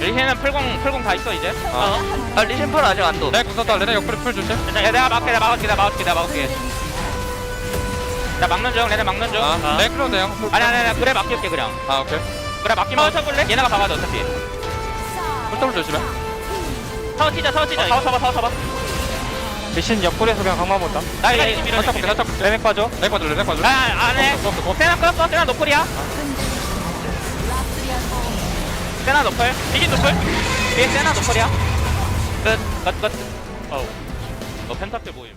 리신은 풀공 다 있어 이제. 아 리신 풀 아직 안 둬. 내가 궁 썼다. 레나 옆구리 풀 줄게. 내가 막을게. 나 막는 중. 레나 막는 중. 내 클로드 형. 아니 그래 맡길게 그냥. 아 오케이. 그래 맡기면 쳐볼래? 얘네가 박아줘 어차피. 풀더블 조심해. 타워 튀자. 타워 잡아. 대신 옆구리에서 그냥 강만 본다. 나 이거 살짝 레넥 빠져. 레넥 빠져. 안해. 세나 끌었어. 세나 노플이야. 세나 노플. 이긴 노플. 뒤에 세나 노플이야. 끝. 어우. 너 펜타클 보임.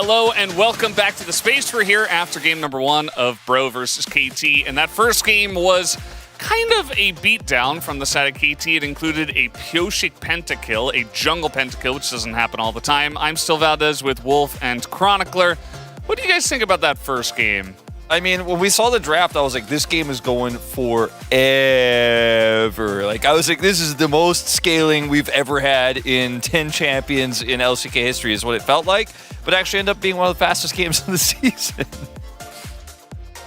Hello and welcome back to the space. We're here after game number 1 of Bro versus KT, and that first game was kind of a beatdown from the side of KT. It included a Pyoshik pentakill, a jungle pentakill, which doesn't happen all the time. I'm still Valdez with Wolf and Chronicler. What do you guys think about that first game? I mean, when we saw the draft, I was like, this game is going forever. Like, I was like, this is the most scaling we've ever had in 10 champions in LCK history is what it felt like, but actually ended up being one of the fastest games of the season.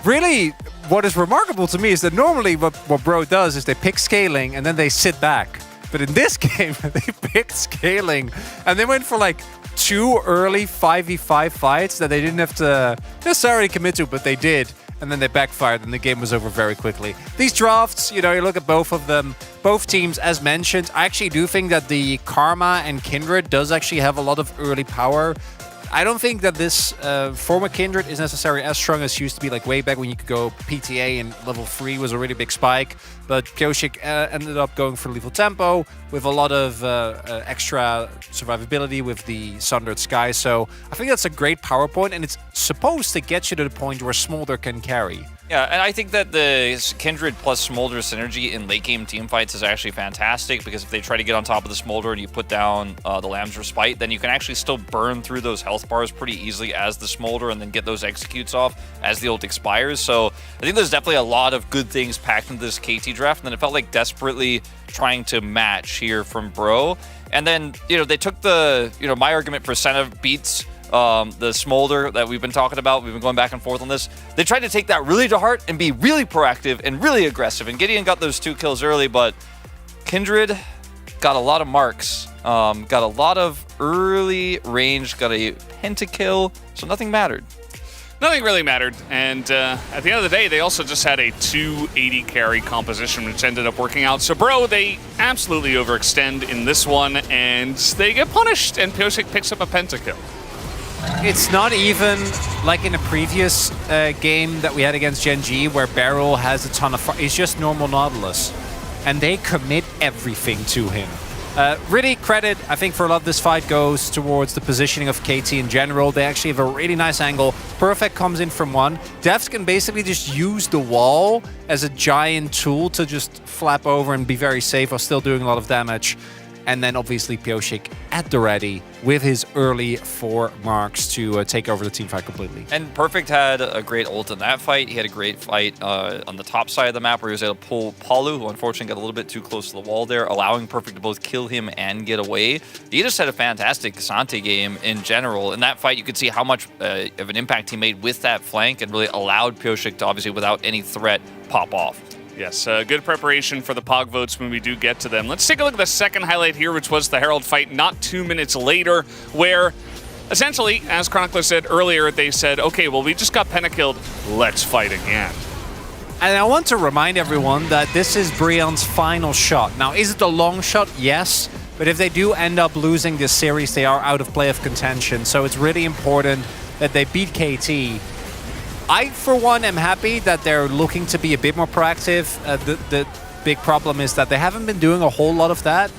Really, what is remarkable to me is that normally what Bro does is they pick scaling and then they sit back. But in this game, they picked scaling and they went for like 2 early 5v5 fights that they didn't have to necessarily commit to, but they did. And then they backfired and the game was over very quickly. These drafts, you know, you look at both of them, both teams, as mentioned, I actually do think that the Karma and Kindred does actually have a lot of early power. I don't think that this former Kindred is necessarily as strong as it used to be, like way back when you could go PTA and level 3 was a really big spike. But Pyoshik ended up going for lethal tempo with a lot of extra survivability with the Sundered Sky. So I think that's a great power point, and it's supposed to get you to the point where Smolder can carry. Yeah, and I think that the Kindred plus Smolder synergy in late game team fights is actually fantastic, because if they try to get on top of the Smolder and you put down the Lamb's Respite, then you can actually still burn through those health bars pretty easily as the Smolder and then get those executes off as the ult expires. So I think there's definitely a lot of good things packed into this KT draft, and then it felt like desperately trying to match here from Bro. And then, you know, they took the, you know, my argument for Senna beats the Smolder that we've been talking about. We've been going back and forth on this. They tried to take that really to heart and be really proactive and really aggressive. And Gideon got those 2 kills early, but Kindred got a lot of marks, got a lot of early range, got a pentakill, so nothing mattered. Nothing really mattered, and at the end of the day, they also just had a 280 carry composition, which ended up working out. So, Bro, they absolutely overextend in this one, and they get punished, and Pyoshik picks up a pentakill. It's not even like in the previous game that we had against Gen G, where Beryl has a ton of it's just normal Nautilus. And they commit everything to him. Really, credit, I think, for a lot of this fight goes towards the positioning of KT in general. They actually have a really nice angle. Perfect comes in from 1. Devs can basically just use the wall as a giant tool to just flap over and be very safe while still doing a lot of damage. And then obviously Pyoshik at the ready with his early 4 marks to take over the teamfight completely. And Perfect had a great ult in that fight. He had a great fight on the top side of the map where he was able to pull Palu, who unfortunately got a little bit too close to the wall there, allowing Perfect to both kill him and get away. He just had a fantastic Kasante game in general. In that fight, you could see how much of an impact he made with that flank and really allowed Pyoshik to, obviously, without any threat, pop off. Yes, good preparation for the POG votes when we do get to them. Let's take a look at the second highlight here, which was the Herald fight not 2 minutes later, where essentially, as Chronicler said earlier, they said, okay, well, we just got pentakilled, let's fight again. And I want to remind everyone that this is Brion's final shot. Now, is it a long shot? Yes. But if they do end up losing this series, they are out of play of contention. So it's really important that they beat KT. I, for one, am happy that they're looking to be a bit more proactive. The big problem is that they haven't been doing a whole lot of that,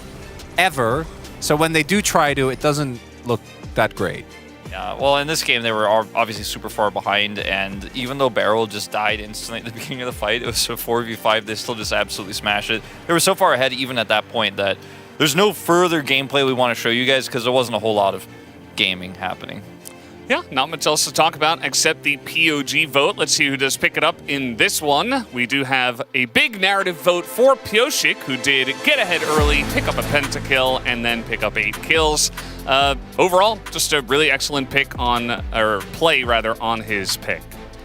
ever. So when they do try to, it doesn't look that great. Yeah, well, in this game, they were obviously super far behind, and even though Beryl just died instantly at the beginning of the fight, it was a 4v5, they still just absolutely smashed it. They were so far ahead, even at that point, that there's no further gameplay we want to show you guys because there wasn't a whole lot of gaming happening. Yeah, not much else to talk about except the POG vote. Let's see who does pick it up in this one. We do have a big narrative vote for Pyoshik, who did get ahead early, pick up a pentakill, and then pick up 8 kills. Overall, just a really excellent pick on, or play rather, on his pick.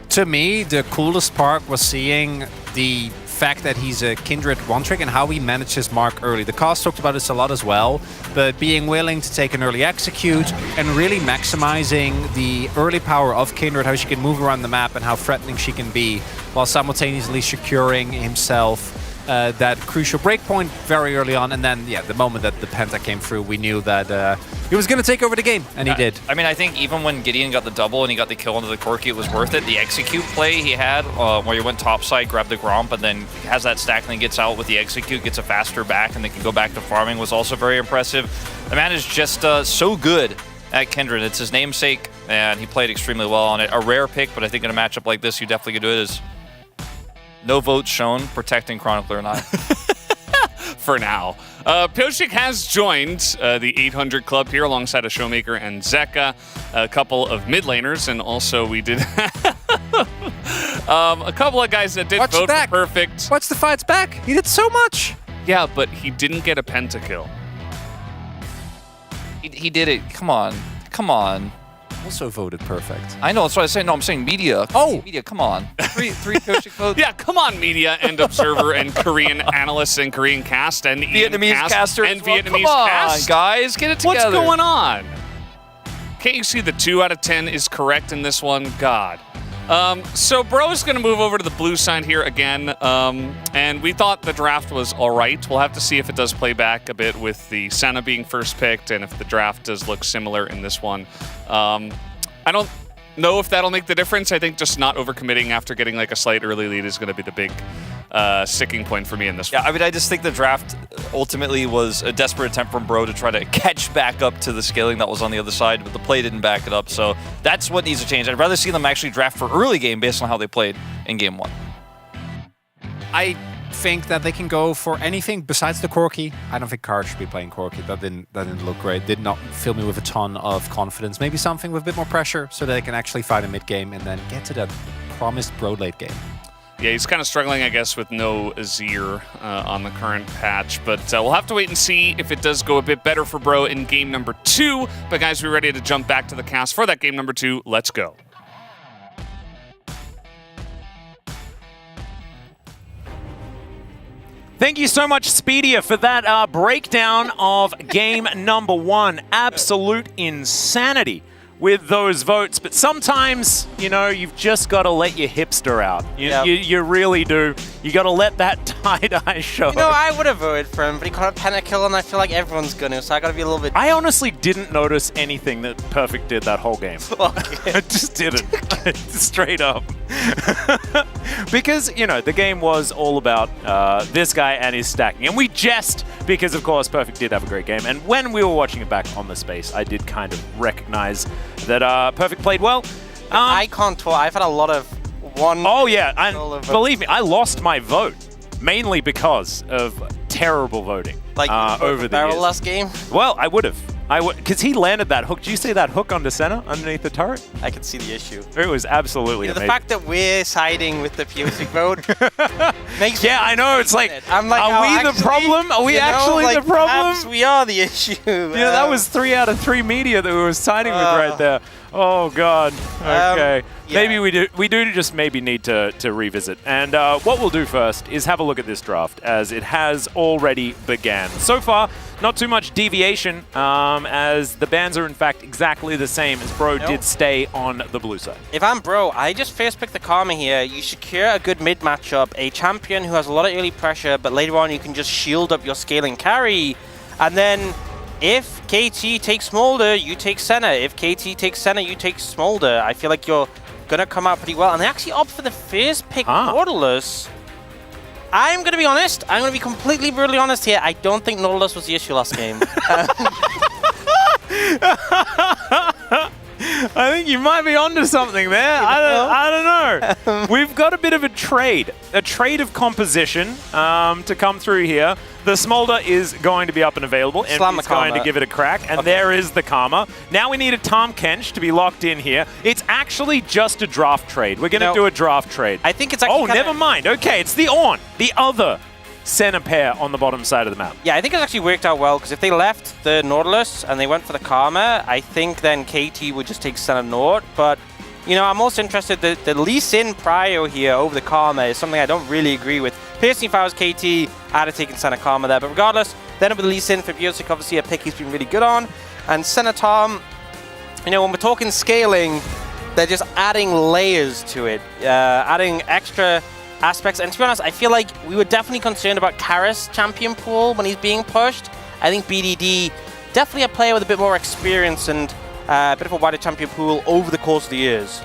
To me, the coolest part was seeing the fact that he's a Kindred one-trick and how he managed his mark early. The cast talked about this a lot as well, but being willing to take an early execute and really maximizing the early power of Kindred, how she can move around the map and how threatening she can be, while simultaneously securing himself that crucial breakpoint very early on. And then, yeah, the moment that the Penta came through, we knew that he was going to take over the game, and he did. I mean, I think even when Gideon got the double and he got the kill into the Corki, it was worth it. The execute play he had, where he went topside, grabbed the Gromp, and then has that stack, and then gets out with the execute, gets a faster back, and they can go back to farming, was also very impressive. The man is just so good at Kindred. It's his namesake. and he played extremely well on it. A rare pick, but I think in a matchup like this, you definitely could do it. Is no votes shown, protecting Chronicler and I. For now. Pioshik has joined the 800 club here alongside a Showmaker and Zeka, a couple of mid laners, and also we did a couple of guys that did vote for Perfect. Watch the fights back. He did so much. Yeah, but he didn't get a pentakill. He did it. Come on. Come on. Also voted Perfect. I know, that's what I was saying. No, I'm saying media. Oh! Media, come on. Three Pioshik votes. Yeah, come on, media and observer and Korean analysts and Korean cast and Vietnamese casters. And well, Vietnamese come on, cast. guys. Get it together. What's going on? Can't you see the 2 out of 10 is correct in this one? God. So Bro's going to move over to the blue side here again, and we thought the draft was all right. We'll have to see if it does play back a bit with the Senna being first picked and if the draft does look similar in this one. I don't know if that'll make the difference. I think just not overcommitting after getting like a slight early lead is going to be the big sticking point for me in this one. Yeah, I mean, I just think the draft ultimately was a desperate attempt from Bro to try to catch back up to the scaling that was on the other side, but the play didn't back it up, so that's what needs to change. I'd rather see them actually draft for early game based on how they played in game 1. I think that they can go for anything besides the Corki. I don't think Card should be playing Corki. That didn't look great. Did not fill me with a ton of confidence. Maybe something with a bit more pressure so that they can actually fight a mid game and then get to that promised Bro late game. Yeah, he's kind of struggling, I guess, with no Azir on the current patch, but we'll have to wait and see if it does go a bit better for Bro in game number 2. But guys, we're ready to jump back to the cast for that game number 2. Let's go. Thank you so much, Speedia, for that breakdown of game number 1. Absolute insanity with those votes. But sometimes, you know, you've just got to let your hipster out. You really do. You got to let that tie-dye show. You know, I would have voted for him, but he got a pentakill, and I feel like everyone's going to, so I got to be a little bit... I honestly didn't notice anything that Perfect did that whole game. I just didn't. Straight up. Because, you know, the game was all about this guy and his stacking. And we jest because, of course, Perfect did have a great game. And when we were watching it back on the space, I did kind of recognize that Perfect played well. Icon tour, I've had a lot of one... Oh, yeah. And believe me, I lost my vote. Mainly because of terrible voting over the barrel years. last game? Well, I would have. Because he landed that hook. Did you see that hook onto center underneath the turret? I could see the issue. It was absolutely amazing. The fact that we're siding with the Pioshik vote makes yeah, I know. It's like, I'm like, are we the problem? Are we actually the problem? Perhaps we are the issue. Yeah, that was 3 out of 3 media that we were siding with right there. Oh, God. Okay. Maybe we do just maybe need to revisit. And what we'll do first is have a look at this draft, as it has already began. So far, not too much deviation, as the bans are in fact exactly the same, as Bro did stay on the blue side. If I'm Bro, I just first pick the Karma here. You secure a good mid matchup, a champion who has a lot of early pressure, but later on you can just shield up your scaling carry. And then if KT takes Smolder, you take Senna. If KT takes Senna, you take Smolder. I feel like you're gonna come out pretty well. And they actually opt for the first pick, Nautilus. I'm gonna be honest. I'm gonna be completely brutally honest here. I don't think Nautilus was the issue last game. I think you might be onto something there. I don't know. We've got a bit of a trade of composition to come through here. The Smolder is going to be up and available. Empty's going to give it a crack, and there is the Karma. Now we need a Tom Kench to be locked in here. It's actually just a draft trade. We're going to do a draft trade. I think it's actually never mind. Okay, it's the other center pair on the bottom side of the map. Yeah, I think it's actually worked out well, because if they left the Nautilus and they went for the Karma, I think then KT would just take Senna Nord. But, you know, I'm also interested that the Lee Sin prio here over the Karma is something I don't really agree with. Personally, if I was KT, I'd have taken Senna Karma there. But regardless, then with Lee Sin for Pioshik, obviously a pick he's been really good on. And Senna Tom, you know, when we're talking scaling, they're just adding layers to it, adding extra aspects. And to be honest, I feel like we were definitely concerned about Karis champion pool when he's being pushed. I think BDD, definitely a player with a bit more experience and a bit of a wider champion pool over the course of the years.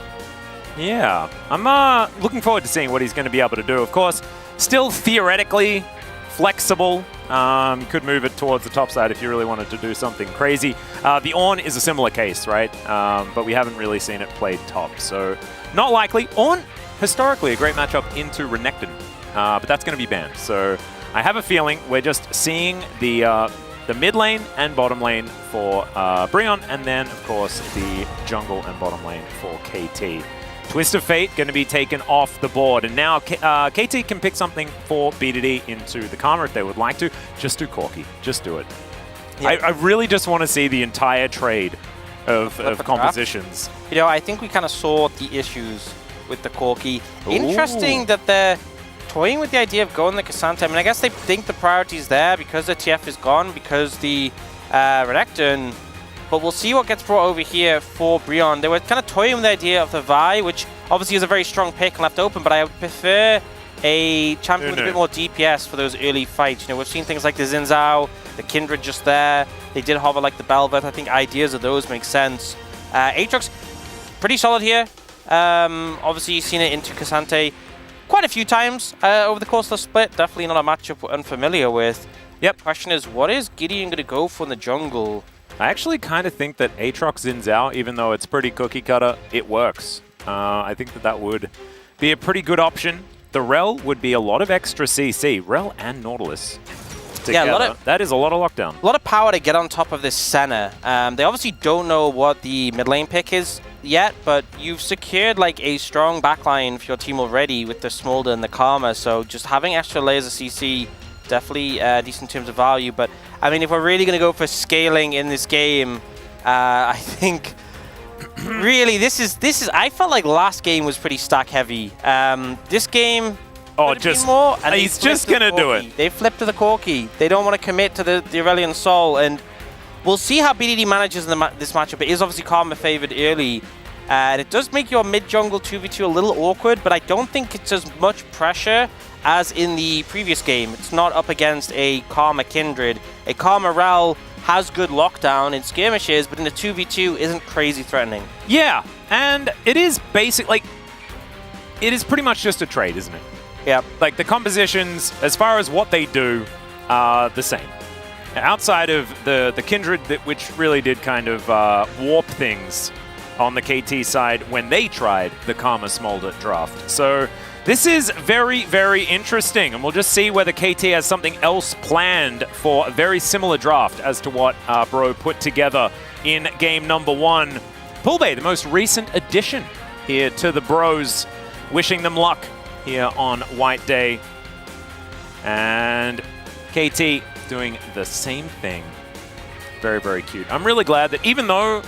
Yeah, I'm looking forward to seeing what he's going to be able to do. Of course, still theoretically flexible You could move it towards the top side if you really wanted to do something crazy. The Ornn is a similar case, right? But we haven't really seen it played top, so not likely. Ornn, historically, a great matchup into Renekton, but that's going to be banned. So I have a feeling we're just seeing the mid lane and bottom lane for Brion, and then, of course, the jungle and bottom lane for KT. Twist of Fate going to be taken off the board, and now KT can pick something for BDD into the Karma if they would like to. Just do Corki. Just do it. Yeah. I really just want to see the entire trade of compositions. You know, I think we kind of saw the issues with the Corki. Interesting that they're toying with the idea of going the K'Sante. I mean, I guess they think the priority's there because the TF is gone, because the Renekton. But we'll see what gets brought over here for Brion. They were kind of toying with the idea of the Vi, which obviously is a very strong pick and left open, but I would prefer a champion with a bit more DPS for those early fights. You know, we've seen things like the Xin Zhao, the Kindred just there. They did hover like the Bel'Veth. I think ideas of those make sense. Aatrox, pretty solid here. Obviously, you've seen it into K'Sante quite a few times over the course of the split. Definitely not a matchup we're unfamiliar with. Yep. Question is, what is Gideon going to go for in the jungle? I actually kind of think that Aatrox Xin Zhao, even though it's pretty cookie cutter, it works. I think that would be a pretty good option. The Rel would be a lot of extra CC. Rel and Nautilus together. Yeah, that is a lot of lockdown. A lot of power to get on top of this Senna. They obviously don't know what the mid lane pick is yet, but you've secured like a strong backline for your team already with the Smolder and the Karma, so just having extra layers of CC, definitely decent in terms of value. But I mean, if we're really going to go for scaling in this game, I think really this is. I felt like last game was pretty stack heavy. This game, just more, and he's just gonna do it. They flipped to the Corki. They don't want to commit to the Aurelion Sol, and we'll see how BDD manages in this matchup. It is obviously Karma favored early, and it does make your mid jungle 2v2 a little awkward. But I don't think it's as much pressure as in the previous game. It's not up against a Karma Kindred. A Karma Rel has good lockdown in skirmishes, but in the 2v2 isn't crazy threatening. Yeah, and it is basic, like, it is pretty much just a trade, isn't it? Yeah. Like, the compositions, as far as what they do, are the same. Outside of the Kindred, which really did kind of warp things on the KT side when they tried the Karma Smolder draft. So this is very, very interesting, and we'll just see whether KT has something else planned for a very similar draft as to what Bro put together in game number 1. Pulbay, the most recent addition here to the Bros, wishing them luck here on White Day. And KT doing the same thing. Very, very cute. I'm really glad that even though,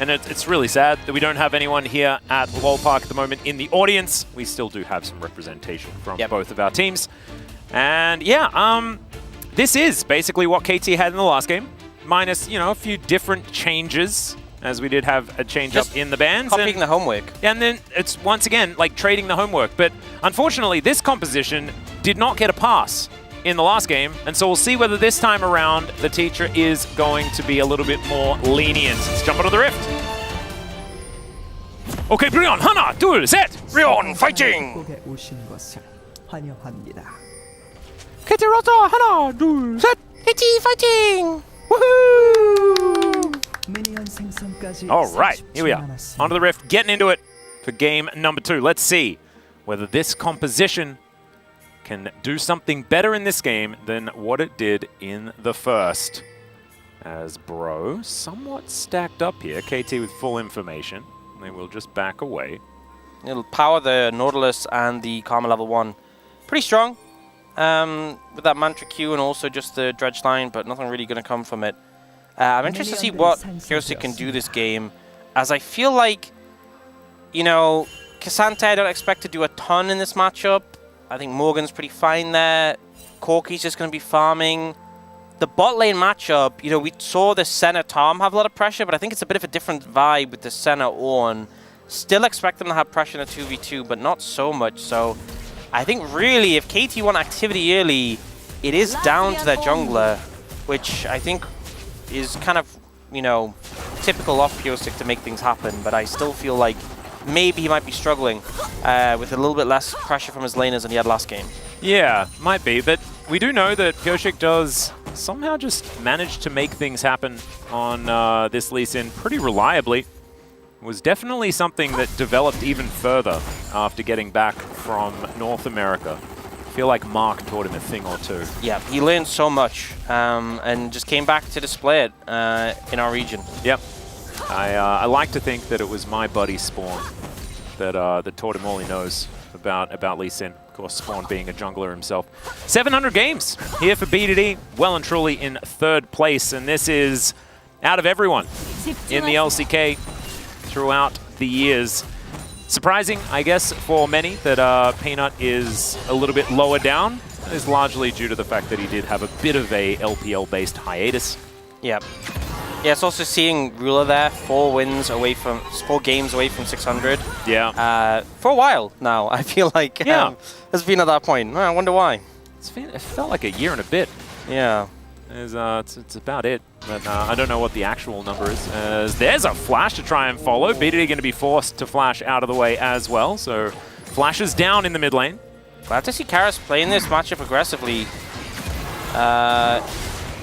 and it's really sad that we don't have anyone here at LoL Park at the moment in the audience, we still do have some representation from both of our teams. And yeah, this is basically what KT had in the last game, minus, you know, a few different changes, as we did have a change up in the bans. Copying the homework. And then it's once again like trading the homework. But unfortunately, this composition did not get a pass in the last game, and so we'll see whether this time around the teacher is going to be a little bit more lenient. Let's jump onto the rift. Okay, Brion, 하나, 둘, 셋! Brion fighting! KT 로서 하나, 둘, 셋! KT fighting! Woohoo! All right, here we are. Onto the rift, getting into it for game number 2. Let's see whether this composition can do something better in this game than what it did in the first. As Bro somewhat stacked up here, KT with full information. They will just back away. It'll power the Nautilus and the Karma level 1. Pretty strong with that Mantra Q and also just the Dredge line, but nothing really going to come from it. I'm interested to see what Kyosi can do this game, as I feel like, you know, K'Sante I don't expect to do a ton in this matchup. I think Morgan's pretty fine there. Corki's just going to be farming. The bot lane matchup, you know, we saw the Senna Tom have a lot of pressure, but I think it's a bit of a different vibe with the Senna Ornn. Still expect them to have pressure in the 2v2, but not so much. So I think really if KT want activity early, it is down to their jungler, which I think is kind of, you know, typical off Pyosik to make things happen, but I still feel like maybe he might be struggling with a little bit less pressure from his laners than he had last game. Yeah, might be, but we do know that Pyoshik does somehow just manage to make things happen on this Lee Sin pretty reliably. It was definitely something that developed even further after getting back from North America. I feel like Mark taught him a thing or two. Yeah, he learned so much and just came back to display it in our region. Yep. I like to think that it was my buddy Spawn that taught him all he knows about Lee Sin. Of course, Spawn being a jungler himself. 700 games here for BDD, well and truly in 3rd place. And this is out of everyone in the LCK throughout the years. Surprising, I guess, for many that Peanut is a little bit lower down. That is largely due to the fact that he did have a bit of a LPL-based hiatus. Yep. Yeah, it's also seeing Ruler there, 4 games away from 600. Yeah. For a while now, I feel like has been at that point. I wonder why. It felt like a year and a bit. Yeah. It's about it, but I don't know what the actual number is. There's a flash to try and follow. BDD going to be forced to flash out of the way as well, so flashes down in the mid lane. Glad to see Karas playing this matchup aggressively.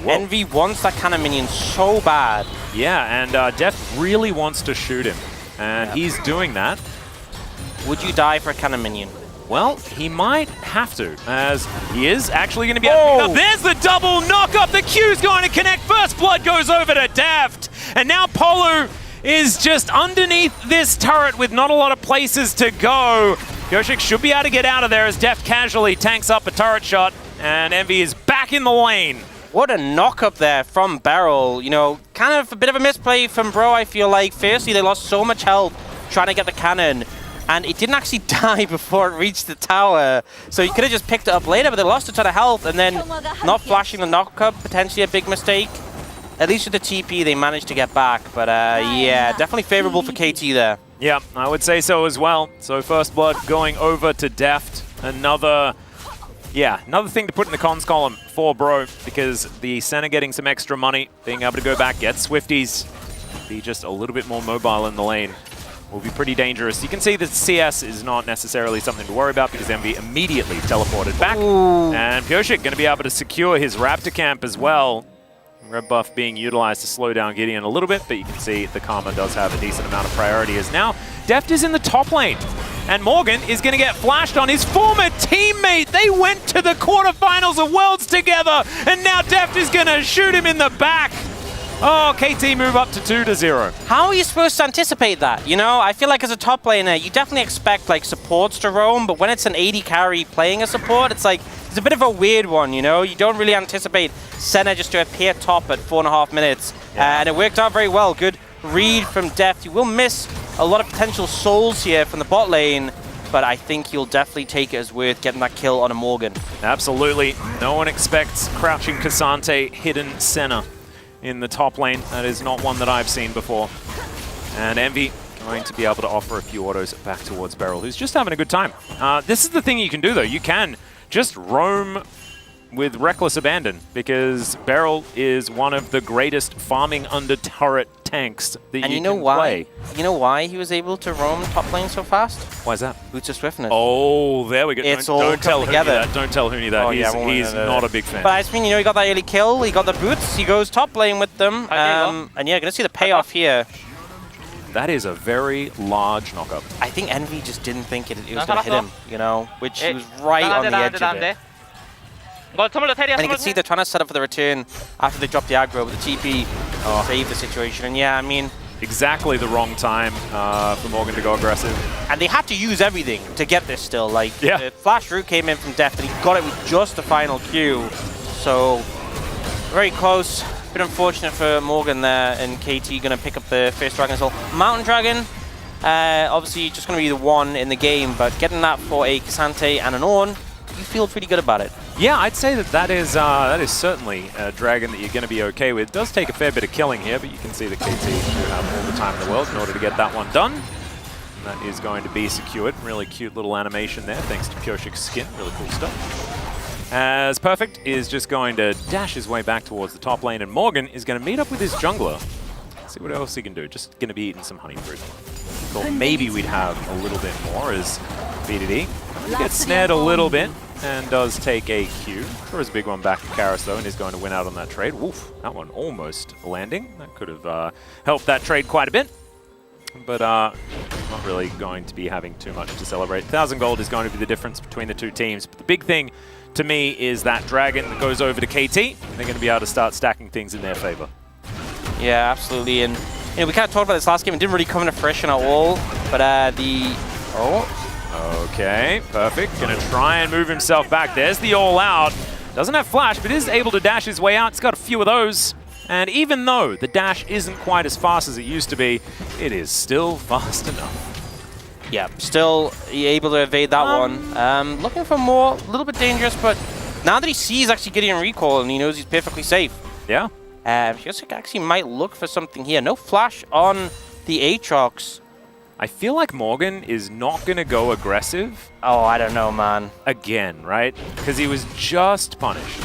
Envy wants that kind of minion so bad. Yeah, and Def really wants to shoot him, and he's doing that. Would you die for a cannon minion? Well, he might have to, as he is actually going to be able to pick up. There's the double knock-up. The Q's going to connect. First blood goes over to Deft. And now Polu is just underneath this turret with not a lot of places to go. Pyoshik should be able to get out of there as Deft casually tanks up a turret shot. And Envy is back in the lane. What a knock-up there from Beryl. You know, kind of a bit of a misplay from Bro, I feel like. Firstly, they lost so much health trying to get the cannon. And it didn't actually die before it reached the tower. So you could have just picked it up later, but they lost a ton of health. And then not flashing the knock-up, potentially a big mistake. At least with the TP, they managed to get back. But yeah, definitely favorable for KT there. Yeah, I would say so as well. So first blood going over to Deft. Another thing to put in the cons column for Bro, because the center getting some extra money, being able to go back, get Swifties, be just a little bit more mobile in the lane. Will be pretty dangerous. You can see that CS is not necessarily something to worry about because Envy immediately teleported back. And Pyoshik going to be able to secure his Raptor camp as well. Red buff being utilized to slow down Gideon a little bit, but you can see the Karma does have a decent amount of priority as now Deft is in the top lane. And Morgan is going to get flashed on his former teammate. They went to the quarterfinals of Worlds together, and now Deft is going to shoot him in the back. Oh, KT move up to 2-0. How are you supposed to anticipate that? You know, I feel like as a top laner, you definitely expect like supports to roam, but when it's an AD carry playing a support, it's like, it's a bit of a weird one, you know? You don't really anticipate Senna just to appear top at 4.5 minutes. And it worked out very well. Good read from Deft. You will miss a lot of potential souls here from the bot lane, but I think you'll definitely take it as worth getting that kill on a Morgan. Absolutely. No one expects crouching Cassante hidden Senna in the top lane. That is not one that I've seen before. And Envy going to be able to offer a few autos back towards Beryl, who's just having a good time. This is the thing you can do, though. You can just roam with reckless abandon, because Beryl is one of the greatest farming under turret tanks that and you you know can why? play. You know why he was able to roam top lane so fast? Why is that? Boots of Swiftness. Oh, there we go. It's don't tell Hooney together. that. Don't tell Hooney that. Oh, he's not a big fan. But I just mean, you know, he got that early kill, he got the boots, he goes top lane with them, and yeah, gonna see the payoff here. That is a very large knockup. I think Envy just didn't think it was gonna hit him, you know, which he was right on the edge of it. And you can see they're trying to set up for the return after they drop the aggro with the TP, save the situation, and yeah, I mean, exactly the wrong time for Morgan to go aggressive. And they had to use everything to get this still. Like, the flash route came in from Deft, and he got it with just the final Q. So, very close. Bit unfortunate for Morgan there, and KT going to pick up the first Dragon Soul. Mountain Dragon, obviously just going to be the one in the game, but getting that for a Cassante and an Ornn, you feel pretty good about it. Yeah, I'd say that is certainly a dragon that you're going to be okay with. It does take a fair bit of killing here, but you can see that KT do have all the time in the world in order to get that one done. And that is going to be secured. Really cute little animation there, thanks to Pyoshik's skin. Really cool stuff. As Perfect is just going to dash his way back towards the top lane, and Morgan is going to meet up with his jungler. See what else he can do. Just going to be eating some honey fruit. Thought maybe we'd have a little bit more as BDD gets snared a little bit. and does take a Q. Throws a big one back at Karis though, and is going to win out on that trade. Woof, that one almost landing. That could have helped that trade quite a bit. But not really going to be having too much to celebrate. 1,000 gold is going to be the difference between the two teams. But the big thing to me is that Dragon that goes over to KT. And they're going to be able to start stacking things in their favor. Yeah, absolutely. And you know, we kind of talked about this last game. It didn't really come into fruition at all. But Okay, perfect. Gonna try and move himself back. There's the all out. Doesn't have flash, but is able to dash his way out. It's got a few of those. And even though the dash isn't quite as fast as it used to be, it is still fast enough. Yeah, still able to evade that one. Looking for more, a little bit dangerous, but now that he sees actually Gideon recall and he knows he's perfectly safe. Yeah. Just actually might look for something here. No flash on the Aatrox. I feel like Morgan is not going to go aggressive. Oh, I don't know, man. Again, right? Because he was just punished.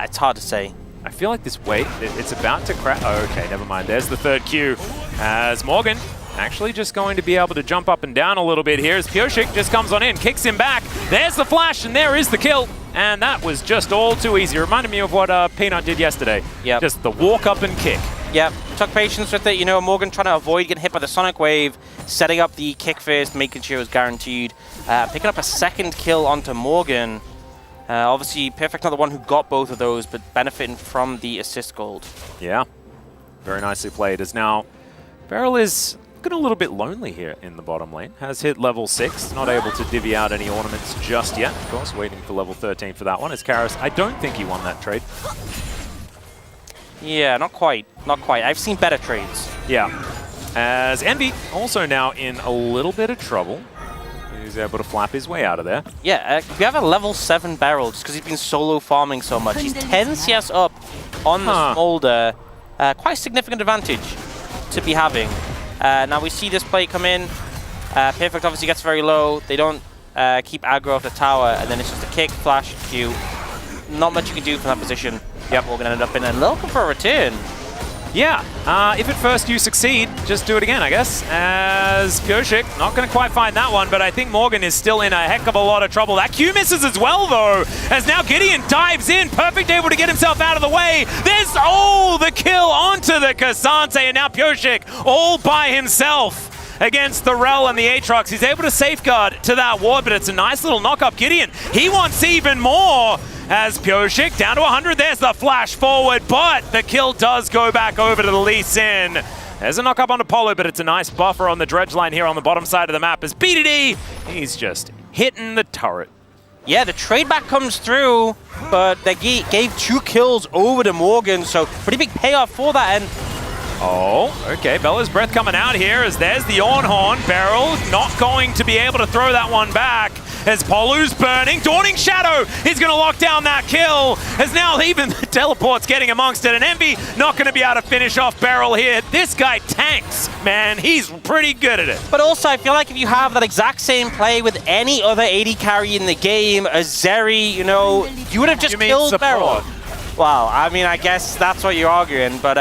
It's hard to say. I feel like this wait, it's about to crash. Oh, okay, never mind. There's the third Q. As Morgan actually just going to be able to jump up and down a little bit here as Pioshik just comes on in, kicks him back. There's the flash, and there is the kill. And that was just all too easy. It reminded me of what Peanut did yesterday. Yep. Just the walk up and kick. Yep, took patience with it. You know, Morgan trying to avoid getting hit by the Sonic Wave, setting up the kick first, making sure it was guaranteed. Picking up a second kill onto Morgan. Obviously, Perfect not the one who got both of those, but benefiting from the assist gold. Yeah, very nicely played. As now, Beryl is looking a little bit lonely here in the bottom lane. Has hit level 6, not able to divvy out any ornaments just yet. Of course, waiting for level 13 for that one. As Karis, I don't think he won that trade. Yeah, not quite. Not quite. I've seen better trades. Yeah. As Envy also now in a little bit of trouble. He's able to flap his way out of there. Yeah, we have a level 7 Beryl just because he's been solo farming so much. He's 10 CS up on the Smolder. Quite a significant advantage to be having. Now we see this play come in. Perfect obviously gets very low. They don't keep aggro off the tower, and then it's just a kick, flash, Q. Not much you can do from that position. Yep, we're going to end up in and looking for a return. Yeah, if at first you succeed, just do it again, I guess. As Pioshik, not going to quite find that one, but I think Morgan is still in a heck of a lot of trouble. That Q misses as well, though, as now Gideon dives in. Perfect, able to get himself out of the way. There's, the kill onto the Cassante, and now Pioshik all by himself against the Rel and the Aatrox. He's able to safeguard to that ward, but it's a nice little knock-up. Gideon, he wants even more. As Pioshik down to 100, there's the flash forward, but the kill does go back over to the Lee Sin. There's a knock-up onto Polo, but it's a nice buffer on the dredge line here on the bottom side of the map as BDD, he's just hitting the turret. Yeah, the trade back comes through, but they gave 2 kills over to Morgan, so pretty big payoff for that. And okay, Bella's breath coming out here as there's the Ornhorn. Beryl not going to be able to throw that one back as Polu's burning. Dawning Shadow is going to lock down that kill as now even the teleport's getting amongst it, and Envy not going to be able to finish off Beryl here. This guy tanks, man. He's pretty good at it. But also, I feel like if you have that exact same play with any other AD carry in the game, a Zeri, you know, you would have just killed Beryl. Wow, I mean, I guess that's what you're arguing, but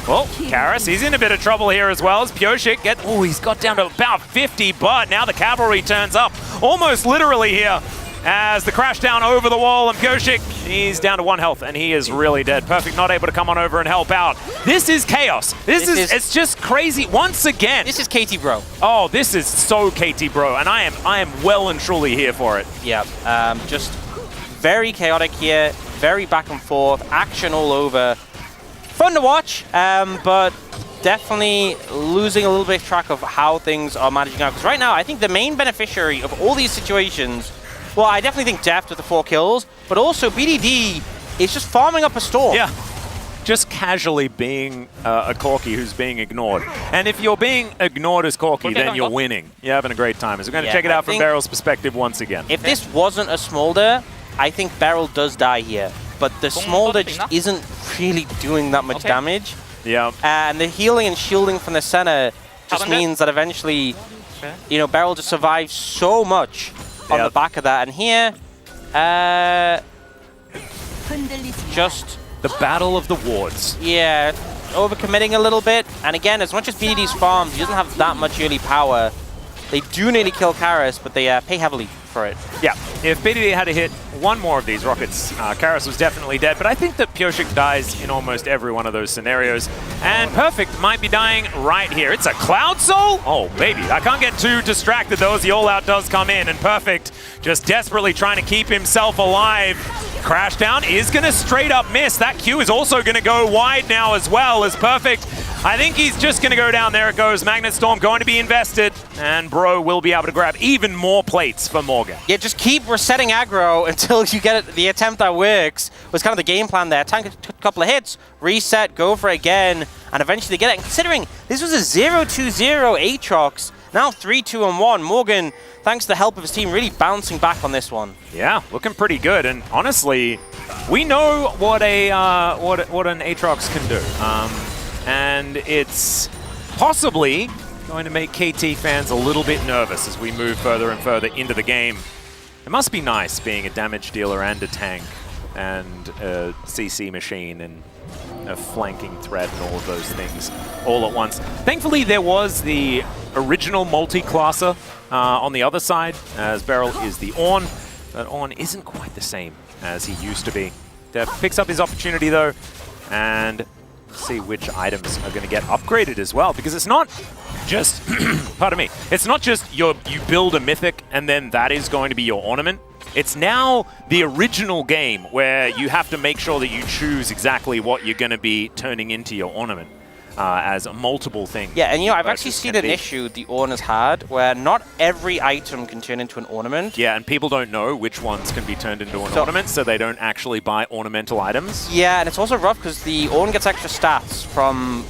well, Karis, he's in a bit of trouble here as well as Pioshik he's got down to about 50, but now the cavalry turns up almost literally here as the crash down over the wall, and Pioshik, he's down to 1 health and he is really dead. Perfect not able to come on over and help out. This is chaos. This is it's just crazy once again. This is KT Bro. Oh, this is so KT Bro, and I am well and truly here for it. Yeah, just very chaotic here, very back and forth, action all over. Fun to watch, but definitely losing a little bit of track of how things are managing out. Because right now, I think the main beneficiary of all these situations, well, I definitely think Deft with the 4 kills, but also BDD is just farming up a storm. Yeah, just casually being a Corki who's being ignored. And if you're being ignored as Corki, then you're winning. You're having a great time. So we're going to check it out from Beryl's perspective once again. If this wasn't a Smolder, I think Beryl does die here. But the Smolder just isn't really doing that much damage. Yeah. And the healing and shielding from the center just means that eventually, you know, Beryl just survives so much on the back of that. And here, just the battle of the wards. Yeah, overcommitting a little bit. And again, as much as BDD's farmed, he doesn't have that much early power. They do nearly kill Karis, but they pay heavily for it. Yeah, if BDD had to hit one more of these rockets, Karis was definitely dead, but I think that Pyosik dies in almost every one of those scenarios. And Perfect might be dying right here. It's a Cloud Soul? Oh, baby. I can't get too distracted, though, as the all-out does come in, and Perfect just desperately trying to keep himself alive. Crashdown is going to straight up miss. That Q is also going to go wide now as well as Perfect. I think he's just going to go down. There it goes. Magnet Storm going to be invested, and Bro will be able to grab even more plates for Morgan. Yeah, just keep resetting aggro until you get it. The attempt that works was kind of the game plan there. Tank a couple of hits, reset, go for it again, and eventually get it. And considering this was a 0-2-0 Aatrox, now 3-2-1. Morgan, thanks to the help of his team, really bouncing back on this one. Yeah, looking pretty good. And honestly, we know what a what an Aatrox can do. And it's possibly going to make KT fans a little bit nervous as we move further and further into the game. It must be nice being a damage dealer and a tank and a CC machine and a flanking threat and all of those things all at once. Thankfully, there was the original multi-classer on the other side, as Beryl is the Ornn, but Ornn isn't quite the same as he used to be. Def picks up his opportunity, though, and see which items are going to get upgraded as well, because it's not just, pardon me, it's not just you build a mythic and then that is going to be your ornament. It's now the original game where you have to make sure that you choose exactly what you're going to be turning into your ornament as multiple things. Yeah, and I've actually seen an issue the Ornn has had where not every item can turn into an ornament. Yeah, and people don't know which ones can be turned into an ornament, so they don't actually buy ornamental items. Yeah, and it's also rough because the Ornn gets extra stats from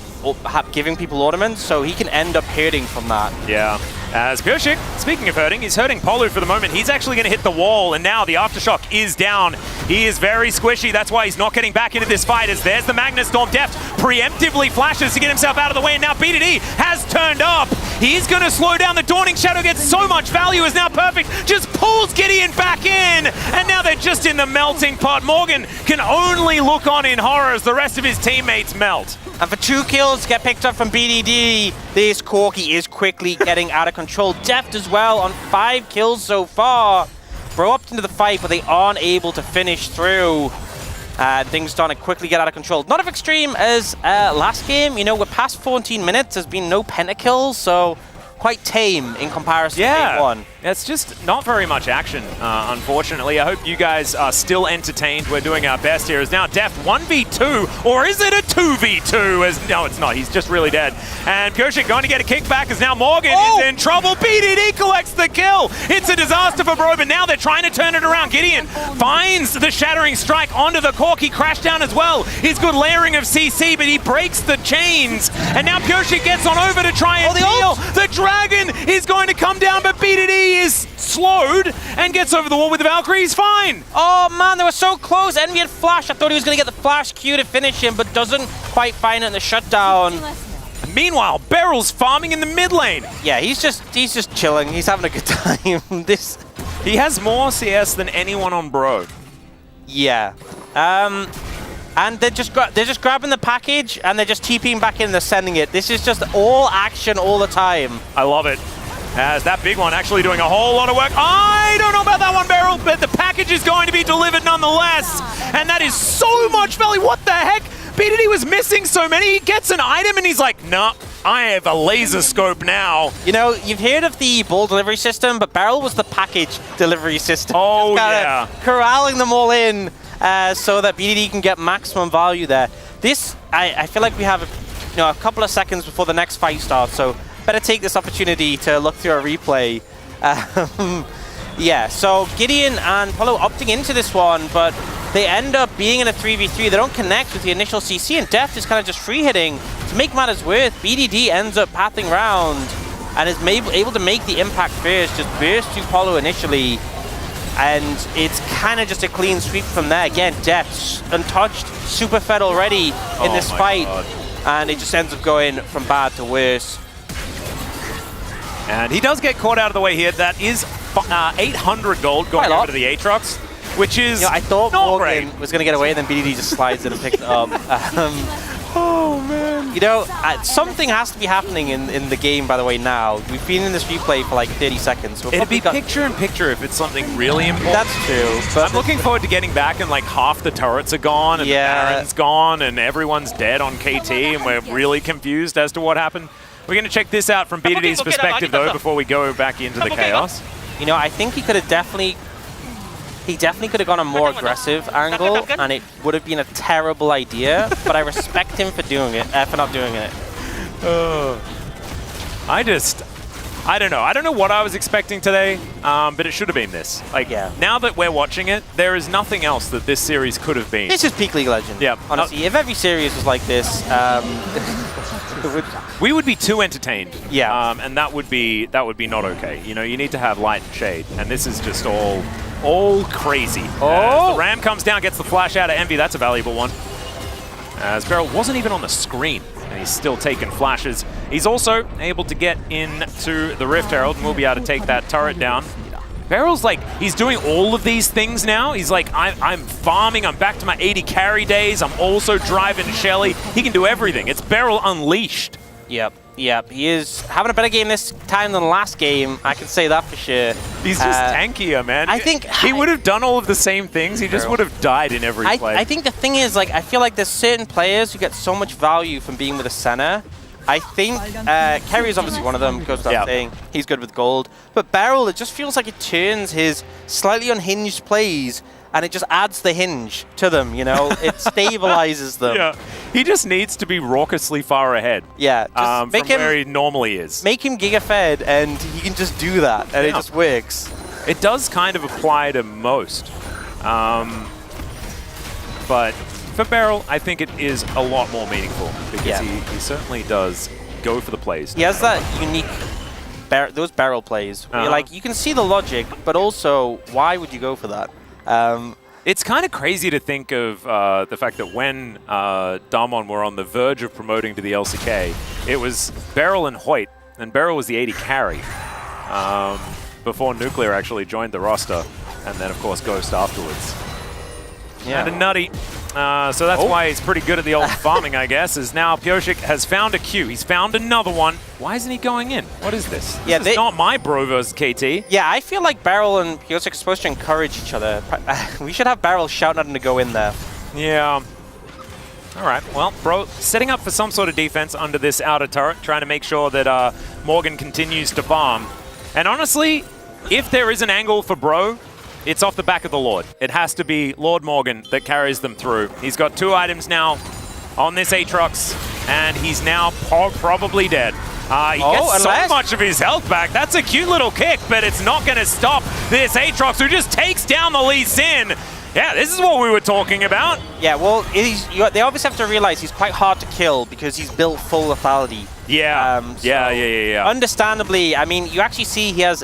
giving people ornaments, so he can end up hurting from that. Yeah. As Pyosik, speaking of hurting, he's hurting Polu for the moment. He's actually going to hit the wall, and now the Aftershock is down. He is very squishy. That's why he's not getting back into this fight, as there's the Magnet Storm. Deft preemptively flashes to get himself out of the way, and now BDD has turned up. He's going to slow down. The Dawning Shadow gets so much value, as now Perfect just pulls Gideon back in, and now they're just in the melting pot. Morgan can only look on in horror as the rest of his teammates melt. And for 2 kills get picked up from BDD, this Corki is quickly getting out of control. Deft as well on 5 kills so far. Bro upped into the fight, but they aren't able to finish through. Things starting to quickly get out of control. Not as extreme as last game. We're past 14 minutes. There's been no pentakills, so quite tame in comparison to game 1. It's just not very much action, unfortunately. I hope you guys are still entertained. We're doing our best here. As now Deft 1v2, or is it a 2v2? No, it's not. He's just really dead. And Pyosik going to get a kickback as now Morgan is in trouble. BDD collects the kill. It's a disaster for Bro, but now they're trying to turn it around. Gideon finds the Shattering Strike onto the Corki. Crashdown as well. His good layering of CC, but he breaks the chains. And now Pyosik gets on over to try and deal. The Dragon is going to come down, but BDD is slowed and gets over the wall with the Valkyrie. He's fine. Oh man, they were so close. Envy had flash. I thought he was going to get the flash Q to finish him, but doesn't quite find it in the shutdown. Meanwhile, Beryl's farming in the mid lane. Yeah, he's just chilling. He's having a good time. He has more CS than anyone on Bro. Yeah. And they're just grabbing the package and they're just TPing back in. They're sending it. This is just all action all the time. I love it. As that big one actually doing a whole lot of work. I don't know about that one, Beryl, but the package is going to be delivered nonetheless. And that is so much value. What the heck? BDD was missing so many. He gets an item and he's like, nah, I have a laser scope now. You've heard of the ball delivery system, but Beryl was the package delivery system. Oh, yeah. Corralling them all in so that BDD can get maximum value there. This, I feel like we have a couple of seconds before the next fight starts, so better take this opportunity to look through a replay. Yeah, so Gideon and Polo opting into this one, but they end up being in a 3v3. They don't connect with the initial CC, and Deft is kind of just free hitting. To make matters worse, BDD ends up pathing round and is able to make the impact first, just burst through Polo initially, and it's kind of just a clean sweep from there. Again, Deft untouched, super fed already in this fight, and it just ends up going from bad to worse. And he does get caught out of the way here. That is 800 gold going over to the Aatrox, which is I thought Morgan was going to get away, and then BDD just slides in and picks it up. Oh, You know, something has to be happening in the game, by the way, now. We've been in this replay for like 30 seconds. It'd be picture-in-picture if it's something really important. That's true. But I'm looking forward to getting back and like half the turrets are gone and the Baron's gone and everyone's dead on KT and we're really confused as to what happened. We're going to check this out from BDD's perspective, though, before we go back into the chaos. You know, I think he could have definitely could have gone a more aggressive angle, and it would have been a terrible idea. But I respect him for doing it, for not doing it. I don't know. I don't know what I was expecting today, but it should have been this. Like, now that we're watching it, there is nothing else that this series could have been. This is peak League of Legends. Yeah. Honestly, if every series was like this, we would be too entertained. Yeah. And that would be not okay. You know, you need to have light and shade, and this is just all crazy. As the Ram comes down, gets the flash out of Envy. That's a valuable one. As Beryl wasn't even on the screen, and he's still taking flashes. He's also able to get into the Rift Herald, and we'll be able to take that turret down. Beryl's like, he's doing all of these things now. He's like, I'm farming, I'm back to my 80 carry days, I'm also driving Shelly. He can do everything. It's Beryl unleashed. Yep, he is having a better game this time than the last game. I can say that for sure. He's just tankier, man. I think he would have done all of the same things. He just would have died in every play. I think the thing is, like, I feel like there's certain players who get so much value from being with a center. I think Kerry is obviously one of them, goes without saying. He's good with gold. But Beryl, it just feels like it turns his slightly unhinged plays and it just adds the hinge to them, you know? It stabilizes them. Yeah, he just needs to be raucously far ahead. Yeah, just from where he normally is. Make him giga-fed and he can just do that, and it just works. It does kind of apply to most. But for Beryl, I think it is a lot more meaningful because he certainly does go for the plays. He has that unique, those barrel plays. Where like, you can see the logic, but also, why would you go for that? It's kind of crazy to think of the fact that when Damwon were on the verge of promoting to the LCK, it was Beryl and Hoyt, and Beryl was the 80 carry before Nuclear actually joined the roster, and then of course Ghost afterwards. Yeah. And a Nutty. So that's why he's pretty good at the old farming, I guess, is now Pyosik has found a Q. He's found another one. Why isn't he going in? What is this? This is not my bro versus KT. Yeah, I feel like Beryl and Pyosik are supposed to encourage each other. We should have Beryl shouting at him to go in there. Yeah. All right, well, bro, setting up for some sort of defense under this outer turret, trying to make sure that Morgan continues to farm. And honestly, if there is an angle for bro, it's off the back of the Lord. It has to be Lord Morgan that carries them through. He's got 2 items now on this Aatrox, and he's now probably dead. He gets so much of his health back. That's a cute little kick, but it's not going to stop this Aatrox, who just takes down the Lee Sin. Yeah, this is what we were talking about. Yeah, well, they obviously have to realize he's quite hard to kill because he's built full lethality. Yeah, yeah. Understandably, I mean, you actually see he has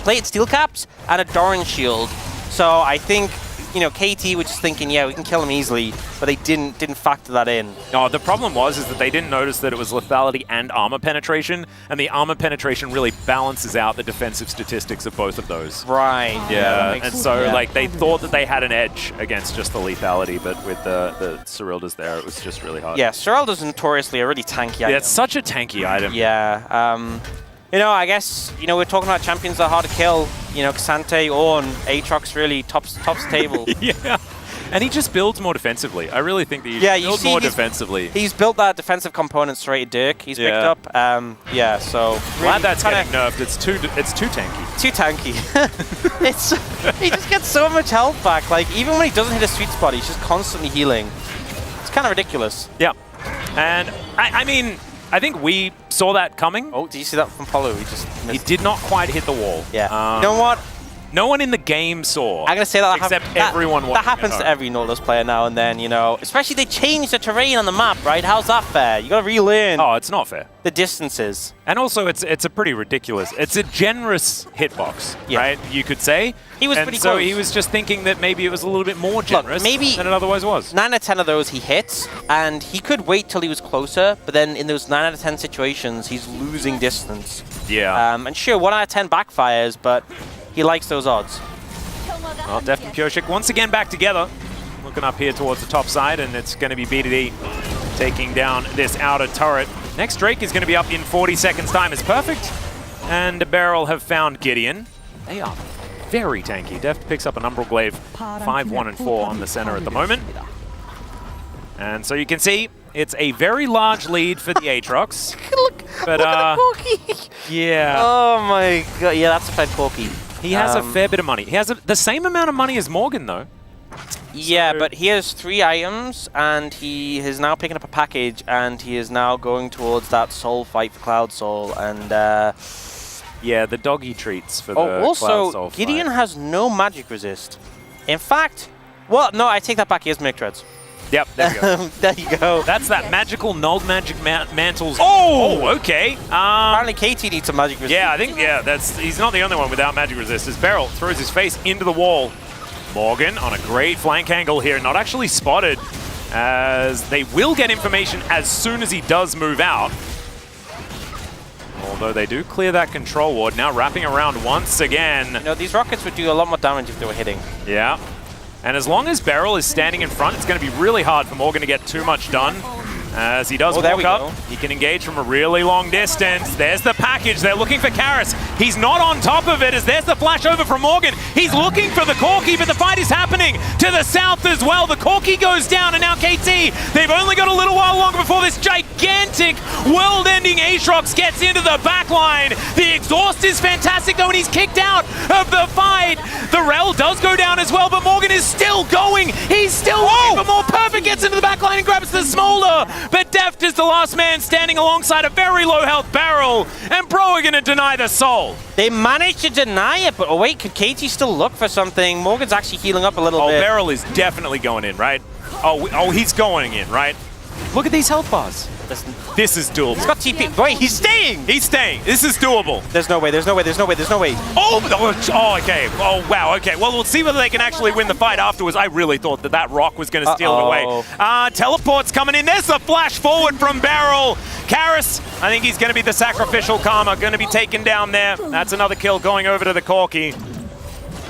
plated steel caps and a Doran shield. So I think, you know, KT was just thinking, yeah, we can kill him easily, but they didn't factor that in. No, the problem is that they didn't notice that it was lethality and armor penetration, and the armor penetration really balances out the defensive statistics of both of those. Right. Yeah, and so like they thought that they had an edge against just the lethality, but with the Cyrildas there, it was just really hard. Yeah, Cyrilda's notoriously a really tanky item. Yeah, it's such a tanky item. Yeah. You know, I guess, you know, we're talking about champions that are hard to kill. You know, Xante, Ornn, Aatrox really tops the table. Yeah. And he just builds more defensively. I really think that he builds more defensively. He's built that defensive component straight to Dirk. He's picked up. So really glad that's getting nerfed. It's too tanky. Too tanky. He just gets so much health back. Like, even when he doesn't hit a sweet spot, he's just constantly healing. It's kind of ridiculous. Yeah. And I mean, I think we saw that coming. Oh, did you see that from Polo? He did not quite hit the wall. Yeah. You know what? No one in the game saw. I'm going to say that except everyone watching. That happens to every Nautilus player now and then, you know. Especially they change the terrain on the map, right? How's that fair? You got to relearn. Oh, it's not fair. The distances. And also, it's a pretty ridiculous. It's a generous hitbox, right? You could say. He was pretty close. So he was just thinking that maybe it was a little bit more generous than it otherwise was. 9 out of 10 of those he hits, and he could wait till he was closer, but then in those 9 out of 10 situations, he's losing distance. Yeah. And sure, 1 out of 10 backfires, but he likes those odds. Well, Deft and Pyosik once again back together. Looking up here towards the top side, and it's going to be BDD taking down this outer turret. Next Drake is going to be up in 40 seconds time. It's perfect. And Beryl have found Gideon. They are very tanky. Deft picks up an Umbral Glaive, 5, 1, and 4 on the center at the moment. And so you can see it's a very large lead for the Aatrox. Look at the Corki. Yeah. Oh my god. Yeah, that's a fed Corki. He has a fair bit of money. He has the same amount of money as Morgan, though. Yeah, but he has 3 items, and he is now picking up a package, and he is now going towards that soul fight for Cloud Soul, and yeah, the doggy treats for the Cloud Soul also, Gideon fight. has no magic resist. In fact, well, no, I take that back. He has Make Treads. Yep, there you go. There you go. That's that magical null magic mantles. Oh, okay. Apparently KT needs some magic resist. Yeah, I think, he's not the only one without magic resist. As Beryl throws his face into the wall. Morgan on a great flank angle here, not actually spotted, as they will get information as soon as he does move out. Although they do clear that control ward, now wrapping around once again. You know, these rockets would do a lot more damage if they were hitting. Yeah. And as long as Beryl is standing in front, it's going to be really hard for Morgan to get too much done. As he does walk up, he can engage from a really long distance. There's the package. They're looking for Karis. He's not on top of it, as there's the flash over from Morgan. He's looking for the Corki, but the fight is happening to the south as well. The Corki goes down, and now KT, they've only got a little while longer before this gigantic world-ending Aatrox gets into the back line. The exhaust is fantastic, though, and he's kicked out of the fight. The Rel does go down as well, but Morgan is still going. He's still looking for more. Perfect gets into the back line and grabs the smolder. But Deft is the last man standing alongside a very low health Beryl, and Bro are going to deny the soul. They managed to deny it, but oh wait, could KT still look for something? Morgan's actually healing up a little bit. Oh, Beryl is definitely going in, right? Oh, he's going in, right? Look at these health bars. This is doable. He's got TP. Wait, he's staying! He's staying. This is doable. There's no way, there's no way, there's no way, there's no way. Oh, okay. Oh, wow, okay. Well, we'll see whether they can actually win the fight afterwards. I really thought that rock was going to steal it away. Teleport's coming in. There's the flash forward from Beryl. Karis, I think he's going to be the sacrificial karma, going to be taken down there. That's another kill going over to the Corki.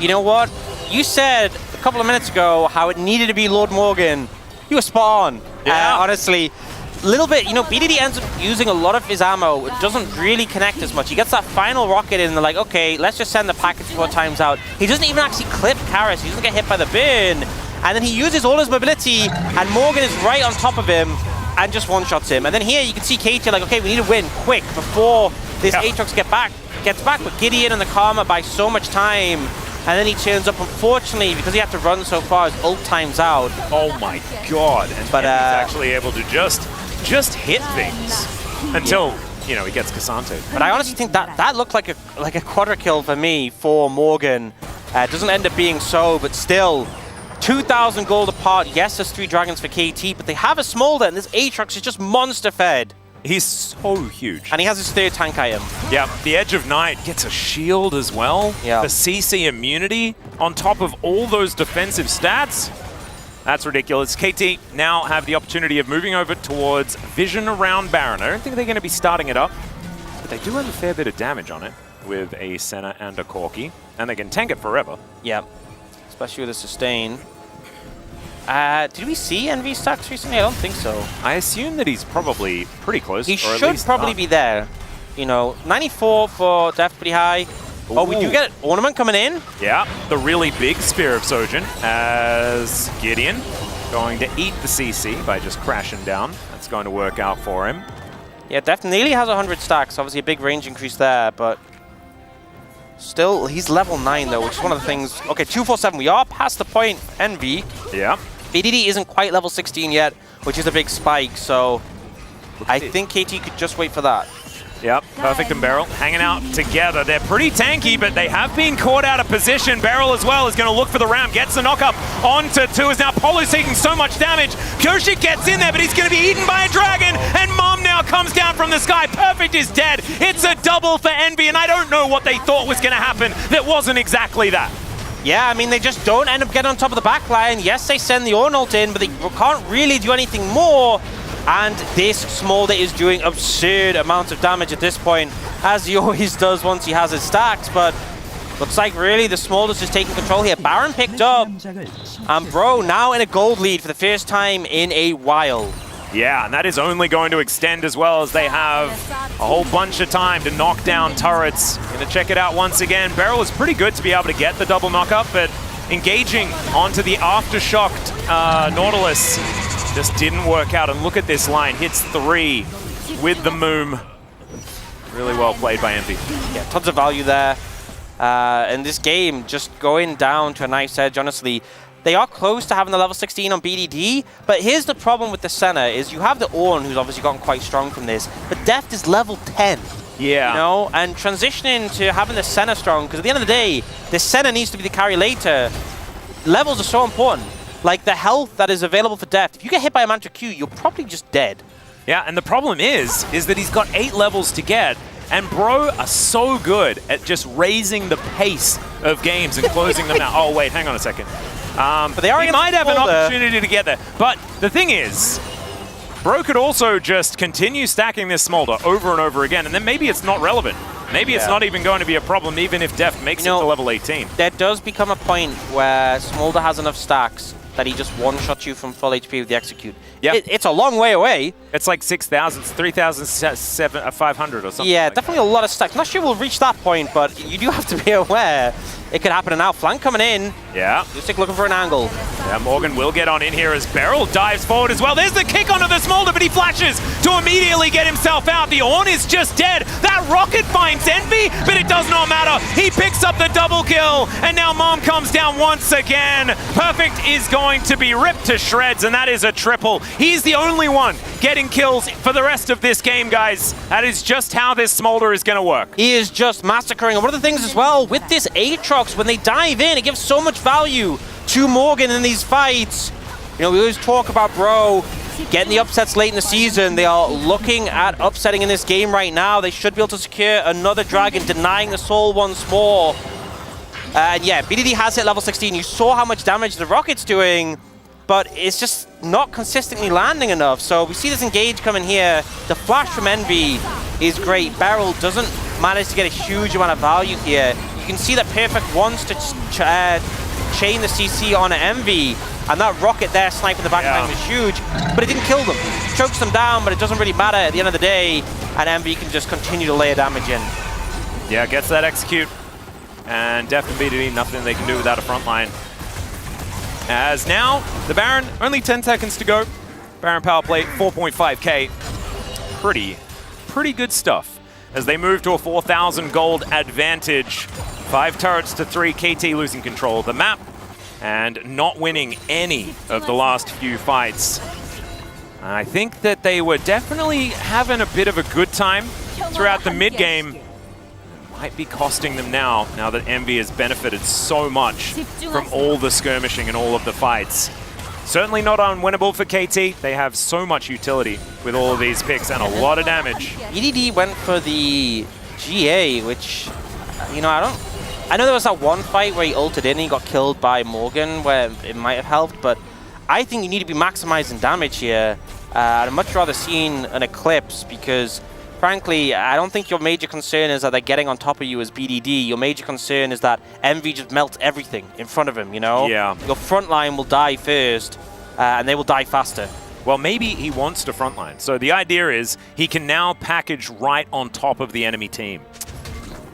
You know what? You said a couple of minutes ago how it needed to be Lord Morgan. You were spot on. Yeah. Honestly. Little bit, you know, BDD ends up using a lot of his ammo. It doesn't really connect as much. He gets that final rocket in and they're like, okay, let's just send the package 4 times out. He doesn't even actually clip Karis. He doesn't get hit by the bin. And then he uses all his mobility and Morgan is right on top of him and just one-shots him. And then here you can see KT like, okay, we need to win quick before this Aatrox gets back. But Gideon and the Karma buy so much time. And then he turns up, unfortunately, because he had to run so far, his ult times out. Oh my god. And he's actually able to just hit things until, you know, he gets Cassante. But I honestly think that looked like a quadra kill for me for Morgan. It doesn't end up being so, but still, 2,000 gold apart. Yes, there's 3 dragons for KT, but they have a smolder, and this Aatrox is just monster fed. He's so huge. And he has his 3rd tank item. Yeah, the Edge of Night gets a shield as well. Yeah. The CC immunity on top of all those defensive stats. That's ridiculous. KT now have the opportunity of moving over towards vision around Baron. I don't think they're going to be starting it up, but they do have a fair bit of damage on it with a Senna and a Corki, and they can tank it forever. Yeah, especially with a sustain. Did we see NV stacks recently? I don't think so. I assume that he's probably pretty close. He should probably be there. You know, 94 for Deft, pretty high. Oh, we do get Ornament coming in. Yeah, the really big Spear of Sojourn as Gideon going to eat the CC by just crashing down. That's going to work out for him. Yeah, Deft nearly has 100 stacks. Obviously a big range increase there, but still, he's level 9 though, which is one of the things. Okay, 247, we are past the point, NV. Yeah. BDD isn't quite level 16 yet, which is a big spike, so I think KT could just wait for that. Yep, Perfect and Beryl hanging out together. They're pretty tanky, but they have been caught out of position. Beryl as well is going to look for the ramp, gets the knockup onto 2 as now Polo's taking so much damage. Koshik gets in there, but he's going to be eaten by a dragon, and Mom now comes down from the sky. Perfect is dead. It's a double for Envy, and I don't know what they thought was going to happen. That wasn't exactly that. Yeah, I mean, they just don't end up getting on top of the back line. Yes, they send the Ornult in, but they can't really do anything more. And this Smolder is doing absurd amounts of damage at this point, as he always does once he has his stacks. But looks like really the Smolder's just taking control here. Baron picked up, and Bro now in a gold lead for the first time in a while. Yeah, and that is only going to extend as well, as they have a whole bunch of time to knock down turrets. Gonna check it out once again. Beryl is pretty good to be able to get the double knock-up, but engaging onto the aftershocked Nautilus just didn't work out. And look at this line, hits 3 with the Moom. Really well played by Envy. Yeah, tons of value there. And this game just going down to a nice edge, honestly. They are close to having the level 16 on BDD, but here's the problem with the Senna is you have the Ornn, who's obviously gotten quite strong from this, but Deft is level 10. Yeah. You know, and transitioning to having the Senna strong, because at the end of the day, the Senna needs to be the carry later. Levels are so important. Like the health that is available for Deft, if you get hit by a Mantra Q, you're probably just dead. Yeah, and the problem is that he's got 8 levels to get, and Bro are so good at just raising the pace of games and closing them out. Oh wait, hang on a second. But they are he might have an opportunity to get there. But the thing is, Bro could also just continue stacking this Smolder over and over again, and then maybe it's not relevant. Maybe it's not even going to be a problem, even if Deft makes it to level 18. There does become a point where Smolder has enough stacks that he just one-shots you from full HP with the Execute. Yeah. It's a long way away. It's like 6,000, 3,500 or something. Yeah, like definitely a lot of stacks. Not sure we'll reach that point, but you do have to be aware it could happen. And now flank coming in. Yeah. Lustig looking for an angle. Yeah, Morgan will get on in here as Beryl dives forward as well. There's the kick onto the Smolder, but he flashes to immediately get himself out. The Ornn is just dead. That rocket finds Envy, but it does not matter. He picks up the double kill, and now Mom comes down once again. Perfect is going to be ripped to shreds, and that is a triple. He's the only one getting kills for the rest of this game, guys. That is just how this Smolder is going to work. He is just massacring. And one of the things as well, with this Aatrox, when they dive in, it gives so much value to Morgan in these fights. You know, we always talk about Bro getting the upsets late in the season. They are looking at upsetting in this game right now. They should be able to secure another Dragon, denying the soul once more. And yeah, BDD has hit level 16. You saw how much damage the Rocket's doing, but it's just not consistently landing enough. So we see this engage coming here. The flash from Envy is great. Beryl doesn't manage to get a huge amount of value here. You can see that Perfect wants to chain the CC on Envy, and that rocket there sniping the backline was huge, but it didn't kill them. It chokes them down, but it doesn't really matter at the end of the day, and Envy can just continue to layer damage in. Yeah, gets that execute, and Deft and BDD, nothing they can do without a front line. As now, the Baron, only 10 seconds to go. Baron power play, 4.5k. Pretty good stuff. As they move to a 4,000 gold advantage. 5 turrets to 3, KT losing control of the map and not winning any of the last few fights. I think that they were definitely having a bit of a good time throughout the mid-game. Might be costing them now that Envy has benefited so much from all the skirmishing and all of the fights. Certainly not unwinnable for KT. They have so much utility with all of these picks and a lot of damage. EDD went for the GA, which, you know, I know there was that one fight where he ulted in and he got killed by Morgan, where it might have helped, but I think you need to be maximizing damage here. I'd much rather seen an Eclipse, because frankly, I don't think your major concern is that they're getting on top of you as BDD. Your major concern is that Envy just melts everything in front of him, you know? Yeah. Your front line will die first, and they will die faster. Well, maybe he wants to frontline. So the idea is he can now package right on top of the enemy team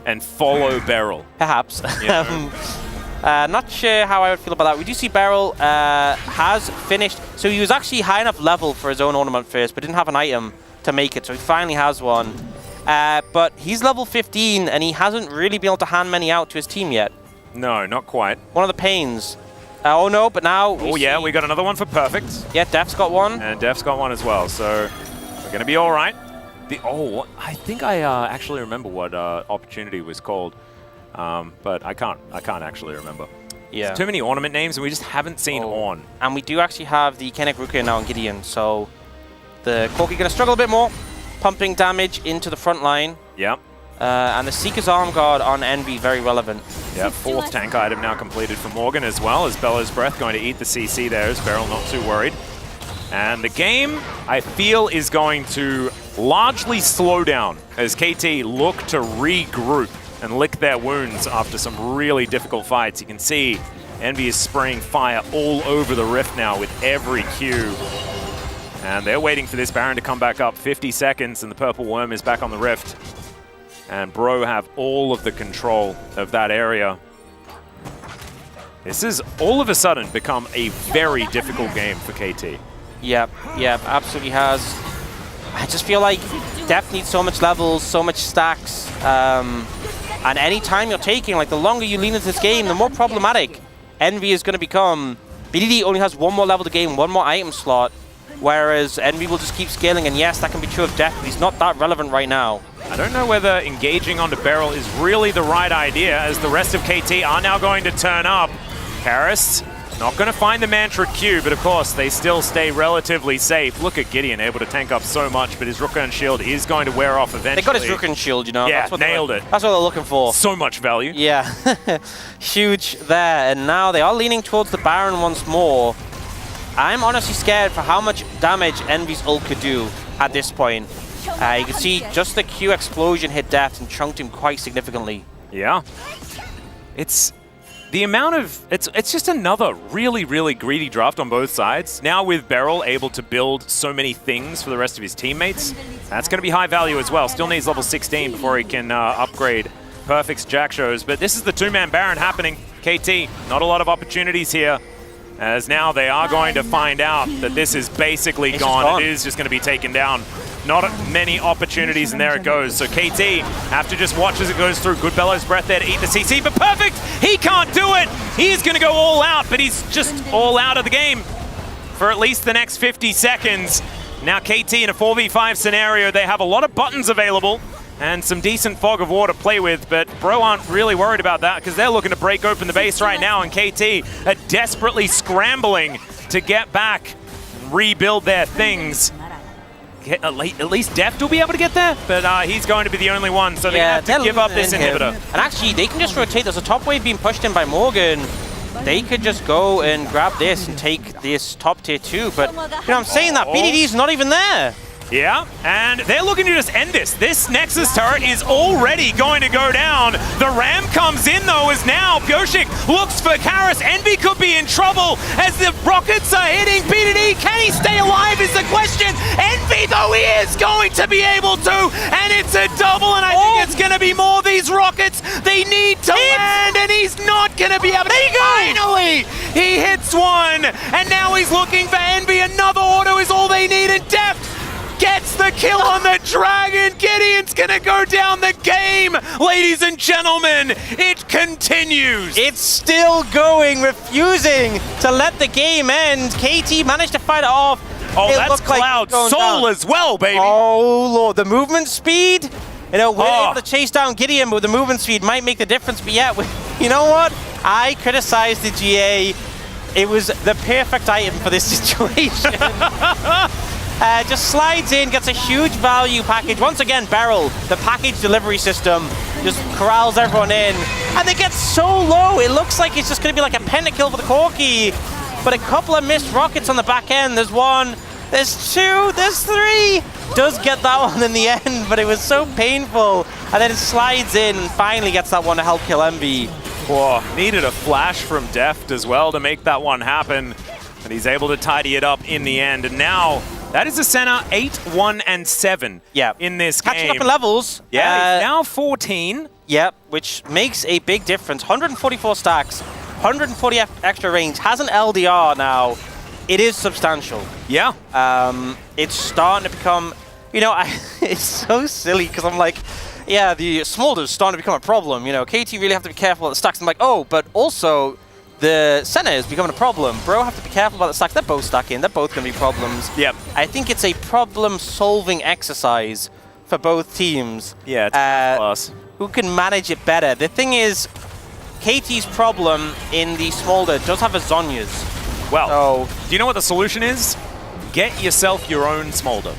and follow Beryl. Perhaps. You know? Not sure how I would feel about that. We do see Beryl has finished. So he was actually high enough level for his own ornament first, but didn't have an item to make it. So he finally has one. But he's level 15, and he hasn't really been able to hand many out to his team yet. No, not quite. One of the pains. Oh no, but now... Oh yeah, we got another one for Perfect. Yeah, Def's got one. And Def's got one as well, so we're going to be all right. I think I actually remember what opportunity was called, but I can't actually remember. Yeah. There's too many ornament names, and we just haven't seen Ornn. And we do actually have the Kenneck Ruka now on Gideon, so the Corki going to struggle a bit more, pumping damage into the front line. Yep. And the Seeker's Arm Guard on Envy, very relevant. Yeah, 4th tank item now completed for Morgan as well, as Bellow's Breath going to eat the CC there, as Beryl not too worried. And the game, I feel, is going to largely slow down as KT look to regroup and lick their wounds after some really difficult fights. You can see Envy is spraying fire all over the Rift now with every Q. And they're waiting for this Baron to come back up. 50 seconds and the Purple Worm is back on the Rift. And Bro have all of the control of that area. This has all of a sudden become a very difficult game for KT. Yep, absolutely has. I just feel like Def needs so much levels, so much stacks. And any time you're taking, like the longer you lean into this game, the more problematic Envy is going to become. BDD only has one more level to gain, one more item slot, whereas Envy will just keep scaling. And yes, that can be true of Def, but he's not that relevant right now. I don't know whether engaging onto Beryl is really the right idea, as the rest of KT are now going to turn up. Karis not going to find the Mantra Q, but of course they still stay relatively safe. Look at Gideon, able to tank up so much, but his Rukkan shield is going to wear off eventually. They got his Rukkan shield, you know. Yeah, that's what nailed it. That's what they're looking for. So much value. Yeah, huge there. And now they are leaning towards the Baron once more. I'm honestly scared for how much damage Envy's ult could do at this point. You can see just the Q explosion hit Deft and chunked him quite significantly. Yeah. It's the amount of... It's just another really, really greedy draft on both sides. Now with Beryl able to build so many things for the rest of his teammates, that's going to be high value as well. Still needs level 16 before he can upgrade Perfect's Jack shows. But this is the two-man Baron happening. KT, not a lot of opportunities here. As now they are going to find out that this is basically gone. It is just going to be taken down. Not many opportunities, and there it goes. So KT have to just watch as it goes through. Good Bellows Breath there to eat the CC, but Perfect! He can't do it! He's going to go all out, but he's just all out of the game for at least the next 50 seconds. Now KT in a 4v5 scenario, they have a lot of buttons available and some decent fog of war to play with, but Bro aren't really worried about that because they're looking to break open the base right now, and KT are desperately scrambling to get back and rebuild their things. At least Deft will be able to get there, but he's going to be the only one, so they have to give up this inhibitor. And actually, they can just rotate. There's a top wave being pushed in by Morgan. They could just go and grab this and take this top tier 2, but you know, I'm saying that BDD's not even there. Yeah, and they're looking to just end this. This Nexus turret is already going to go down. The Ram comes in, though, as now Pyoshik looks for Karis. Envy could be in trouble as the rockets are hitting BDD. Can he stay alive is the question. Envy, though, he is going to be able to, and it's a double, and I think it's going to be more of these rockets. They need to land, and he's not going to be able to. Finally, he hits one, and now he's looking for Envy. Another auto is all they need, and Deft gets the kill on the Dragon. Gideon's gonna go down the game, ladies and gentlemen. It continues. It's still going, refusing to let the game end. KT managed to fight it off. Oh, that's Cloud Soul as well, baby. Oh, Lord. The movement speed? You know, we're able to chase down Gideon, but the movement speed might make the difference. But yeah, you know what? I criticized the GA. It was the perfect item for this situation. Just slides in, gets a huge value package. Once again, Beryl, the package delivery system, just corrals everyone in. And they get so low, it looks like it's just going to be like a pentakill for the Corki. But a couple of missed rockets on the back end. There's one, there's two, there's three. Does get that one in the end, but it was so painful. And then it slides in and finally gets that one to help kill Envy. Whoa, needed a flash from Deft as well to make that one happen. And he's able to tidy it up in the end. And now, that is the center 8-1-7 in this game. Catching up in levels. Yeah, now 14. Yep, which makes a big difference. 144 stacks, 140 extra range, has an LDR now. It is substantial. Yeah. It's starting to become, you know, it's so silly because I'm like, yeah, the Smolder's starting to become a problem. You know, KT really have to be careful about the stacks. I'm like, oh, but also the center is becoming a problem. Bro have to be careful about the stacks. They're both stacking. They're both going to be problems. Yep. I think it's a problem-solving exercise for both teams. Yeah, it's plus. Who can manage it better? The thing is, KT's problem in the Smolder does have a Zonya's. Well, do you know what the solution is? Get yourself your own Smolder.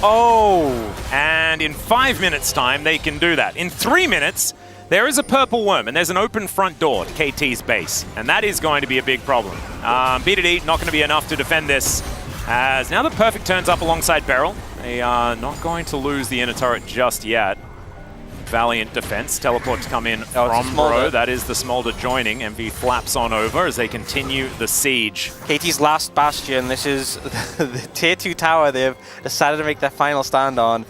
Oh. And in 5 minutes' time, they can do that. In 3 minutes, there is a Purple Worm, and there's an open front door to KT's base, and that is going to be a big problem. BDD not going to be enough to defend this, as now the Perfect turns up alongside Beryl. They are not going to lose the inner turret just yet. valiant defense. Teleport to come in from Bro. That is the Smolder joining. MV flaps on over as they continue the siege. KT's last bastion. This is the tier 2 tower they've decided to make their final stand on.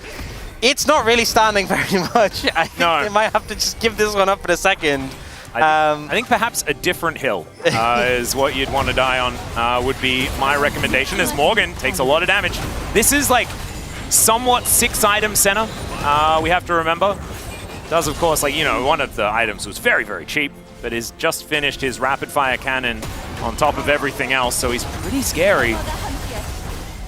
It's not really standing very much. I think they might have to just give this one up in a second. I think perhaps a different hill is what you'd want to die on, would be my recommendation, as Morgan takes a lot of damage. This is like somewhat 6-item center, we have to remember. Does, of course, like, you know, one of the items was very, very cheap, but has just finished his rapid-fire cannon on top of everything else, so he's pretty scary.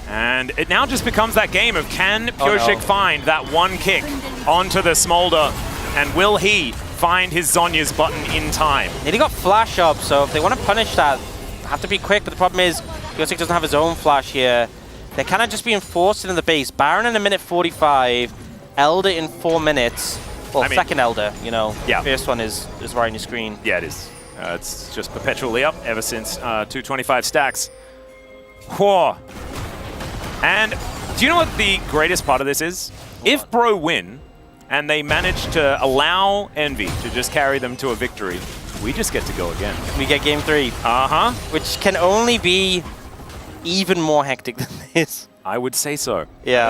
And it now just becomes that game of can Pyoshik find that one kick onto the Smolder, and will he find his Zhonya's button in time? He got flash up, so if they want to punish that, they have to be quick, but the problem is Pyoshik doesn't have his own flash here. They're kind of just being forced into the base. Baron in 1:45, Elder in 4 minutes. Well, second Elder, you know. Yeah. First one is right on your screen. Yeah, it is. It's just perpetually up ever since 225 stacks. Whoa. And do you know what the greatest part of this is? If Bro win, and they manage to allow Envy to just carry them to a victory, we just get to go again. We get game 3. Uh-huh. Which can only be even more hectic than this. I would say so. Yeah.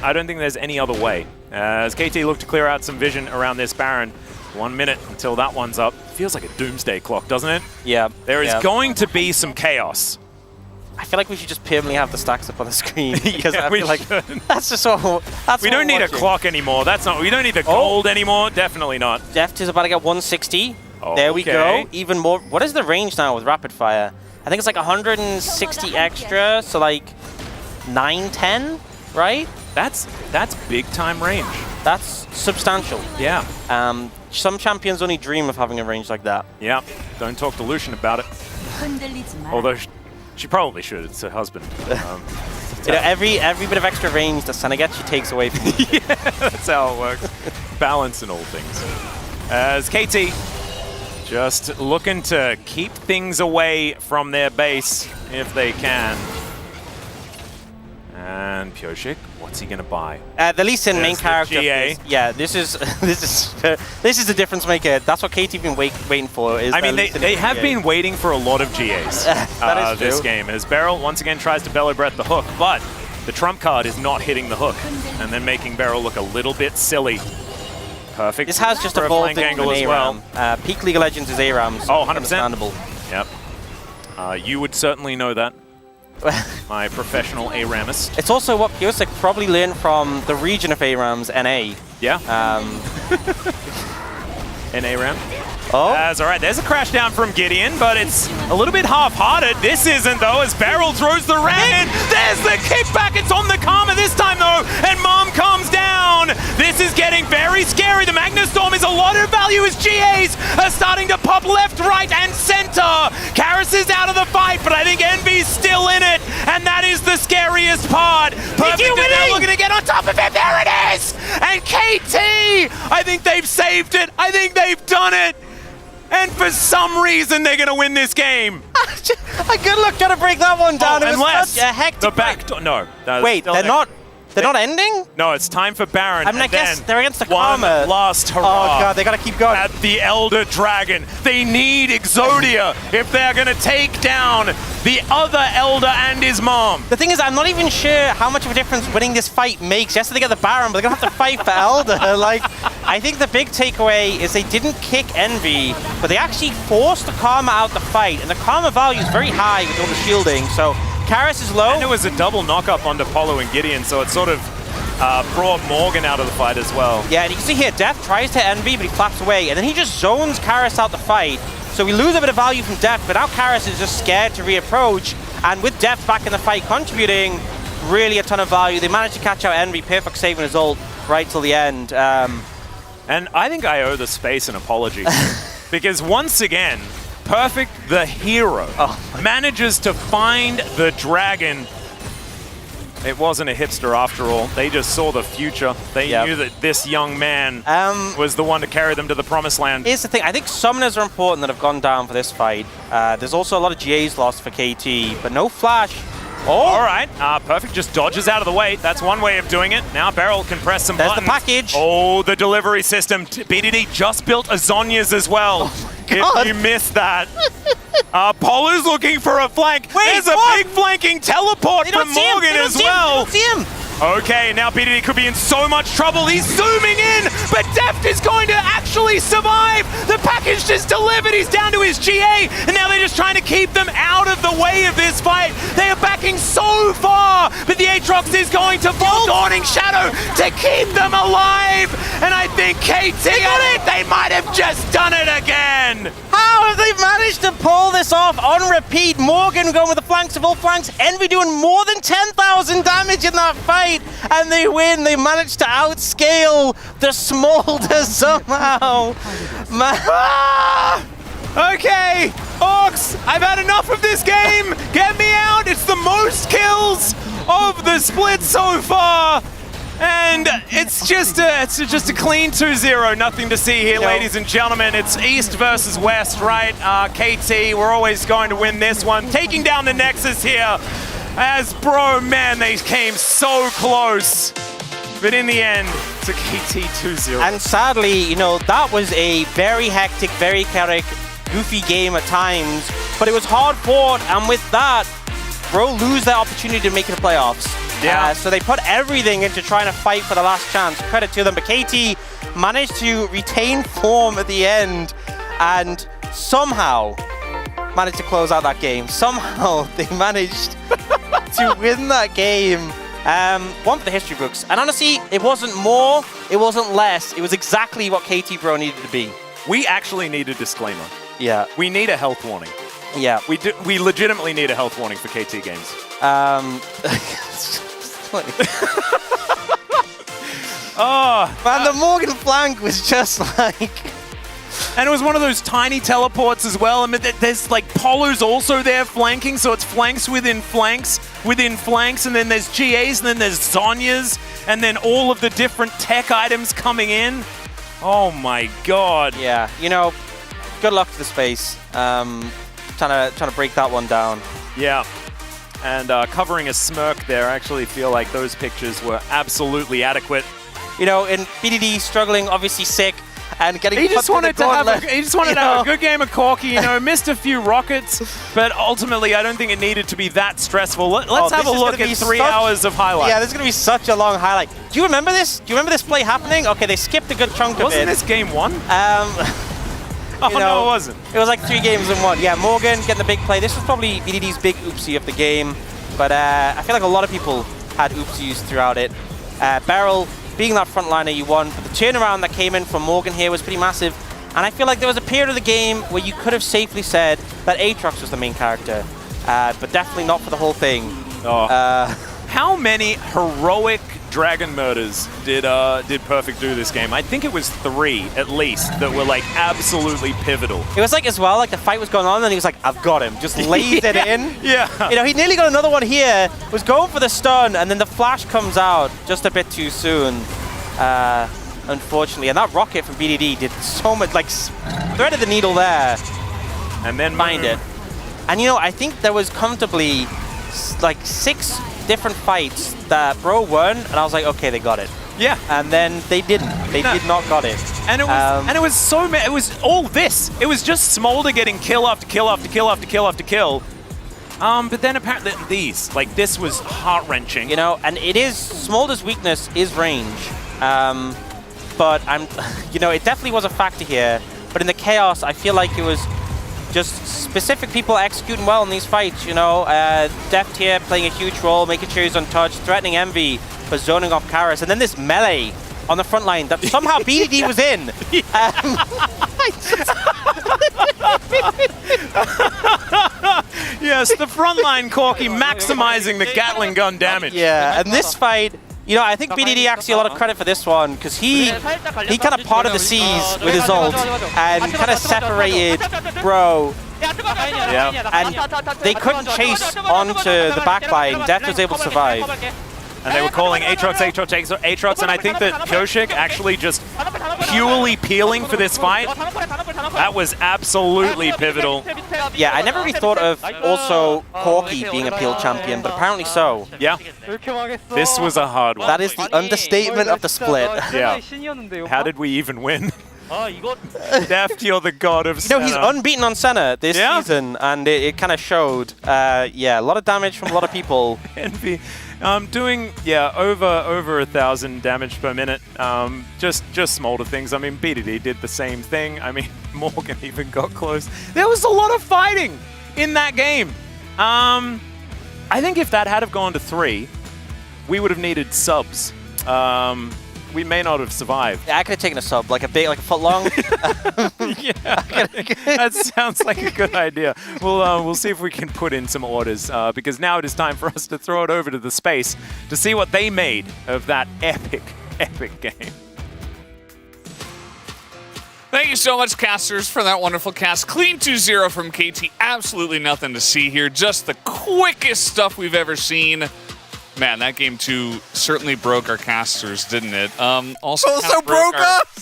I don't think there's any other way. As KT look to clear out some vision around this Baron, 1 minute until that one's up. Feels like a doomsday clock, doesn't it? Yeah. There is going to be some chaos. I feel like we should just permanently have the stacks up on the screen, because I we feel like should. that's just all. That's we don't need a clock anymore. That's not. We don't need the gold anymore. Definitely not. Deft is about to get 160. There we go. Even more. What is the range now with rapid fire? I think it's like 160 extra, so like 910, right? That's big time range. That's substantial. Yeah. Some champions only dream of having a range like that. Yeah. Don't talk to Lucian about it. Although she probably should. It's her husband. You know, every bit of extra range that Senna gets, she takes away from you. Yeah, that's how it works. Balance in all things. As KT just looking to keep things away from their base if they can. And Pyoshik, what's he gonna buy? The Lee Sin main character. GA. Yeah, this is the difference maker. That's what KT been waiting for. Is I mean, they have been waiting for a lot of GAs this game. As Beryl once again tries to bellow breath the hook, but the trump card is not hitting the hook, and then making Beryl look a little bit silly. Perfect. This has just evolved into an ARAM. Peak League of Legends is ARAM. So 100%. Understandable. Yep. You would certainly know that. My professional ARAMist. It's also what Pyoshik probably learned from the region of ARAMs, NA. Yeah. NA RAM. Oh. That's all right. There's a crash down from Gideon, but it's a little bit half-hearted. This isn't, though, as Beryl throws the ram in. There's the kickback. It's on the Karma this time, though, and Mom comes down. This is getting very scary. The Magnustorm is a lot of value as GAs are starting to pop left, right, and center. Karis is out of the fight, but I think Envy's still in it, and that is the scariest part. Perfect is now looking to get on top of it. There it is! And KT! I think they've saved it. I think they've done it. And for some reason, they're going to win this game. Good luck trying to break that one down. Unless a hectic the back door. No. Wait, they're not ending? No, it's time for Baron. I mean, I guess they're against the one Karma. last hurrah. Oh, God, they got to keep going. At the Elder Dragon. They need Exodia if they're going to take down the other Elder and his mom. The thing is, I'm not even sure how much of a difference winning this fight makes. Yes, they get the Baron, but they're going to have to fight for Elder. Like, I think the big takeaway is they didn't kick Envy, but they actually forced the Karma out the fight. And the Karma value is very high with all the shielding, so Karis is low. And it was a double knock-up onto Polo and Gideon, so it sort of brought Morgan out of the fight as well. Yeah, and you can see here, Death tries to Envy, but he flaps away, and then he just zones Karis out the fight. So we lose a bit of value from Death, but now Karis is just scared to reapproach, and with Death back in the fight contributing really a ton of value, they managed to catch out Envy, perfect saving his ult right till the end. And I think I owe the space an apology, because once again, Perfect, the hero, manages to find the dragon. It wasn't a hipster after all. They just saw the future. They knew that this young man was the one to carry them to the promised land. Here's the thing. I think summoners are important that have gone down for this fight. There's also a lot of GAs lost for KT, but no flash All right, Perfect just dodges out of the way. That's one way of doing it. Now Beryl can press some buttons. There's the package. Oh, the delivery system. BDD just built a Zhonya's as well. If you missed that. Polu's looking for a flank. There's a big flanking teleport from Morgan as well. See him. Okay, now BDD could be in so much trouble. He's zooming in, but Deft is going to actually survive. The package just delivered. He's down to his GA, and now they're just trying to keep them out of the way of this fight. They are backing so far, but the Aatrox is going to fall Dawning Shadow to keep them alive. And I think KT, they might have just done it again. How have they managed to pull this off on repeat? Morgan going with the flanks of all flanks. Envy doing more than 10,000 damage in that fight. And they win. They managed to outscale the Smolder somehow. Okay, Orcs, I've had enough of this game. Get me out. It's the most kills of the split so far. And it's just a clean 2-0. Nothing to see here, ladies and gentlemen. It's East versus West, right? KT, we're always going to win this one. Taking down the Nexus here. As man, they came so close. But in the end, it's a KT 2-0. And sadly, that was a very hectic, very chaotic, goofy game at times. But it was hard fought, and with that, Bro lose their opportunity to make it to playoffs. Yeah. So they put everything into trying to fight for the last chance. Credit to them. But KT managed to retain form at the end and somehow managed to close out that game. Somehow they managed to win that game. One for the history books. And honestly, it wasn't more, it wasn't less. It was exactly what KT Bro needed to be. We actually need a disclaimer. Yeah. We need a health warning. Yeah. We legitimately need a health warning for KT games. Oh, man, the Morgan flank was just like... And it was one of those tiny teleports as well. I mean, there's like Polu's also there flanking, so it's flanks within flanks, and then there's GAs, and then there's Zhonya's, and then all of the different tech items coming in. Oh my god. Yeah, good luck to the space. Trying to break that one down. Yeah. And covering a smirk there, I actually feel like those pictures were absolutely adequate. And BDD struggling, obviously sick, and getting. He just wanted to have a good game of Corki. Missed a few rockets, but ultimately I don't think it needed to be that stressful. Let's have a look at 3 hours of highlights. Yeah, this is going to be such a long highlight. Do you remember this? Do you remember this play happening? Okay, they skipped a good chunk of it. Wasn't this game 1? No, it wasn't. It was like 3 games in 1. Yeah, Morgan getting the big play. This was probably BDD's big oopsie of the game, but I feel like a lot of people had oopsies throughout it. Beryl being that frontliner you won, but the turnaround that came in from Morgan here was pretty massive. And I feel like there was a period of the game where you could have safely said that Aatrox was the main character, but definitely not for the whole thing. How many heroic dragon murders did Perfect do this game? I think it was 3 at least that were like absolutely pivotal. It was like as well, like the fight was going on and he was like, I've got him. Just laid it in. Yeah. He nearly got another one here, was going for the stun, and then the flash comes out just a bit too soon, unfortunately. And that rocket from BDD did so much, like threaded the needle there. And then find it. And I think there was comfortably like 6 different fights that Bro won, and I was like, okay, they got it. Yeah. And then they didn't. They did not got it. And it was it was all this. It was just Smolder getting kill after kill after kill after kill after kill. But then apparently this was heart-wrenching. And it is, Smolder's weakness is range. But it definitely was a factor here. But in the chaos, I feel like it was just specific people executing well in these fights, Deft here playing a huge role, making sure he's untouched, threatening Envy for zoning off Karis, and then this melee on the front line that somehow BDD was in. Yes, the frontline Corki maximizing the Gatling gun damage. Yeah, and this fight, I think BDD actually a lot of credit for this one, because he kind of parted the seas with his ult and kind of separated Bro. And they couldn't chase onto the backline. Deft was able to survive. And they were calling Aatrox, and I think that Pyoshik actually just purely peeling for this fight, that was absolutely pivotal. Yeah, I never really thought of also Corki being a peel champion, but apparently so. Yeah. This was a hard one. That is the understatement of the split. Yeah. How did we even win? Deft, you're the god of Senna. He's unbeaten on Senna this season, and it kind of showed. Yeah, a lot of damage from a lot of people. Envy. Doing over 1,000 damage per minute. Just smaller things. I mean, BDD did the same thing. I mean, Morgan even got close. There was a lot of fighting in that game. I think if that had have gone to 3, we would have needed subs. We may not have survived. Yeah, I could have taken a sub, like a foot long. That sounds like a good idea. We'll see if we can put in some orders because now it is time for us to throw it over to the space to see what they made of that epic game. Thank you so much, casters, for that wonderful cast. Clean 2-0 from KT. Absolutely nothing to see here. Just the quickest stuff we've ever seen. Man, that game 2 certainly broke our casters, didn't it? Also broke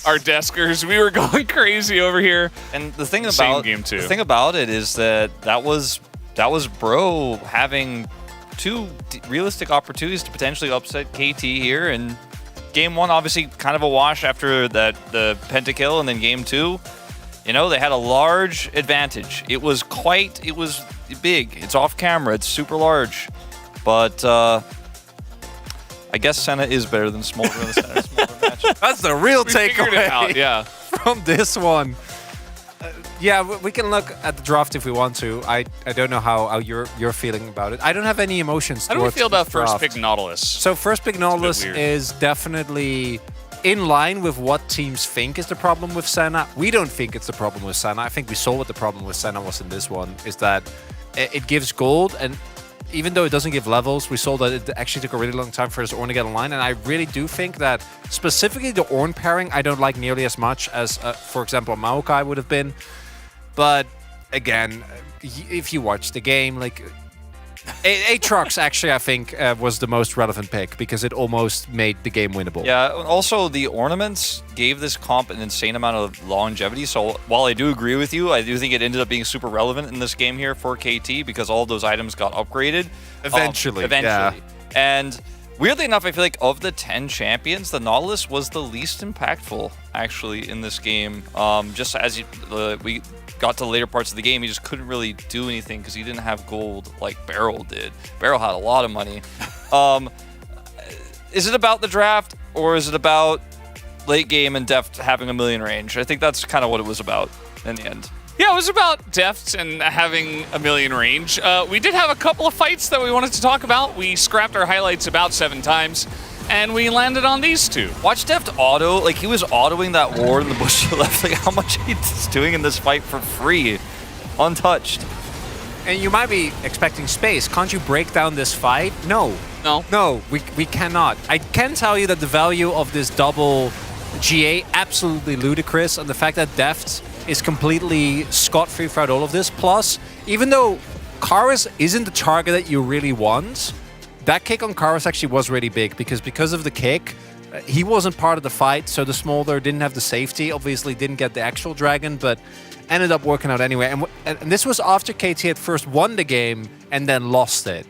our deskers. We were going crazy over here. And the thing about game 2. The thing about it is that was Bro having 2 realistic opportunities to potentially upset KT here. And game 1, obviously, kind of a wash after the pentakill, and then game 2, you know, they had a large advantage. It was big. It's off camera. It's super large, but. I guess Senna is better than Smolder in the center. Smolder match. That's the real takeaway from this one. Yeah, we can look at the draft if we want to. I don't know how you're feeling about it. I don't have any emotions. How do we feel about draft. first pick Nautilus? So first pick Nautilus is definitely in line with what teams think is the problem with Senna. We don't think it's the problem with Senna. I think we saw what the problem with Senna was in this one, is that it gives gold, and even though it doesn't give levels, we saw that it actually took a really long time for his Ornn to get online, and I really do think that specifically the Ornn pairing I don't like nearly as much as, for example, Maokai would have been. But again, if you watch the game, like Aatrox actually I think was the most relevant pick because it almost made the game winnable. Yeah, also the ornaments gave this comp an insane amount of longevity. So while I do agree with you, I do think it ended up being super relevant in this game here for KT because all of those items got upgraded. Eventually. Yeah. And weirdly enough, I feel like of the 10 champions, the Nautilus was the least impactful actually in this game. Just as we got to the later parts of the game, he just couldn't really do anything because he didn't have gold like Beryl did. Beryl had a lot of money. Is it about the draft or is it about late game and Deft having a million range? I think that's kind of what it was about in the end. Yeah, it was about Deft and having a million range. We did have a couple of fights that we wanted to talk about. We scrapped our highlights about 7 times, and we landed on these 2. Watch Deft auto, like he was autoing that ward in the bush to the left, like how much he's doing in this fight for free, untouched. And you might be expecting space. Can't you break down this fight? No. No, we cannot. I can tell you that the value of this double GA absolutely ludicrous, and the fact that Deft is completely scot-free throughout all of this. Plus, even though Karis isn't the target that you really want, that kick on Karis actually was really big because of the kick, he wasn't part of the fight, so the Smolder didn't have the safety, obviously didn't get the actual dragon, but ended up working out anyway. And this was after KT had first won the game and then lost it.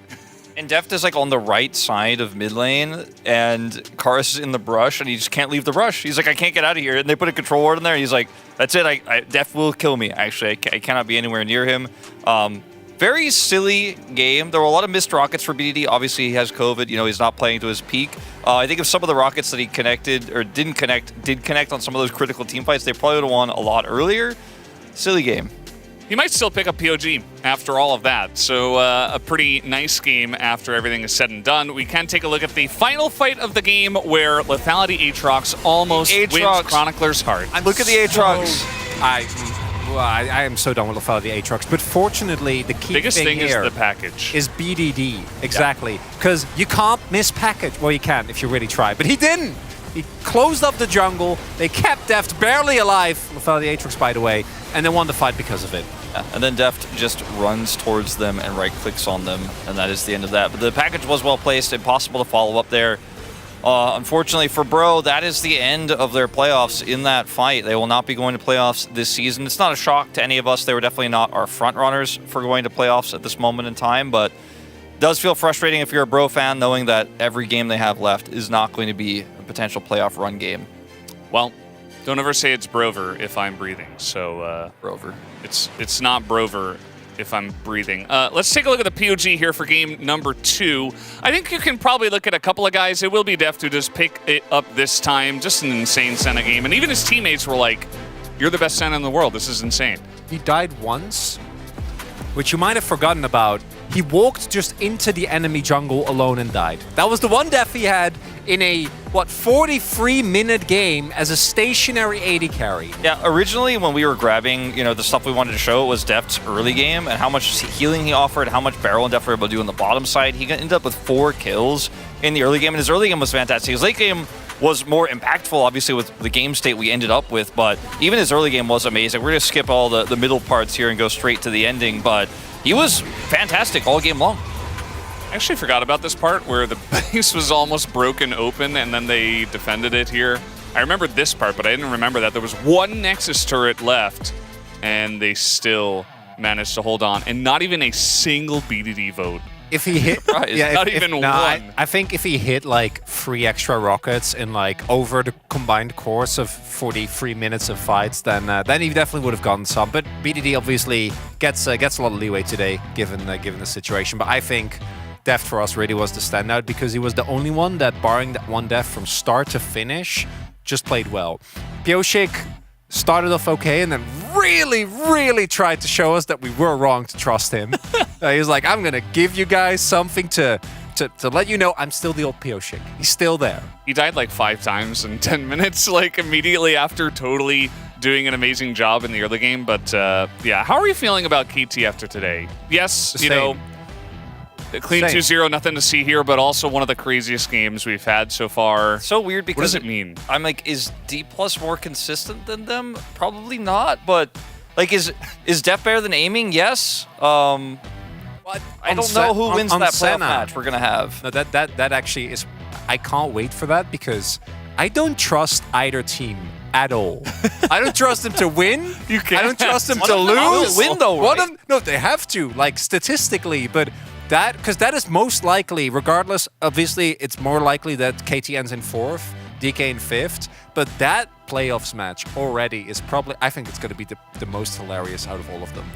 And Deft is like on the right side of mid lane, and Karis is in the brush, and he just can't leave the brush. He's like, I can't get out of here. And they put a control ward in there, and he's like, that's it. Deft will kill me, actually. I cannot be anywhere near him. Very silly game. There were a lot of missed rockets for BDD. Obviously, he has COVID. You know, he's not playing to his peak. I think if some of the rockets that he connected or did connect on some of those critical team fights, they probably would have won a lot earlier. Silly game. He might still pick up POG after all of that, so a pretty nice game after everything is said and done. We can take a look at the final fight of the game where Lethality Aatrox almost wins Chronicler's heart. Look at the Aatrox. I am so done with Lethality Aatrox, but fortunately the key biggest thing here is the package. Is BDD, exactly. Because you can't miss package. Well, you can if you really try, but he didn't. He closed up the jungle. They kept Deft barely alive. Lethality Aatrox, by the way, and they won the fight because of it. Yeah, and then Deft just runs towards them and right-clicks on them, and that is the end of that. But the package was well placed, impossible to follow up there. Unfortunately for Bro, that is the end of their playoffs in that fight. They will not be going to playoffs this season. It's not a shock to any of us. They were definitely not our front runners for going to playoffs at this moment in time, but it does feel frustrating if you're a Bro fan knowing that every game they have left is not going to be a potential playoff run game. Well, don't ever say it's Brover if I'm breathing. So Brover. It's not Brover if I'm breathing. Let's take a look at the POG here for game number 2. I think you can probably look at a couple of guys. It will be Deft who just pick it up this time. Just an insane Senna game. And even his teammates were like, you're the best Senna in the world. This is insane. He died once, which you might have forgotten about. He walked just into the enemy jungle alone and died. That was the one death he had in a, 43-minute game as a stationary AD carry. Yeah, originally when we were grabbing, the stuff we wanted to show, it was Deft's early game and how much healing he offered, how much barrel and Deft were able to do on the bottom side. He ended up with 4 kills in the early game, and his early game was fantastic. His late game was more impactful, obviously, with the game state we ended up with, but even his early game was amazing. We're going to skip all the middle parts here and go straight to the ending, but he was fantastic all game long. I actually forgot about this part where the base was almost broken open and then they defended it here. I remembered this part, but I didn't remember that there was 1 Nexus turret left and they still managed to hold on, and not even a single BDD vote. If he hit, not even one. I think if he hit like 3 extra rockets in over the combined course of 43 minutes of fights, then he definitely would have gotten some. But BDD obviously gets a lot of leeway today, given the situation. But I think Deft for us really was the standout because he was the only one that, barring that one death from start to finish, just played well. Pioshik started off okay and then really tried to show us that we were wrong to trust him. He was like, I'm going to give you guys something to let you know I'm still the old Pioshik. He's still there. He died 5 times in 10 minutes, immediately after totally doing an amazing job in the early game. But yeah, how are you feeling about KT after today? Yes, clean 2-0, nothing to see here, but also one of the craziest games we've had so far. So weird because... What does it mean? I'm like, is D+ more consistent than them? Probably not, but is Deft better than aiming? Yes. I don't know who wins that playoff match we're going to have. No, that actually is... I can't wait for that because I don't trust either team at all. I don't trust them to win. You can't. I don't trust them to lose. Win though, right? No, they have to, statistically, but... Because that is most likely, regardless, obviously, it's more likely that KT ends in 4th, DK in 5th, but that playoffs match already is probably, I think it's going to be the most hilarious out of all of them.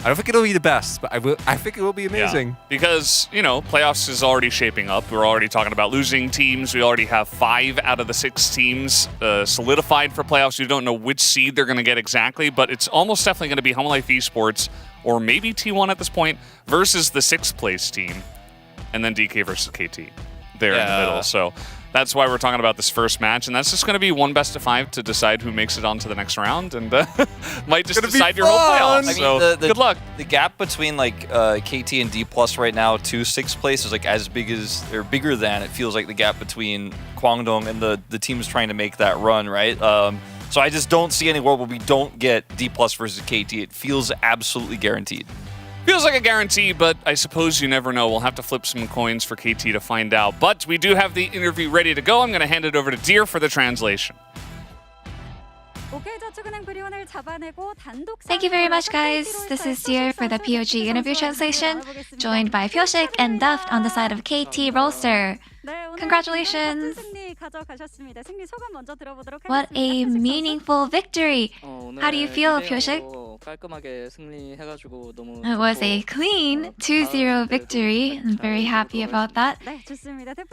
I don't think it'll be the best, but I think it will be amazing. Yeah, because, playoffs is already shaping up. We're already talking about losing teams. We already have 5 out of the 6 teams solidified for playoffs. We don't know which seed they're going to get exactly, but it's almost definitely going to be Home Life Esports, or maybe T1 at this point, versus the 6th place team, and then DK versus KT there in the middle. So that's why we're talking about this first match, and that's just going to be 1 best-of-5 to decide who makes it onto the next round, and might just decide your whole playoff. So good luck. The gap between KT and D+ right now to 6th place is as big as, or bigger than, it feels like the gap between Kwangdong and the teams trying to make that run, right? So I just don't see any world where we don't get D+ versus KT. It feels absolutely guaranteed. Feels like a guarantee, but I suppose you never know. We'll have to flip some coins for KT to find out. But we do have the interview ready to go. I'm going to hand it over to Deer for the translation. Thank you very much, guys. This is Deer for the POG interview translation, joined by Pioshik and Deft on the side of KT roster. Congratulations! What a meaningful victory! How do you feel, Pioshik? It was a clean 2-0 victory. I'm very happy about that.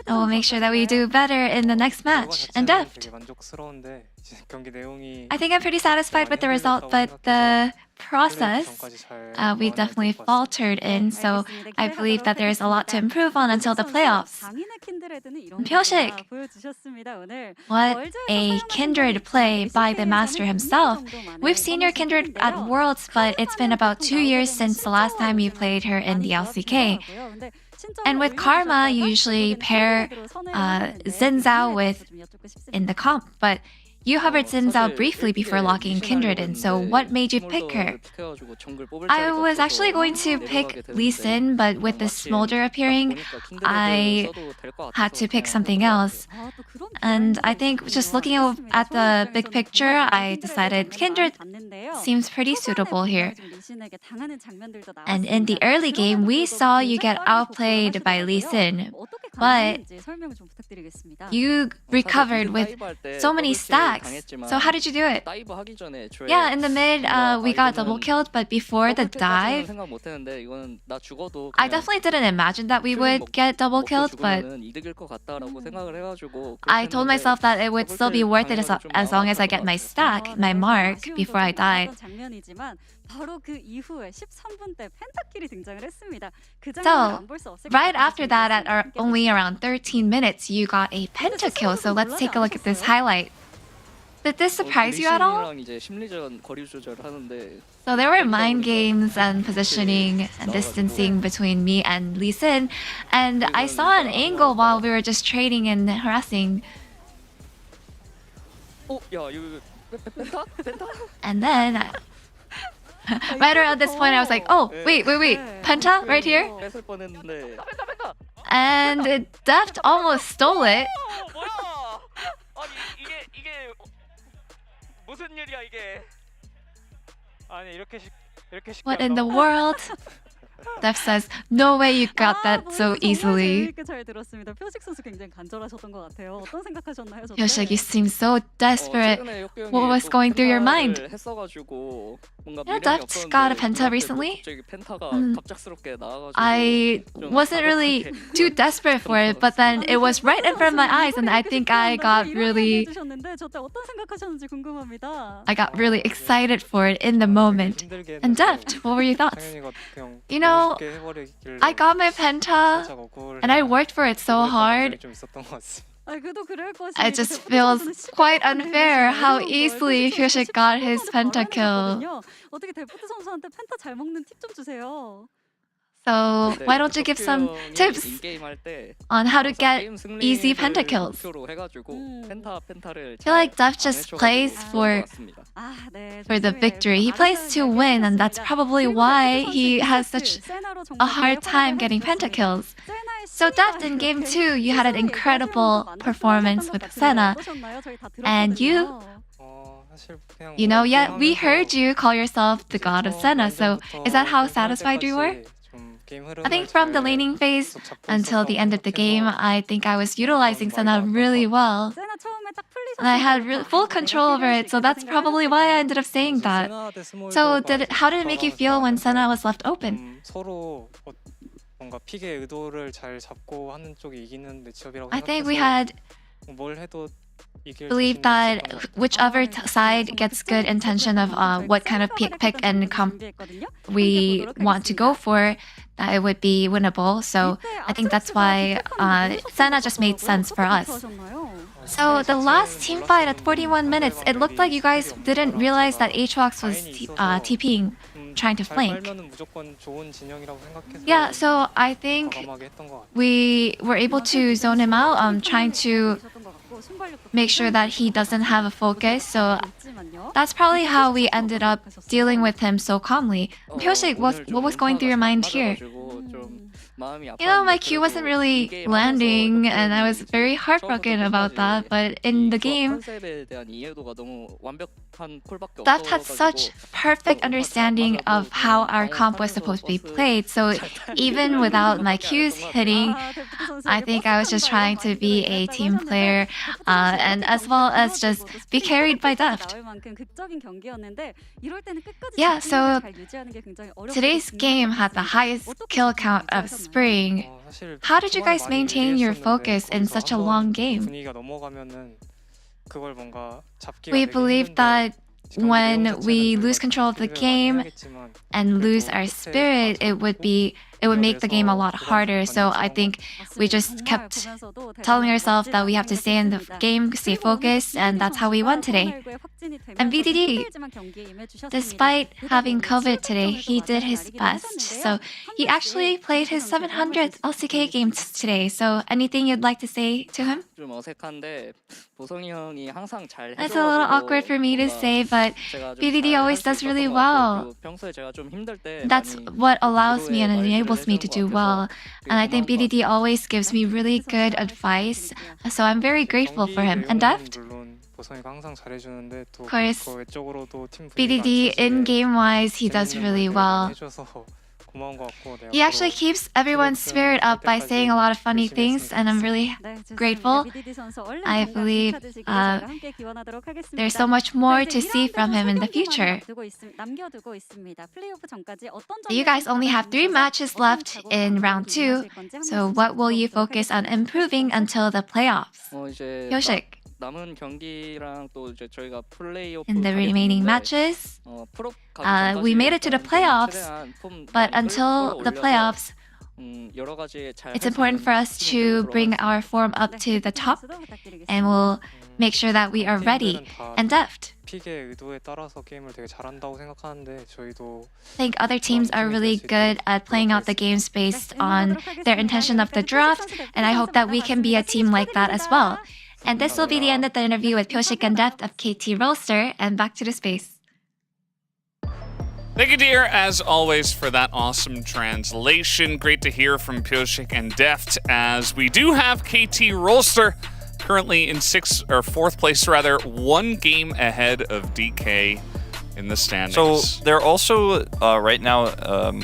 I will make sure that we do better in the next match. And Deft? I think I'm pretty satisfied with the result, but the process we definitely faltered in, so I believe that there is a lot to improve on until the playoffs. Pioshik, what a Kindred play by the master himself. We've seen your Kindred at Worlds, but it's been about 2 years since the last time you played her in the LCK. And with Karma, you usually pair Xin Zhao in the comp, but You hovered Xin Zhao briefly before locking Kindred in, so what made you pick her? I was actually going to pick Lee Sin, but with the Smolder appearing, I had to pick something else. And I think just looking at the big picture, I decided Kindred seems pretty suitable here. And in the early game, we saw you get outplayed by Lee Sin, but you recovered with so many stacks. So how did you do it? Yeah, in the mid, we got double killed, but before the dive, I definitely didn't imagine that we would get double killed, but I told myself that it would still be worth it as long as I get my stack, my mark, before I died. So, right after that, at only around 13 minutes, you got a pentakill, so let's take a look at this highlight. Did this surprise you at all? So there were mind games and positioning and distancing between me and Lee Sin, and I saw an angle while we were just trading and harassing. And then, right around this point, I was like, oh, wait, Penta right here? And Deft almost stole it. What in the world? Def says, no way you got that so easily. Hyoshik, you seem so desperate. What was going through your mind? Yeah, Def got a penta recently. I wasn't really too desperate for it, but then it was right in front of my eyes, and I think I got really excited for it in the moment. And Deft, what were your thoughts? You know, I got my penta, and I worked for it so hard. It just feels quite unfair how easily Hyoshik got his pentakill. So why don't you give some tips on how to get easy pentakills? I feel like Def just plays for the victory. He plays to win, and that's probably why he has such a hard time getting pentakills. So Def, in game 2, you had an incredible performance with Senna, and we heard you call yourself the god of Senna, so is that how satisfied you were? I think from the laning phase until the end of the game, I think I was utilizing Senna really well. And I had full control over it, so that's probably why I ended up saying that. So how did it make you feel when Senna was left open? I think we had believe that whichever side gets good intention of what kind of pick and comp we want to go for, that it would be winnable. So I think that's why Senna just made sense for us. So the last team fight at 41 minutes, it looked like you guys didn't realize that Aatrox was TPing, trying to flank. Yeah, so I think we were able to zone him out, trying to make sure that he doesn't have a focus. So that's probably how we ended up dealing with him so calmly. Hyoshik, what was going through your mind here? You know, my Q wasn't really landing, and I was very heartbroken about that. But in the game, Deft had such perfect understanding of how our comp was supposed to be played. So even without my Qs hitting, I think I was just trying to be a team player, and as well as just be carried by Deft. Yeah, so today's game had the highest kill count of Spring. How did you guys maintain your focus in such a long game? We believe that when we lose control of the game and lose our spirit, it would be it would make the game a lot harder. So I think we just kept telling ourselves that we have to stay in the game, stay focused, and that's how we won today. And BDD, despite having COVID today, he did his best. So he actually played his 700th LCK game today. So anything you'd like to say to him? It's a little awkward for me to say, but BDD always does really well. That's what allows me and enables me to do well. And I think BDD always gives me really good advice. So I'm very grateful for him. And Deft? Of course, BDD in game-wise, he does really well. He actually keeps everyone's spirit up by saying a lot of funny things, and I'm really grateful. I believe there's so much more to see from him in the future. You guys only have 3 matches left in round 2, so what will you focus on improving until the playoffs? Hyoshik. In the remaining matches, we made it to the playoffs, but until the playoffs, it's important for us to bring our form up to the top, and we'll make sure that we are ready and Deft. I think other teams are really good at playing out the games based on their intention of the draft, and I hope that we can be a team like that as well. And this will be the end of the interview with Pyoshik and Deft of KT Rolster, and back to the space. Thank you, dear, as always, for that awesome translation. Great to hear from Pyoshik and Deft, as we do have KT Rolster currently in 4th place, rather, 1 game ahead of DK in the standings. So they're also right now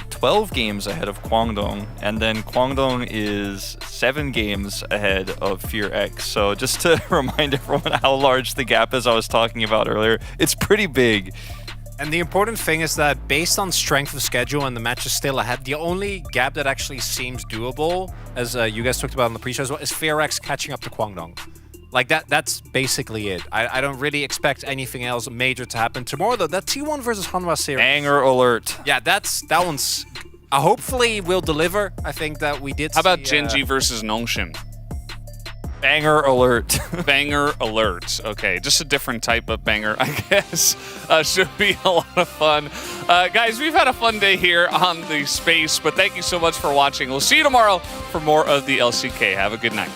12 games ahead of Kwangdong, and then Kwangdong is 7 games ahead of Fear X. So just to remind everyone how large the gap is I was talking about earlier, it's pretty big. And the important thing is that based on strength of schedule and the matches still ahead, the only gap that actually seems doable, as you guys talked about in the pre-show as well, is Fear X catching up to Kwangdong. Like that's basically it. I don't really expect anything else major to happen. Tomorrow though, that T1 versus Hanwha series. Banger alert. Yeah, that one's hopefully will deliver. I think that we did. How about Genji versus Nongshin? Banger alert. Banger alert. Okay, just a different type of banger, I guess. Should be a lot of fun. Guys, we've had a fun day here on the space, but thank you so much for watching. We'll see you tomorrow for more of the LCK. Have a good night.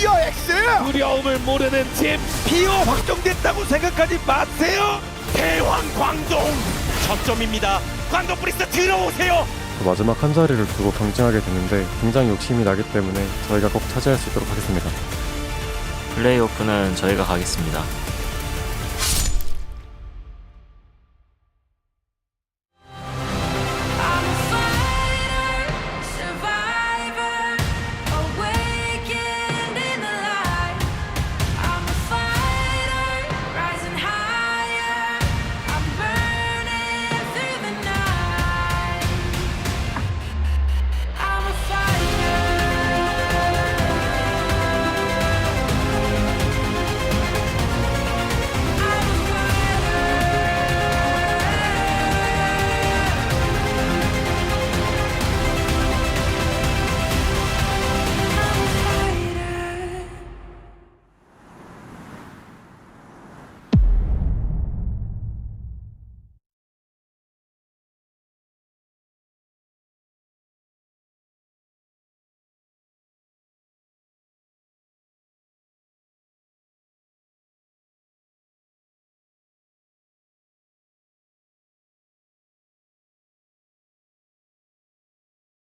DRX! 두려움을 모르는 팀 피오 확정됐다고 생각하지 마세요. 대왕 광동 접점입니다. 광동 프리스트 들어오세요. 마지막 한 자리를 두고 경쟁하게 됐는데 굉장히 욕심이 나기 때문에 저희가 꼭 차지할 수 있도록 하겠습니다. 플레이오프는 저희가 가겠습니다.